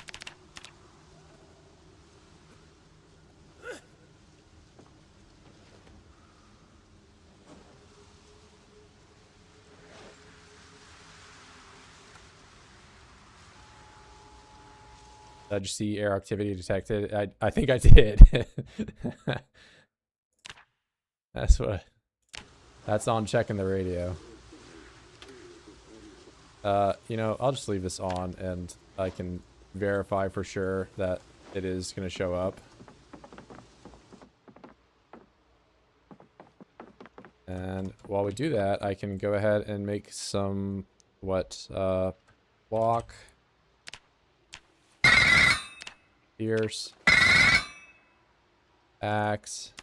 Did you see air activity detected? I think I did. That's on checking the radio. You know, I'll just leave this on and I can verify for sure that it is going to show up. And while we do that, I can go ahead and make some, block, pierce, axe,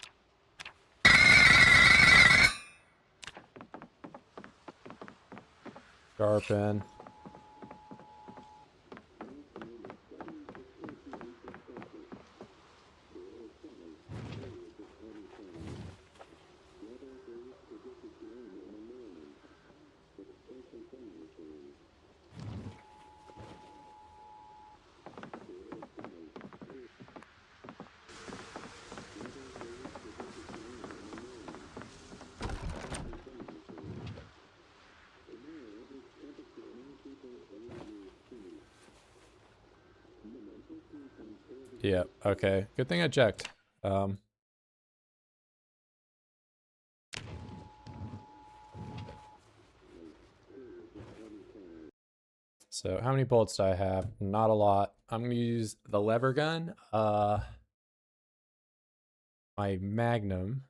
sharpen, yeah, okay. Good thing I checked. So how many bullets do I have? Not a lot. I'm gonna use the lever gun. My Magnum.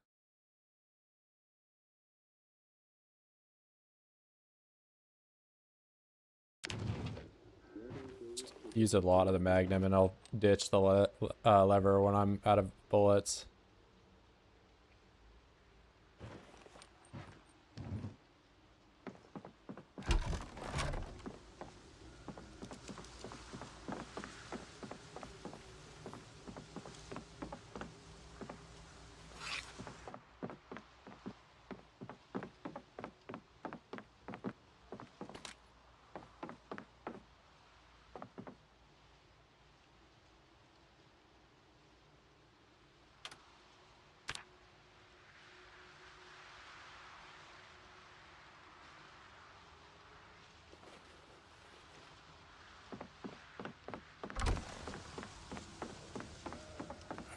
use a lot of the magnum, and I'll ditch the lever when I'm out of bullets.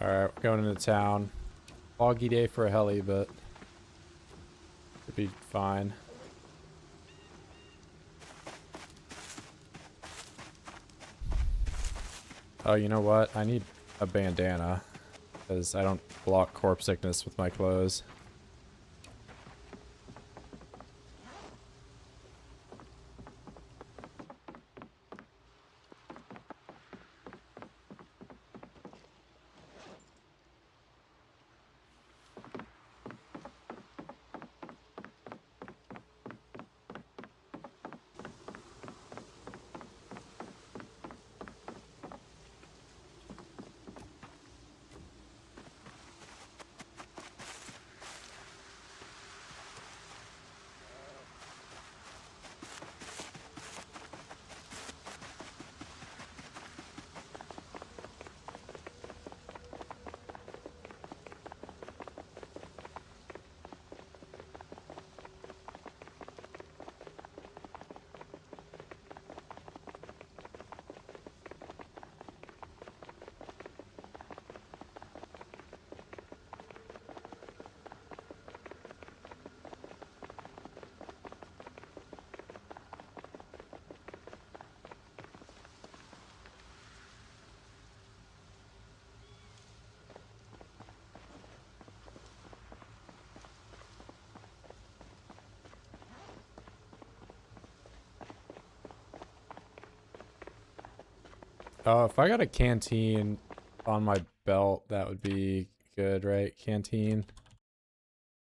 Alright, we're going into town. Foggy day for a heli, but it'll be fine. Oh, you know what? I need a bandana, because I don't block corpse sickness with my clothes. Oh, if I got a canteen on my belt, that would be good, right? Canteen.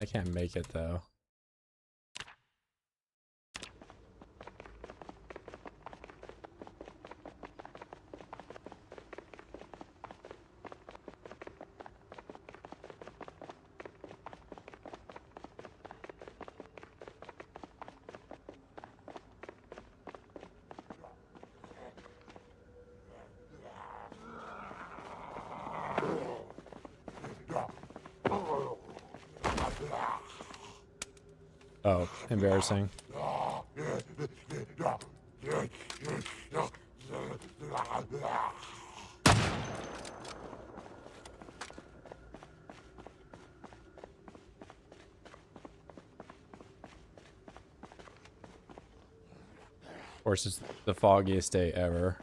I can't make it though. Oh, embarrassing. Of course, it's the foggiest day ever.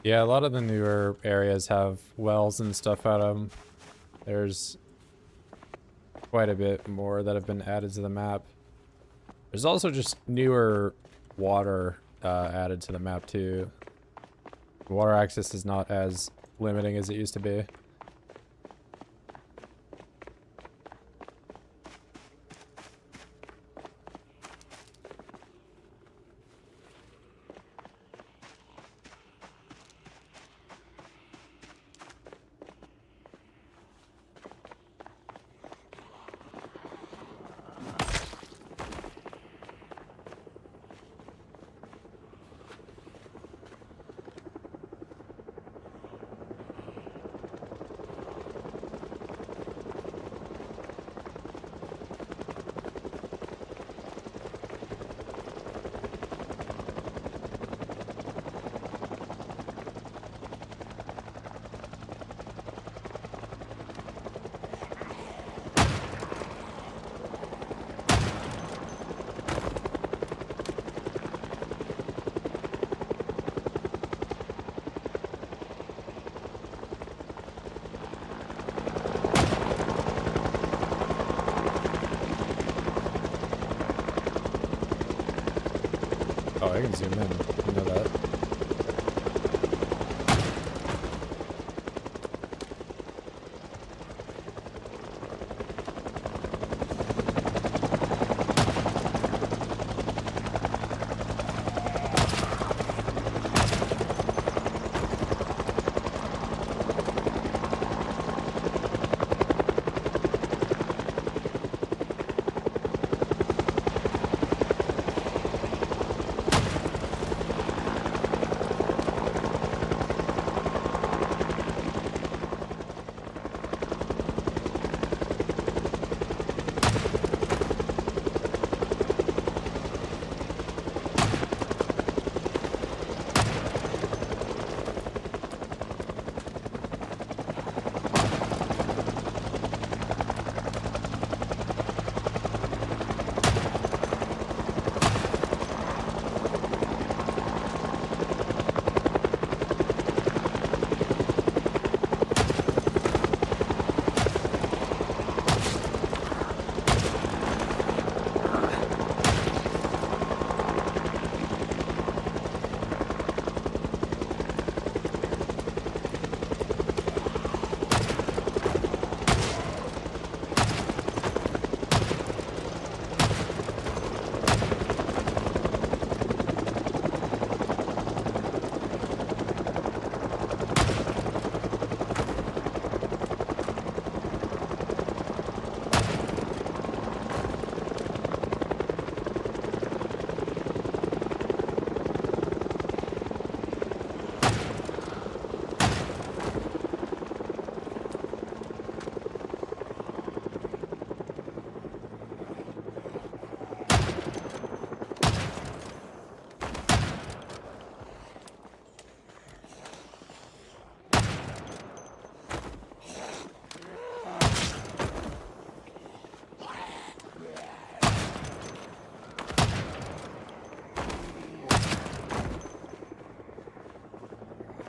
Yeah, a lot of the newer areas have wells and stuff out of them. There's quite a bit more that have been added to the map. There's also just newer water added to the map too. Water access is not as limiting as it used to be. Oh, I can zoom in. You know that.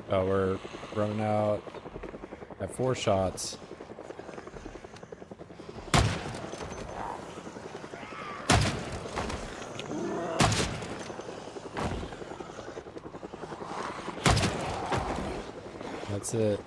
Oh, we're running out. I have 4 shots. That's it.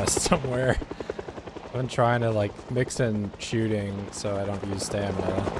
rest somewhere. I've been trying to like mix in shooting so I don't use stamina.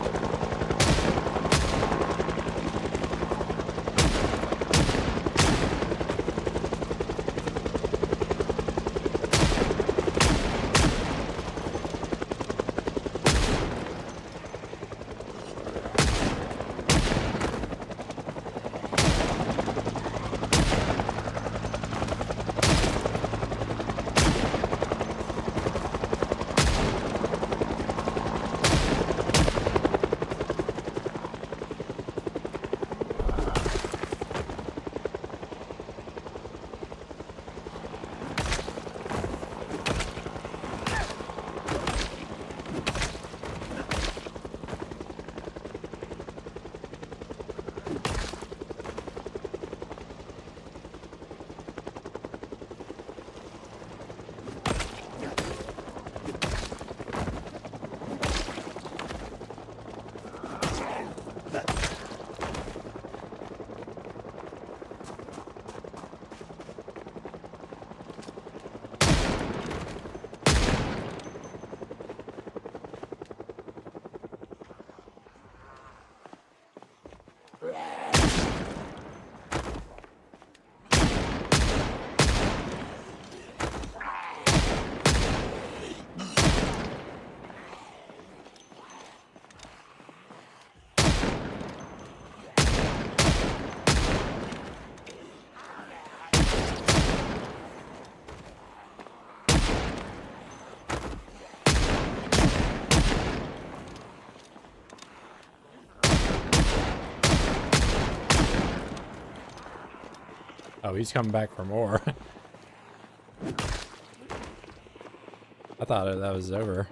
Oh, he's coming back for more. I thought that was over.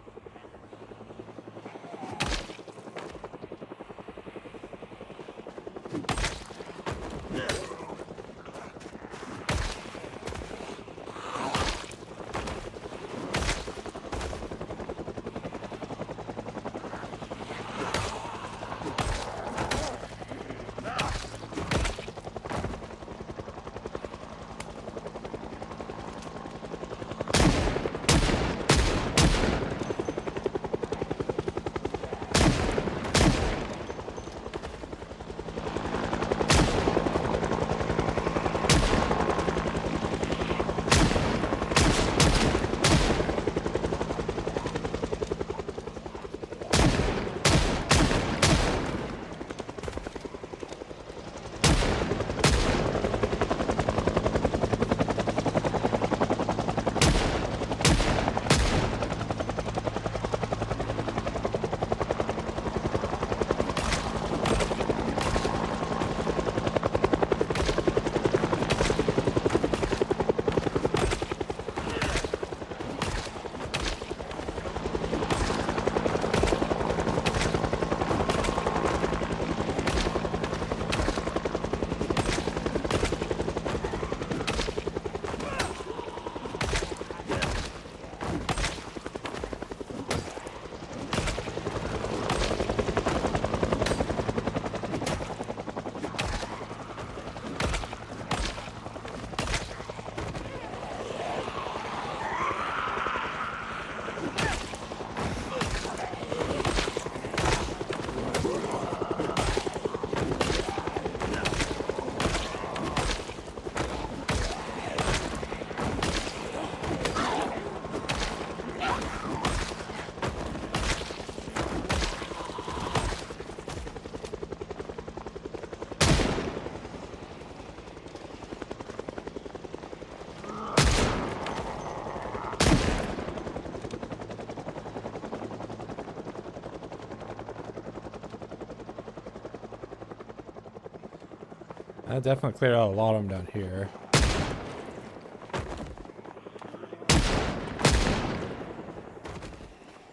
I definitely cleared out a lot of them down here.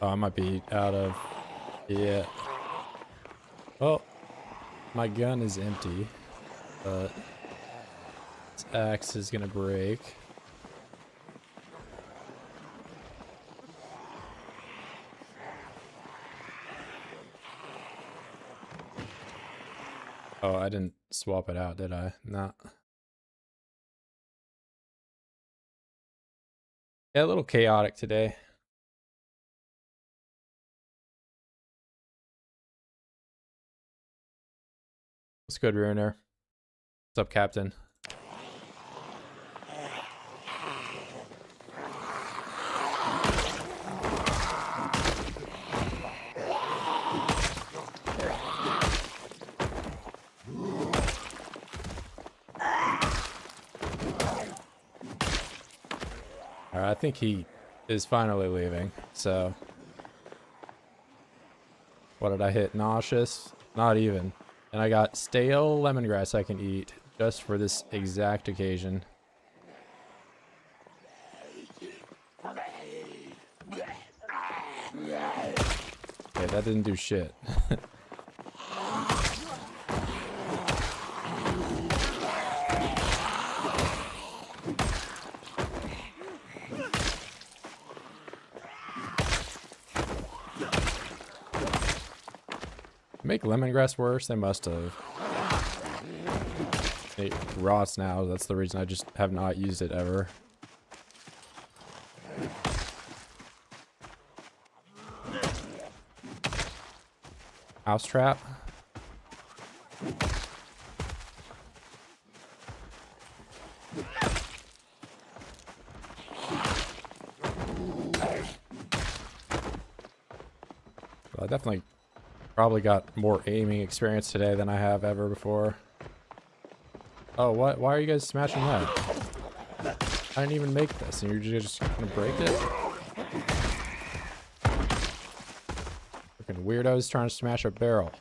Oh, I might be out of... Yeah. Oh, my gun is empty, but this axe is gonna break. Oh, I didn't swap it out, did I? Nah. Yeah, a little chaotic today. What's good, Ruiner? What's up, Captain? Alright, I think he is finally leaving, so... What did I hit? Nauseous? Not even. And I got stale lemongrass I can eat just for this exact occasion. Okay, that didn't do shit. Make lemongrass worse? They must have. It rots now. That's the reason I just have not used it ever. House trap. Well, I definitely probably got more aiming experience today than I have ever before. Oh, what? Why are you guys smashing that? I didn't even make this, and you're just gonna break it? Freaking weirdos trying to smash a barrel.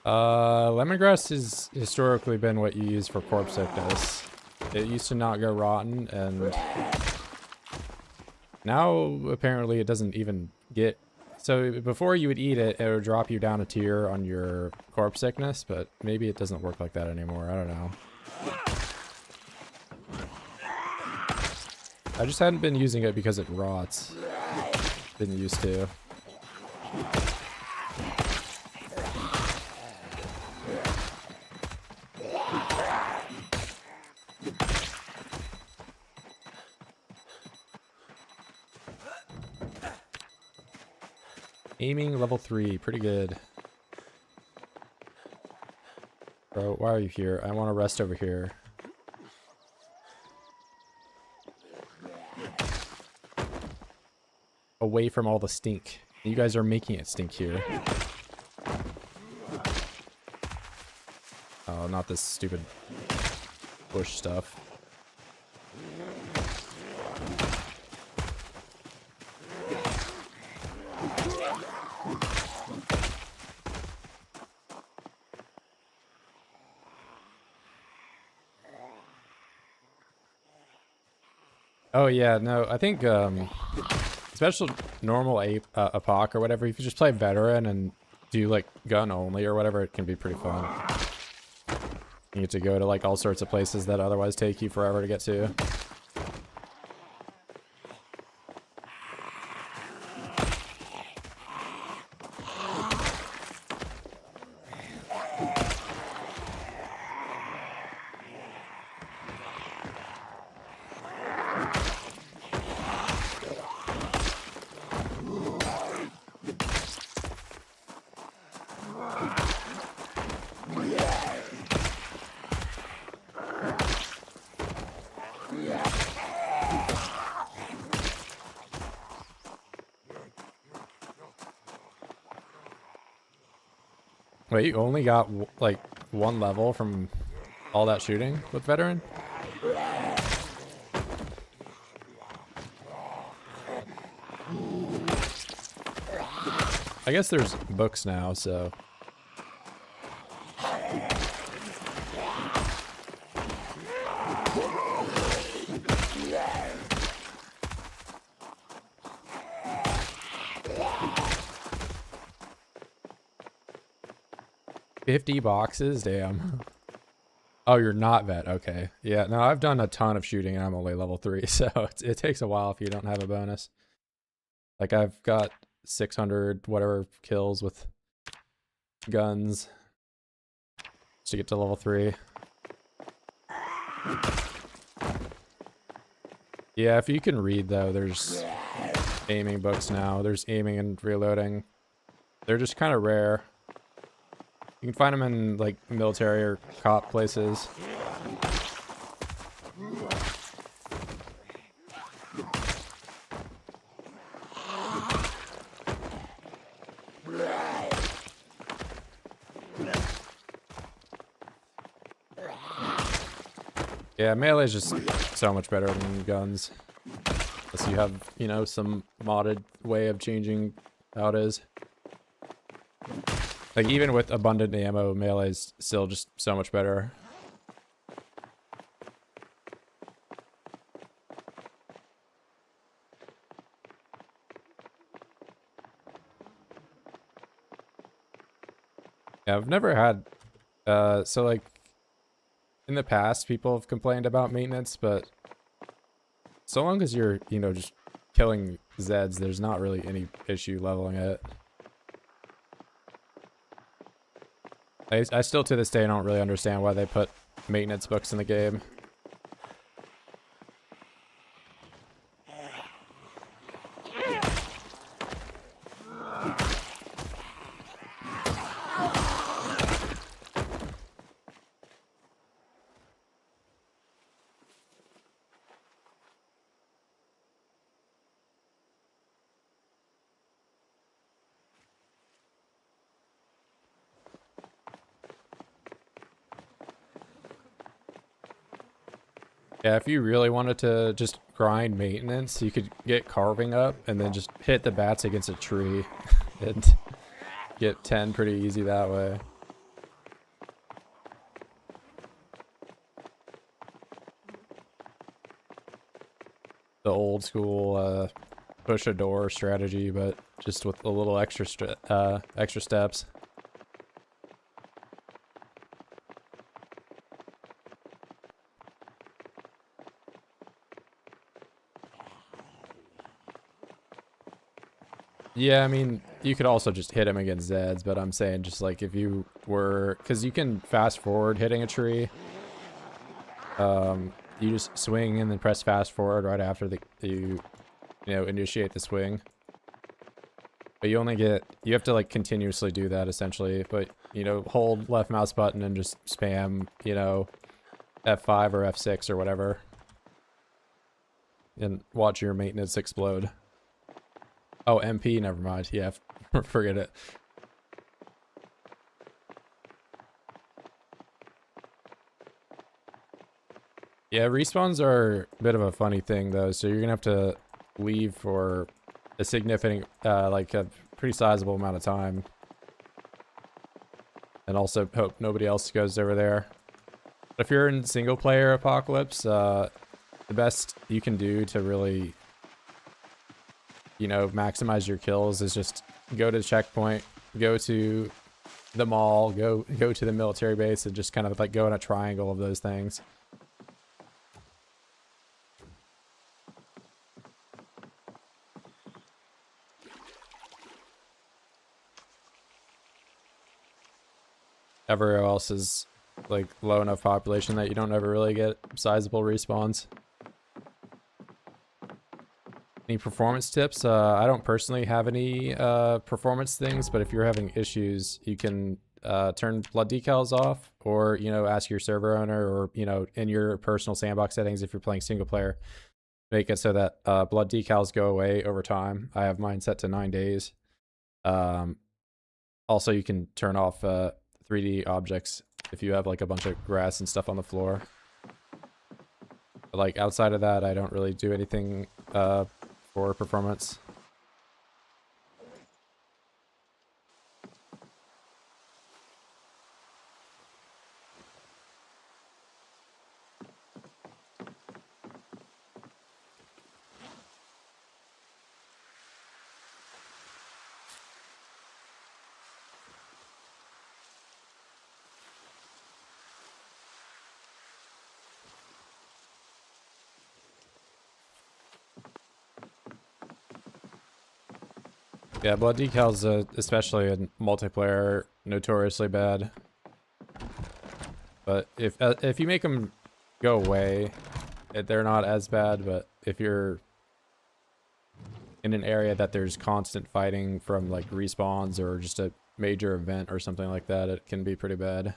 Lemongrass has historically been what you use for corpse sickness. It used to not go rotten, and now apparently it doesn't even get... So before you would eat it, it would drop you down a tier on your corpse sickness, but maybe it doesn't work like that anymore. I don't know. I just hadn't been using it because it rots. Didn't used to. Aiming level 3, pretty good. Bro, why are you here? I want to rest over here. Away from all the stink. You guys are making it stink here. Oh, not this stupid bush stuff. Oh yeah, no, I think special normal APOC or whatever, if you just play veteran and do like gun only or whatever, it can be pretty fun. You get to go to like all sorts of places that otherwise take you forever to get to. Wait, you only got like one level from all that shooting with veteran? I guess there's books now, so... $50 boxes? Damn. Oh, you're not vet. Okay. Yeah, no, I've done a ton of shooting and I'm only level 3, so it takes a while if you don't have a bonus. Like, I've got 600 whatever kills with guns to get to level 3. Yeah, if you can read though, there's aiming books now. There's aiming and reloading. They're just kind of rare. You can find them in like military or cop places. Yeah, melee is just so much better than guns. Unless you have, you know, some modded way of changing how it is. Like, even with abundant ammo, melee is still just so much better. Yeah, I've never had... so, like, in the past, people have complained about maintenance, but so long as you're, you know, just killing Zeds, there's not really any issue leveling it. I still, to this day, don't really understand why they put maintenance books in the game. Yeah, if you really wanted to just grind maintenance, you could get carving up and then just hit the bats against a tree and get 10 pretty easy that way. The old school push a door strategy, but just with a little extra steps. Yeah, I mean, you could also just hit him against Zeds, but I'm saying just like if you were, because you can fast forward hitting a tree. You just swing and then press fast forward right after you know, initiate the swing. But you only get, you have to like continuously do that essentially, but you know, hold left mouse button and just spam, you know, F5 or F6 or whatever. And watch your maintenance explode. Oh, MP, never mind. Yeah, forget it. Yeah, respawns are a bit of a funny thing though, so you're gonna have to leave for a significant, like a pretty sizable amount of time. And also hope nobody else goes over there. But if you're in single player apocalypse, the best you can do to really, you know, maximize your kills is just go to the checkpoint, go to the mall, go to the military base, and just kind of like go in a triangle of those things. Everywhere else is like low enough population that you don't ever really get sizable respawns. Any performance tips? I don't personally have any performance things, but if you're having issues, you can turn blood decals off, or, you know, ask your server owner, or, you know, in your personal sandbox settings, if you're playing single player, make it so that blood decals go away over time. I have mine set to 9 days. Also, you can turn off 3D objects if you have like a bunch of grass and stuff on the floor. But, like, outside of that, I don't really do anything for performance. Yeah, blood decals, especially in multiplayer, notoriously bad. But if you make them go away. They're not as bad, but if you're in an area that there's constant fighting from like respawns or just a major event or something like that, it can be pretty bad.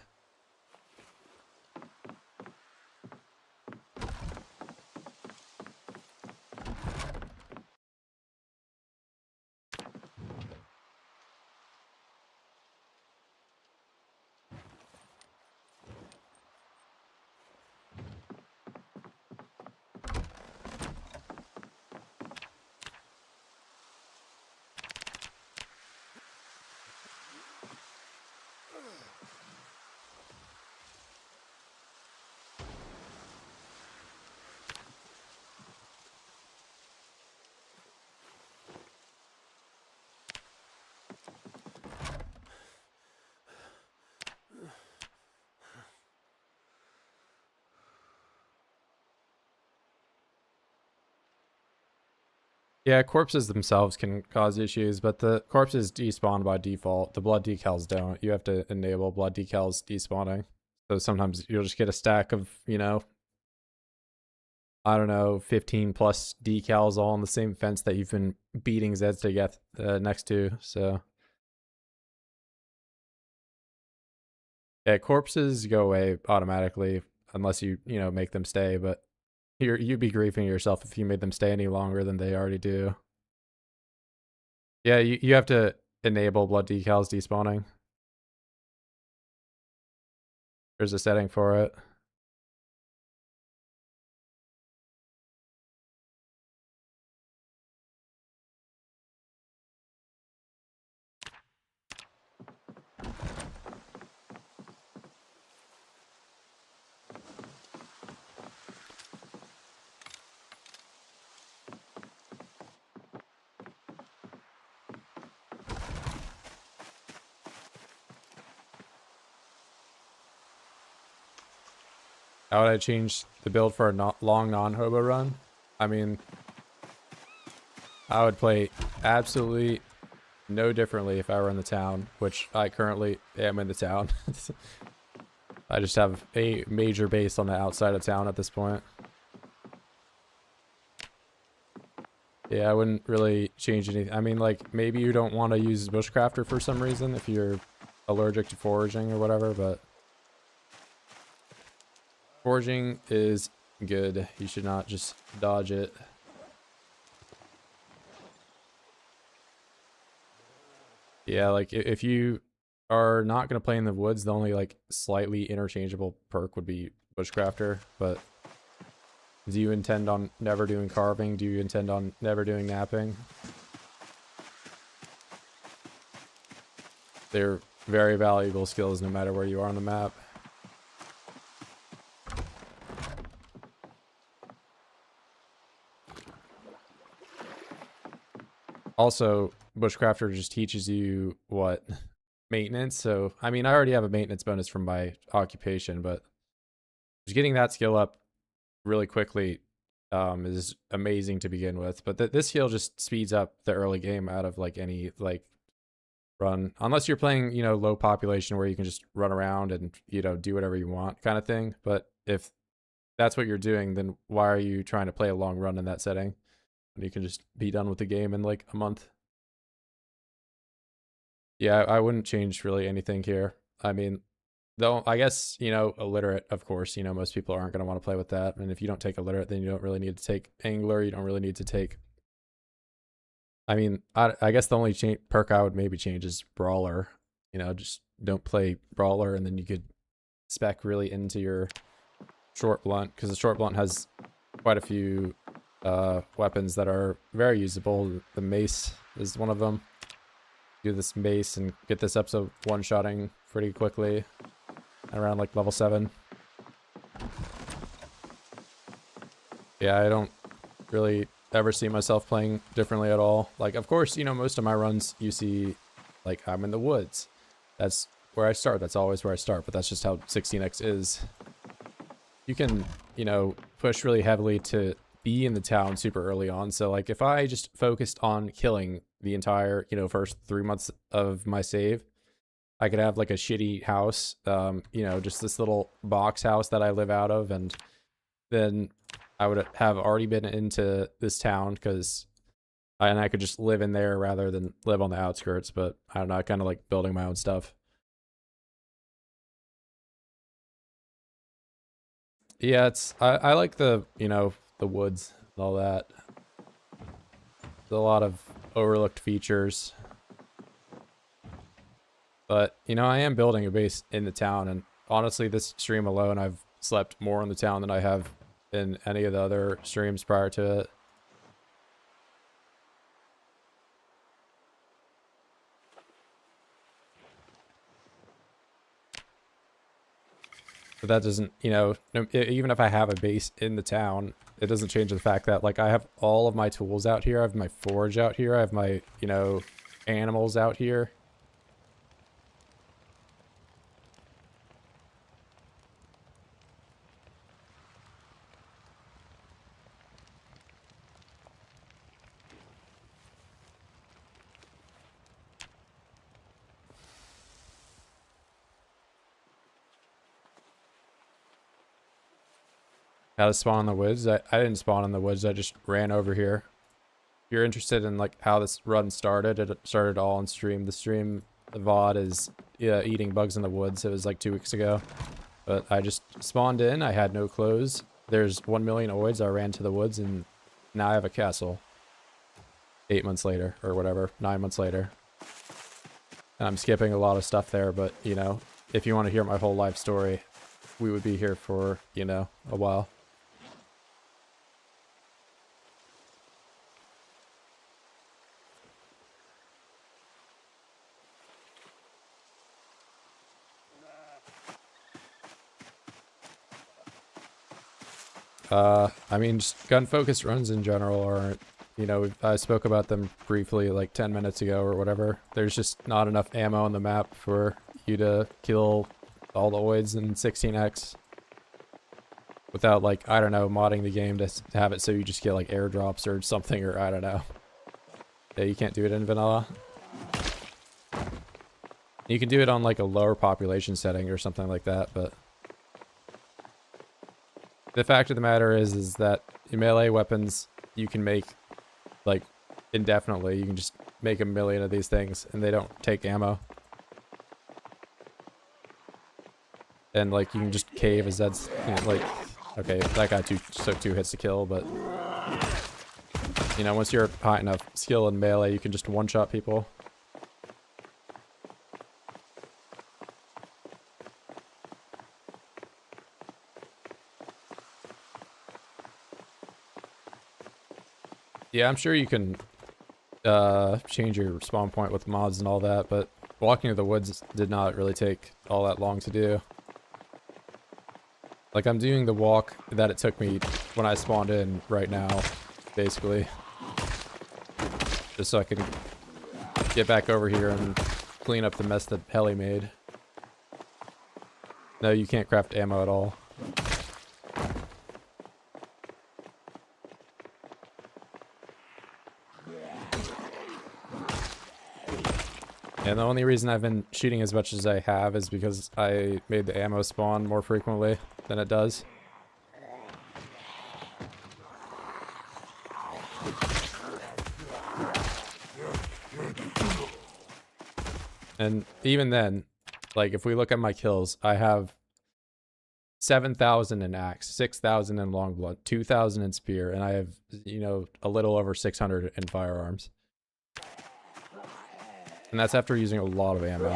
Yeah, corpses themselves can cause issues, but the corpses despawn by default. The blood decals don't. You have to enable blood decals despawning. So sometimes you'll just get a stack of, you know, I don't know, 15 plus decals all on the same fence that you've been beating Zeds to get next to. So yeah, corpses go away automatically unless you know, make them stay, but you'd be griefing yourself if you made them stay any longer than they already do. Yeah, you have to enable blood decals despawning. There's a setting for it. How would I change the build for a long non-hobo run? I mean, I would play absolutely no differently if I were in the town, which I currently am in the town. I just have a major base on the outside of town at this point. Yeah, I wouldn't really change anything. I mean, like, maybe you don't want to use Bushcrafter for some reason if you're allergic to foraging or whatever, but foraging is good. You should not just dodge it. Yeah, like if you are not going to play in the woods, the only like slightly interchangeable perk would be Bushcrafter, but do you intend on never doing carving? Do you intend on never doing napping? They're very valuable skills no matter where you are on the map. Also, Bushcrafter just teaches you what maintenance. So, I mean, I already have a maintenance bonus from my occupation, but just getting that skill up really quickly is amazing to begin with. But this skill just speeds up the early game out of like any like run, unless you're playing, you know, low population where you can just run around and, you know, do whatever you want kind of thing. But if that's what you're doing, then why are you trying to play a long run in that setting? You can just be done with the game in like a month. Yeah, I wouldn't change really anything here. I mean, though, I guess, you know, illiterate, of course, you know, most people aren't going to want to play with that. And if you don't take illiterate, then you don't really need to take angler. You don't really need to take, I mean, I guess the only perk I would maybe change is brawler. You know, just don't play brawler, and then you could spec really into your short blunt, because the short blunt has quite a few weapons that are very usable. The mace is one of them. Do this mace and get this up to one-shotting pretty quickly around like level 7. Yeah, I don't really ever see myself playing differently at all. Like, of course, you know, most of my runs you see, like, I'm in the woods. That's where I start. That's always where I start, but that's just how 16x is. You can, you know, push really heavily to be in the town super early on. So like if I just focused on killing the entire, you know, first 3 months of my save, I could have like a shitty house, you know, just this little box house that I live out of, and then I would have already been into this town and I could just live in there rather than live on the outskirts. But I don't know, I kind of like building my own stuff. Yeah, I like the, you know, the woods and all that. There's a lot of overlooked features. But, you know, I am building a base in the town, and honestly, this stream alone, I've slept more in the town than I have in any of the other streams prior to it. But that doesn't, you know, even if I have a base in the town, it doesn't change the fact that, like, I have all of my tools out here. I have my forge out here. I have my, you know, animals out here. How to spawn in the woods? I didn't spawn in the woods. I just ran over here. If you're interested in like how this run started, it started all on stream. The stream, the VOD is eating bugs in the woods. It was like 2 weeks ago. But I just spawned in. I had no clothes. There's 1 million oids. I ran to the woods and now I have a castle. 8 months later or whatever, 9 months later. And I'm skipping a lot of stuff there, but you know, if you want to hear my whole life story, we would be here for, you know, a while. I mean, just gun-focused runs in general aren't, you know, I spoke about them briefly like 10 minutes ago or whatever. There's just not enough ammo on the map for you to kill all the oids in 16x without, like, I don't know, modding the game to have it so you just get like airdrops or something, or I don't know. Yeah, you can't do it in vanilla. You can do it on like a lower population setting or something like that, but the fact of the matter is that melee weapons you can make like indefinitely. You can just make 1 million of these things and they don't take ammo. And like you can just cave as that's, you know, like, okay, that guy took 2 hits to kill, but you know, once you're high enough skill in melee, you can just one-shot people. Yeah, I'm sure you can change your spawn point with mods and all that, but walking to the woods did not really take all that long to do. Like, I'm doing the walk that it took me when I spawned in right now, basically. Just so I can get back over here and clean up the mess that Helly made. No, you can't craft ammo at all. And the only reason I've been shooting as much as I have is because I made the ammo spawn more frequently than it does. And even then, like, if we look at my kills, I have 7,000 in axe, 6,000 in longblood, 2,000 in spear, and I have, you know, a little over 600 in firearms. And that's after using a lot of ammo.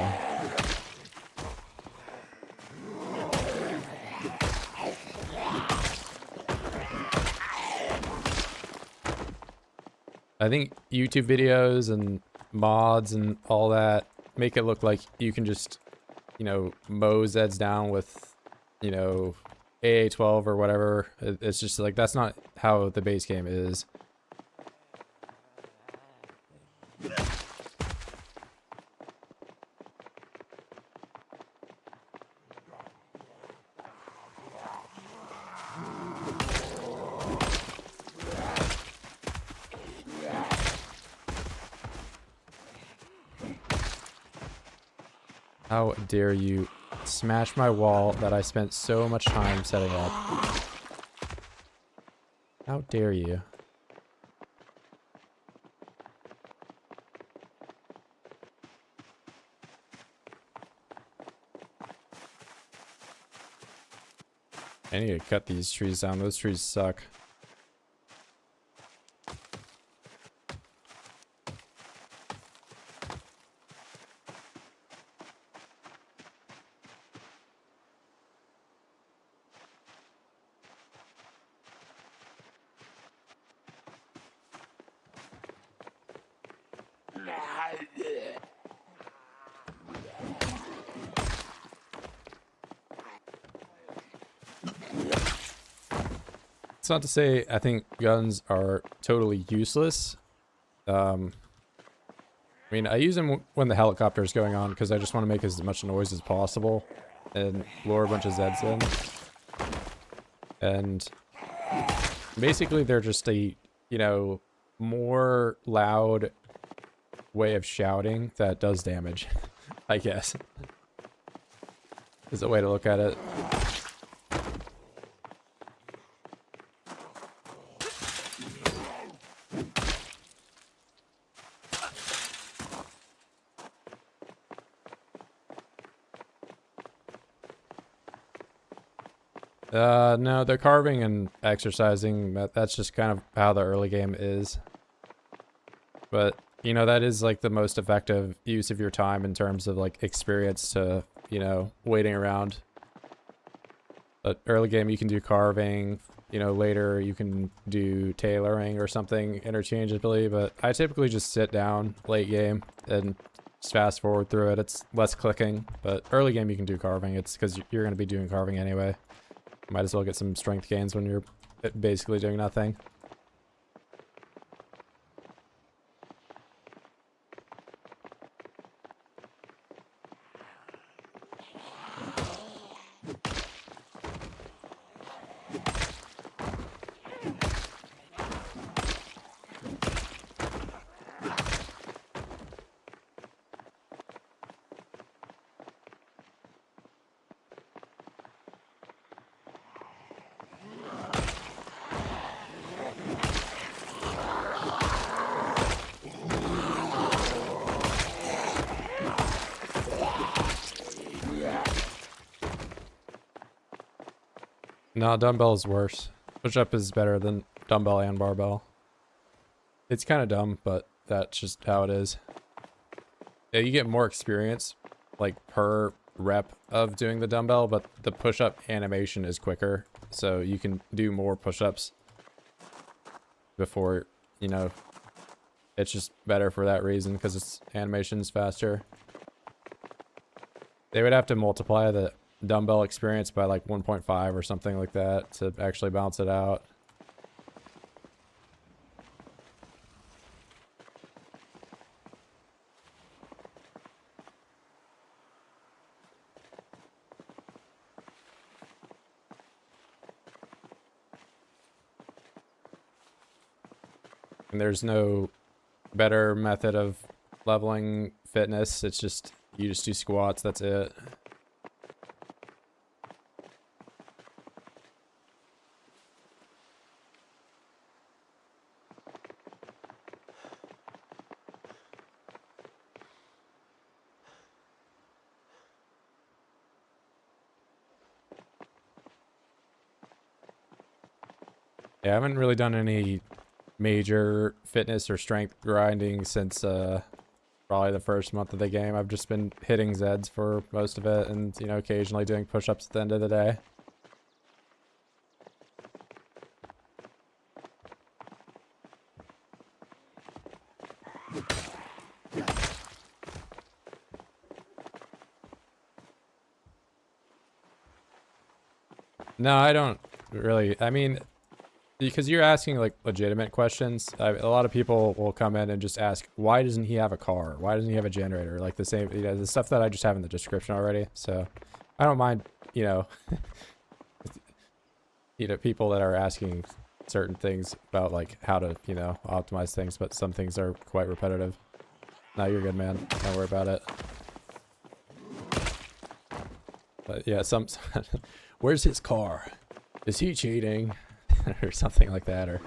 I think YouTube videos and mods and all that make it look like you can just, you know, mow Zeds down with, you know, AA-12 or whatever. It's just like, that's not how the base game is. How dare you smash my wall that I spent so much time setting up? How dare you? I need to cut these trees down. Those trees suck. It's not to say I think guns are totally useless. I mean, I use them when the helicopter's going on because I just want to make as much noise as possible and lure a bunch of Zeds in. And basically they're just a, you know, more loud way of shouting that does damage, I guess. Is a way to look at it. No, the carving and exercising, that's just kind of how the early game is. But, you know, that is like the most effective use of your time in terms of like experience to, you know, waiting around. But early game you can do carving, you know, later you can do tailoring or something interchangeably, but I typically just sit down late game and just fast forward through it. It's less clicking, but early game you can do carving. It's because you're going to be doing carving anyway. Might as well get some strength gains when you're basically doing nothing. No, dumbbell is worse. Push-up is better than dumbbell and barbell. It's kind of dumb, but that's just how it is. Yeah, you get more experience, like, per rep of doing the dumbbell, but the push-up animation is quicker, so you can do more push-ups before, you know, it's just better for that reason, because its animation's faster. They would have to multiply the dumbbell experience by like 1.5 or something like that to actually balance it out. And there's no better method of leveling fitness. It's just, you just do squats, that's it. Yeah, I haven't really done any major fitness or strength grinding since probably the first month of the game. I've just been hitting Zeds for most of it and, you know, occasionally doing push-ups at the end of the day. No, I don't really. I mean, because you're asking like legitimate questions. A lot of people will come in and just ask, why doesn't he have a car? Why doesn't he have a generator? Like the same, you know, the stuff that I just have in the description already. So I don't mind, you know, you know, people that are asking certain things about like how to, you know, optimize things, but some things are quite repetitive. No, you're good, man. Don't worry about it. But yeah, where's his car? Is he cheating? or something like that, or...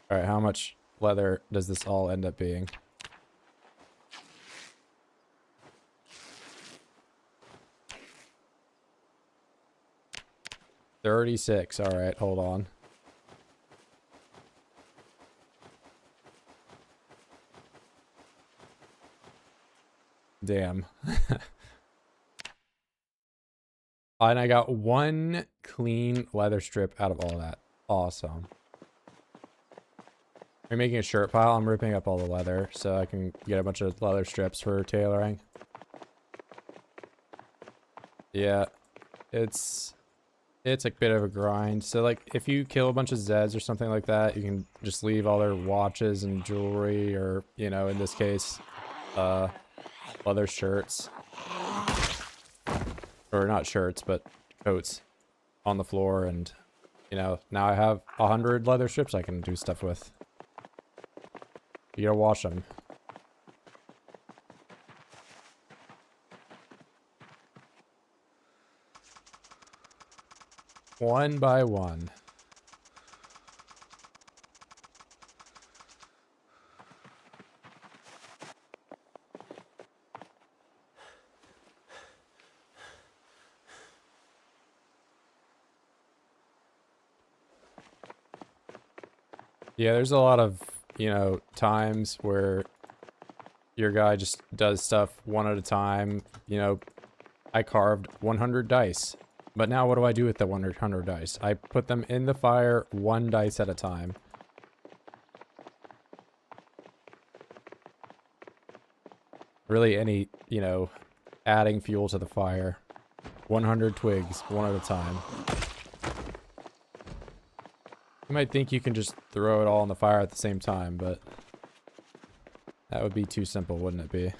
Alright, how much leather does this all end up being? $36. Alright, hold on. Damn. And I got one clean leather strip out of all that. Awesome. Are you making a shirt pile? I'm ripping up all the leather so I can get a bunch of leather strips for tailoring. Yeah, it's a bit of a grind. So like if you kill a bunch of Zeds or something like that, you can just leave all their watches and jewelry, or, you know, in this case, leather shirts. Or not shirts, but coats on the floor, and, you know, now I have 100 leather strips I can do stuff with. You gotta wash them. One by one. Yeah, there's a lot of, you know, times where your guy just does stuff one at a time. You know, I carved 100 dice, but now what do I do with the 100 dice? I put them in the fire one dice at a time. Really any, you know, adding fuel to the fire. 100 twigs, one at a time. You might think you can just throw it all in the fire at the same time, but that would be too simple, wouldn't it be?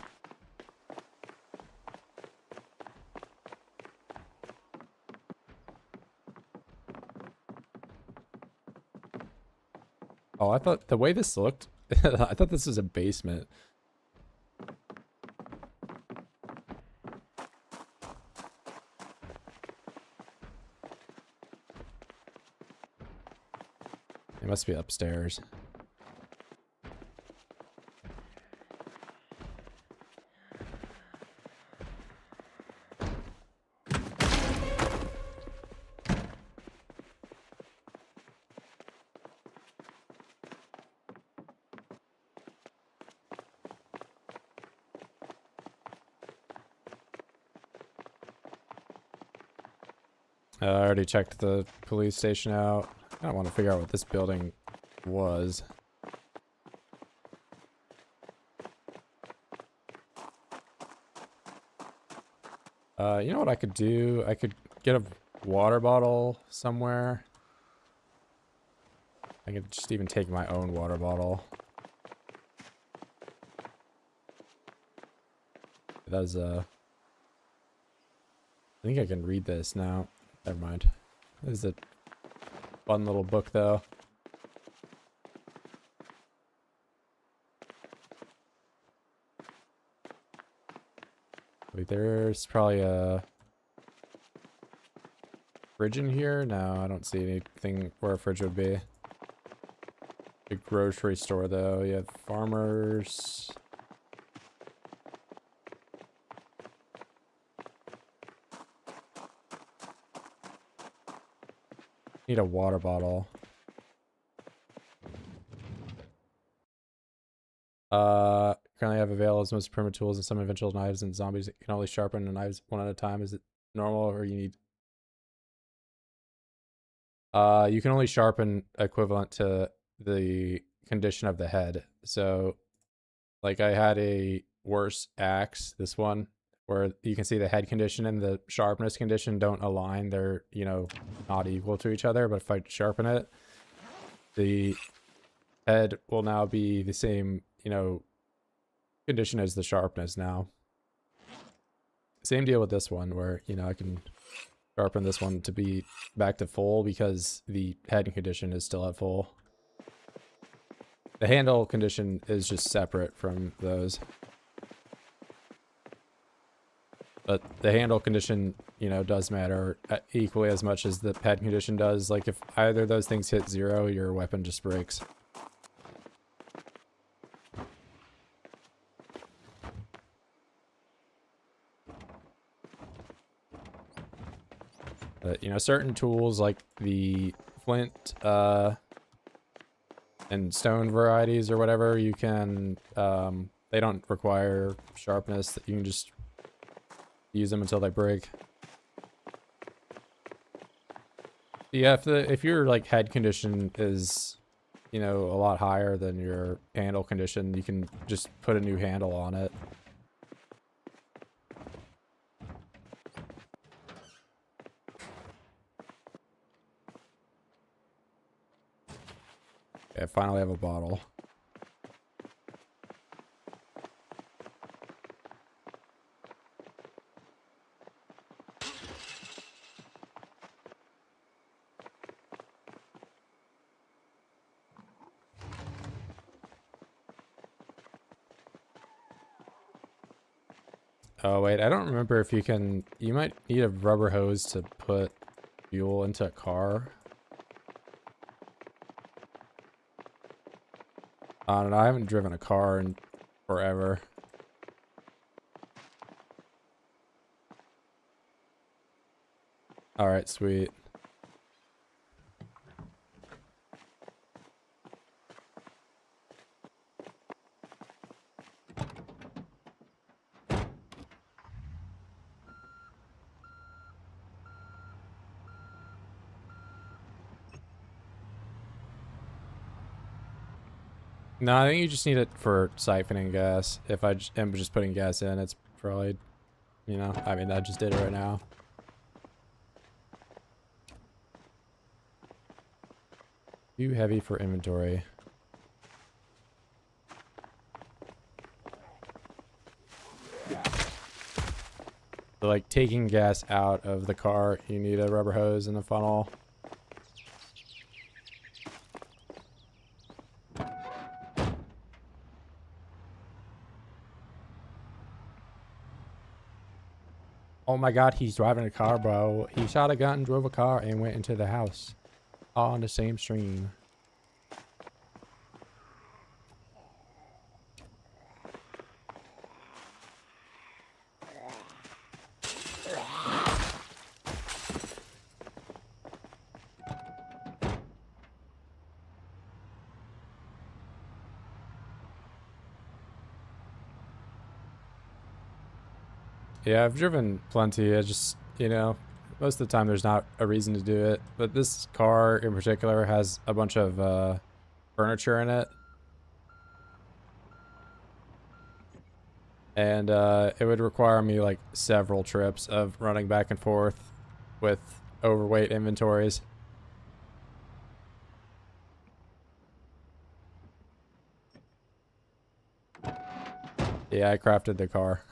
Oh, I thought the way this looked, I thought this was a basement. It must be upstairs. I already checked the police station out. I want to figure out what this building was. You know what I could do? I could get a water bottle somewhere. I could just even take my own water bottle. That's I think I can read this now. Never mind. This is a fun little book, though. Wait, there's probably a fridge in here? No, I don't see anything where a fridge would be. A grocery store, though. You have farmers. Need a water bottle. Currently have available as most primitive tools and some eventual knives and zombies can only sharpen the knives one at a time. Is it normal, or you need... you can only sharpen equivalent to the condition of the head. So, like, I had a worse axe, this one, where you can see the head condition and the sharpness condition don't align. They're, you know, not equal to each other. But if I sharpen it, the head will now be the same, you know, condition as the sharpness now. Same deal with this one where, you know, I can sharpen this one to be back to full because the head condition is still at full. The handle condition is just separate from those. But the handle condition, you know, does matter equally as much as the head condition does. Like if either of those things hit 0, your weapon just breaks. But, you know, certain tools like the flint and stone varieties or whatever, you can, they don't require sharpness. You can just use them until they break. Yeah, if your like head condition is, you know, a lot higher than your handle condition, you can just put a new handle on it. Okay, I finally have a bottle. Oh wait, I don't remember if you can, you might need a rubber hose to put fuel into a car. I don't know, I haven't driven a car in forever. Alright, sweet. No, I think you just need it for siphoning gas. If I am just putting gas in, it's probably, you know, I mean, I just did it right now. Too heavy for inventory. So like taking gas out of the car, you need a rubber hose and a funnel. Oh my god, he's driving a car, bro. He shot a gun, drove a car, and went into the house. All on the same stream. Yeah, I've driven plenty. I just, you know, most of the time there's not a reason to do it. But this car in particular has a bunch of furniture in it. And it would require me like several trips of running back and forth with overweight inventories. Yeah, I crafted the car.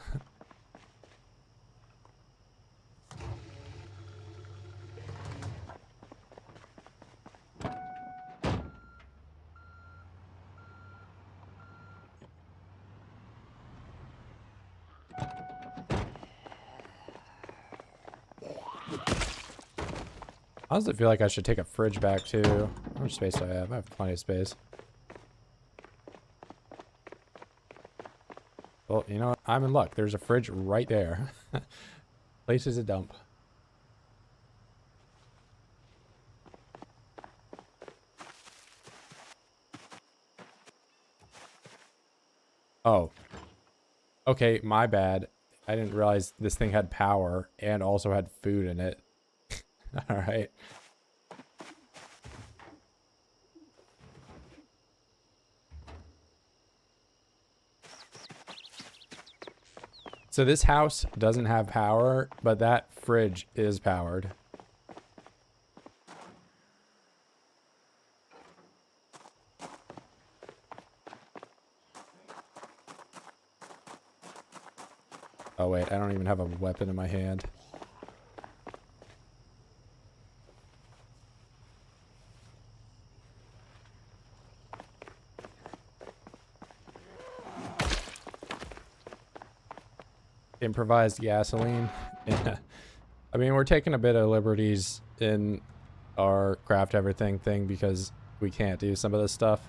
I honestly feel like I should take a fridge back too. How much space do I have? I have plenty of space. Well, you know what? I'm in luck. There's a fridge right there. Place is a dump. Oh. Okay, my bad. I didn't realize this thing had power and also had food in it. Alright. So this house doesn't have power, but that fridge is powered. Oh wait, I don't even have a weapon in my hand. Improvised gasoline. Yeah. I mean, we're taking a bit of liberties in our craft everything thing because we can't do some of this stuff.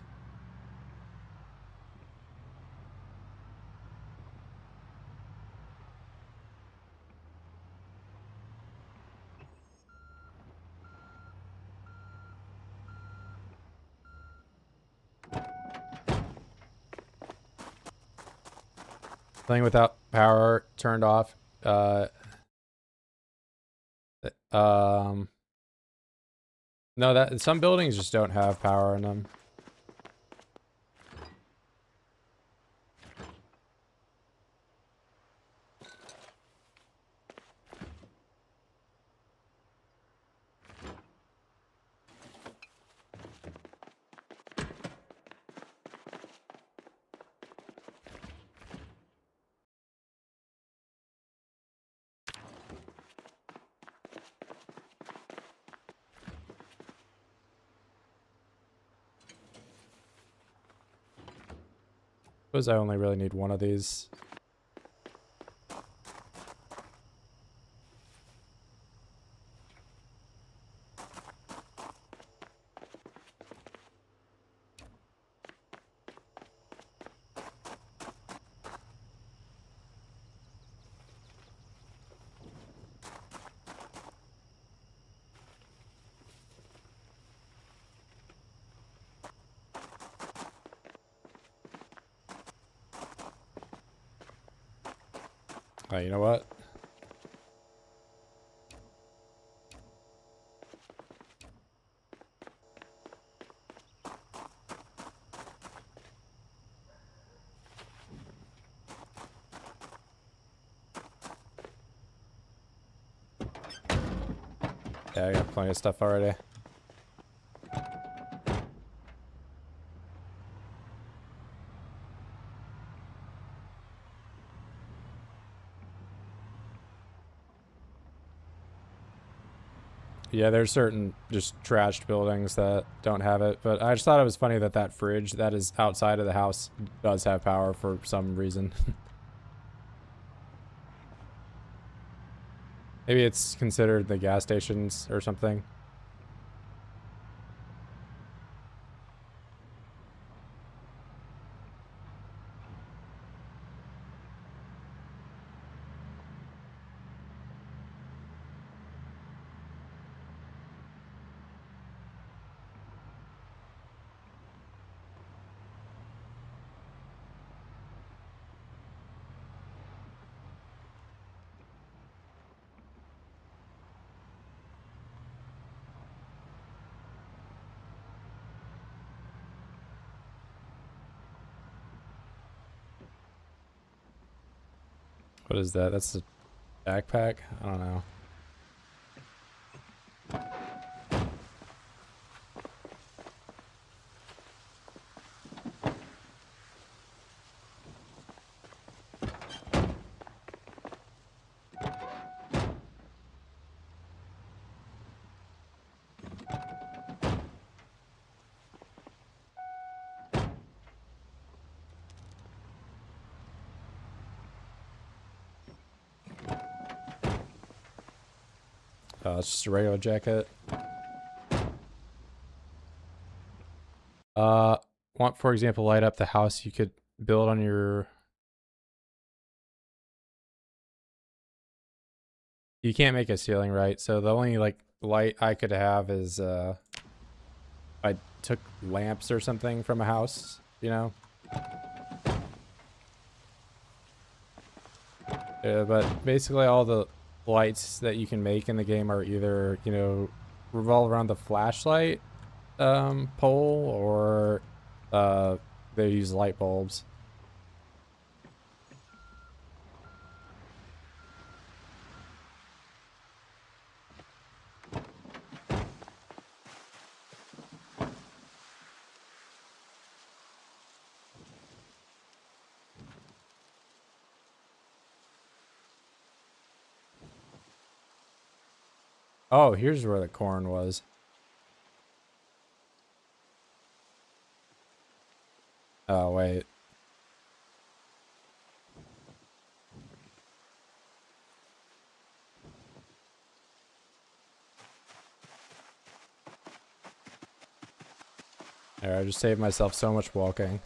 Playing without power turned off. Um, no, that some buildings just don't have power in them. Suppose I only really need one of these. Oh, you know what? Yeah, I got plenty of stuff already. Yeah, there's certain just trashed buildings that don't have it, but I just thought it was funny that that fridge that is outside of the house does have power for some reason. Maybe it's considered the gas stations or something. What is that? That's a backpack? I don't know. Oh, it's just a regular jacket. Uh, Want, for example, light up the house you could build on your... You can't make a ceiling, right? So the only, like, light I could have is, I took lamps or something from a house, you know? But basically all the lights that you can make in the game are either, you know, revolve around the flashlight pole, or they use light bulbs. Oh, here's where the corn was. Oh, wait. There, I just saved myself so much walking.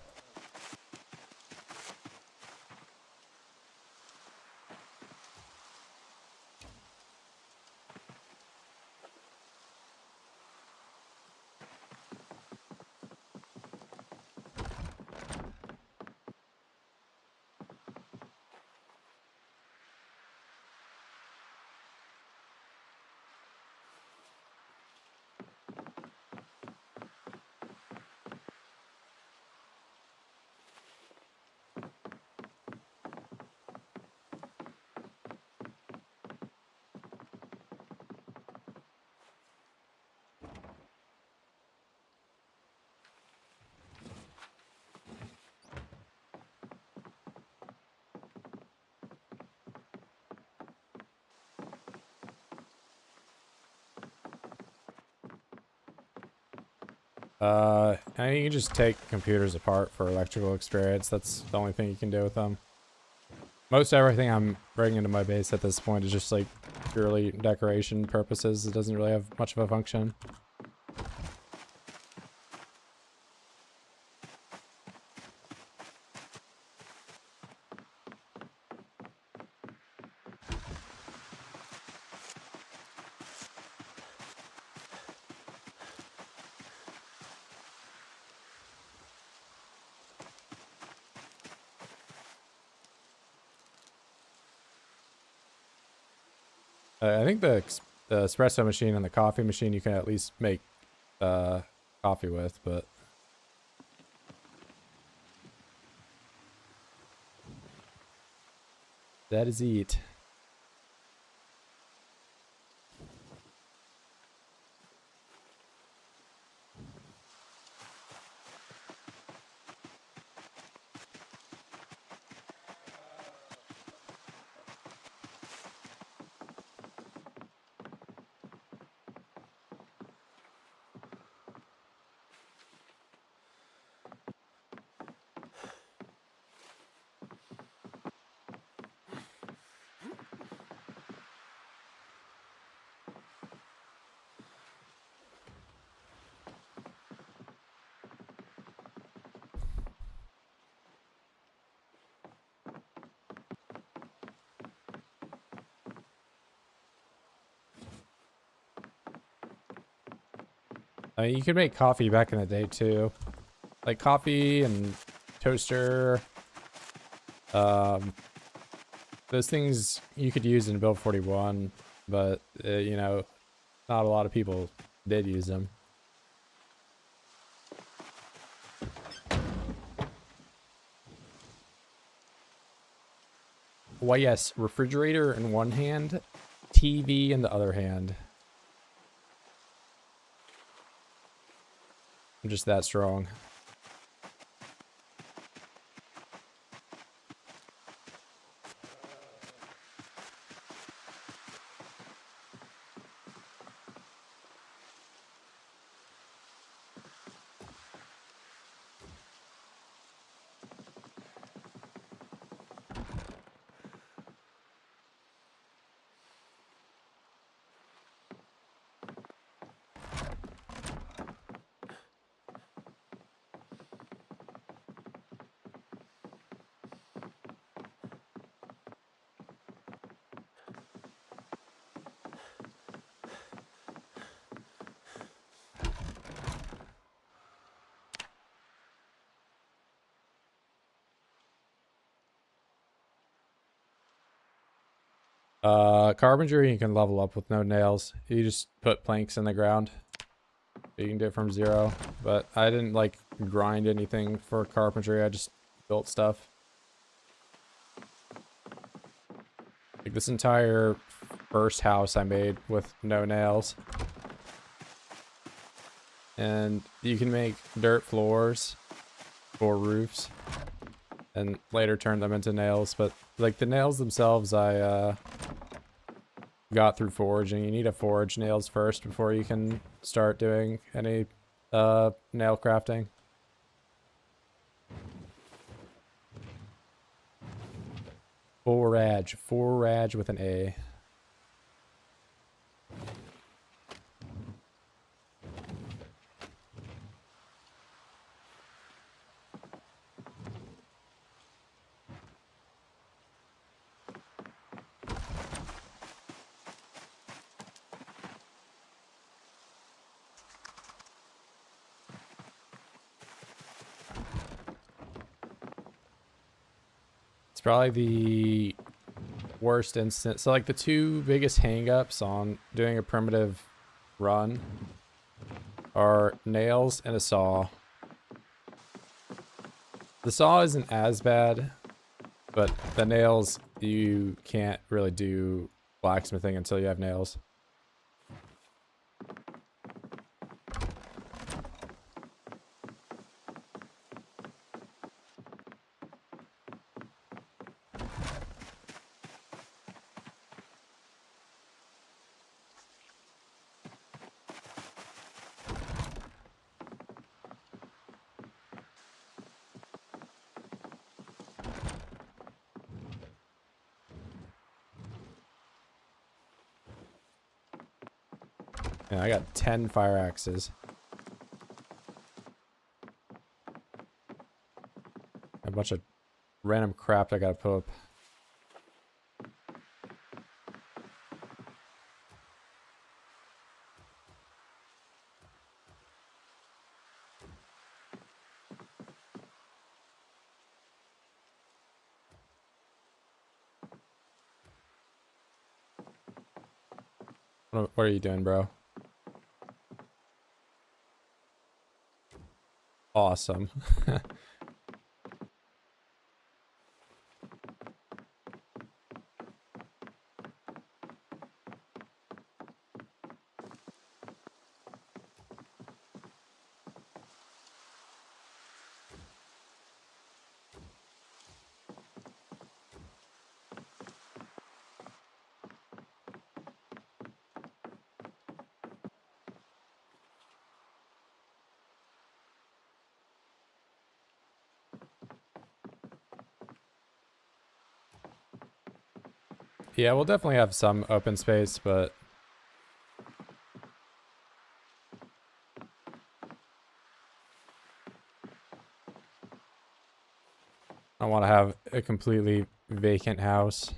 And you can just take computers apart for electrical experience. That's the only thing you can do with them. Most everything I'm bringing to my base at this point is just like purely decoration purposes. It doesn't really have much of a function. I think the espresso machine and the coffee machine you can at least make coffee with, but that is it. You could make coffee back in the day too, like coffee and toaster. Those things you could use in Build 41, but you know, not a lot of people did use them. Why, yes, refrigerator in one hand, TV in the other hand. I'm just that strong. Carpentry you can level up with no nails. You just put planks in the ground. You can do it from 0. But I didn't like grind anything for carpentry. I just built stuff. Like this entire first house I made with no nails. And you can make dirt floors for roofs and later turn them into nails, but like the nails themselves I got through foraging. You need to forage nails first before you can start doing any nail crafting. Forage with an A. It's probably the worst instance. So like the two biggest hangups on doing a primitive run are nails and a saw. The saw isn't as bad, but the nails, you can't really do blacksmithing until you have nails. Yeah, I got 10 fire axes. A bunch of random crap I gotta put up. What are you doing, bro? Awesome. Yeah, we'll definitely have some open space, but I want to have a completely vacant house.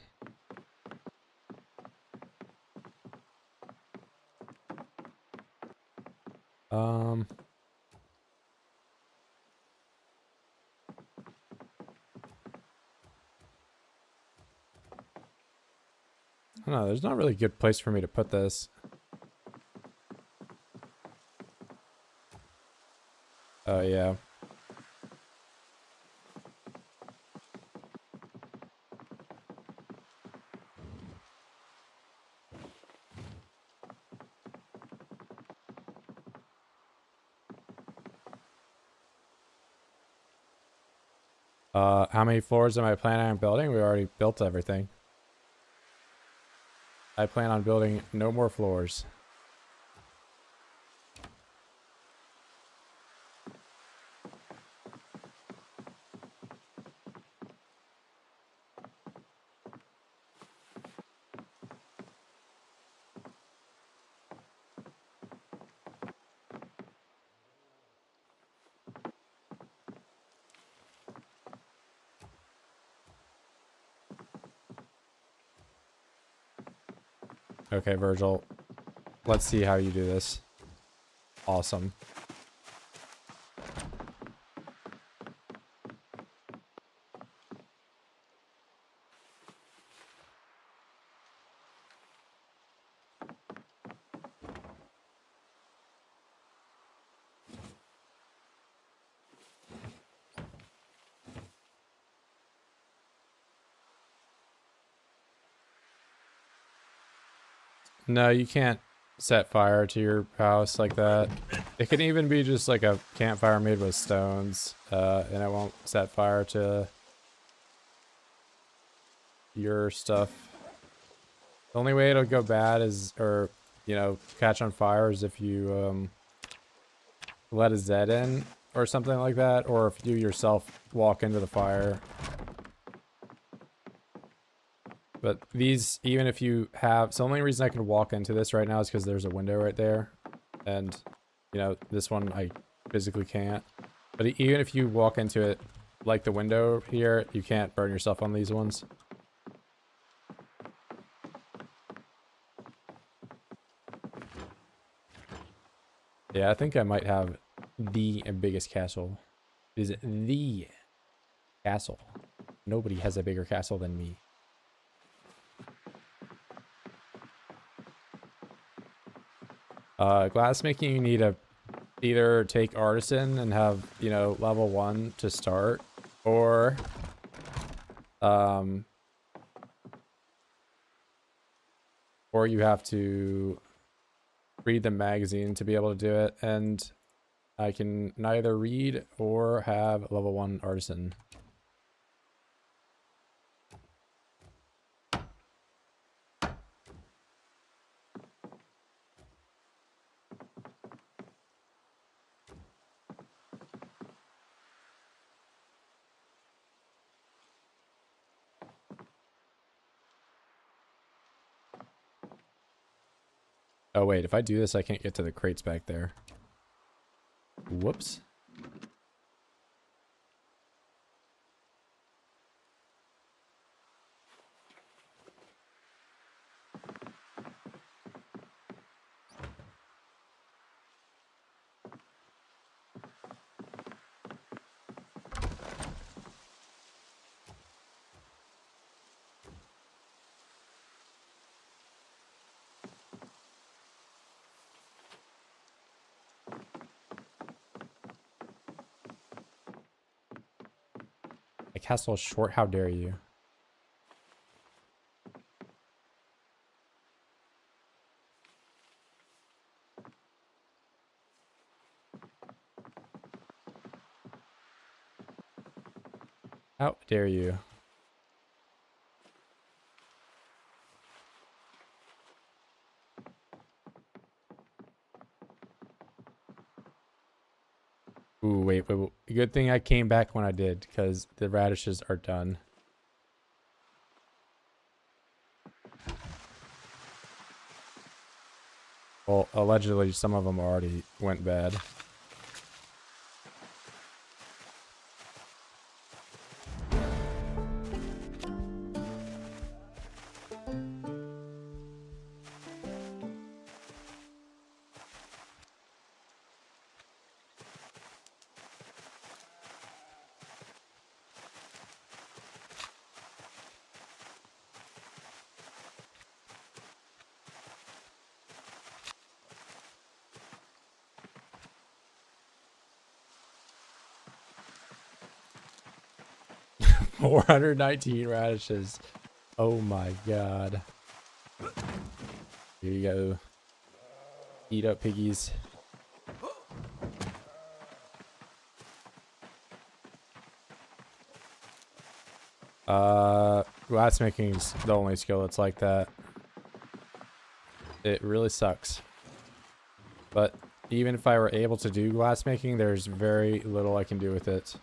I don't know, there's not really a good place for me to put this. Oh, yeah. How many floors am I planning on building? We already built everything. I plan on building no more floors. Okay, Virgil. Let's see how you do this. Awesome. No, you can't set fire to your house like that. It can even be just like a campfire made with stones, and it won't set fire to your stuff. The only way it'll go bad is, or, you know, catch on fire is if you, let a Zed in or something like that, or if you yourself walk into the fire. But these, even if you have, so the only reason I can walk into this right now is because there's a window right there. And, you know, this one I physically can't. But even if you walk into it, like the window here, you can't burn yourself on these ones. Yeah, I think I might have the biggest castle. Is it the castle? Nobody has a bigger castle than me. Glassmaking, you need to either take artisan and have, you know, level 1 to start, or you have to read the magazine to be able to do it, and I can neither read or have level 1 artisan. Oh wait, if I do this, I can't get to the crates back there. Whoops. My castle is short, how dare you? How dare you? Ooh, wait. Good thing I came back when I did, because the radishes are done. Well, allegedly, some of them already went bad. Four 419 radishes. Oh my god. Here you go. Eat up, piggies. Glassmaking is the only skill that's like that. It really sucks. But even if I were able to do glassmaking, there's very little I can do with it.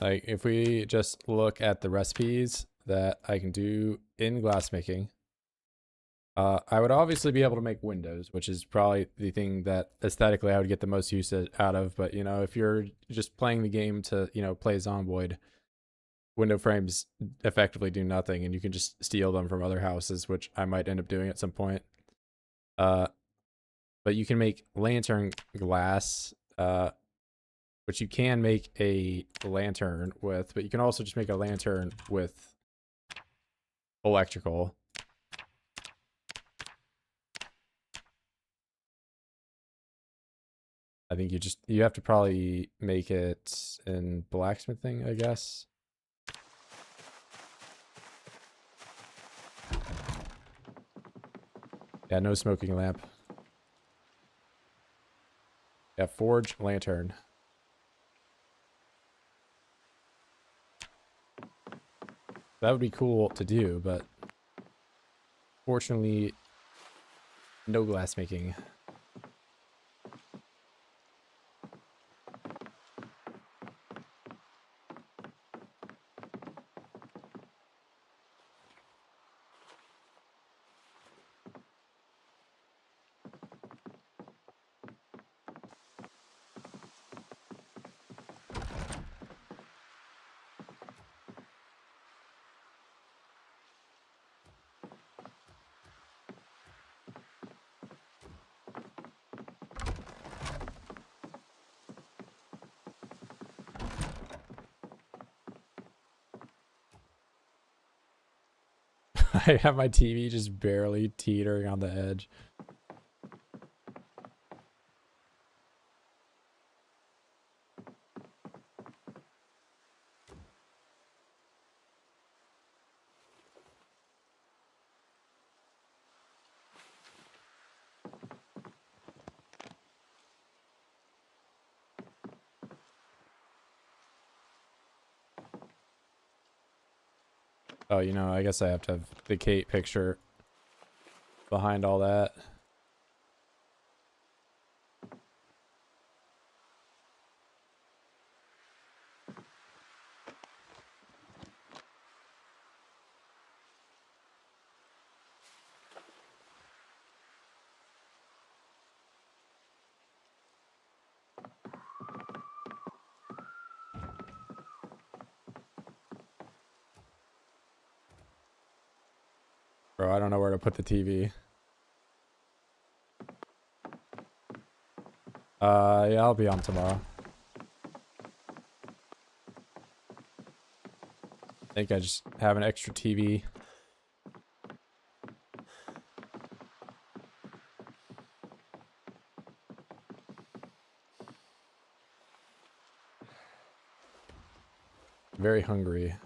Like, if we just look at the recipes that I can do in glassmaking, I would obviously be able to make windows, which is probably the thing that aesthetically I would get the most use out of. But, you know, if you're just playing the game to, you know, play Zomboid, window frames effectively do nothing, and you can just steal them from other houses, which I might end up doing at some point. But you can make lantern glass, which you can make a lantern with, but you can also just make a lantern with electrical. I think you have to probably make it in blacksmithing, I guess. Yeah, no smoking lamp. Yeah, forge lantern. That would be cool to do, but fortunately, no glassmaking. I have my TV just barely teetering on the edge. Oh, you know, I guess I have to have the Kate picture behind all that. Bro, I don't know where to put the TV. Yeah, I'll be on tomorrow. I think I just have an extra TV. Very hungry.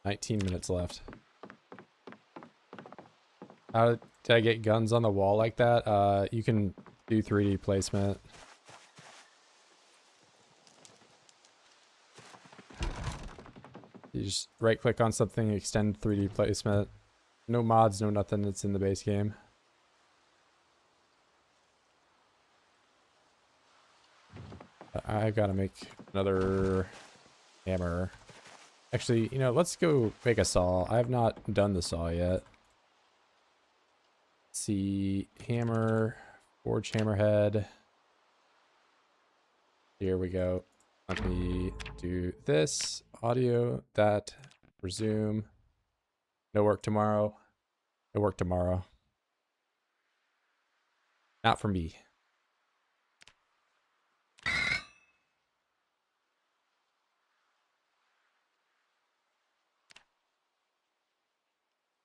$19 minutes left. How did I get guns on the wall like that? You can do 3D placement. You just right click on something, extend 3D placement. No mods, no nothing that's in the base game. I gotta make another hammer. Actually, you know, let's go make a saw. I have not done the saw yet. Let's see, hammer, forge hammerhead. Here we go. Let me do this. Audio, that, resume. No work tomorrow. No work tomorrow. Not for me.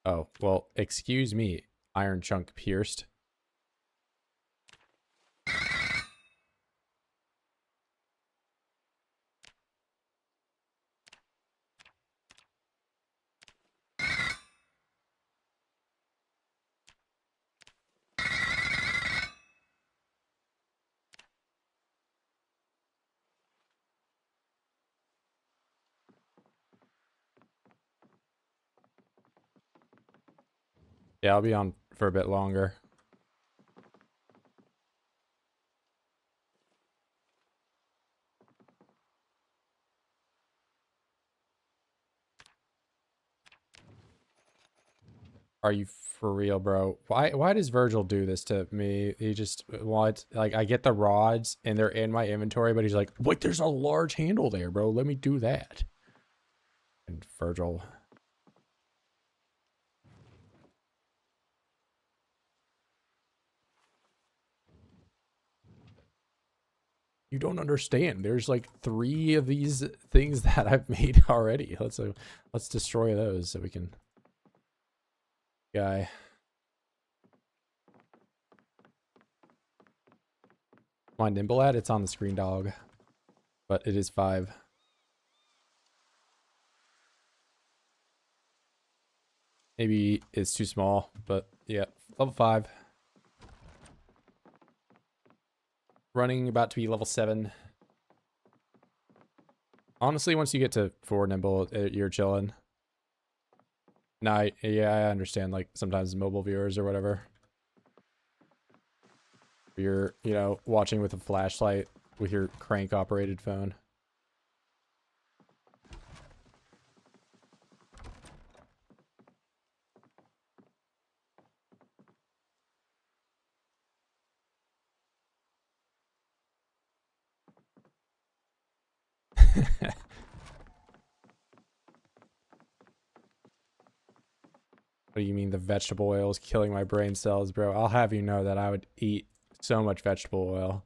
Oh, well, excuse me, iron chunk pierced. Yeah, I'll be on for a bit longer. Are you for real, bro? Why does Virgil do this to me? He just wants, like, I get the rods and they're in my inventory, but he's like, wait, there's a large handle there, bro. Let me do that. And Virgil. You don't understand. There's like 3 of these things that I've made already. Let's destroy those so we can. Guy. My nimble at? It's on the screen, dog. But it is 5. Maybe it's too small, but yeah, level 5. Running about to be level 7. Honestly, once you get to 4 nimble, you're chilling. Nah, yeah, I understand, like, sometimes mobile viewers or whatever. You're, you know, watching with a flashlight with your crank-operated phone. What do you mean the vegetable oil is killing my brain cells, bro? I'll have you know that I would eat so much vegetable oil.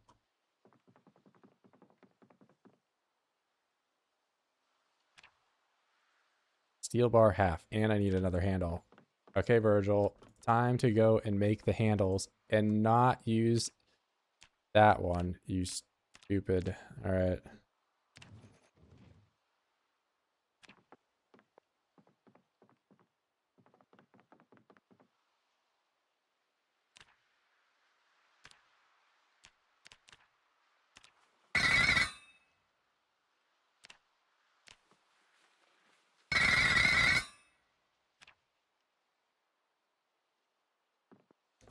Steel bar half, and I need another handle. Okay, Virgil, time to go and make the handles and not use that one, you stupid. All right.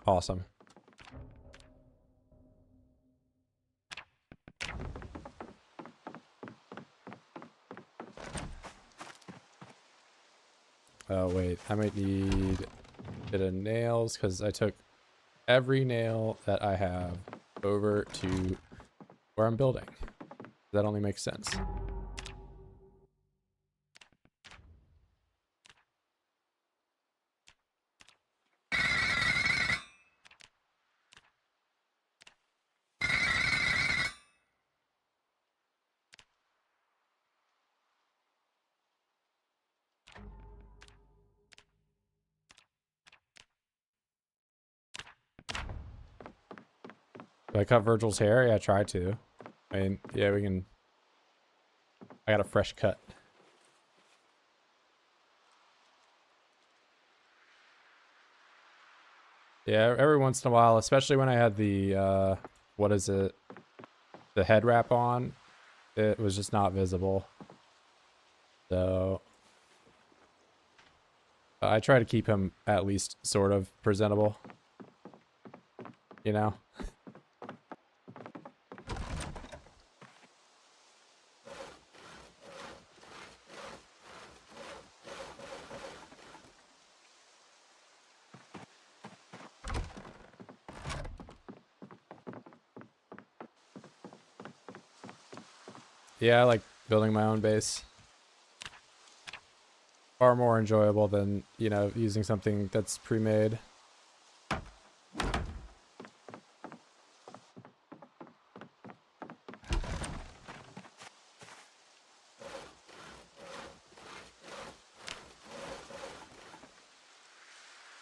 Awesome. Oh, wait. I might need a bit of nails because I took every nail that I have over to where I'm building. That only makes sense. Do I cut Virgil's hair? Yeah, I tried to. I mean, yeah, we can. I got a fresh cut. Yeah, every once in a while, especially when I had the, what is it? The head wrap on, it was just not visible. So I try to keep him at least sort of presentable. You know? Yeah, I like building my own base. Far more enjoyable than, you know, using something that's pre-made.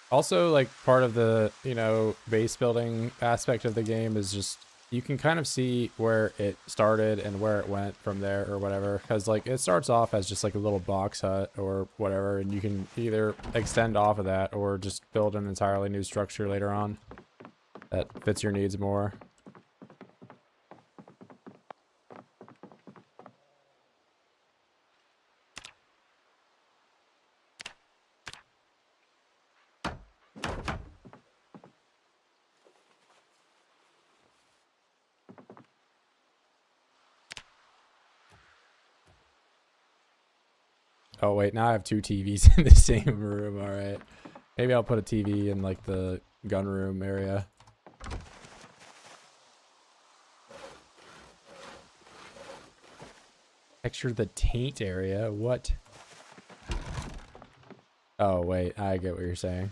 Also, like, part of the, you know, base building aspect of the game is just, you can kind of see where it started and where it went from there or whatever. Because, like, it starts off as just, like, a little box hut or whatever, and you can either extend off of that or just build an entirely new structure later on that fits your needs more. Oh, wait, now I have 2 TVs in the same room. All right. Maybe I'll put a TV in, like, the gun room area. Texture the taint area? What? Oh, wait, I get what you're saying.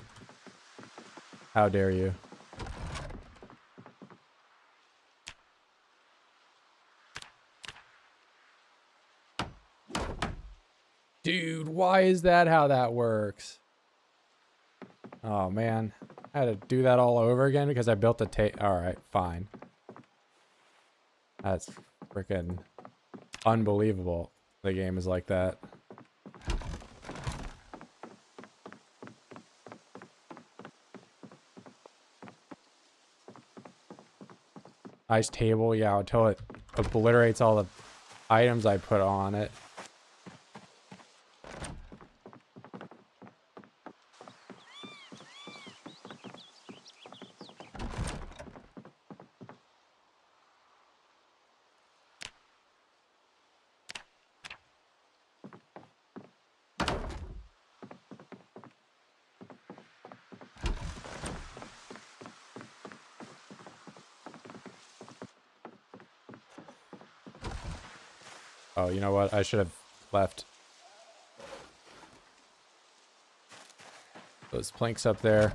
How dare you? Dude, why is that how that works? Oh, man. I had to do that all over again because I built the taint. All right, fine. That's freaking unbelievable. The game is like that. Nice table, yeah, until it obliterates all the items I put on it. Oh, you know what? I should have left those planks up there.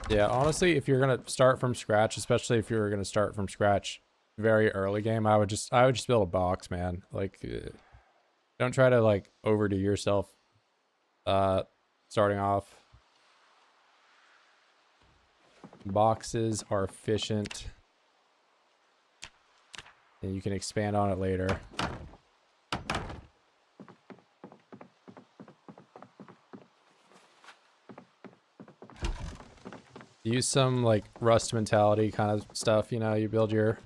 Yeah, honestly, if you're gonna start from scratch, especially if you're gonna start from scratch very early game, I would just build a box, man. Like, don't try to like overdo yourself starting off. Boxes are efficient, and you can expand on it later. Use some like rust mentality kind of stuff, you know, you build your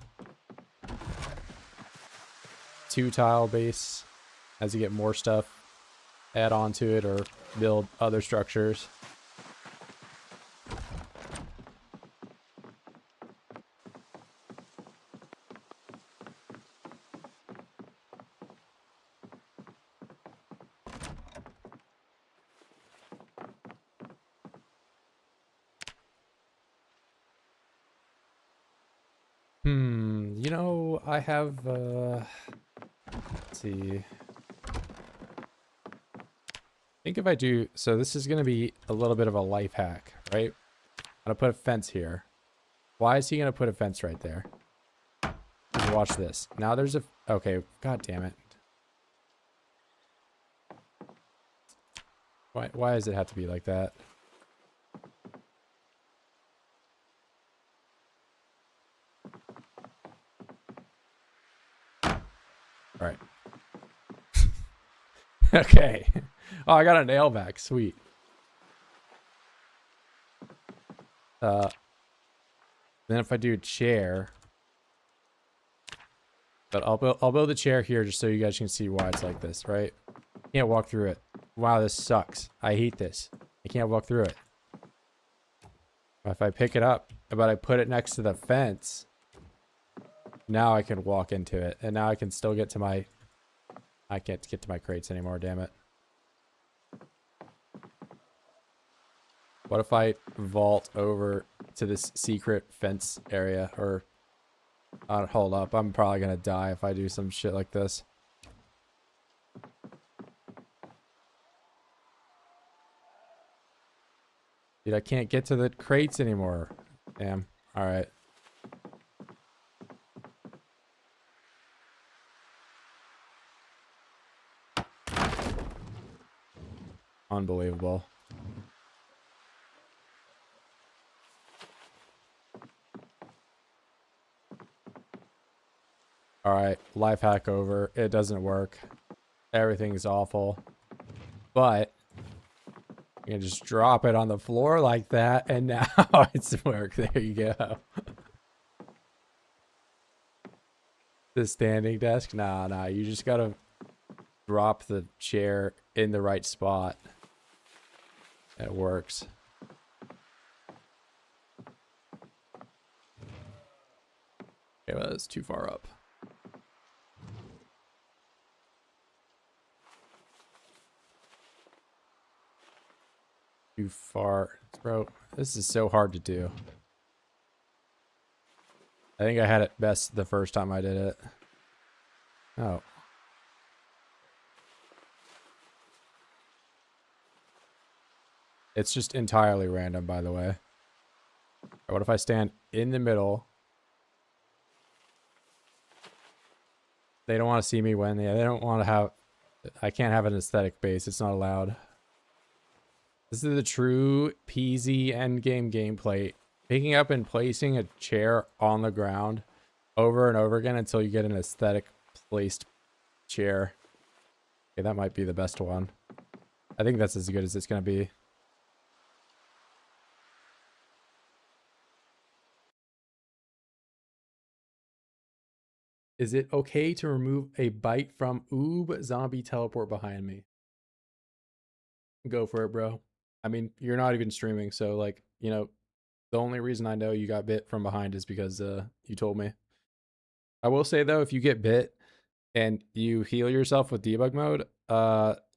2-tile base. As you get more stuff, add on to it or build other structures. You know, I have, let's see. I think if I do, so this is going to be a little bit of a life hack, right? I'm going to put a fence here. Why is he going to put a fence right there? Just watch this. Now there's a, okay, god damn it. Why does it have to be like that? All right. Okay. Oh, I got a nail back. Sweet. Then if I do chair, but I'll build a chair here just so you guys can see why it's like this, right? Can't walk through it. Wow, this sucks. I hate this. I can't walk through it. If I pick it up, but I put it next to the fence, now I can walk into it, and now I can still get to my... I can't get to my crates anymore, damn it. What if I vault over to this secret fence area? Or, hold up, I'm probably gonna die if I do some shit like this. Dude, I can't get to the crates anymore. Damn. Alright. Unbelievable. Alright, life hack over. It doesn't work. Everything's awful. But you can just drop it on the floor like that, and now it's work. There you go. The standing desk? Nah, you just gotta drop the chair in the right spot. It works. Okay, well, that's too far up. Too far. Bro, this is so hard to do. I think I had it best the first time I did it. Oh. It's just entirely random, by the way. What if I stand in the middle? They don't want to see me win. Yeah, they don't want to have I can't have an aesthetic base. It's not allowed. This is the true PZ endgame gameplay. Picking up and placing a chair on the ground over and over again until you get an aesthetic placed chair. Okay, that might be the best one. I think that's as good as it's going to be. Is it okay to remove a bite from Oob zombie teleport behind me? Go for it, bro. I mean, you're not even streaming, so like, you know, the only reason I know you got bit from behind is because you told me. I will say though, if you get bit and you heal yourself with debug mode,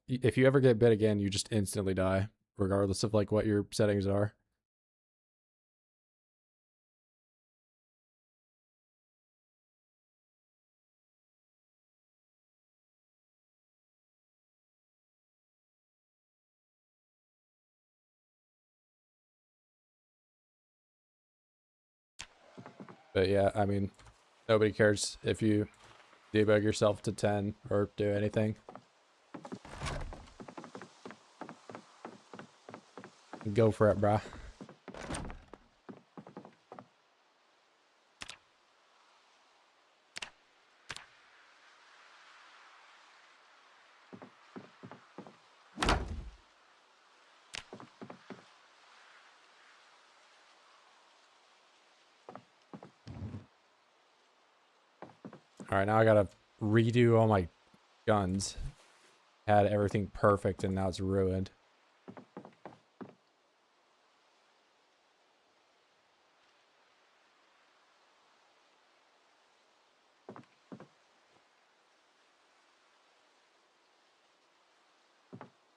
if you ever get bit again, you just instantly die, regardless of like what your settings are. But yeah, I mean, nobody cares if you debug yourself to 10 or do anything. Go for it, brah. All right, now I gotta redo all my guns. Had everything perfect and now it's ruined.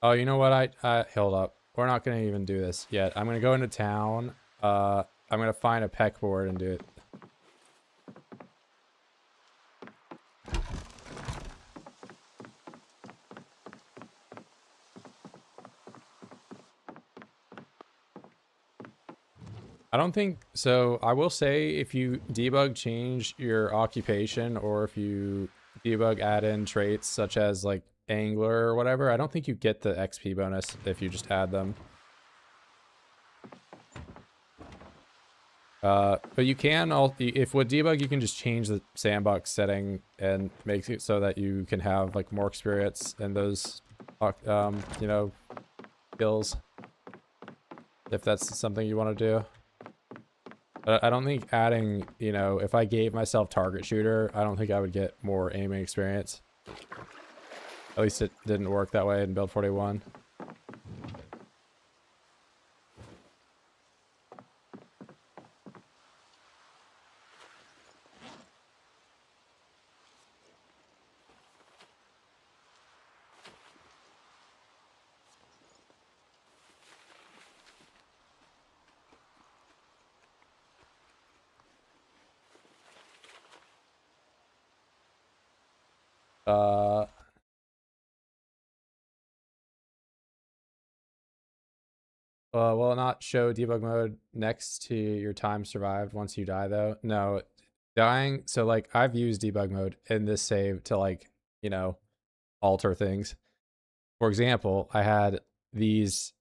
Oh, you know what? I hold up. We're not gonna even do this yet. I'm gonna go into town. I'm gonna find a peck board and do it. I don't think so. I will say if you debug change your occupation or if you debug add in traits such as like angler or whatever, I don't think you get the XP bonus if you just add them. But you can, if with debug, you can just change the sandbox setting and make it so that you can have like more experience in those, you know, skills. If that's something you want to do. But I don't think adding, you know, if I gave myself target shooter, I don't think I would get more aiming experience. At least it didn't work that way in build 41. Will it not show debug mode next to your time survived once you die though? No, dying. So like I've used debug mode in this save to like, you know, alter things. For example, I had these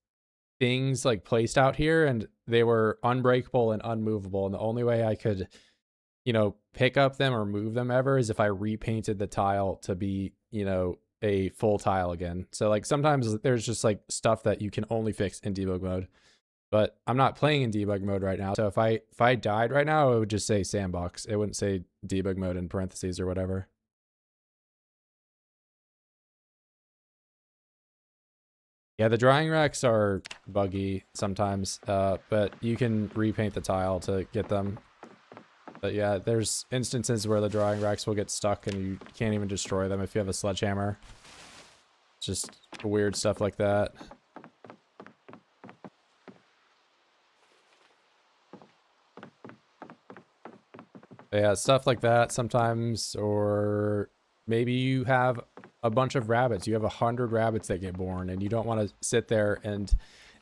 things like placed out here and they were unbreakable and unmovable. And the only way I could, you know, pick up them or move them ever is if I repainted the tile to be, you know, a full tile again. So like sometimes there's just like stuff that you can only fix in debug mode. But I'm not playing in debug mode right now. So if I died right now, it would just say sandbox. It wouldn't say debug mode in parentheses or whatever. Yeah, the drying racks are buggy sometimes, but you can repaint the tile to get them. But yeah, there's instances where the drying racks will get stuck and you can't even destroy them if you have a sledgehammer. Just weird stuff like that. But yeah, stuff like that sometimes, or maybe you have a bunch of rabbits. You have 100 rabbits that get born and you don't want to sit there and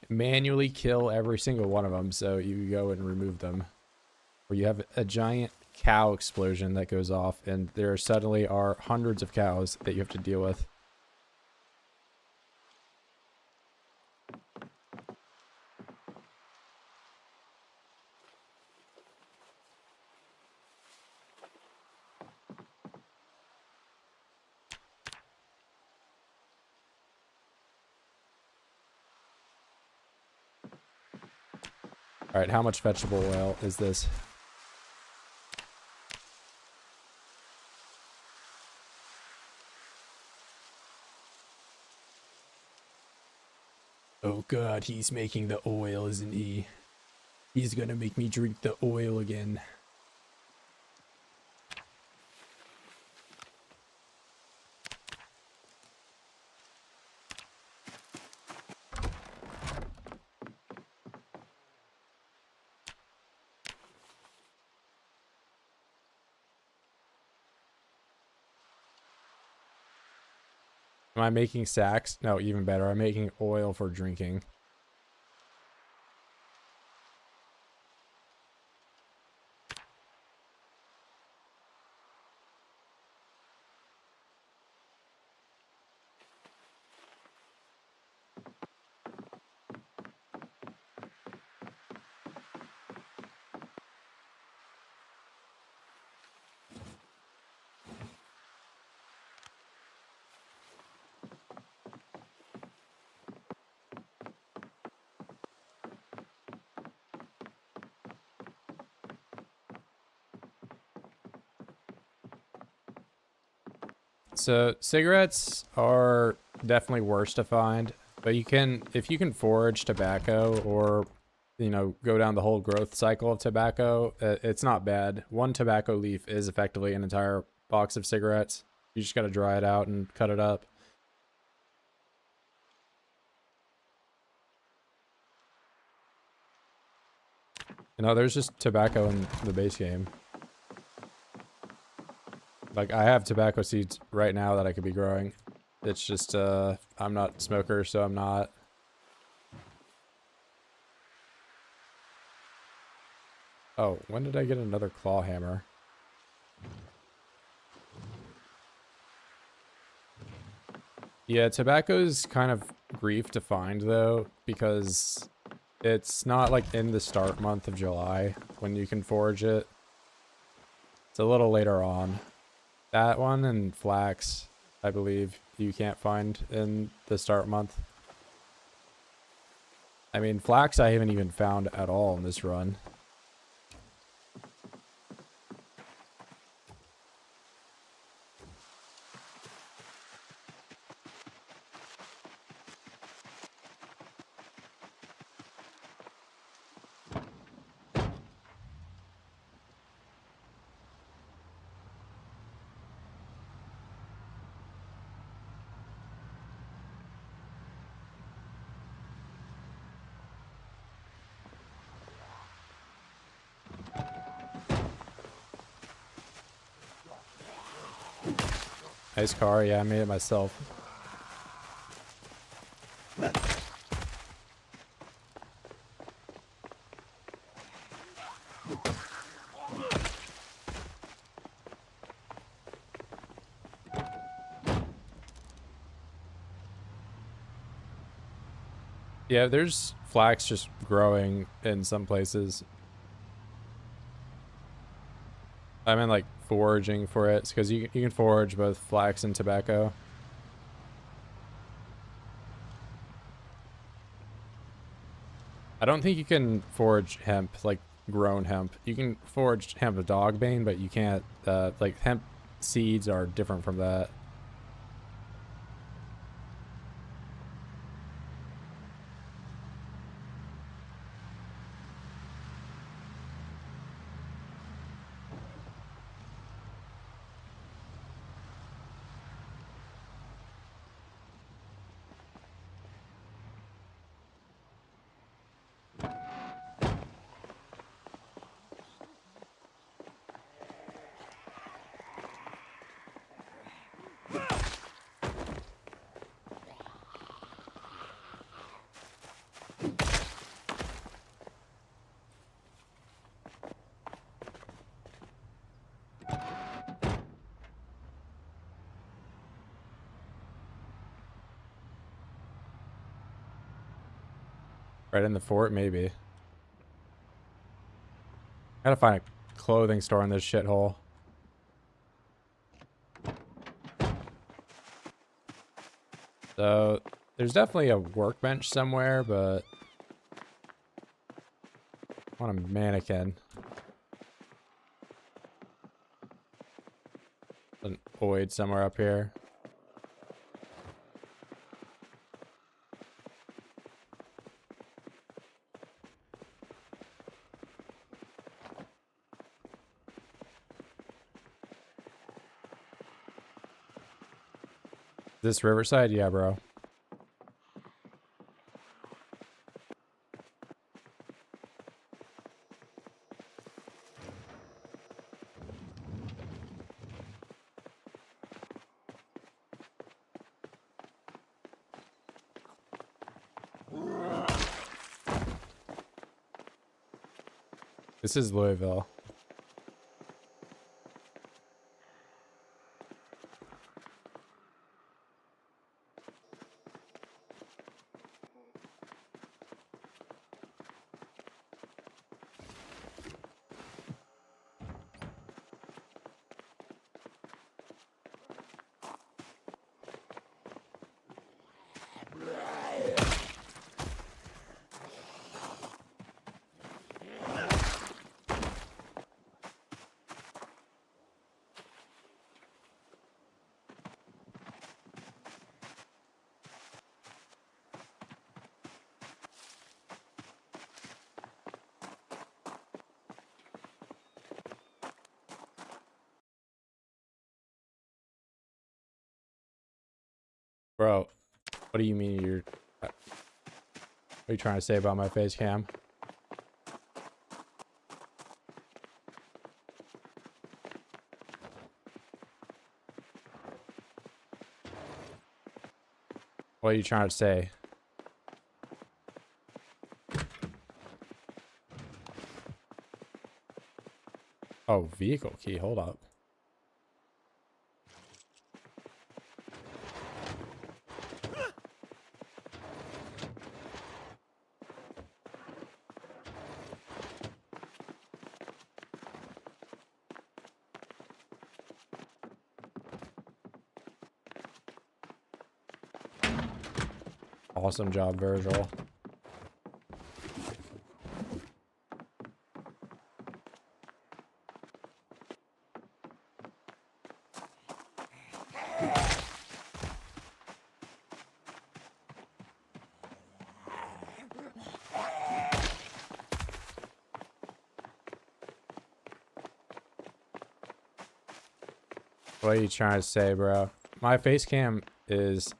manually kill every single one of them, so you go and remove them. Or you have a giant cow explosion that goes off and there suddenly are hundreds of cows that you have to deal with. All right, how much vegetable oil is this? Oh god, he's making the oil, isn't he? He's gonna make me drink the oil again. Am I making sacks? No, even better. I'm making oil for drinking. So cigarettes are definitely worse to find, but if you can forage tobacco or, you know, go down the whole growth cycle of tobacco, it's not bad. One tobacco leaf is effectively an entire box of cigarettes. You just got to dry it out and cut it up. You know, there's just tobacco in the base game. Like, I have tobacco seeds right now that I could be growing. It's just, I'm not a smoker, so I'm not. Oh, when did I get another claw hammer? Yeah, tobacco's kind of grief to find, though, because it's not, like, in the start month of July when you can forage it. It's a little later on. That one and flax, I believe, you can't find in the start month. I mean, flax I haven't even found at all in this run. Nice car, yeah, I made it myself. Yeah, there's flax just growing in some places. I mean, like, foraging for it, because you can forage both flax and tobacco. I don't think you can forage hemp, like, grown hemp. You can forage hemp of dogbane, but you can't, like, hemp seeds are different from that. Right in the fort, maybe. Gotta find a clothing store in this shithole. So, there's definitely a workbench somewhere, but want a mannequin. An void somewhere up here. This Riverside? Yeah, bro. This is Louisville. Bro, what do you mean you're... What are you trying to say about my face cam? What are you trying to say? Oh, vehicle key. Hold up. Awesome job, Virgil. What are you trying to say, bro? My face cam is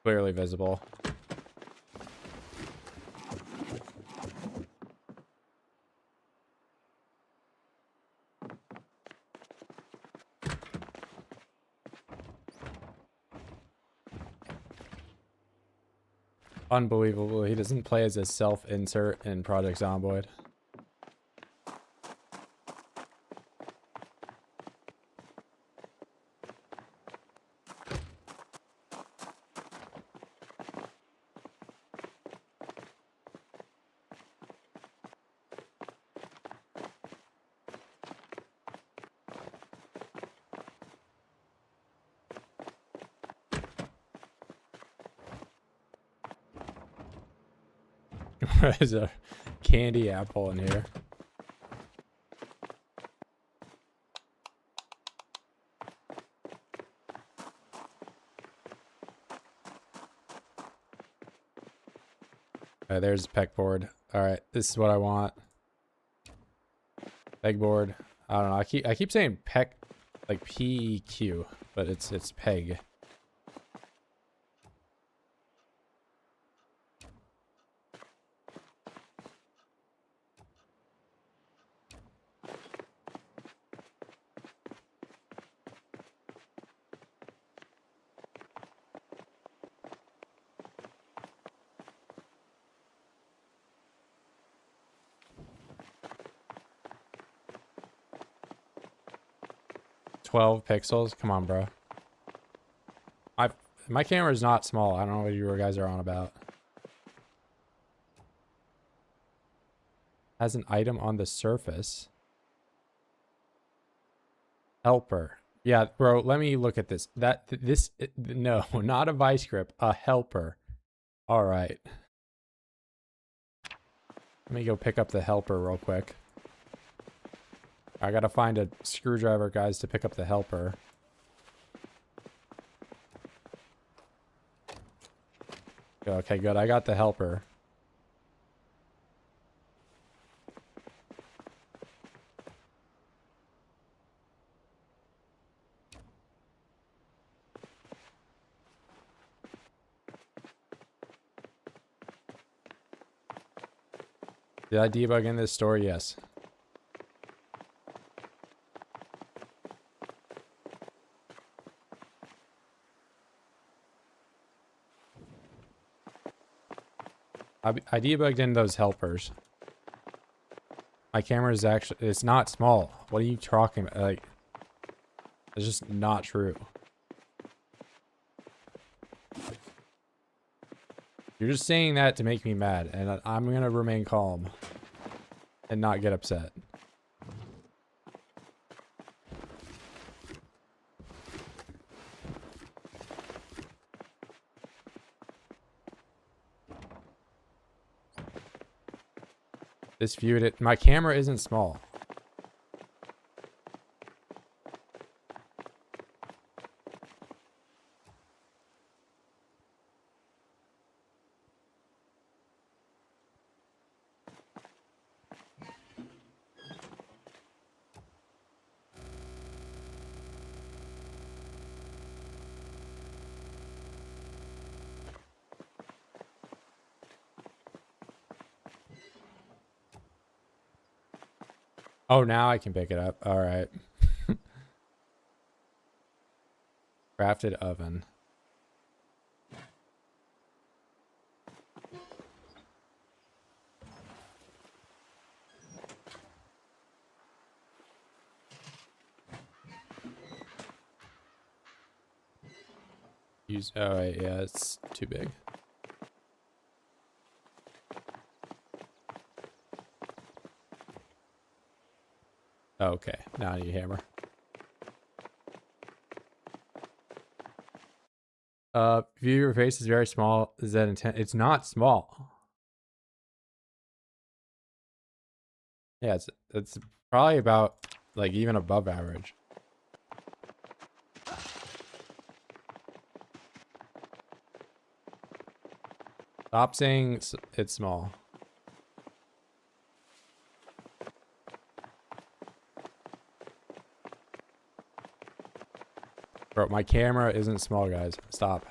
clearly visible. Unbelievable. He doesn't play as a self-insert in Project Zomboid. There's a candy apple in here. Alright, there's a pegboard. Alright, this is what I want. Pegboard. I don't know. I keep saying peg like PEQ, but it's peg. $12 pixels? Come on, bro. My camera is not small. I don't know what you guys are on about. Has an item on the surface. Helper. Yeah, bro, let me look at this. No, not a vice grip, a helper. All right. Let me go pick up the helper real quick. I gotta find a screwdriver, guys, to pick up the helper. Okay, good. I got the helper. Did I debug in this store? Yes. I debugged in those helpers. My camera is actually, it's not small. What are you talking about? Like, it's just not true. You're just saying that to make me mad, and I'm gonna remain calm and not get upset. This viewed it. My camera isn't small. Oh, now I can pick it up. All right. Crafted oven. Use. Oh, wait, yeah, it's too big. Okay, now I need a hammer. View your face is very small. Is that intent? It's not small. Yeah, it's probably about like even above average. Stop saying it's small. Bro, my camera isn't small, guys. Stop.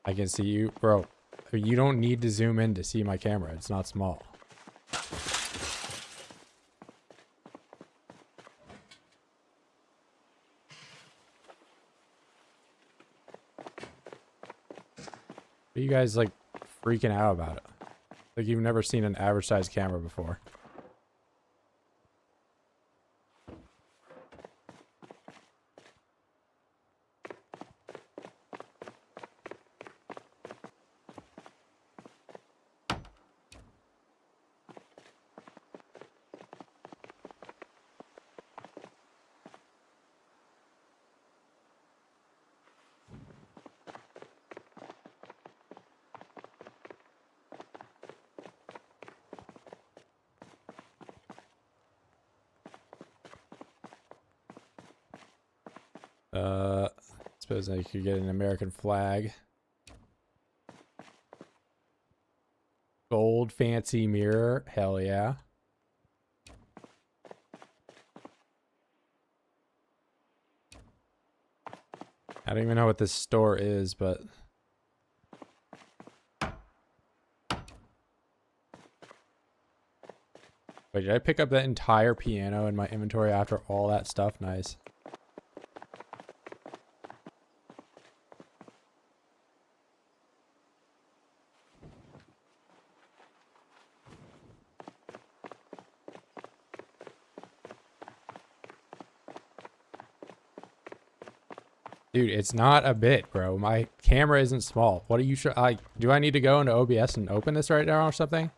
I can see you, bro. You don't need to zoom in to see my camera. It's not small. Are you guys like freaking out about it? Like you've never seen an average size camera before. Suppose I could get an American flag. Gold fancy mirror. Hell yeah. I don't even know what this store is, but wait, did I pick up that entire piano in my inventory after all that stuff? Nice. Dude, it's not a bit, bro. My camera isn't small. What are you do I need to go into OBS and open this right now or something?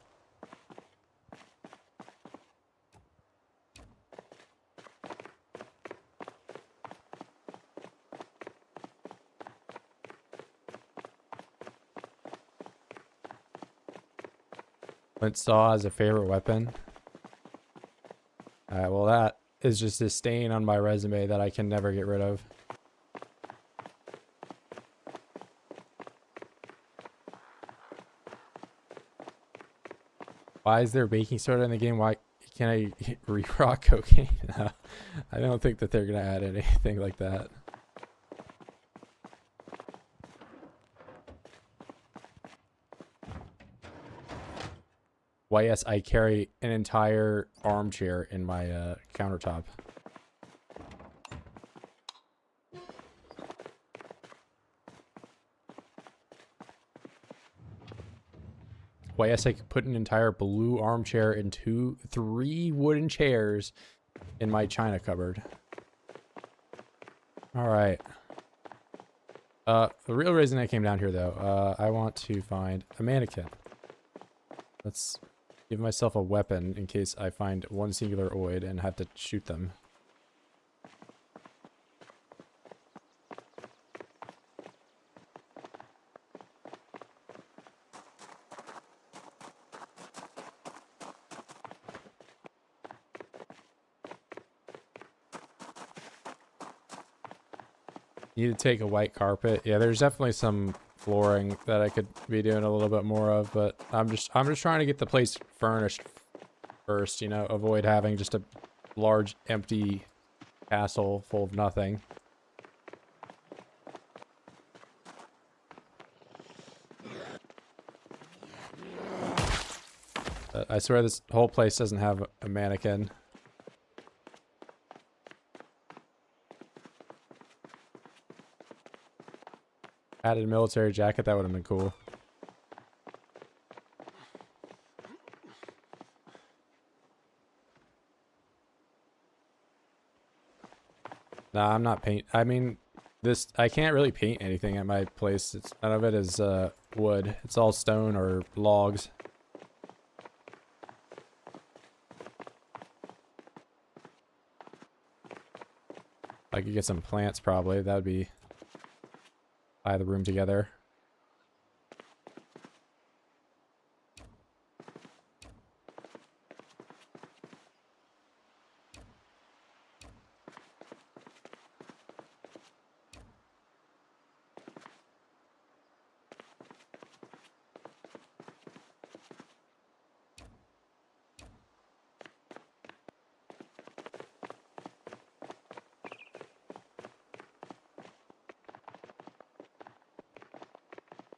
Flint saw as a favorite weapon. Alright, well that is just a stain on my resume that I can never get rid of. Why is there baking soda in the game? Why can I re-rock cocaine? I don't think that they're gonna add anything like that. Why, yes, I carry an entire armchair in my countertop. Why, yes, I could put an entire blue armchair and 3 wooden chairs in my china cupboard. Alright. The real reason I came down here, though, I want to find a mannequin. Let's give myself a weapon in case I find one singular oid and have to shoot them. Need to take a white carpet. Yeah, there's definitely some flooring that I could be doing a little bit more of, but I'm just trying to get the place furnished first, you know, avoid having just a large empty castle full of nothing. I swear this whole place doesn't have a mannequin. Added a military jacket, that would have been cool. Nah, I'm not I mean, I can't really paint anything at my place. None of it is wood. It's all stone or logs. I could get some plants probably. That would be tie the room together.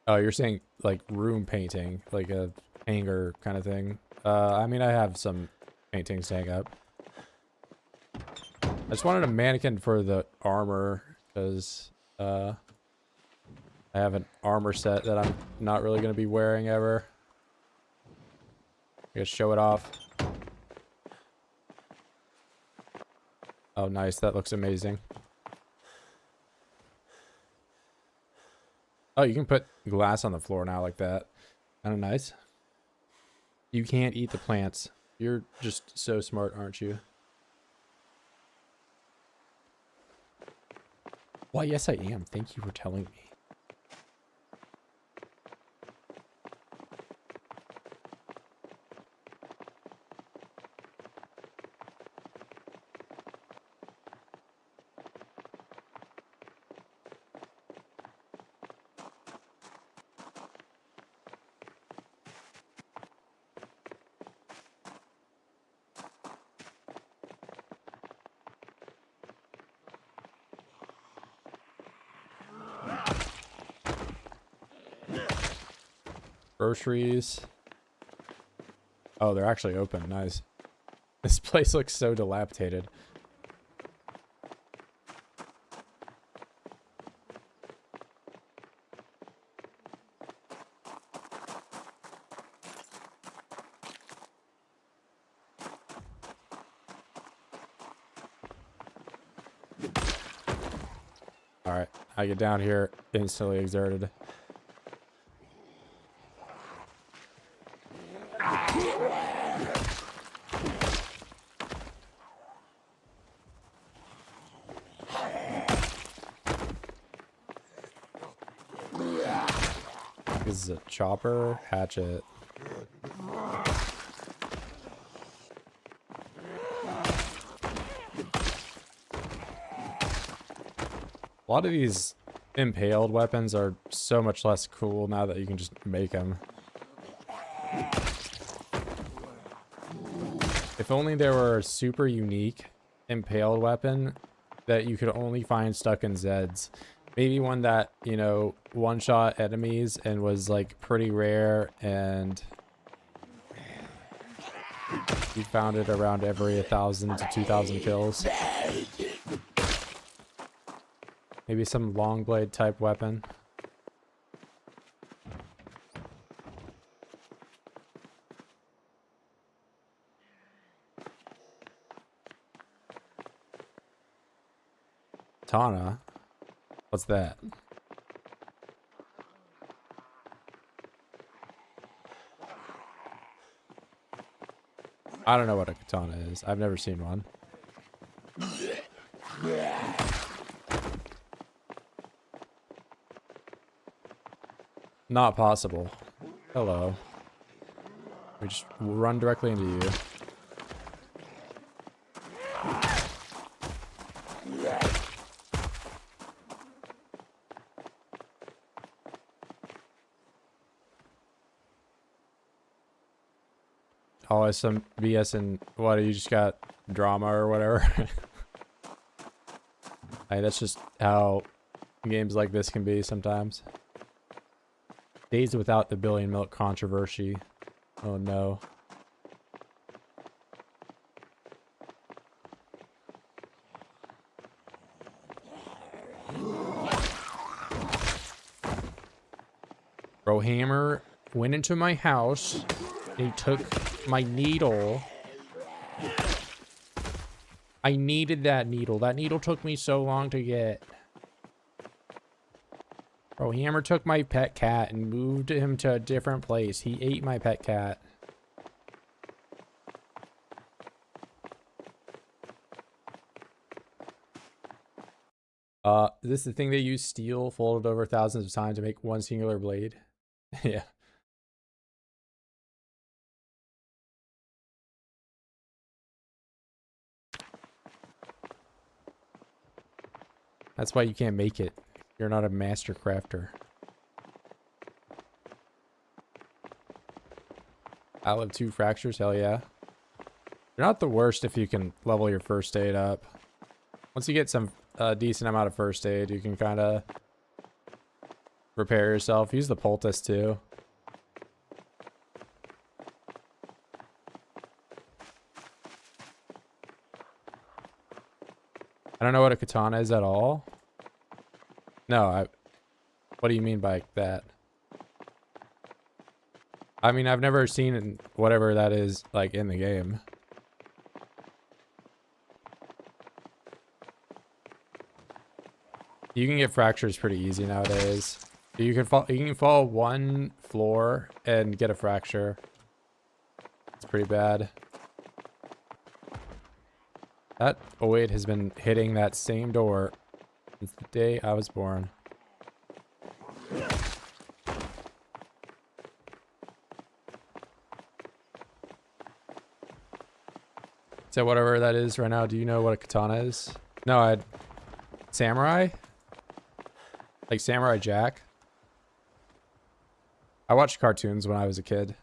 Oh, you're saying like room painting, like a hanger kind of thing. I mean, I have some paintings to hang up. I just wanted a mannequin for the armor because I have an armor set that I'm not really going to be wearing ever. I gotta show it off. Oh, nice. That looks amazing. Oh, you can put glass on the floor now like that. Kind of nice. You can't eat the plants. You're just so smart, aren't you? Why, yes, I am. Thank you for telling me. Groceries. Oh, they're actually open. Nice. This place looks so dilapidated. Alright, I get down here, instantly exerted. This is a chopper, hatchet. A lot of these impaled weapons are so much less cool now that you can just make them. If only there were a super unique impaled weapon that you could only find stuck in Zeds. Maybe one that, you know, one-shot enemies and was like pretty rare, and you found it around every 1,000 to 2,000 kills. Maybe some long blade type weapon. Katana? What's that? I don't know what a katana is. I've never seen one. Not possible. Hello. We just run directly into you. Always some BS and what, you just got drama or whatever. Hey, that's just how games like this can be sometimes. Days without the billion milk controversy. Oh no. Bro Hammer went into my house and he took my needle. I needed that needle. That needle took me so long to get. Bro, Hammer took my pet cat and moved him to a different place. He ate my pet cat. Is this the thing they use steel folded over thousands of times to make one singular blade? Yeah. That's why you can't make it. You're not a master crafter. I live 2 fractures, hell yeah. You're not the worst if you can level your first aid up. Once you get some decent amount of first aid, you can kind of repair yourself. Use the poultice too. I don't know what a katana is at all. No, what do you mean by that? I mean, I've never seen whatever that is, like, in the game. You can get fractures pretty easy nowadays. You can fall 1 floor and get a fracture. It's pretty bad. That 08 has been hitting that same door since the day I was born. So whatever that is right now, do you know what a katana is? No, samurai? Like Samurai Jack? I watched cartoons when I was a kid.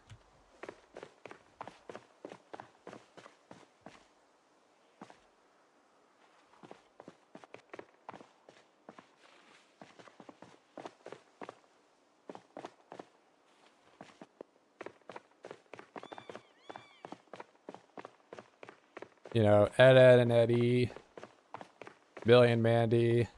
You know, Ed and Eddie, Billy and Mandy.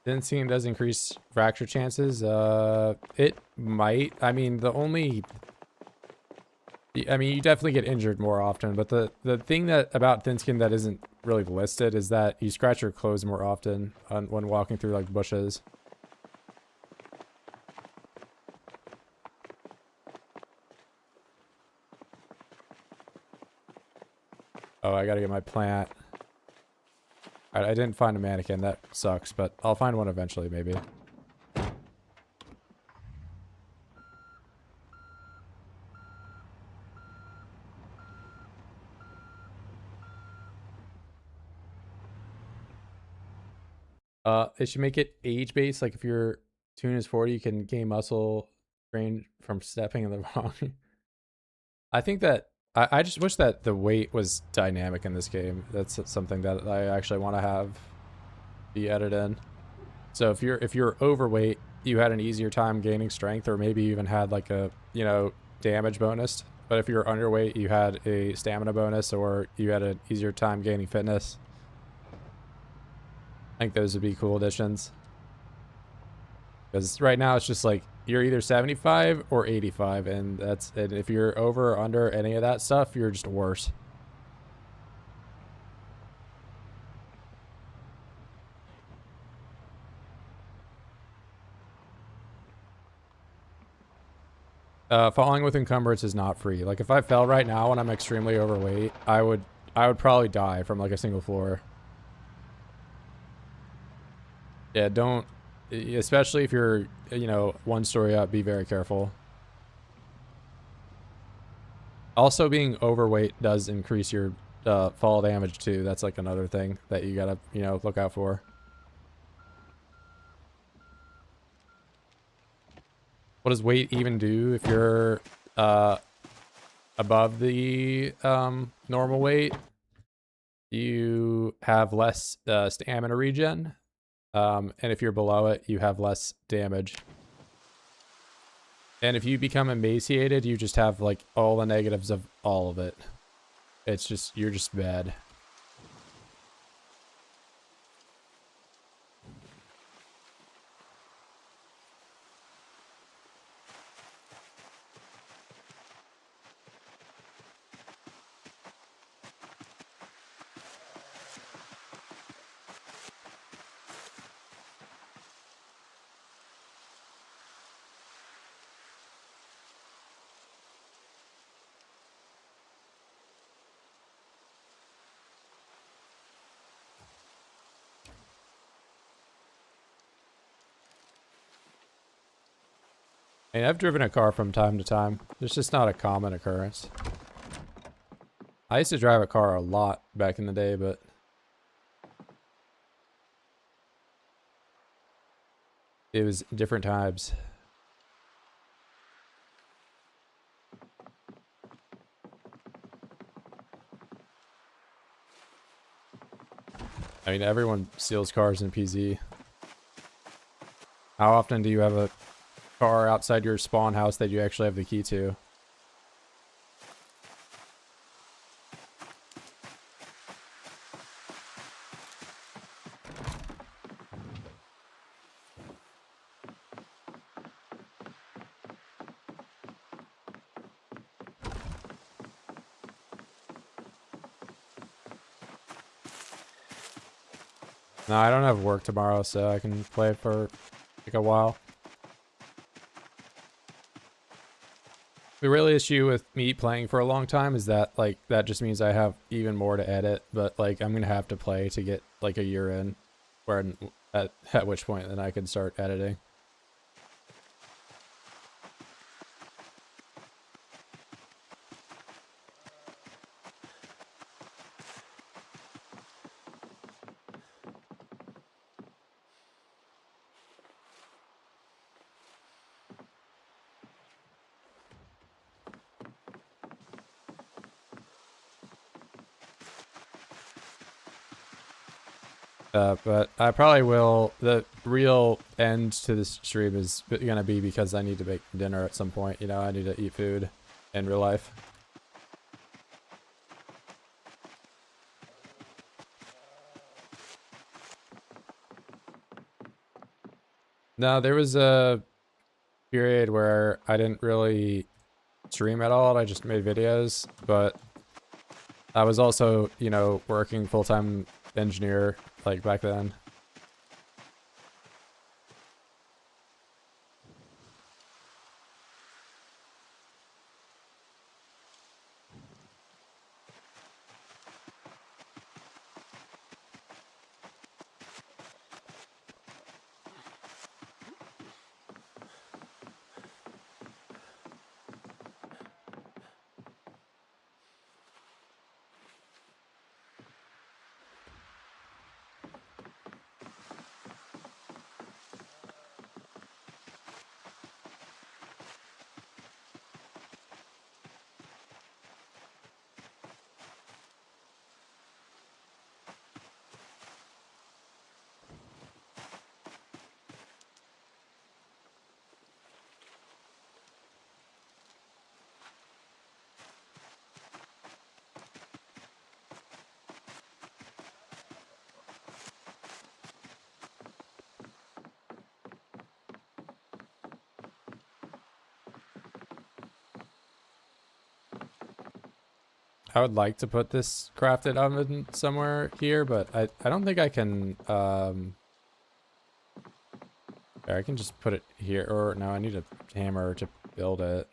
Ginseng does increase fracture chances. It might. I mean, the only I mean, you definitely get injured more often, but the thing that about thin skin that isn't really listed is that you scratch your clothes more often when walking through like bushes. Oh, I gotta get my plant. Alright, I didn't find a mannequin. That sucks, but I'll find one eventually, maybe. It should make it age-based. Like if your tune is 40, you can gain muscle strain from stepping in the wrong. I think that I just wish that the weight was dynamic in this game. That's something that I actually want to have be added in. So if you're overweight, you had an easier time gaining strength, or maybe you even had like a, you know, damage bonus. But if you're underweight, you had a stamina bonus, or you had an easier time gaining fitness. I think those would be cool additions. Because right now it's just like you're either 75 or 85, and that's it. If you're over or under any of that stuff, you're just worse. Falling with encumbrance is not free. Like if I fell right now and I'm extremely overweight, I would probably die from like a single floor. Yeah, don't, especially if you're, you know, one story up, be very careful. Also, being overweight does increase your fall damage too. That's like another thing that you gotta, you know, look out for. What does weight even do if you're above the normal weight? You have less stamina regen. And if you're below it, you have less damage. And if you become emaciated, you just have like all the negatives of all of it. It's just, you're just bad. I mean, I've driven a car from time to time. It's just not a common occurrence. I used to drive a car a lot back in the day, but it was different times. I mean, everyone steals cars in PZ. How often do you have a car outside your spawn house that you actually have the key to? No, I don't have work tomorrow, so I can play for like a while. The real issue with me playing for a long time is that like that just means I have even more to edit, but like I'm gonna have to play to get like a year in, where at which point then I can start editing. But I probably will. The real end to this stream is gonna be because I need to make dinner at some point. You know, I need to eat food in real life. No, there was a period where I didn't really stream at all. I just made videos, but I was also, you know, working full-time engineer like back then. I would like to put this crafted oven somewhere here, but I don't think I can, I can just put it here, or no, I need a hammer to build it.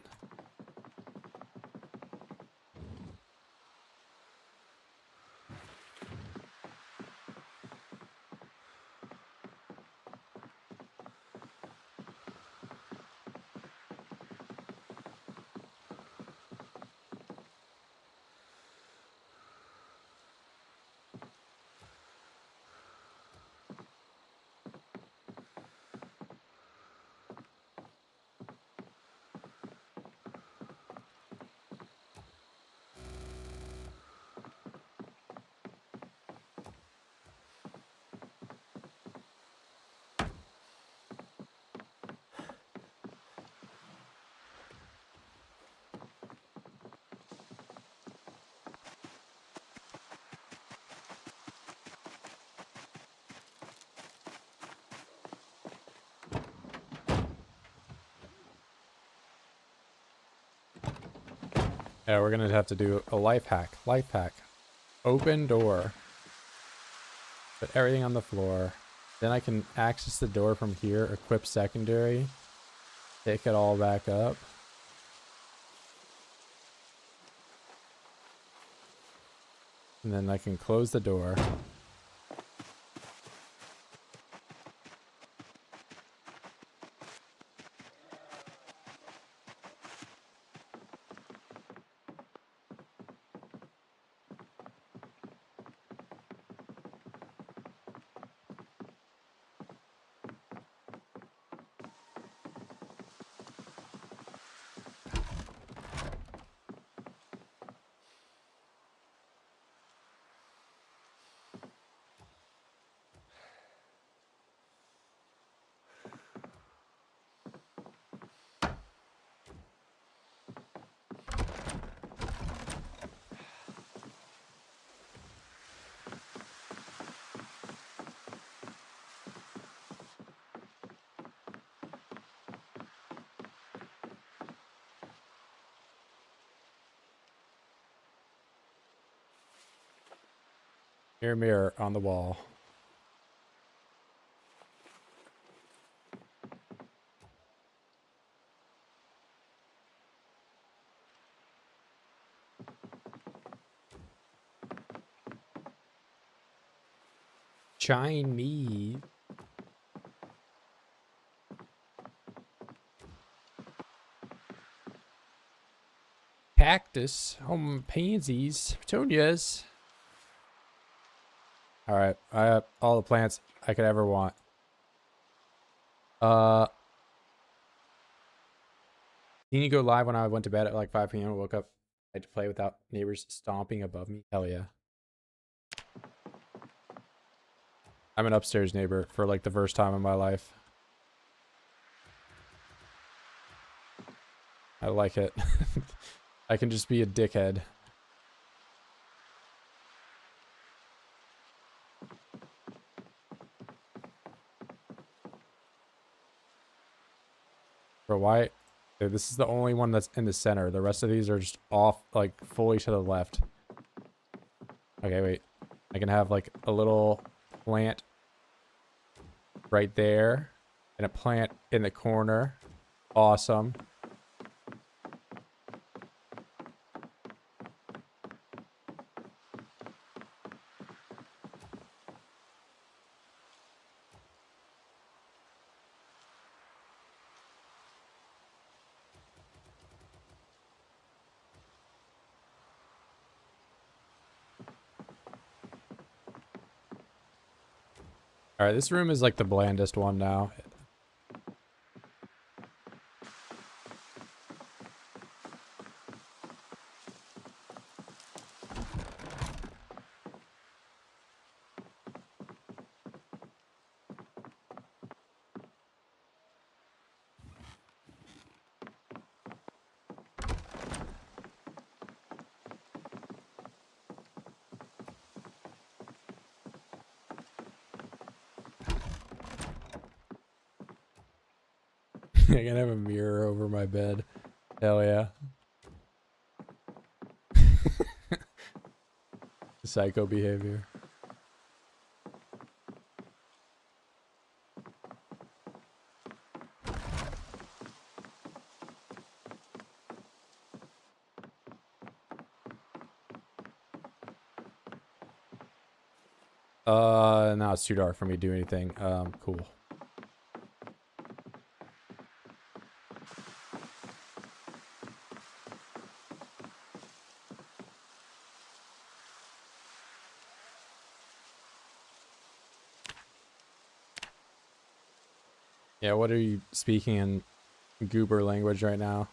Yeah, we're gonna have to do a life hack. Life hack. Open door. Put everything on the floor. Then I can access the door from here, equip secondary, pick it all back up. And then I can close the door. Mirror, mirror on the wall. Chinese. Cactus. Pansies. Petunias. Alright. I have all the plants I could ever want. Didn't you go live when I went to bed at like 5 p.m. I woke up. I had to play without neighbors stomping above me. Hell yeah. I'm an upstairs neighbor for like the first time in my life. I like it. I can just be a dickhead. Bro, why Okay, this is the only one that's in the center. The rest of these are just off, like, fully to the left. Okay, wait. I can have, like, a little plant right there. And a plant in the corner. Awesome. Alright, this room is like the blandest one now. I can have a mirror over my bed. Hell yeah. Psycho behavior. No, it's too dark for me to do anything. Cool. Yeah, what are you speaking in goober language right now?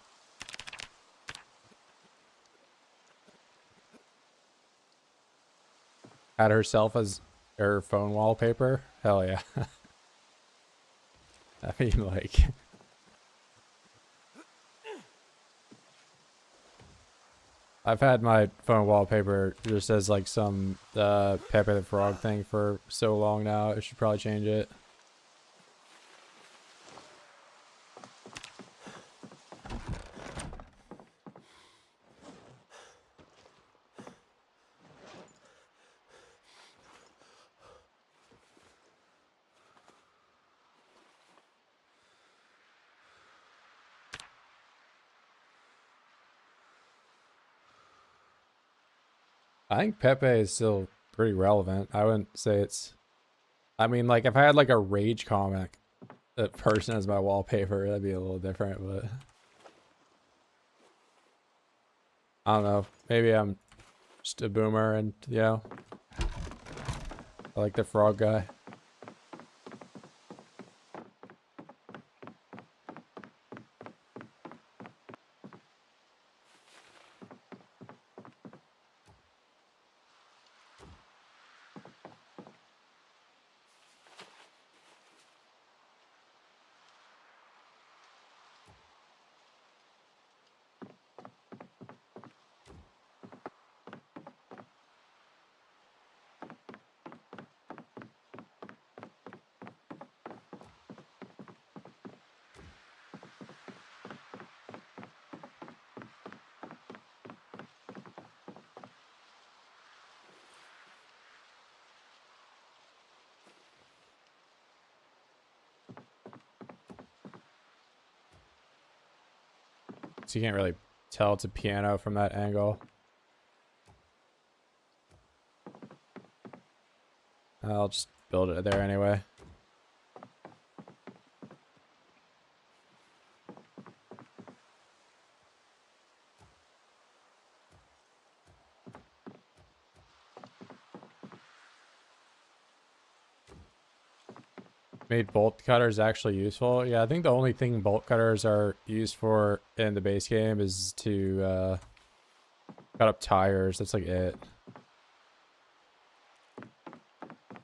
Had herself as her phone wallpaper? Hell yeah. I mean, like... I've had my phone wallpaper just as like some Pepe the Frog thing for so long now. I should probably change it. I think Pepe is still pretty relevant. I wouldn't say it's... I mean, like, if I had, like, a Rage comic person as my wallpaper, that'd be a little different, but... I don't know. Maybe I'm just a boomer and, you know... I like the frog guy. So you can't really tell it's a piano from that angle. I'll just build it there anyway. Made bolt cutters actually useful? Yeah, I think the only thing bolt cutters are used for in the base game is to cut up tires. That's like it.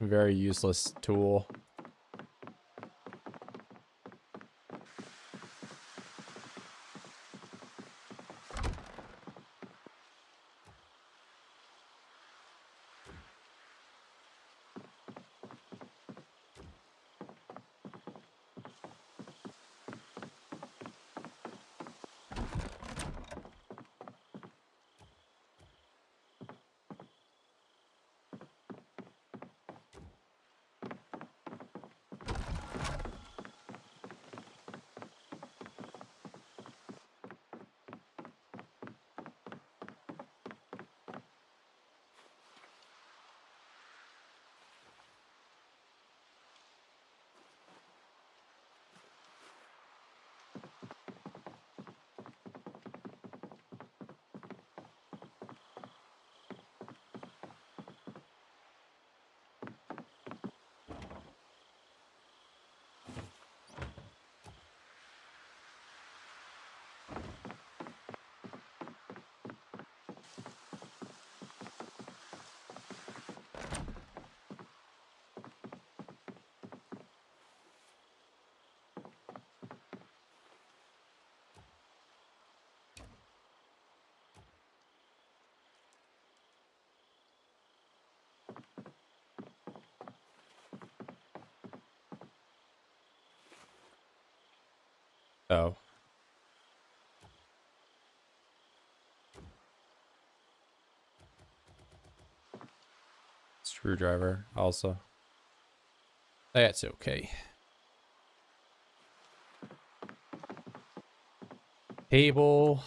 Very useless tool. Oh. Screwdriver also. That's okay. Table.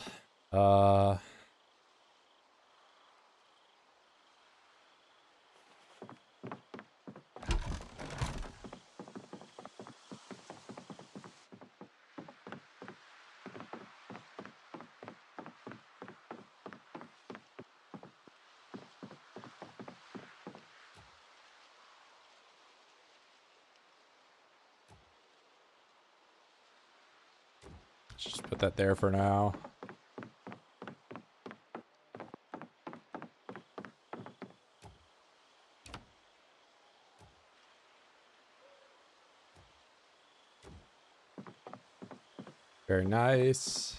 Just put that there for now. Very nice.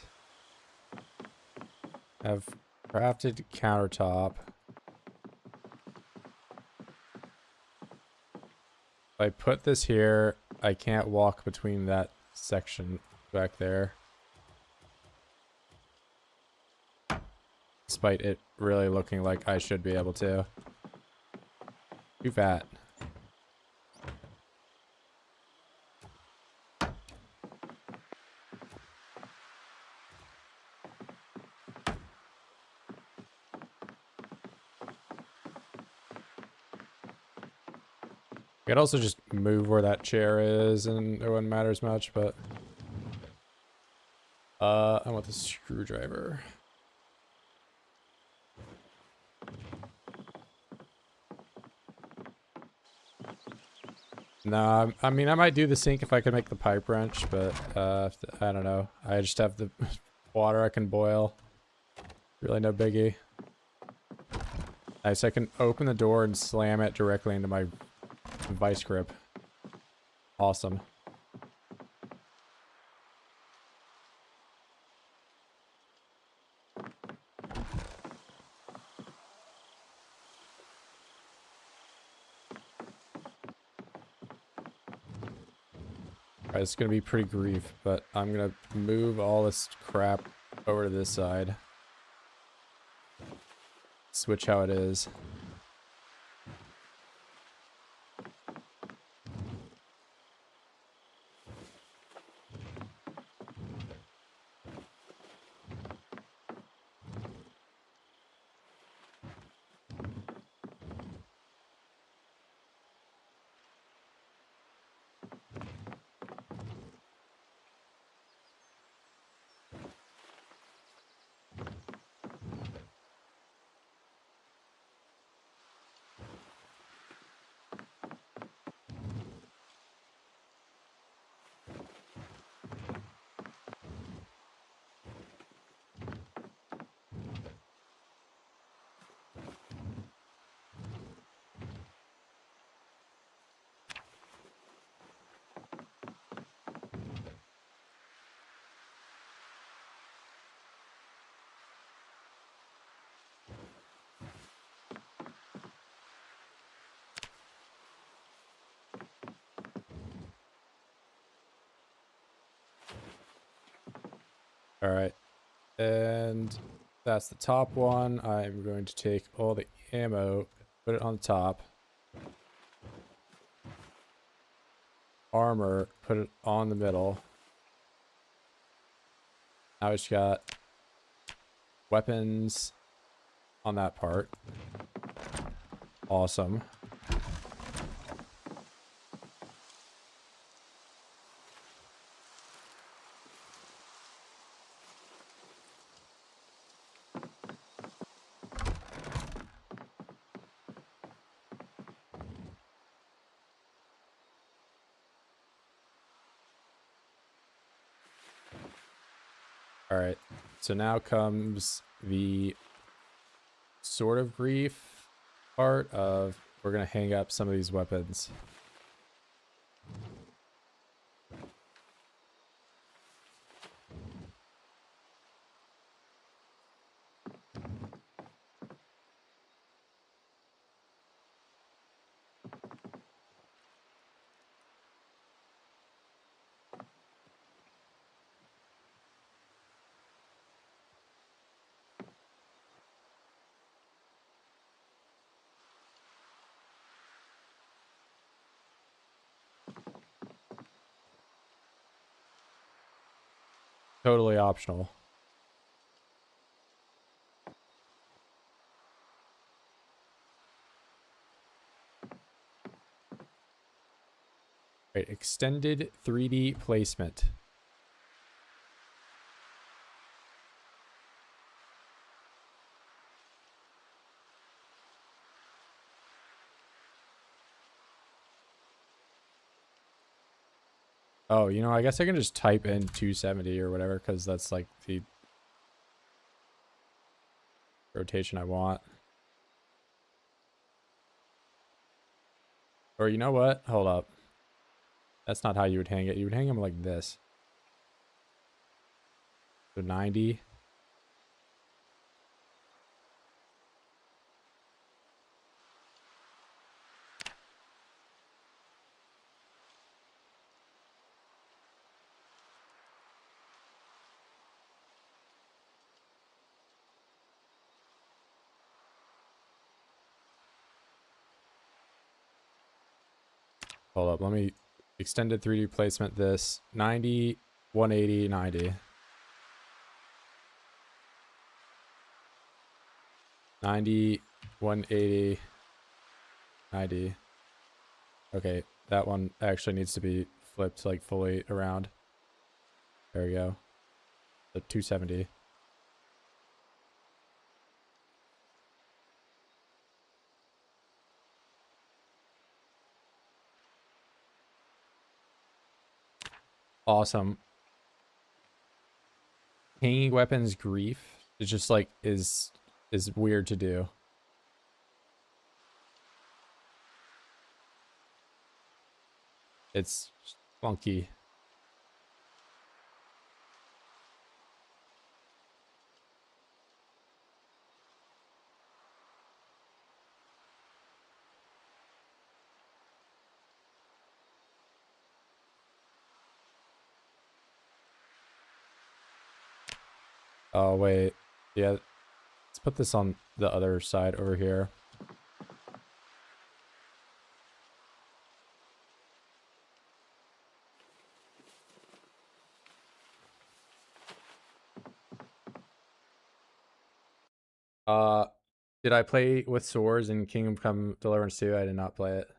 Have crafted countertop. If I put this here, I can't walk between that section back there. Despite it really looking like I should be able to. Too fat. I could also just move where that chair is and it wouldn't matter as much, but I want the screwdriver. Nah, I mean I might do the sink if I could make the pipe wrench, but I don't know. I just have the water I can boil. Really no biggie. Nice, I can open the door and slam it directly into my vice grip. Awesome. Alright, it's gonna be pretty grief, but I'm gonna move all this crap over to this side. Switch how it is. Alright, and that's the top one. I'm going to take all the ammo, put it on the top. Armor, put it on the middle. Now it's got weapons on that part. Awesome. Alright, so now comes the sort of brief part of we're going to hang up some of these weapons. Totally optional. Right, extended 3D placement. Oh, you know, I guess I can just type in 270 or whatever, because that's like the rotation I want. Or you know what? Hold up. That's not how you would hang it. You would hang them like this. So 90. Hold up. Let me extended 3D placement this. 90, 180, 90. 90, 180, 90. Okay, that one actually needs to be flipped like fully around. There we go. So 270. Awesome. Hanging weapons grief is just like is weird to do. It's funky. Oh wait. Yeah. Let's put this on the other side over here. Uh, did I play with swords in Kingdom Come Deliverance 2? I did not play it.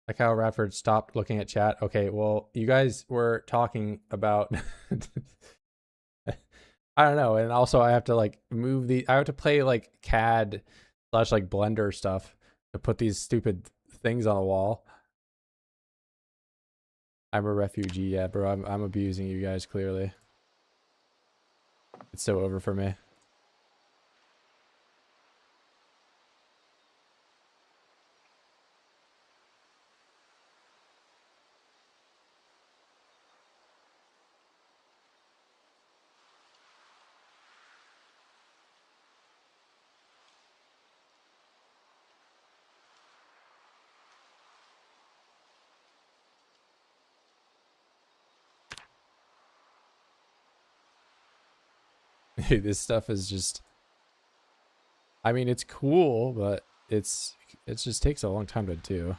Like how Radford stopped looking at chat. Okay, well, you guys were talking about I don't know, and also I have to like move the I have to play like CAD slash like Blender stuff to put these stupid things on the wall. I'm a refugee, yeah, bro. I'm abusing you guys clearly. It's so over for me. Dude, this stuff is just I mean, it's cool, but it just takes a long time to do.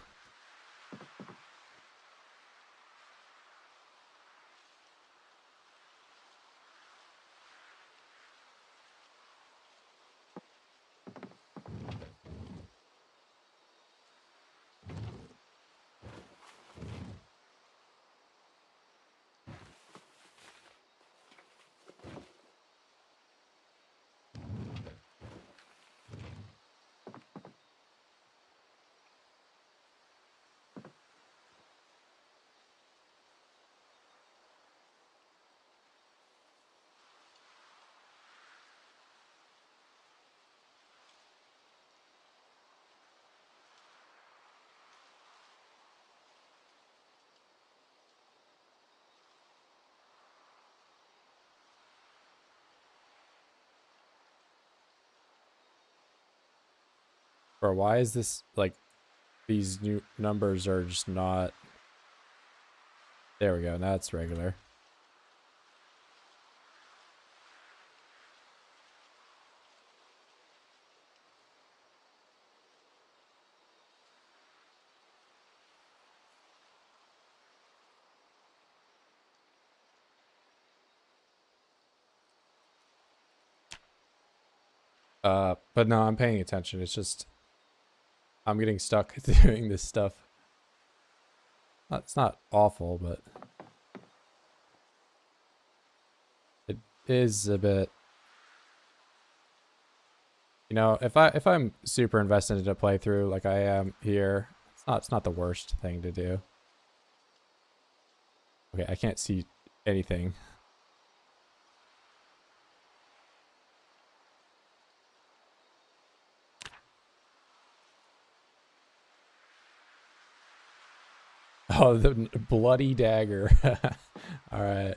Bro, why is this like these new numbers are just not there we go, that's regular. But no, I'm paying attention. It's just I'm getting stuck doing this stuff. It's not awful, but it is a bit. You know, if I'm super invested into a playthrough like I am here, it's not the worst thing to do. Okay, I can't see anything. Oh, the bloody dagger. All right.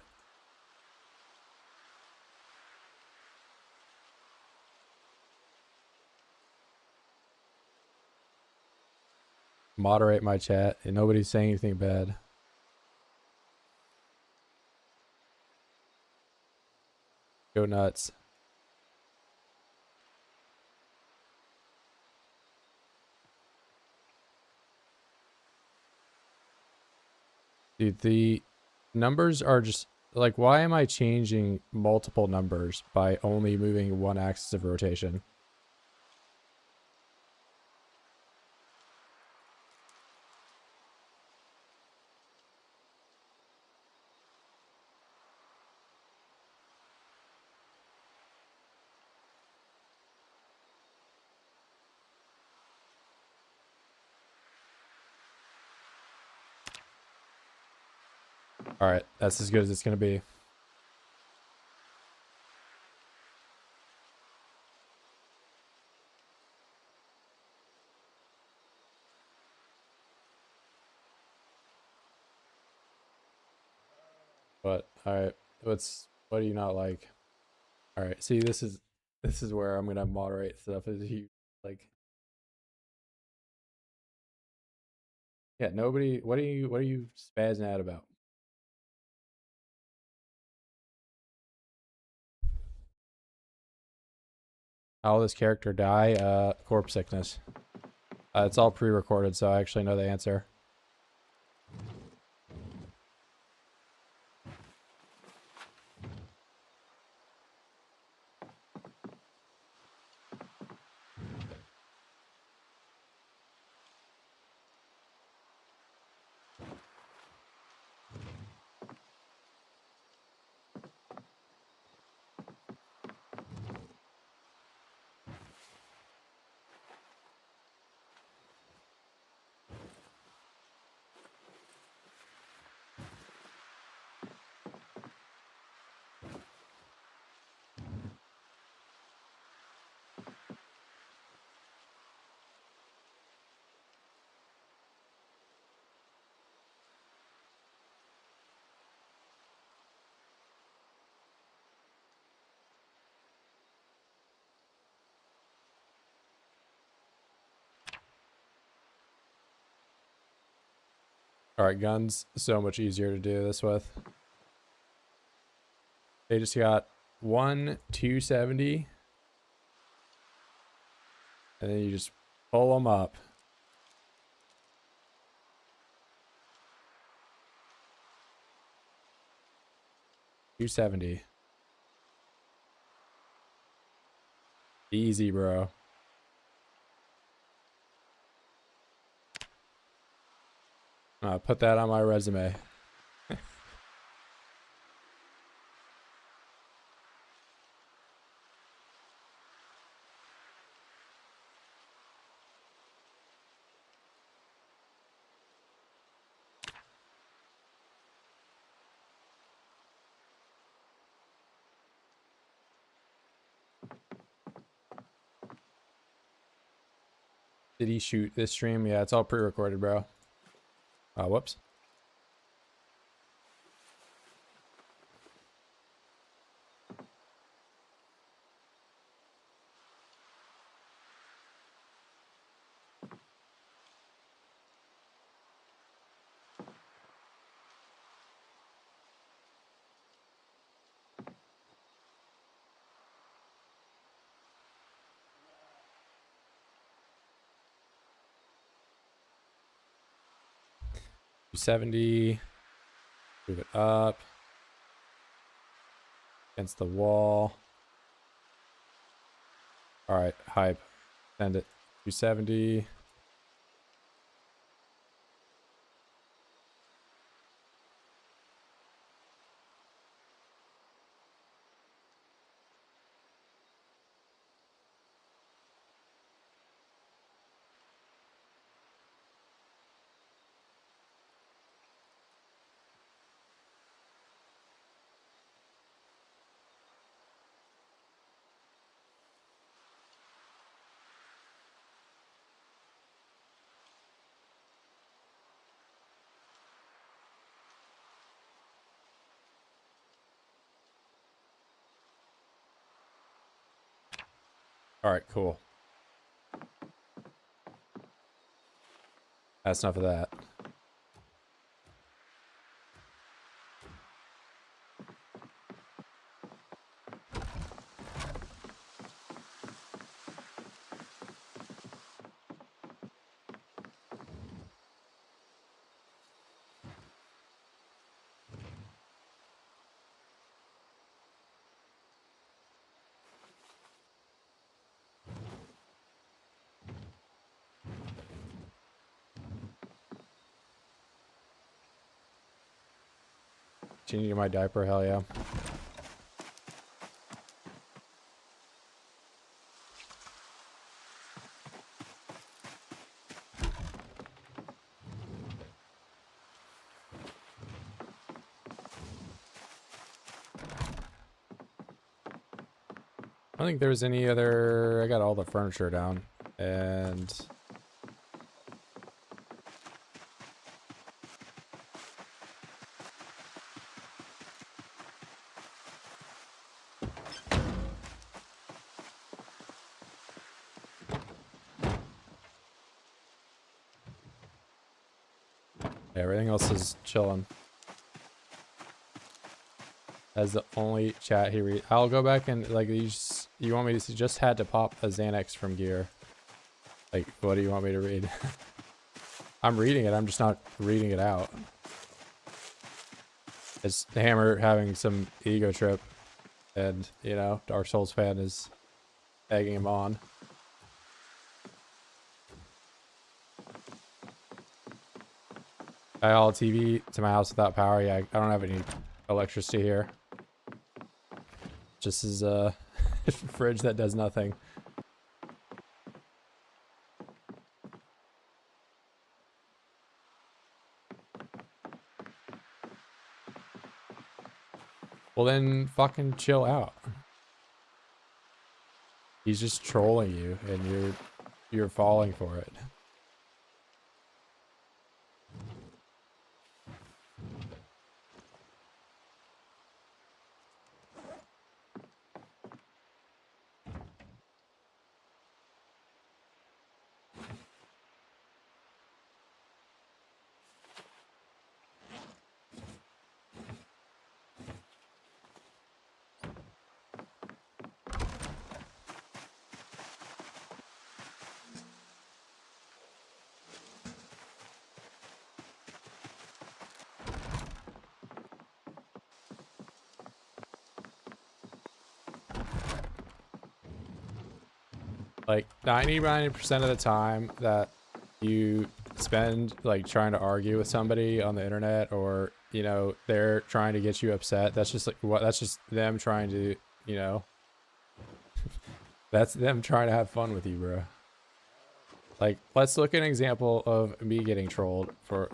Moderate my chat, and nobody's saying anything bad. Go nuts. Dude, the numbers are just like, why am I changing multiple numbers by only moving one axis of rotation? All right, that's as good as it's going to be. But all right, what do you not like? All right, see, this is where I'm gonna moderate stuff. Is you like, yeah, nobody. What are you spazzing out about? How will this character die? Corpse sickness. It's all pre-recorded, so I actually know the answer. All right, guns so much easier to do this with. They just got 270, and then you just pull them up. $270. Easy, bro. Put that on my resume. Did he shoot this stream? Yeah, it's all pre-recorded, bro. Whoops. $270. Move it up. Against the wall. All right, hype. Send it. 270. All right, cool. That's enough of that. Changing my diaper, hell yeah. I don't think there's any other. I got all the furniture down, and everything else is chilling. That's the only chat he read. I'll go back and like you want me to just had to pop a Xanax from gear. Like, what do you want me to read? I'm reading it. I'm just not reading it out. It's Hammer having some ego trip, and you know, Dark Souls fan is egging him on. I haul TV to my house without power. Yeah, I don't have any electricity here. Just as a fridge that does nothing. Well then fucking chill out. He's just trolling you and you're falling for it. Like 99% of the time that you spend like trying to argue with somebody on the internet, or you know, they're trying to get you upset, that's just like that's just them trying to, you know, that's them trying to have fun with you, bro. Like, let's look at an example of me getting trolled for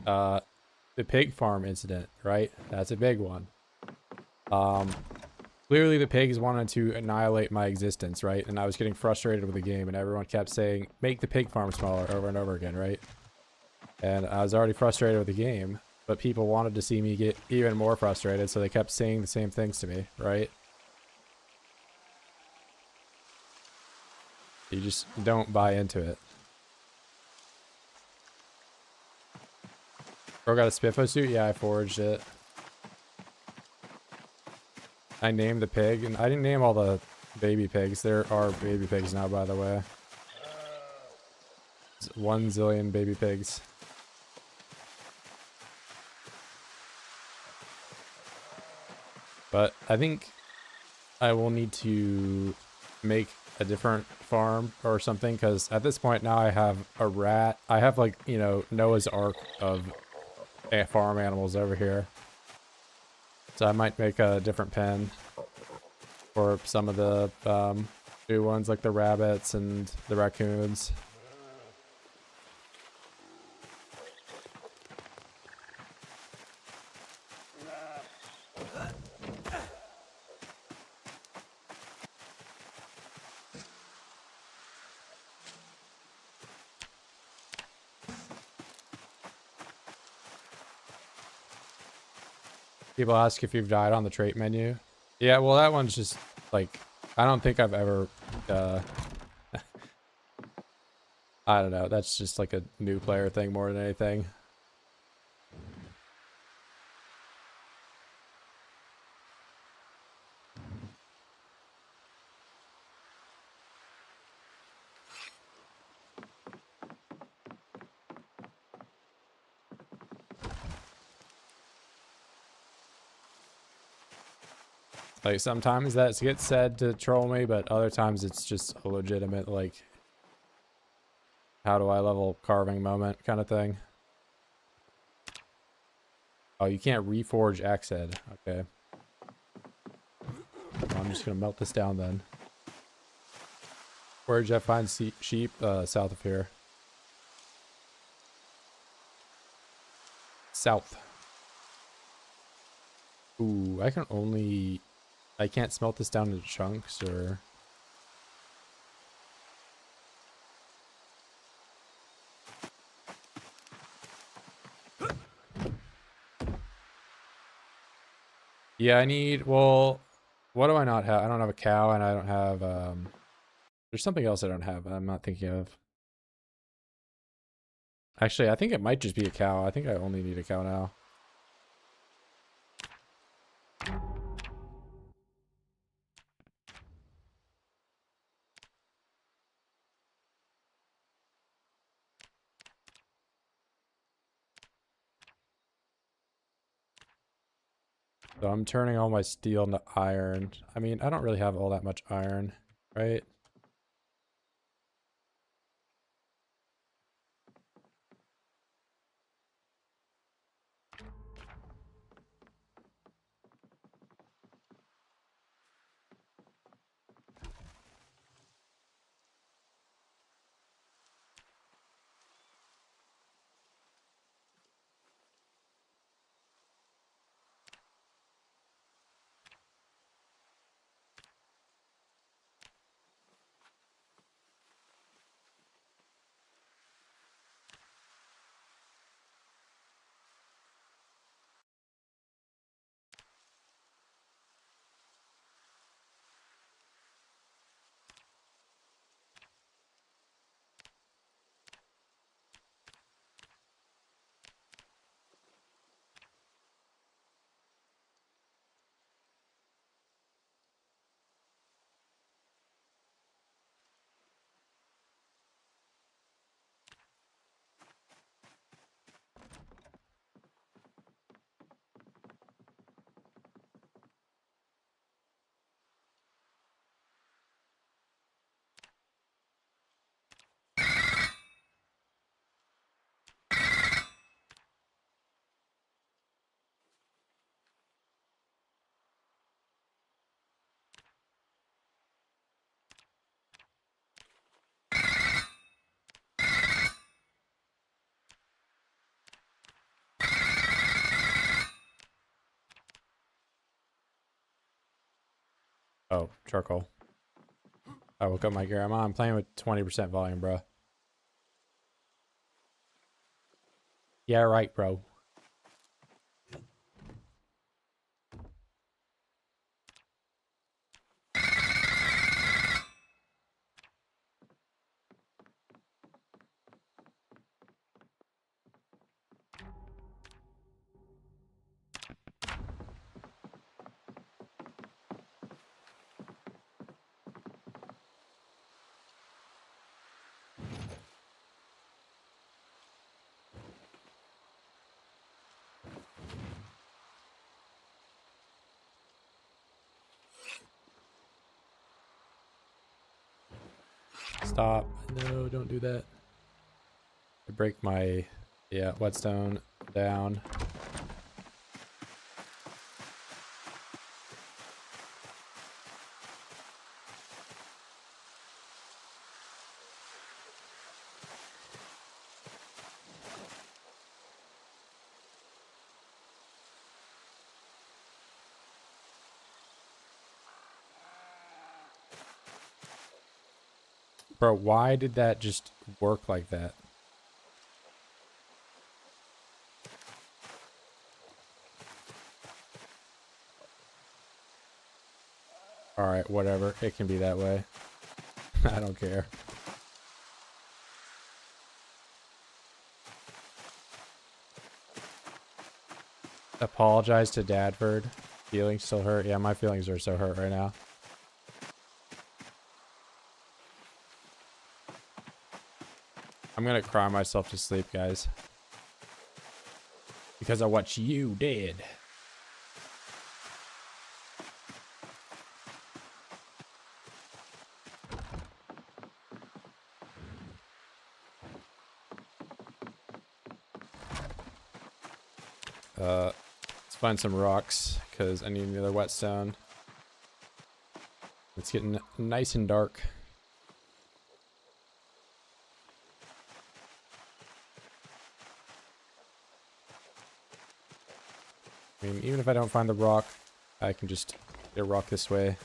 the pig farm incident, right? That's a big one. Clearly the pigs wanted to annihilate my existence, right? And I was getting frustrated with the game, and everyone kept saying, make the pig farm smaller over and over again, right? And I was already frustrated with the game, but people wanted to see me get even more frustrated, so they kept saying the same things to me, right? You just don't buy into it. Bro got a Spiffo suit? Yeah, I forged it. I named the pig, and I didn't name all the baby pigs. There are baby pigs now, by the way. It's 1 zillion baby pigs. But I think I will need to make a different farm or something, because at this point now I have a rat. I have like, you know, Noah's Ark of farm animals over here. So I might make a different pen for some of the new ones, like the rabbits and the raccoons. People ask if you've died on the trait menu. Yeah, well, that one's just like, I don't think I've ever, I don't know. That's just like a new player thing more than anything. Like sometimes that gets said to troll me, but other times it's just a legitimate, like, how do I level carving moment kind of thing. Oh, you can't reforge axe head. Okay. Well, I'm just gonna melt this down then. Where'd Jeff find sheep? South of here. South. Ooh, I can't smelt this down into chunks, or... Yeah, I need, well, what do I not have? I don't have a cow, and I don't have, there's something else I don't have I'm not thinking of. Actually, I think it might just be a cow. I think I only need a cow now. So I'm turning all my steel into iron. I mean, I don't really have all that much iron, right? Oh, charcoal. I woke up my grandma. I'm playing with 20% volume, bro. Yeah, right, bro. Stop. No, don't do that. I break my, yeah, whetstone down. Bro, why did that just work like that? Alright, whatever. It can be that way. I don't care. Apologize to Dadford. Feelings still hurt? Yeah, my feelings are so hurt right now. I'm gonna cry myself to sleep, guys. Because of what you did. Let's find some rocks, because I need another whetstone. It's getting nice and dark. I mean, even if I don't find the rock, I can just get a rock this way.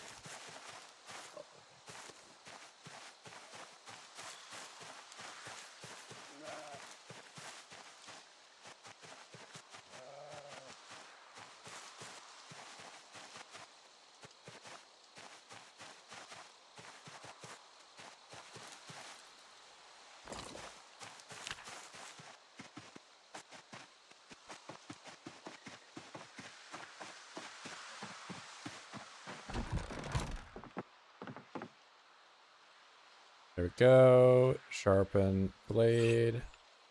There we go. Sharpen blade.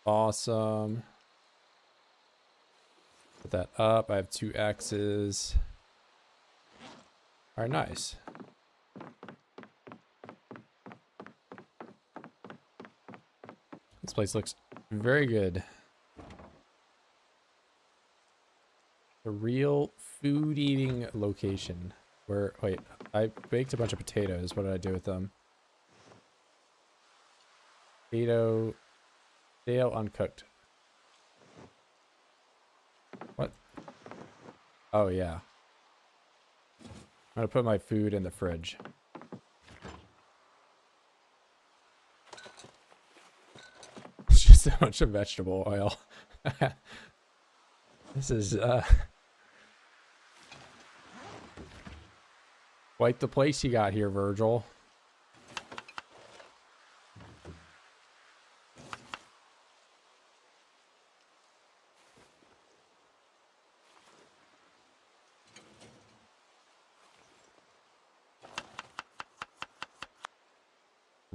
Awesome. Put that up. I have 2 axes. Alright, nice. This place looks very good. A real food eating location. Where, wait, I baked a bunch of potatoes. What did I do with them? Potato, stale, uncooked. What? Oh, yeah. I'm gonna put my food in the fridge. It's just a bunch of vegetable oil. This is, quite the place you got here, Virgil.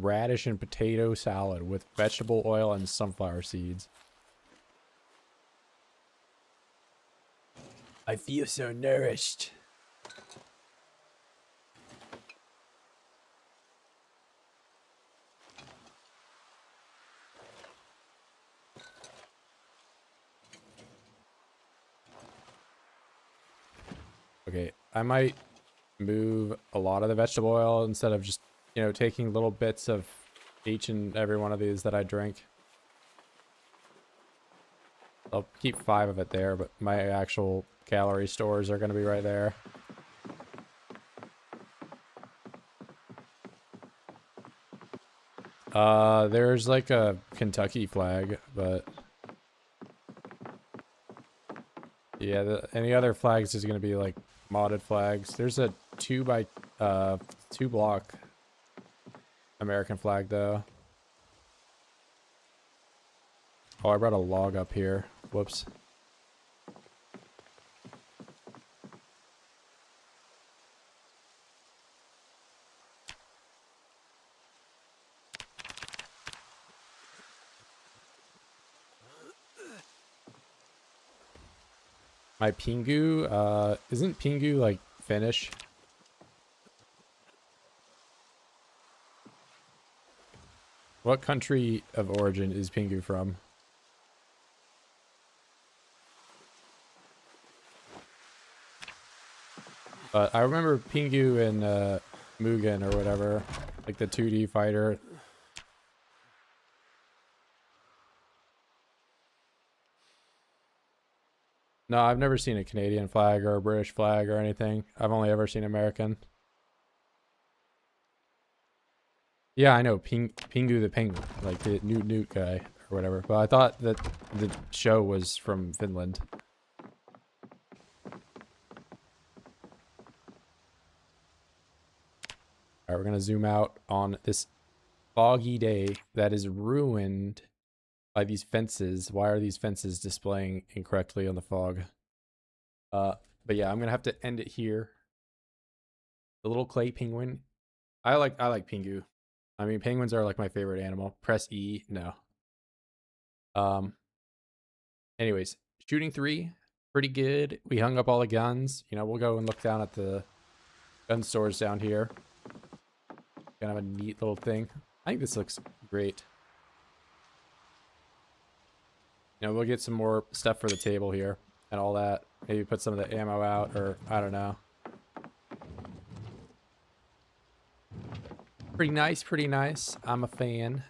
Radish and potato salad with vegetable oil and sunflower seeds. I feel so nourished. Okay, I might move a lot of the vegetable oil instead of just, you know, taking little bits of each and every one of these that I drink. I'll keep 5 of it there, but my actual calorie stores are going to be right there. There's like a Kentucky flag, but yeah, any other flags is going to be like modded flags. There's a 2 block American flag though. Oh, I brought a log up here. Whoops. My Pingu, isn't Pingu like Finnish? What country of origin is Pingu from? But I remember Pingu and Mugen or whatever, like the 2D fighter. No, I've never seen a Canadian flag or a British flag or anything. I've only ever seen American. Yeah, I know Pingu the Penguin, like the Newt guy or whatever. But I thought that the show was from Finland. All right, we're gonna zoom out on this foggy day that is ruined by these fences. Why are these fences displaying incorrectly on the fog? But yeah, I'm gonna have to end it here. The little clay penguin. I like Pingu. I mean, penguins are like my favorite animal. Press E. No. Anyways, shooting 3, pretty good. We hung up all the guns. You know, we'll go and look down at the gun stores down here. Kind of a neat little thing. I think this looks great. You know, we'll get some more stuff for the table here and all that. Maybe put some of the ammo out, or I don't know. Pretty nice, pretty nice. I'm a fan.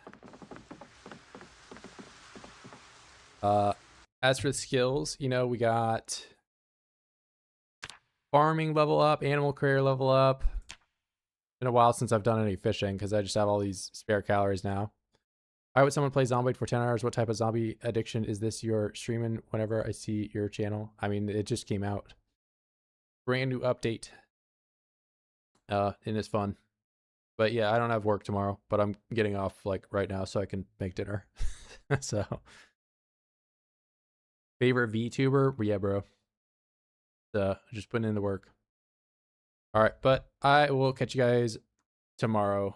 As for the skills, you know, we got farming level up, animal career level up. Been a while since I've done any fishing because I just have all these spare calories now. Why would someone play Zomboid for 10 hours? What type of zombie addiction is this you're streaming whenever I see your channel? I mean, it just came out. Brand new update. And it's fun. But yeah, I don't have work tomorrow, but I'm getting off like right now so I can make dinner. So, favorite VTuber? Yeah, bro. Just putting in the work. All right, but I will catch you guys tomorrow.